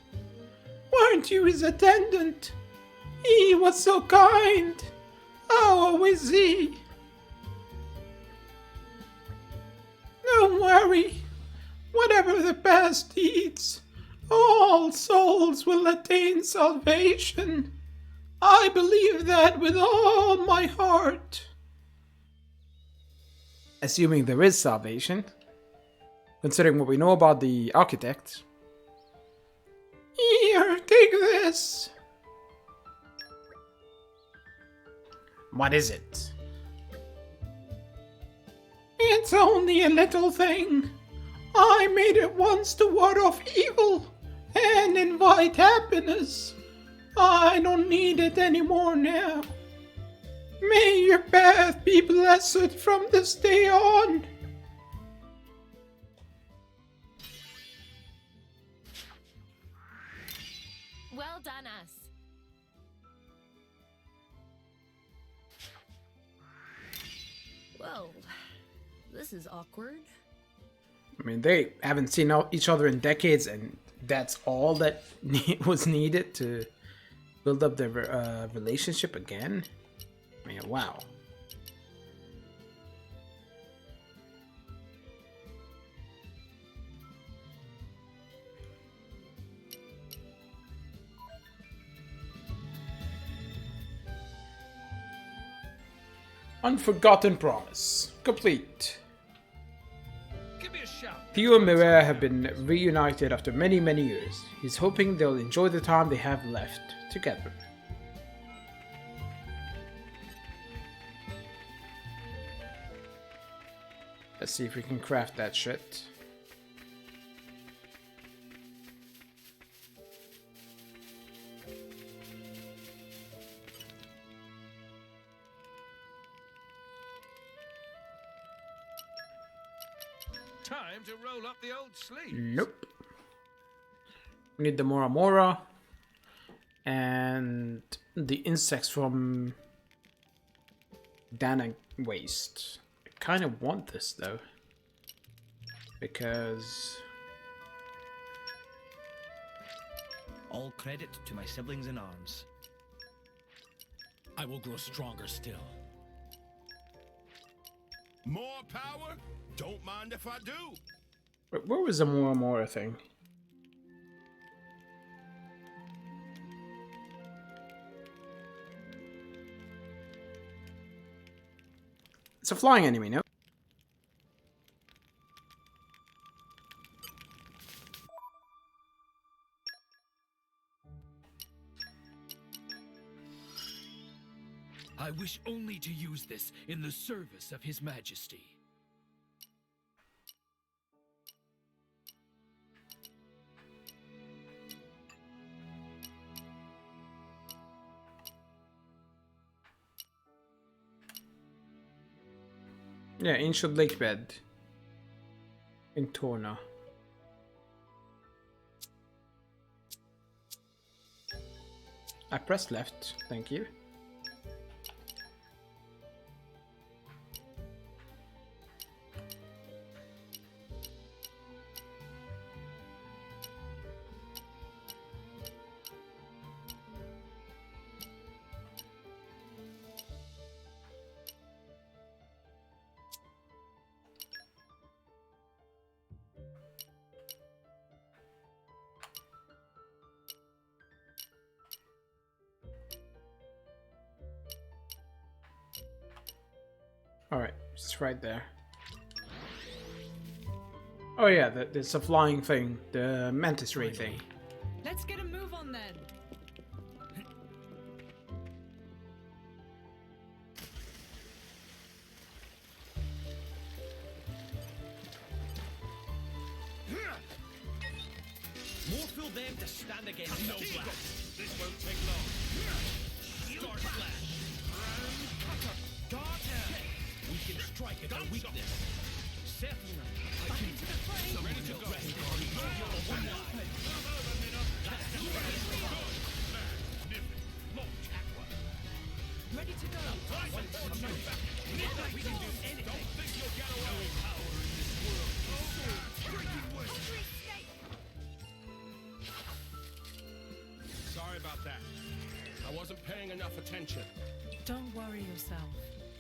Speaker 10: Weren't you his attendant? He was so kind. How is he? Don't worry. Whatever the past deeds, all souls will attain salvation. I believe that with all my heart.
Speaker 1: Assuming there is salvation, considering what we know about the architect.
Speaker 10: Here, take this.
Speaker 1: What is it?
Speaker 10: It's only a little thing. I made it once to ward off evil and invite happiness. I don't need it anymore now. May your path be blessed from this day on.
Speaker 7: Well done, us. Well, this is awkward.
Speaker 1: I mean, they haven't seen each other in decades, and that's all that was needed to build up their relationship again. I mean, wow. Unforgotten Promise. Complete.
Speaker 15: Give me a shout.
Speaker 1: Theo and Mireille have been reunited after many, many years. He's hoping they'll enjoy the time they have left together. Let's see if we can craft that shit.
Speaker 15: Time to roll up the old sleeves.
Speaker 1: Nope. We need the Mora Mora and the insects from Dana Waste. I kind of want this though, because
Speaker 3: All credit to my siblings in arms. I will grow stronger still.
Speaker 9: More power? Don't mind if I do.
Speaker 1: wait, where was the Mora Mora thing? It's a flying enemy, no?
Speaker 3: I wish only to use this in the service of His Majesty.
Speaker 1: Yeah, ancient lake bed in Torna. I pressed left, thank you. Alright, it's right there. Oh yeah, there's a flying thing, the mantis ray thing.
Speaker 2: Let's get a move on then.
Speaker 3: More fool them to stand against no black.
Speaker 14: This won't take long.
Speaker 3: Star Flash. God, we can strike at our weakness. Certainly. I can ready to go.
Speaker 2: Ready to go.
Speaker 3: We can do anything.
Speaker 14: Don't think you'll get away. Power in this world. Sorry about that. I wasn't paying enough attention.
Speaker 2: Don't worry yourself.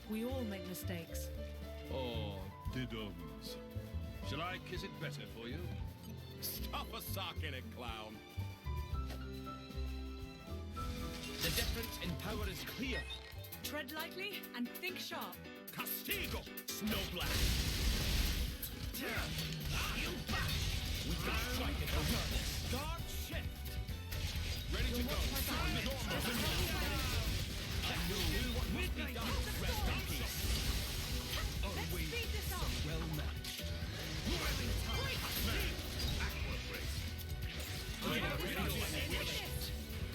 Speaker 2: We all make mistakes.
Speaker 15: Oh, diddums. Shall I kiss it better for you?
Speaker 9: Stuff a sock in it, clown.
Speaker 3: The difference in power is clear.
Speaker 2: Tread lightly and think sharp.
Speaker 3: Castigo! Snowblast! You back! We can strike at the regardless. Guard shift! Ready to go. I know what must be done. Rest in peace. Our ways are well matched. Moving time. Backward brace.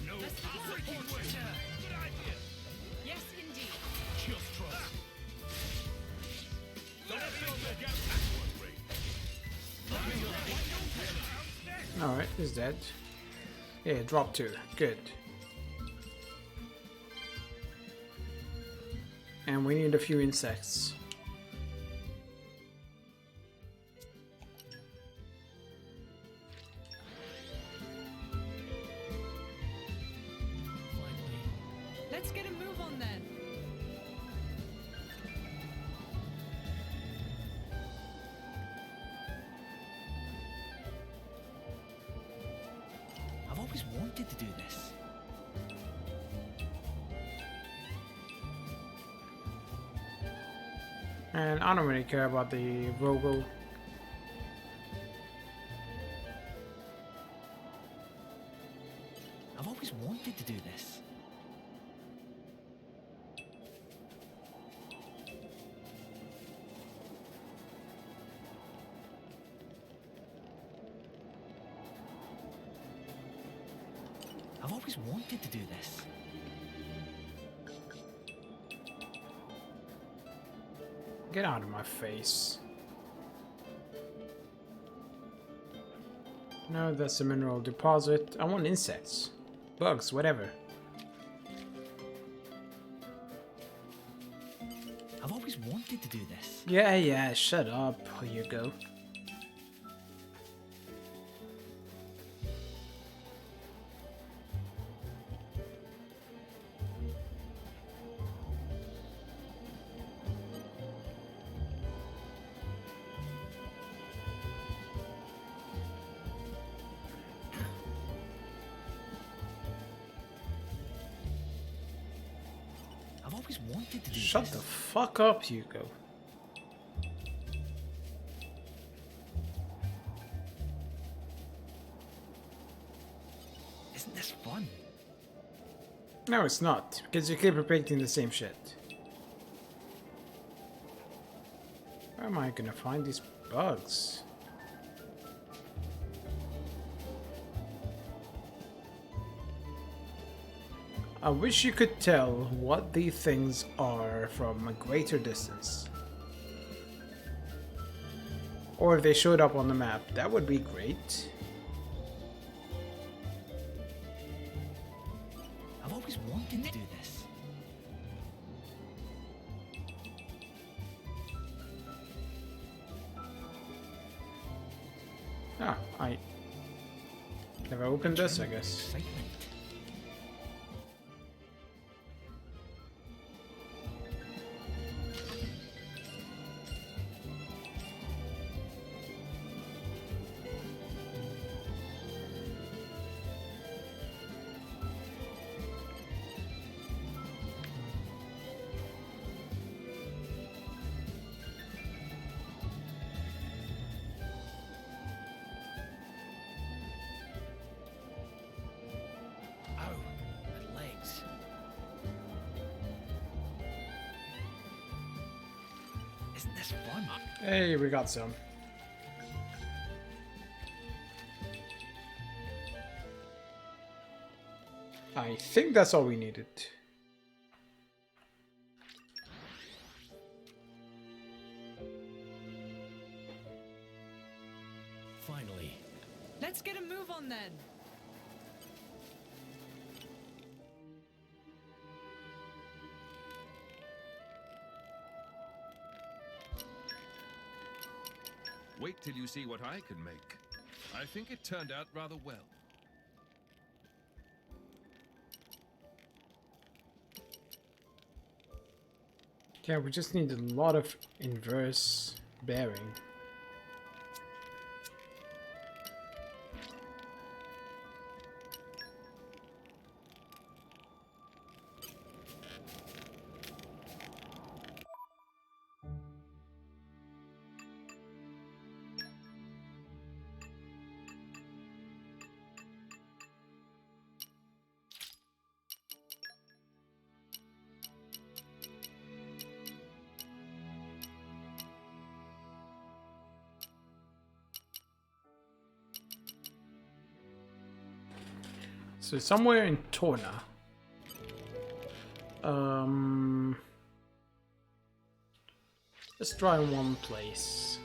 Speaker 3: No support. Good idea.
Speaker 2: Yes, indeed.
Speaker 3: Just trust. Don't feel good. Get backward brace.
Speaker 1: Alright, he's dead. Yeah, drop 2. Good. And we need a few insects.
Speaker 2: Let's get a move on then.
Speaker 3: I've always wanted to do this.
Speaker 1: And I don't really care about the Vogel.
Speaker 3: I've always wanted to do this. I've always wanted to do this.
Speaker 1: Get out of my face. No, that's a mineral deposit. I want insects. Bugs, whatever.
Speaker 3: I've always wanted to do this.
Speaker 1: Yeah, shut up. Here you go.
Speaker 3: I've always wanted to do
Speaker 1: Shut
Speaker 3: this.
Speaker 1: the fuck up, Hugo.
Speaker 3: Isn't this fun?
Speaker 1: No, it's not, because you keep repeating the same shit. Where am I gonna find these bugs? I wish you could tell what these things are from a greater distance. Or if they showed up on the map, that would be great.
Speaker 3: I've always wanted to do this.
Speaker 1: Ah, I never opened this, I guess.
Speaker 3: Excitement. Ow, my legs. Isn't this fun?
Speaker 1: Hey, we got some. I think that's all we needed.
Speaker 3: Finally.
Speaker 2: Let's get a move on then.
Speaker 15: Wait till you see what I can make. I think it turned out rather well.
Speaker 1: Yeah, we just need a lot of inverse bearing. So somewhere in Torna. Let's try one place.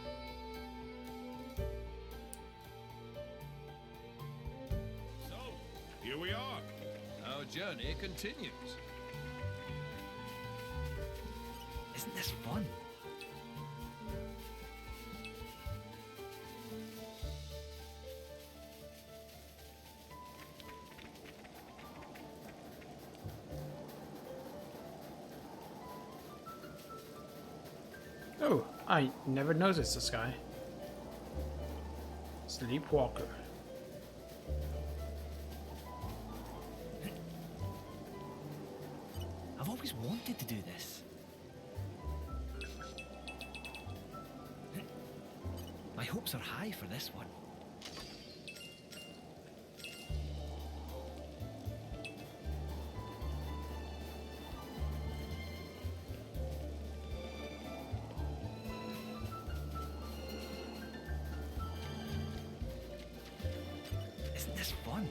Speaker 15: So, here we are. Our journey continues.
Speaker 3: Isn't this fun?
Speaker 1: Oh, I never noticed this guy. Sleepwalker.
Speaker 3: I've always wanted to do this. My hopes are high for this one. Isn't this fun?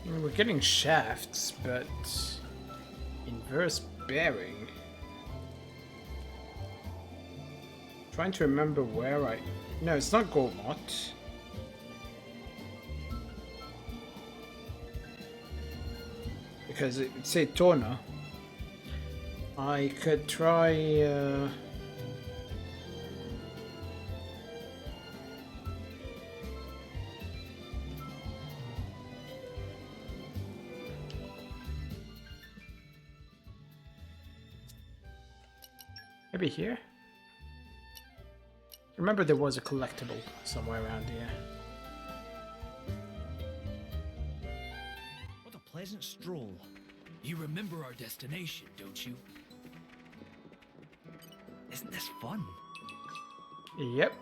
Speaker 1: I mean, we're getting shafts, but inverse bearing. Trying to remember where I... No, it's not Gormott. Because it would say Torna. I could try... Maybe here? Remember there was a collectible somewhere around here.
Speaker 3: What a pleasant stroll.
Speaker 16: You remember our destination, don't you?
Speaker 3: Isn't this fun?
Speaker 1: Yep.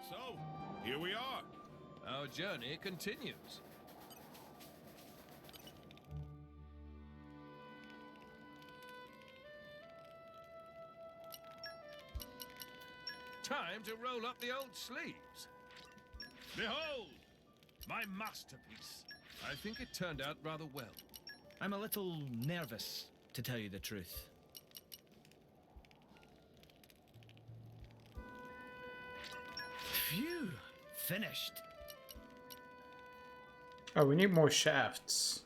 Speaker 15: So, here we are. Our journey continues. Time to roll up the old sleeves. Behold, my masterpiece. I think it turned out rather well.
Speaker 3: I'm a little nervous, to tell you the truth. Phew! Finished.
Speaker 1: Oh, we need more shafts.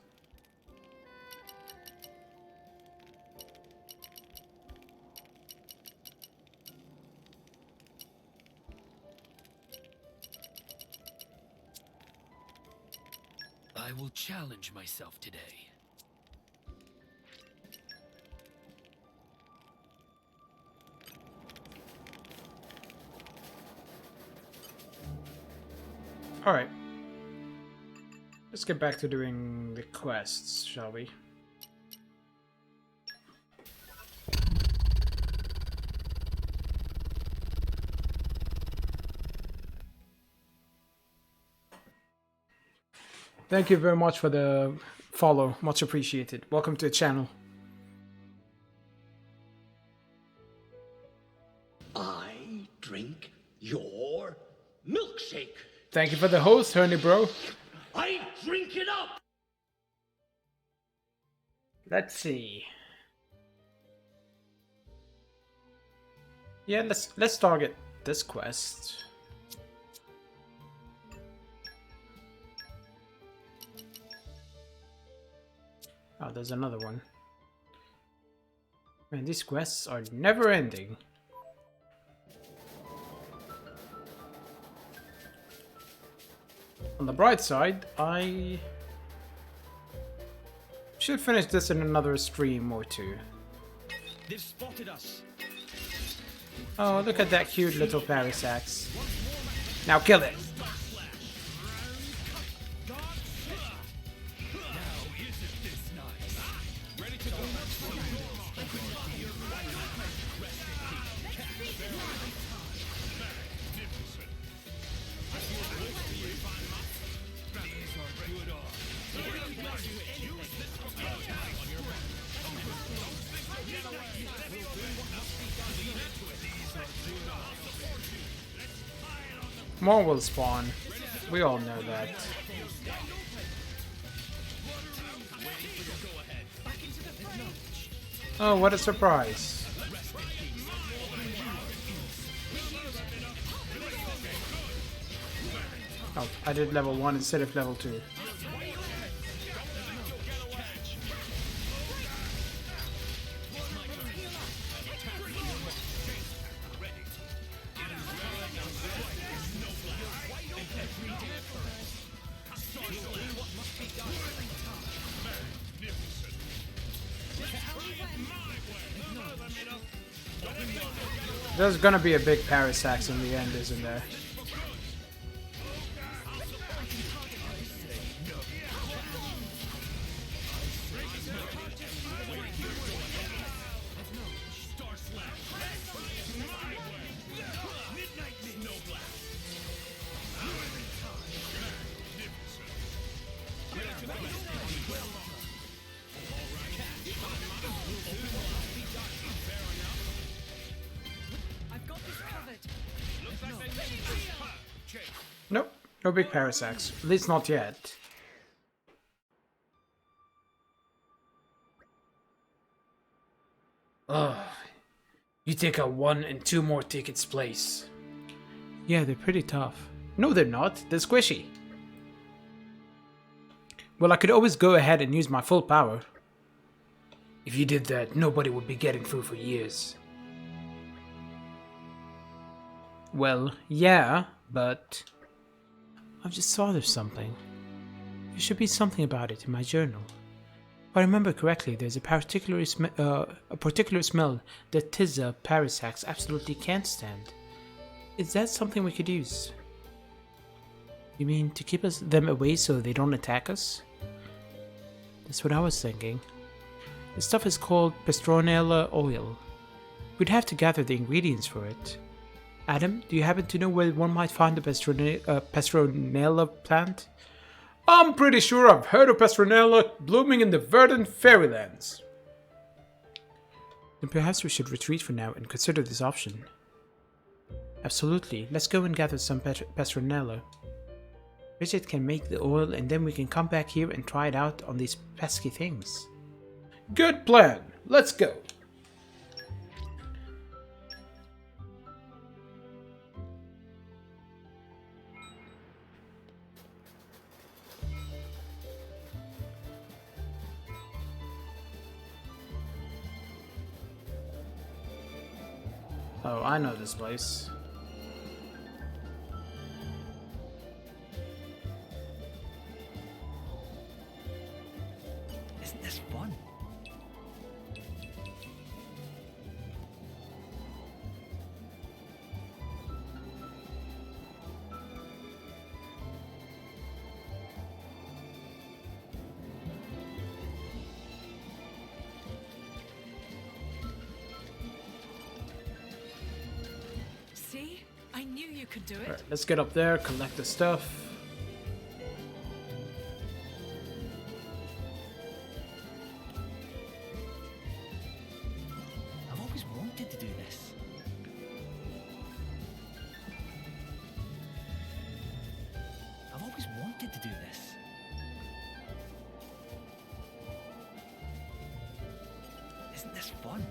Speaker 16: I will challenge myself today.
Speaker 1: Alright. Let's get back to doing the quests, shall we? Thank you very much for the follow. Much appreciated. Welcome to the channel.
Speaker 6: I drink your milkshake.
Speaker 1: Thank you for the host, Honey Bro.
Speaker 6: I drink it up.
Speaker 1: Let's see. Yeah, let's target this quest. Oh, there's another one. Man, these quests are never ending. On the bright side, I should finish this in another stream or two.
Speaker 3: They've spotted us.
Speaker 1: Oh, look at that cute little Paris axe. Now kill it! More will spawn. We all know that. Oh, what a surprise. Oh, I did level 1 instead of level 2. There's gonna be a big Parasax in the end, isn't there? Nope, no big Parasax. At least not yet. Ugh. You think a 1 and 2 more tickets place? Yeah, they're pretty tough. No, they're not. They're squishy. Well, I could always go ahead and use my full power. If you did that, nobody would be getting through for years. Well, yeah, but I've just thought of something. There should be something about it in my journal. If I remember correctly, there's a particular smell that Tizza Parasax absolutely can't stand. Is that something we could use? You mean to keep them away so they don't attack us? That's what I was thinking. The stuff is called Pestronella oil. We'd have to gather the ingredients for it. Adam, do you happen to know where one might find the Pestronella plant? I'm pretty sure I've heard of Pestronella blooming in the verdant fairylands. Then perhaps we should retreat for now and consider this option. Absolutely, let's go and gather some Pestronella. Bridget can make the oil and then we can come back here and try it out on these pesky things. Good plan, let's go. Oh, I know this place.
Speaker 3: Isn't this fun?
Speaker 2: See? I knew you could do it.
Speaker 1: Alright, let's get up there, collect the stuff.
Speaker 3: I've always wanted to do this. I've always wanted to do this. Isn't this fun?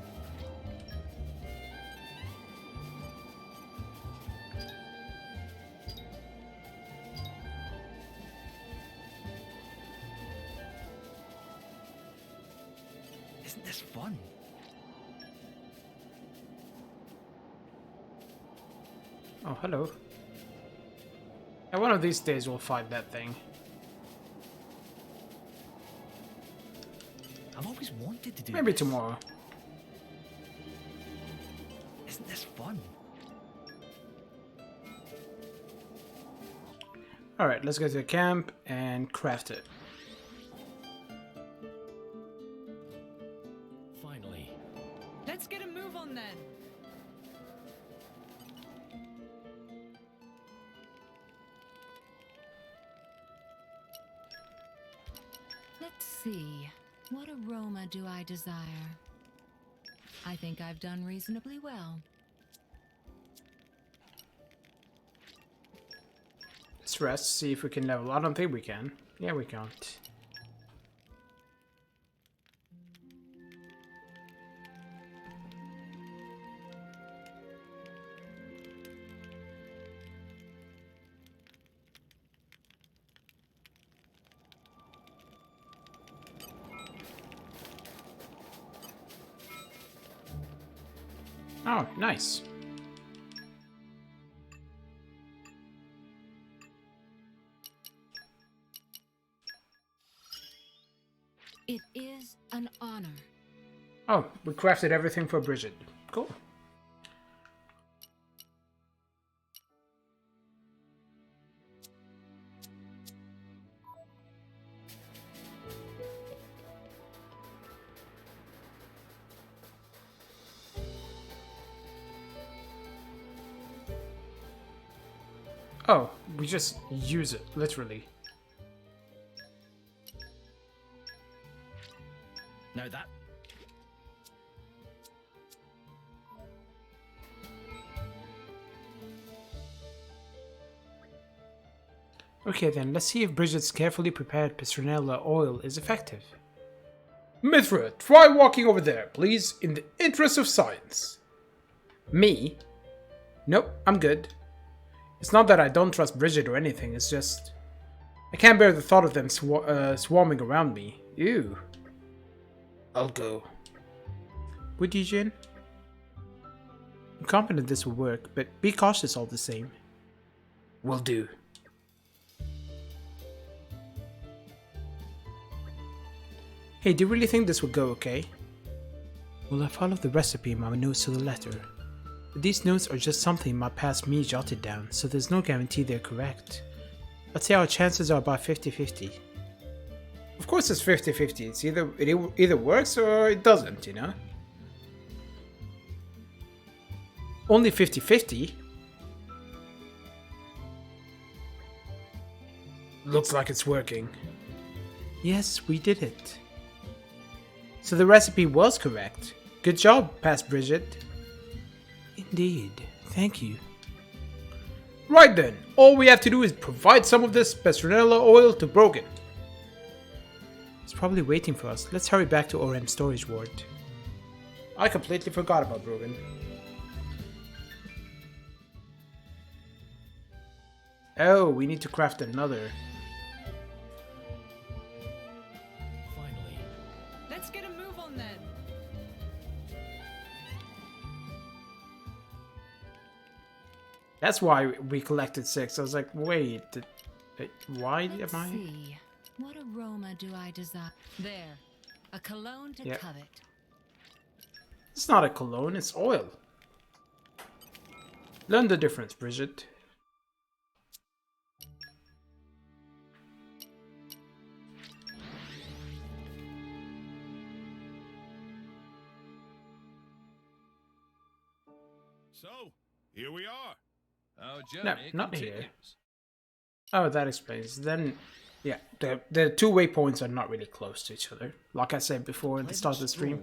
Speaker 3: Isn't this fun?
Speaker 1: Oh, hello. And one of these days we'll find that thing.
Speaker 3: I've always wanted to do
Speaker 1: Maybe
Speaker 3: this.
Speaker 1: tomorrow.
Speaker 3: Isn't this fun?
Speaker 1: Alright, let's go to the camp and craft it.
Speaker 16: Finally.
Speaker 2: Let's get a move on then.
Speaker 13: Let's see. What aroma do I desire? I think I've done reasonably well.
Speaker 1: Let's rest, see if we can level. I don't think we can. Yeah, we can't. Oh, nice.
Speaker 13: It is an honor.
Speaker 1: Oh, we crafted everything for Bridget. Cool. Oh, we just use it, literally.
Speaker 3: No, that.
Speaker 1: Okay then, let's see if Bridget's carefully prepared Petronella oil is effective. Mithra, try walking over there, please, in the interest of science. Me? Nope, I'm good. It's not that I don't trust Bridget or anything, it's just... I can't bear the thought of them swarming around me. Ew. I'll go. Would you, Jin? I'm confident this will work, but be cautious all the same. Will do. Hey, do you really think this will go okay? Well, I followed the recipe in my notes to the letter. But these notes are just something my past me jotted down, so there's no guarantee they're correct. I'd say our chances are about 50-50. Of course it's 50-50, it's it either works or it doesn't, you know? Only 50-50? Looks like it's working. Yes, we did it. So the recipe was correct. Good job, past Bridget. Indeed, thank you. Right then, all we have to do is provide some of this Petronella oil to Brogan. It's probably waiting for us. Let's hurry back to Orem's storage ward. I completely forgot about Brogan. Oh, we need to craft another.
Speaker 2: Finally. Let's get a move on then.
Speaker 1: That's why we collected 6. I was like, wait, why
Speaker 13: Let's
Speaker 1: am I?
Speaker 13: see. What aroma do I desire? There. A cologne to
Speaker 1: Yep.
Speaker 13: covet.
Speaker 1: It's not a cologne, it's oil. Learn the difference, Bridget.
Speaker 15: So, here we are.
Speaker 5: Our
Speaker 1: No,
Speaker 5: journey
Speaker 1: not
Speaker 5: continues.
Speaker 1: here. Oh, that explains. Then, yeah, the two waypoints are not really close to each other. Like I said before at the start of the stream.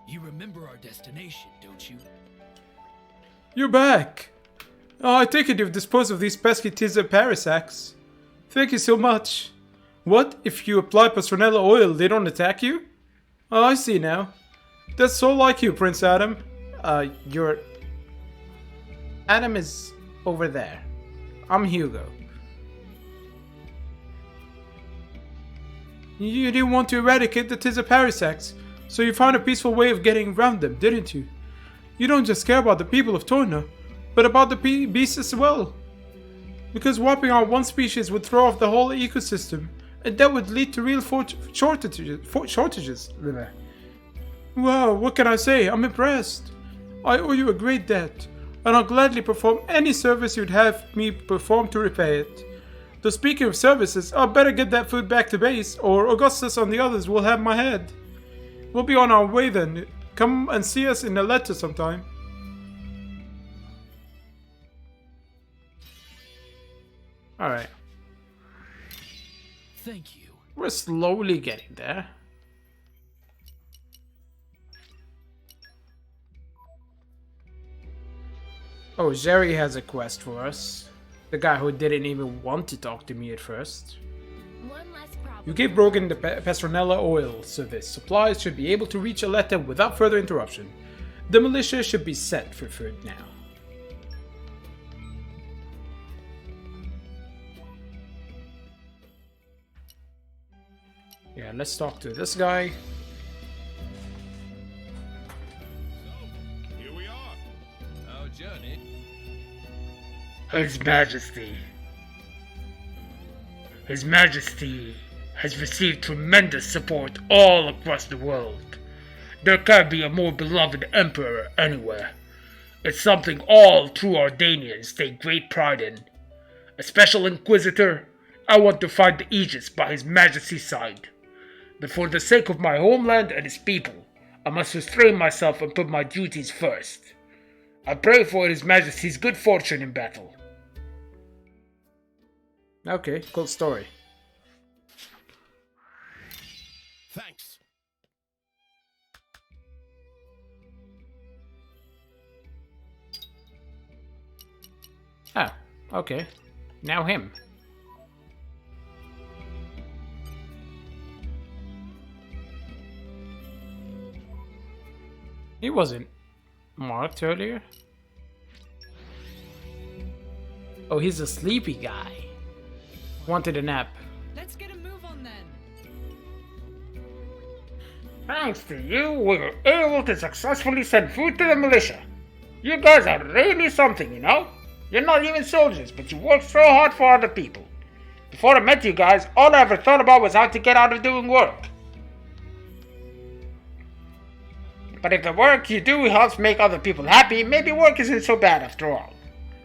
Speaker 16: You remember our destination, don't you?
Speaker 1: You're back! Oh, I take it you've disposed of these pesky Tiza Parisacks. Thank you so much. What? If you apply Petronella oil, they don't attack you? Oh, I see now. That's so like you, Prince Adam. You're... Adam is over there. I'm Hugo. You didn't want to eradicate the Tiza Parisacks, so you found a peaceful way of getting around them, didn't you? You don't just care about the people of Torna, but about the beasts as well. Because wiping out one species would throw off the whole ecosystem, and that would lead to real shortages. Wow, what can I say? I'm impressed. I owe you a great debt, and I'll gladly perform any service you'd have me perform to repay it. Though speaking of services, I'd better get that food back to base, or Augustus and the others will have my head. We'll be on our way then. Come and see us in the letter sometime. Alright.
Speaker 16: Thank you.
Speaker 1: We're slowly getting there. Oh, Jerry has a quest for us. The guy who didn't even want to talk to me at first.
Speaker 11: One less problem.
Speaker 1: You gave Brogan the Petronella oil service. Supplies should be able to reach Aletta without further interruption. The militia should be set for food now. Yeah, let's talk to this guy.
Speaker 15: Here we are. Our journey.
Speaker 8: His Majesty. His Majesty has received tremendous support all across the world. There can't be a more beloved emperor anywhere. It's something all true Ardanians take great pride in. A special inquisitor, I want to fight the Aegis by His Majesty's side. But for the sake of my homeland and its people, I must restrain myself and put my duties first. I pray for His Majesty's good fortune in battle.
Speaker 1: Okay, cool story.
Speaker 3: Thanks.
Speaker 1: Oh, okay. Now him. He wasn't marked earlier. Oh, he's a sleepy guy. Wanted a nap.
Speaker 2: Let's get a move on then.
Speaker 8: Thanks to you, we were able to successfully send food to the militia. You guys are really something, you know? You're not even soldiers, but you work so hard for other people. Before I met you guys, all I ever thought about was how to get out of doing work. But if the work you do helps make other people happy, maybe work isn't so bad after all.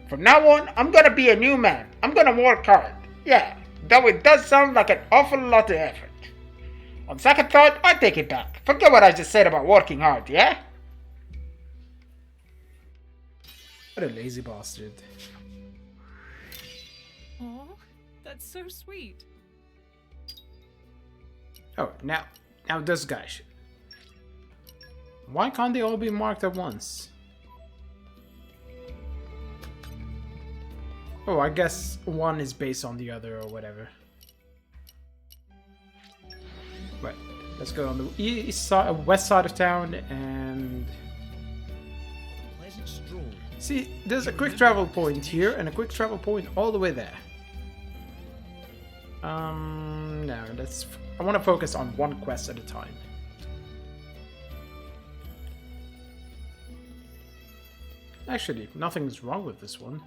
Speaker 8: From now on, I'm gonna be a new man. I'm gonna work hard. Yeah, though it does sound like an awful lot of effort. On second thought, I take it back. Forget what I just said about working hard, yeah?
Speaker 1: What a lazy bastard.
Speaker 2: Aw, that's so sweet.
Speaker 1: Oh, now this guy should. Why can't they all be marked at once? Oh, I guess one is based on the other or whatever. Right, let's go on the east side, west side of town and...
Speaker 3: Pleasant stroll.
Speaker 1: See, there's a quick travel point here and a quick travel point all the way there. No, I want to focus on one quest at a time. Actually, nothing's wrong with this one.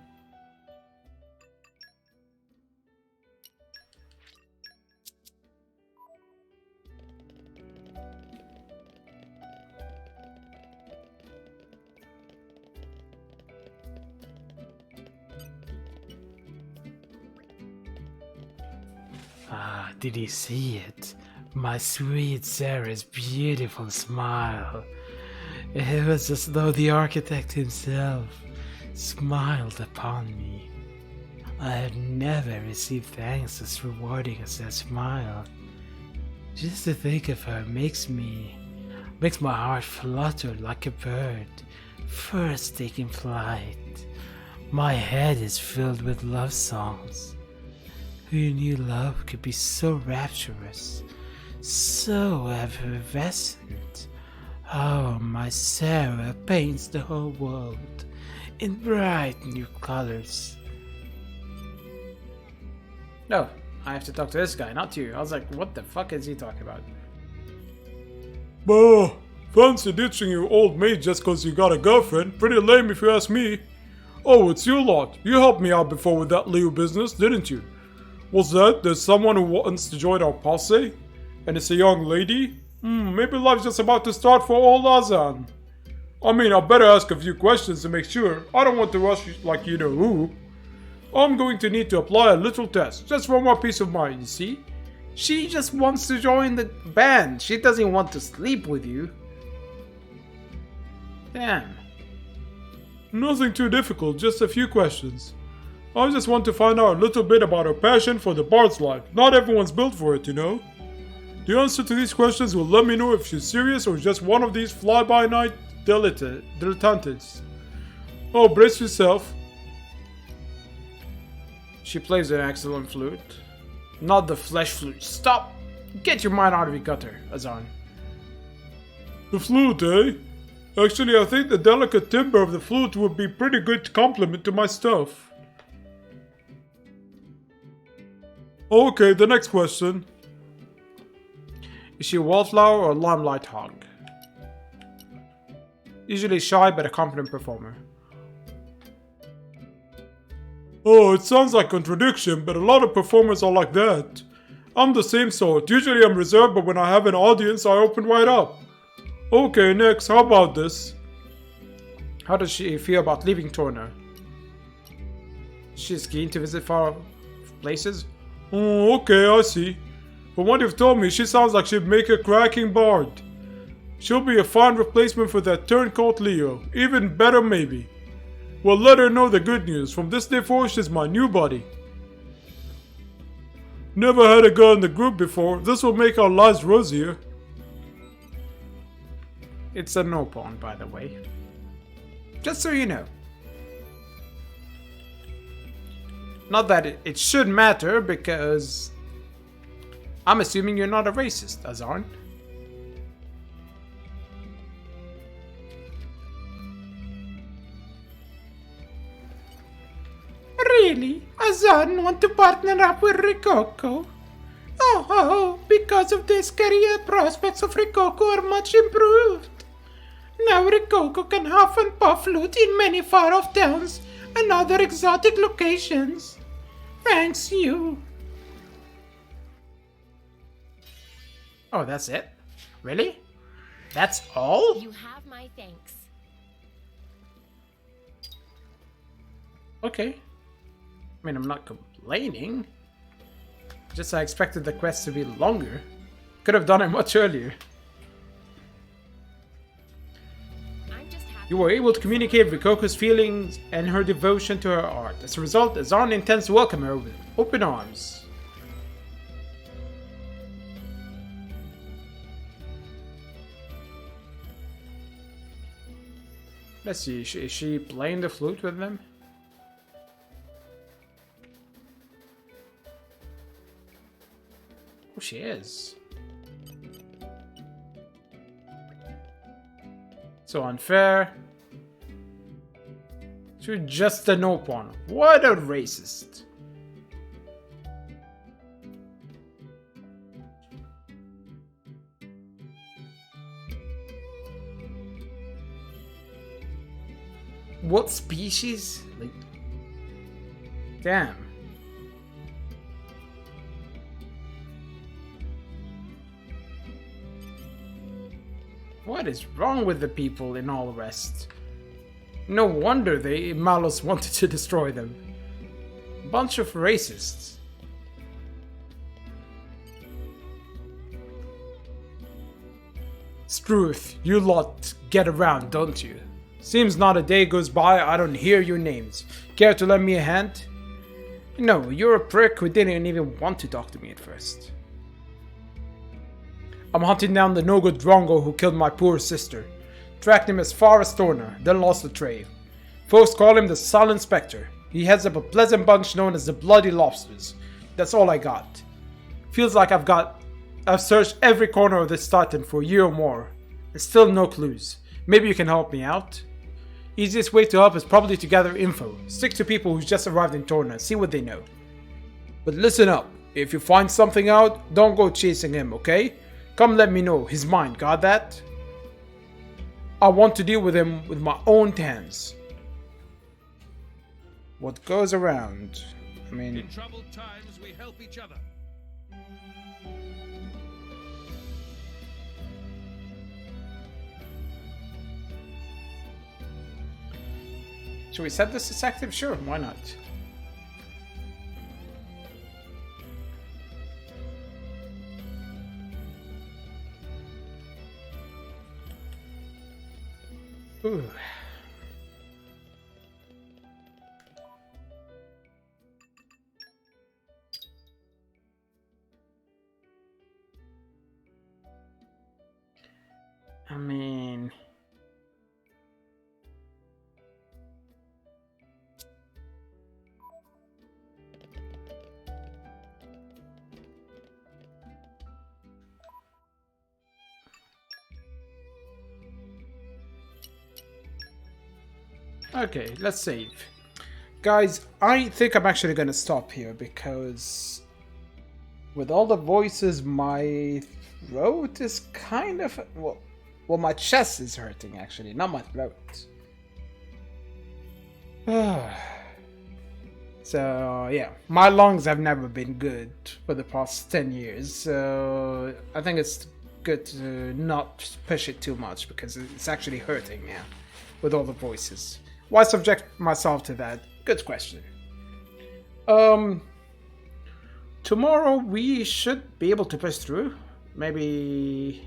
Speaker 10: Ah, did you see it? My sweet Sarah's beautiful smile. It was as though the architect himself smiled upon me. I have never received thanks as rewarding as that smile. Just to think of her makes my heart flutter like a bird first taking flight. My head is filled with love songs. Who knew love could be so rapturous, so effervescent? Oh, my Sarah paints the whole world in bright new colors.
Speaker 1: No, I have to talk to this guy, not you. I was like, what the fuck is he talking about?
Speaker 17: Bah, fancy ditching your old maid just cause you got a girlfriend. Pretty lame if you ask me. Oh, it's you lot. You helped me out before with that Leo business, didn't you? What's that? There's someone who wants to join our posse? And it's a young lady? Maybe life's just about to start for old Azan. I mean, I better ask a few questions to make sure. I don't want to rush you like you know who. I'm going to need to apply a little test, just for my peace of mind, you see?
Speaker 1: She just wants to join the band. She doesn't want to sleep with you. Damn.
Speaker 17: Nothing too difficult, just a few questions. I just want to find out a little bit about her passion for the bard's life. Not everyone's built for it, you know? The answer to these questions will let me know if she's serious or just one of these fly-by-night dilettantes. Oh, brace yourself.
Speaker 1: She plays an excellent flute. Not the flesh flute. Stop! Get your mind out of your gutter, Azan.
Speaker 17: The flute, eh? Actually, I think the delicate timbre of the flute would be pretty good complement to my stuff. Okay, the next question.
Speaker 1: Is she a wallflower or a limelight hog? Usually shy but a confident performer.
Speaker 17: Oh, it sounds like contradiction, but a lot of performers are like that. I'm the same sort. Usually I'm reserved, but when I have an audience, I open wide up. Okay, next, how about this?
Speaker 1: How does she feel about leaving Torna? She's keen to visit far places?
Speaker 17: Oh, okay, I see. From what you've told me, she sounds like she'd make a cracking bard. She'll be a fine replacement for that turncoat Leo. Even better, maybe. Well, let her know the good news. From this day forward, she's my new buddy. Never had a girl in the group before. This will make our lives rosier.
Speaker 1: It's a no pawn, by the way. Just so you know. Not that it should matter, because I'm assuming you're not a racist, Azarn.
Speaker 10: Really? Azan want to partner up with Rikoko? Oh, because of this, career prospects of Rikoko are much improved. Now Rikoko can huff and puff loot in many far-off towns and other exotic locations. Thanks you.
Speaker 1: Oh, that's it? Really? That's all?
Speaker 7: You have my thanks.
Speaker 1: Okay. I mean, I'm not complaining. Just I expected the quest to be longer. Could have done it much earlier. You were able to communicate Rikoko's feelings and her devotion to her art. As a result, Azan intends to welcome her with open arms. Let's see, is she playing the flute with them? Oh, she is. So unfair. You're just a no pawn. What a racist. What species? Like, damn. What is wrong with the people in all the rest? No wonder Malos wanted to destroy them. Bunch of racists. Struth, you lot get around, don't you? Seems not a day goes by I don't hear your names. Care to lend me a hand? No, you're a prick who didn't even want to talk to me at first. I'm hunting down the no-good Drongo who killed my poor sister. Tracked him as far as Torna, then lost the trail. Folks call him the Silent Spectre. He heads up a pleasant bunch known as the Bloody Lobsters. That's all I got. Feels like I've searched every corner of this Titan for a year or more. And still no clues. Maybe you can help me out? Easiest way to help is probably to gather info. Stick to people who just arrived in Torna, see what they know. But listen up, if you find something out, don't go chasing him, okay? Come let me know, he's mine, got that? I want to deal with him with my own hands. What goes around? I mean...
Speaker 15: In troubled times, we help each other.
Speaker 1: Should we set this as active? Sure, why not? Ooh. I mean... Okay, let's save. Guys, I think I'm actually gonna stop here because with all the voices, my throat is kind of well, my chest is hurting actually, not my throat. So yeah, my lungs have never been good for the past 10 years, so I think it's good to not push it too much because it's actually hurting now with all the voices. Why subject myself to that? Good question. Tomorrow we should be able to push through. Maybe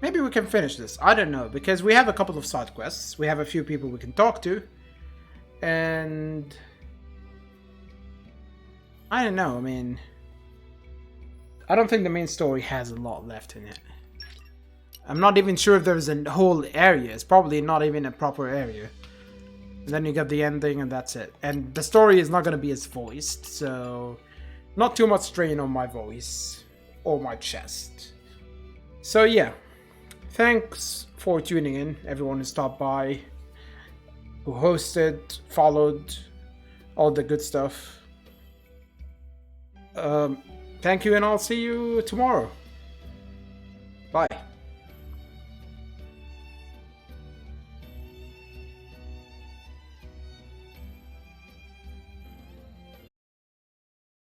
Speaker 1: we can finish this. I don't know, because we have a couple of side quests. We have a few people we can talk to. And I don't know, I mean, I don't think the main story has a lot left in it. I'm not even sure if there's a whole area. It's probably not even a proper area. And then you get the ending and that's it. And the story is not going to be as voiced, so not too much strain on my voice or my chest. So yeah, thanks for tuning in, everyone who stopped by, who hosted, followed, all the good stuff. Thank you, and I'll see you tomorrow. Bye.